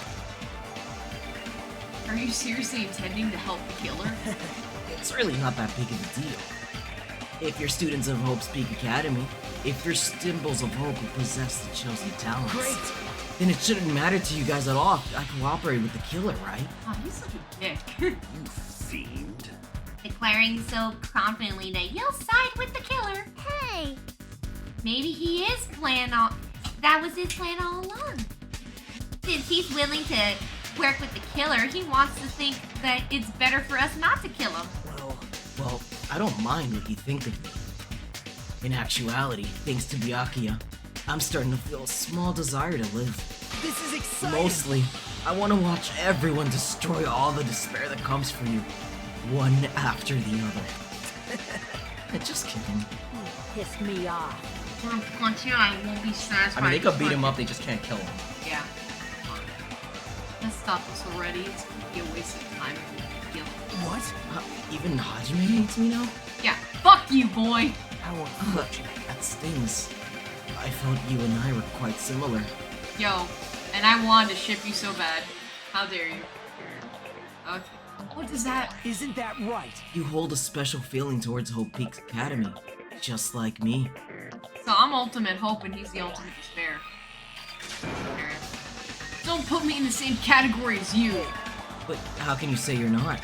[SPEAKER 2] Are you seriously intending to help the killer?
[SPEAKER 1] It's really not that big of a deal. If you're students of Hope's Peak Academy, if you're symbols of hope who possess the chosen talents,
[SPEAKER 2] Great.
[SPEAKER 1] then it shouldn't matter to you guys at all if I cooperate with the killer, right?
[SPEAKER 2] Oh, he's such a dick.
[SPEAKER 17] You fiend.
[SPEAKER 4] Declaring so confidently that you'll side with the killer.
[SPEAKER 14] Hey!
[SPEAKER 4] Maybe he is that was his plan all along. Since he's willing to work with the killer, he wants to think that it's better for us not to kill him.
[SPEAKER 1] Well, I don't mind what you think of me. In actuality, thanks to Byakuya, I'm starting to feel a small desire to live.
[SPEAKER 13] This is exciting!
[SPEAKER 1] Mostly, I want to watch everyone destroy all the despair that comes for you, one after the other. Just kidding.
[SPEAKER 11] Pissed me off.
[SPEAKER 2] I'm gonna punch you, I won't be satisfied.
[SPEAKER 1] I mean, they could beat him up, they just can't kill him.
[SPEAKER 2] Yeah. Let's stop this already. It's gonna be a waste of time if we kill him.
[SPEAKER 1] What? Even Hajime hates me now?
[SPEAKER 2] Yeah, fuck you, boy!
[SPEAKER 13] How unfortunate.
[SPEAKER 1] That stings. I thought you and I were quite similar.
[SPEAKER 2] Yo, and I wanted to ship you so bad. How dare you? Okay. What is that?
[SPEAKER 13] Isn't that right?
[SPEAKER 1] You hold a special feeling towards Hope Peak Academy. Just like me.
[SPEAKER 2] So I'm ultimate hope and he's the ultimate despair. Don't put me in the same category as you.
[SPEAKER 1] But how can you say you're not?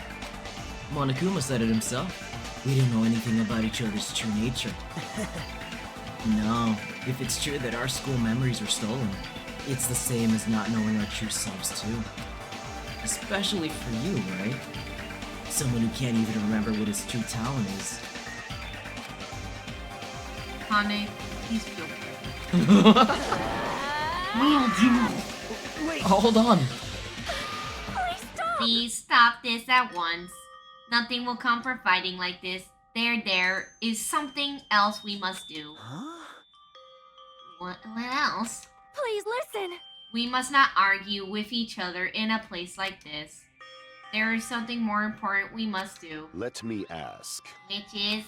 [SPEAKER 1] Monokuma said it himself. We didn't know anything about each other's true nature. No, if it's true that our school memories were stolen, it's the same as not knowing our true selves too. Especially for you, right? Someone who can't even remember what his true talent is.
[SPEAKER 2] Kane, please feel
[SPEAKER 1] Wait. Hold on.
[SPEAKER 4] Please stop this at once. Nothing will come for fighting like this. There is something else we must do.
[SPEAKER 5] Huh?
[SPEAKER 4] What else?
[SPEAKER 12] Please listen.
[SPEAKER 4] We must not argue with each other in a place like this. There is something more important we must do.
[SPEAKER 17] Let me ask.
[SPEAKER 4] Which is...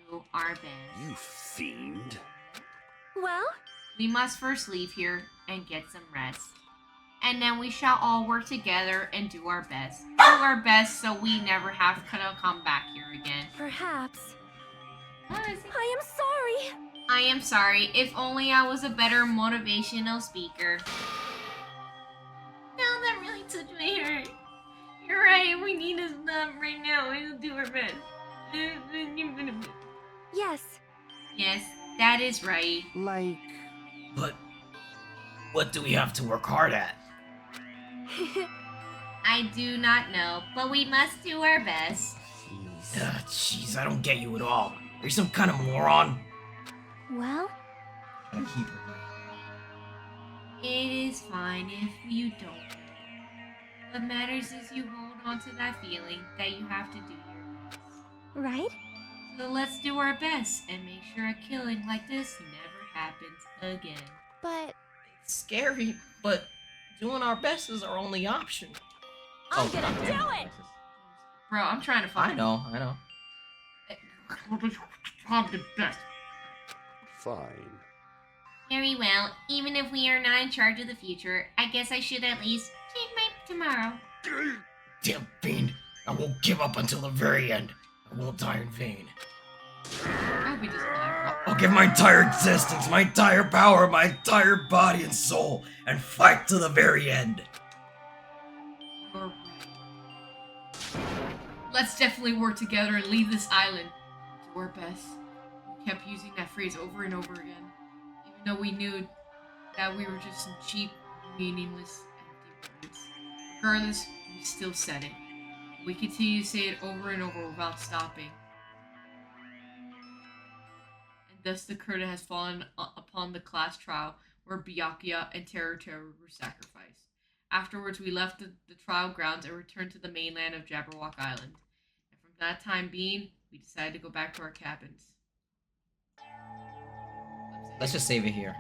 [SPEAKER 4] do our best.
[SPEAKER 17] You fiend.
[SPEAKER 12] Well?
[SPEAKER 4] We must first leave here and get some rest. And then we shall all work together and do our best. Do our best so we never have to come back here again.
[SPEAKER 12] Perhaps.
[SPEAKER 4] What is it?
[SPEAKER 12] I am sorry.
[SPEAKER 4] I am sorry. If only I was a better motivational speaker. No, that really touched my heart. You're right. We need to stop right now and do our best.
[SPEAKER 12] Yes.
[SPEAKER 4] Yes, that is right.
[SPEAKER 5] Like...
[SPEAKER 9] But what do we have to work hard at?
[SPEAKER 4] I do not know, but we must do our best.
[SPEAKER 9] Jeez, I don't get you at all. Are you some kind of moron?
[SPEAKER 12] Well?
[SPEAKER 1] Gotta keep her.
[SPEAKER 4] It is fine if you don't. What matters is you hold on to that feeling that you have to do your best.
[SPEAKER 12] Right?
[SPEAKER 4] So let's do our best and make sure a killing like this never happens again.
[SPEAKER 12] But...
[SPEAKER 1] It's scary, but doing our best is our only option.
[SPEAKER 12] I'm gonna do it!
[SPEAKER 2] Bro, I'm trying to find
[SPEAKER 1] I know.
[SPEAKER 17] Fine.
[SPEAKER 4] Very well. Even if we are not in charge of the future, I guess I should at least change my tomorrow.
[SPEAKER 9] Damn fiend. I won't give up until the very end. I won't die in vain.
[SPEAKER 2] I hope he doesn't die.
[SPEAKER 9] I'll give my entire existence, my entire power, my entire body and soul, and fight to the very end.
[SPEAKER 2] Let's definitely work together and leave this island. Do our best. We kept using that phrase over and over again, even though we knew that we were just some cheap, meaningless, empty words. Regardless, we still said it. We continue to say it over and over without stopping. And thus the curtain has fallen upon the class trial where Byakuya and Teru were sacrificed. Afterwards, we left the trial grounds and returned to the mainland of Jabberwock Island. And from that time being, we decided to go back to our cabins.
[SPEAKER 1] Let's just save it here.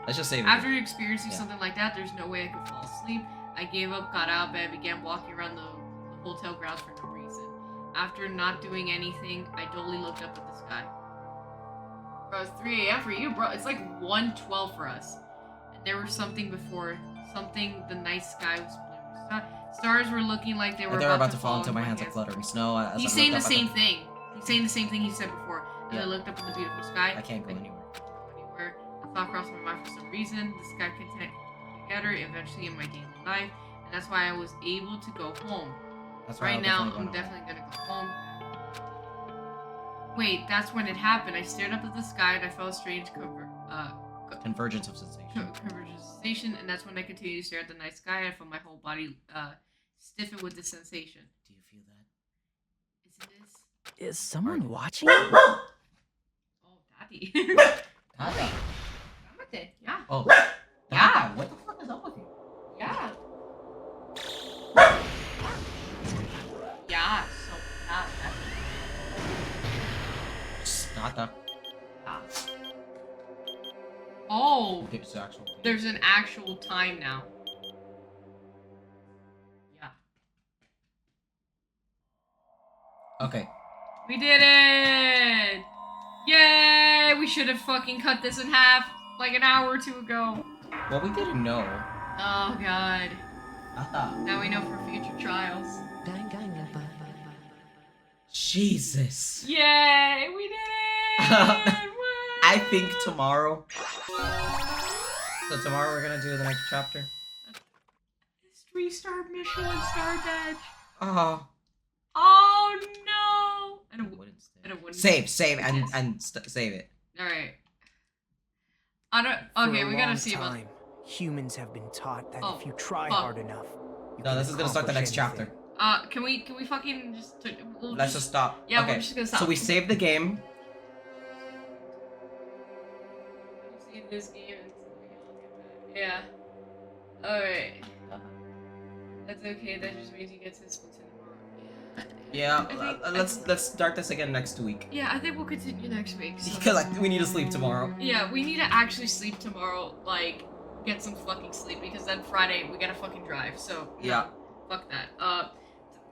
[SPEAKER 1] Let's just save it.
[SPEAKER 2] After experiencing something like that, there's no way I could fall asleep. I gave up, got out of bed, began walking around the hotel grounds for no reason. After not doing anything, I dully looked up at the sky. Bro, it's 3 a.m. for you, bro. It's like 1:12 for us. And there was something before. Something, the night sky was blue. Stars were looking like they were about to fall into
[SPEAKER 1] my hands like fluttering snow.
[SPEAKER 2] He's saying the same thing. He's saying the same thing he said before. And
[SPEAKER 1] Yeah.
[SPEAKER 2] I looked up at the beautiful sky.
[SPEAKER 1] I can't go anywhere.
[SPEAKER 2] A thought crossed my mind for some reason. The sky continued together eventually in my daily life. And that's why I was able to go home.
[SPEAKER 1] That's why
[SPEAKER 2] Right
[SPEAKER 1] I'll
[SPEAKER 2] now,
[SPEAKER 1] definitely
[SPEAKER 2] I'm
[SPEAKER 1] go
[SPEAKER 2] definitely gonna go home. Wait, that's when it happened. I stared up at the sky and I felt a strange
[SPEAKER 1] Convergence of sensation.
[SPEAKER 2] convergence of sensation, and that's when I continued to stare at the night sky. I felt my whole body stiffen with the sensation.
[SPEAKER 1] Do you feel that?
[SPEAKER 2] Isn't this?
[SPEAKER 16] Is someone watching?
[SPEAKER 2] Oh, Daddy.
[SPEAKER 1] Daddy.
[SPEAKER 2] Yeah.
[SPEAKER 1] Oh.
[SPEAKER 2] Yeah.
[SPEAKER 1] What the fuck is up with you?
[SPEAKER 2] Yeah. Yeah. So not that.
[SPEAKER 1] Nata.
[SPEAKER 2] Oh.
[SPEAKER 1] Okay, it's actual.
[SPEAKER 2] There's an actual time now. Yeah.
[SPEAKER 1] Okay.
[SPEAKER 2] We did it! Yay! We should have fucking cut this in half like an hour or two ago.
[SPEAKER 1] Well, we didn't know.
[SPEAKER 2] Oh god.
[SPEAKER 1] Nata.
[SPEAKER 2] Now we know for future trials.
[SPEAKER 1] Jesus.
[SPEAKER 2] Yay, we did it!
[SPEAKER 1] I think tomorrow. So tomorrow we're gonna do the next chapter.
[SPEAKER 2] Restart mission on Stardust.
[SPEAKER 1] Oh.
[SPEAKER 2] Oh no! And a wooden
[SPEAKER 1] Save and save it.
[SPEAKER 2] All right. I don't. Okay, we gotta see about.
[SPEAKER 5] Humans have been taught that if you try
[SPEAKER 2] fuck.
[SPEAKER 5] hard enough, you
[SPEAKER 1] No,
[SPEAKER 5] can
[SPEAKER 1] this is gonna start the next
[SPEAKER 5] accomplish
[SPEAKER 1] chapter.
[SPEAKER 2] Can we fucking just?
[SPEAKER 1] Let's just stop.
[SPEAKER 2] Yeah,
[SPEAKER 1] okay.
[SPEAKER 2] we're just gonna stop.
[SPEAKER 1] So we saved the game.
[SPEAKER 2] Save this game. Yeah. All right. That's okay. That just means you get to split tomorrow.
[SPEAKER 1] Yeah. Let's start this again next week.
[SPEAKER 2] Yeah, I think we'll continue next week. So.
[SPEAKER 1] Because like we need to sleep tomorrow.
[SPEAKER 2] Yeah, we need to actually sleep tomorrow. Like, get some fucking sleep because then Friday we gotta fucking drive. So
[SPEAKER 1] yeah.
[SPEAKER 2] Fuck that.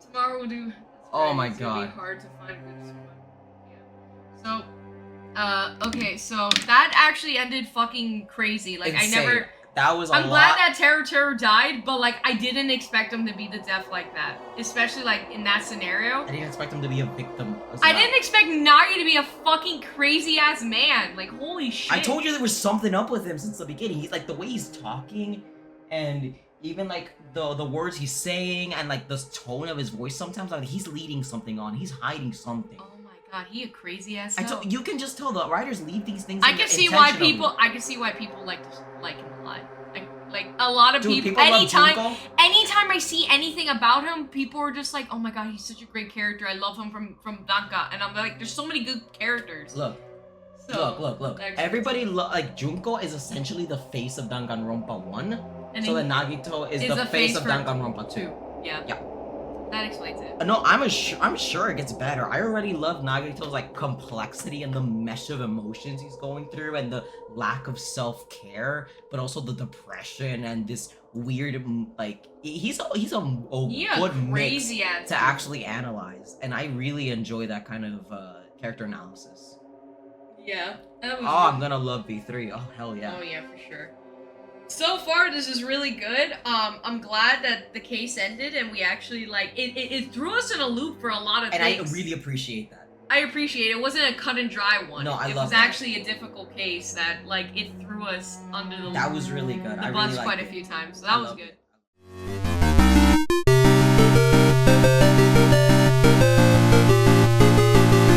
[SPEAKER 2] Tomorrow we'll do.
[SPEAKER 1] Oh my
[SPEAKER 2] It's
[SPEAKER 1] god.
[SPEAKER 2] gonna be hard to find a good squad. Yeah. So, okay, so that actually ended fucking crazy. Like
[SPEAKER 1] Insane. That was
[SPEAKER 2] I'm glad that Terror died, but like I didn't expect him to be the death like that, especially like in that scenario.
[SPEAKER 1] I didn't expect him to be a victim.
[SPEAKER 2] I didn't expect Nagi to be a fucking crazy ass man. Like holy shit.
[SPEAKER 1] I told you there was something up with him since the beginning. He's like the way he's talking, and even like the words he's saying, and like the tone of his voice. Sometimes like he's leading something on. He's hiding something.
[SPEAKER 2] Oh my god, he a crazy ass.
[SPEAKER 1] You can just tell the writers leave these things.
[SPEAKER 2] I can see why people. I can see why people like him a lot. Like a lot of people. Anytime I see anything about him, people are just like, "Oh my god, he's such a great character. I love him from Danka." And I'm like, "There's so many good characters."
[SPEAKER 1] Look. Everybody like Junko is essentially the face of Danganronpa 1. And so then Nagito is the face of Danganronpa 2.
[SPEAKER 2] Yeah.
[SPEAKER 1] Yeah.
[SPEAKER 2] That explains it.
[SPEAKER 1] No, I'm sure it gets better. I already love Nagito's like complexity and the mesh of emotions he's going through and the lack of self-care, but also the depression and this weird like he's a good mix to actually analyze, and I really enjoy that kind of character analysis.
[SPEAKER 2] Yeah. That was
[SPEAKER 1] I'm gonna love V3. Oh hell yeah.
[SPEAKER 2] Oh yeah, for sure. So far, this is really good. I'm glad that the case ended and we actually, like, it threw us in a loop for a lot of things.
[SPEAKER 1] And I really appreciate that.
[SPEAKER 2] I appreciate it. It wasn't a cut and dry one.
[SPEAKER 1] No,
[SPEAKER 2] it was actually a difficult case that, like, it threw us under the
[SPEAKER 1] That was really good.
[SPEAKER 2] the bus quite a few times, so that was good.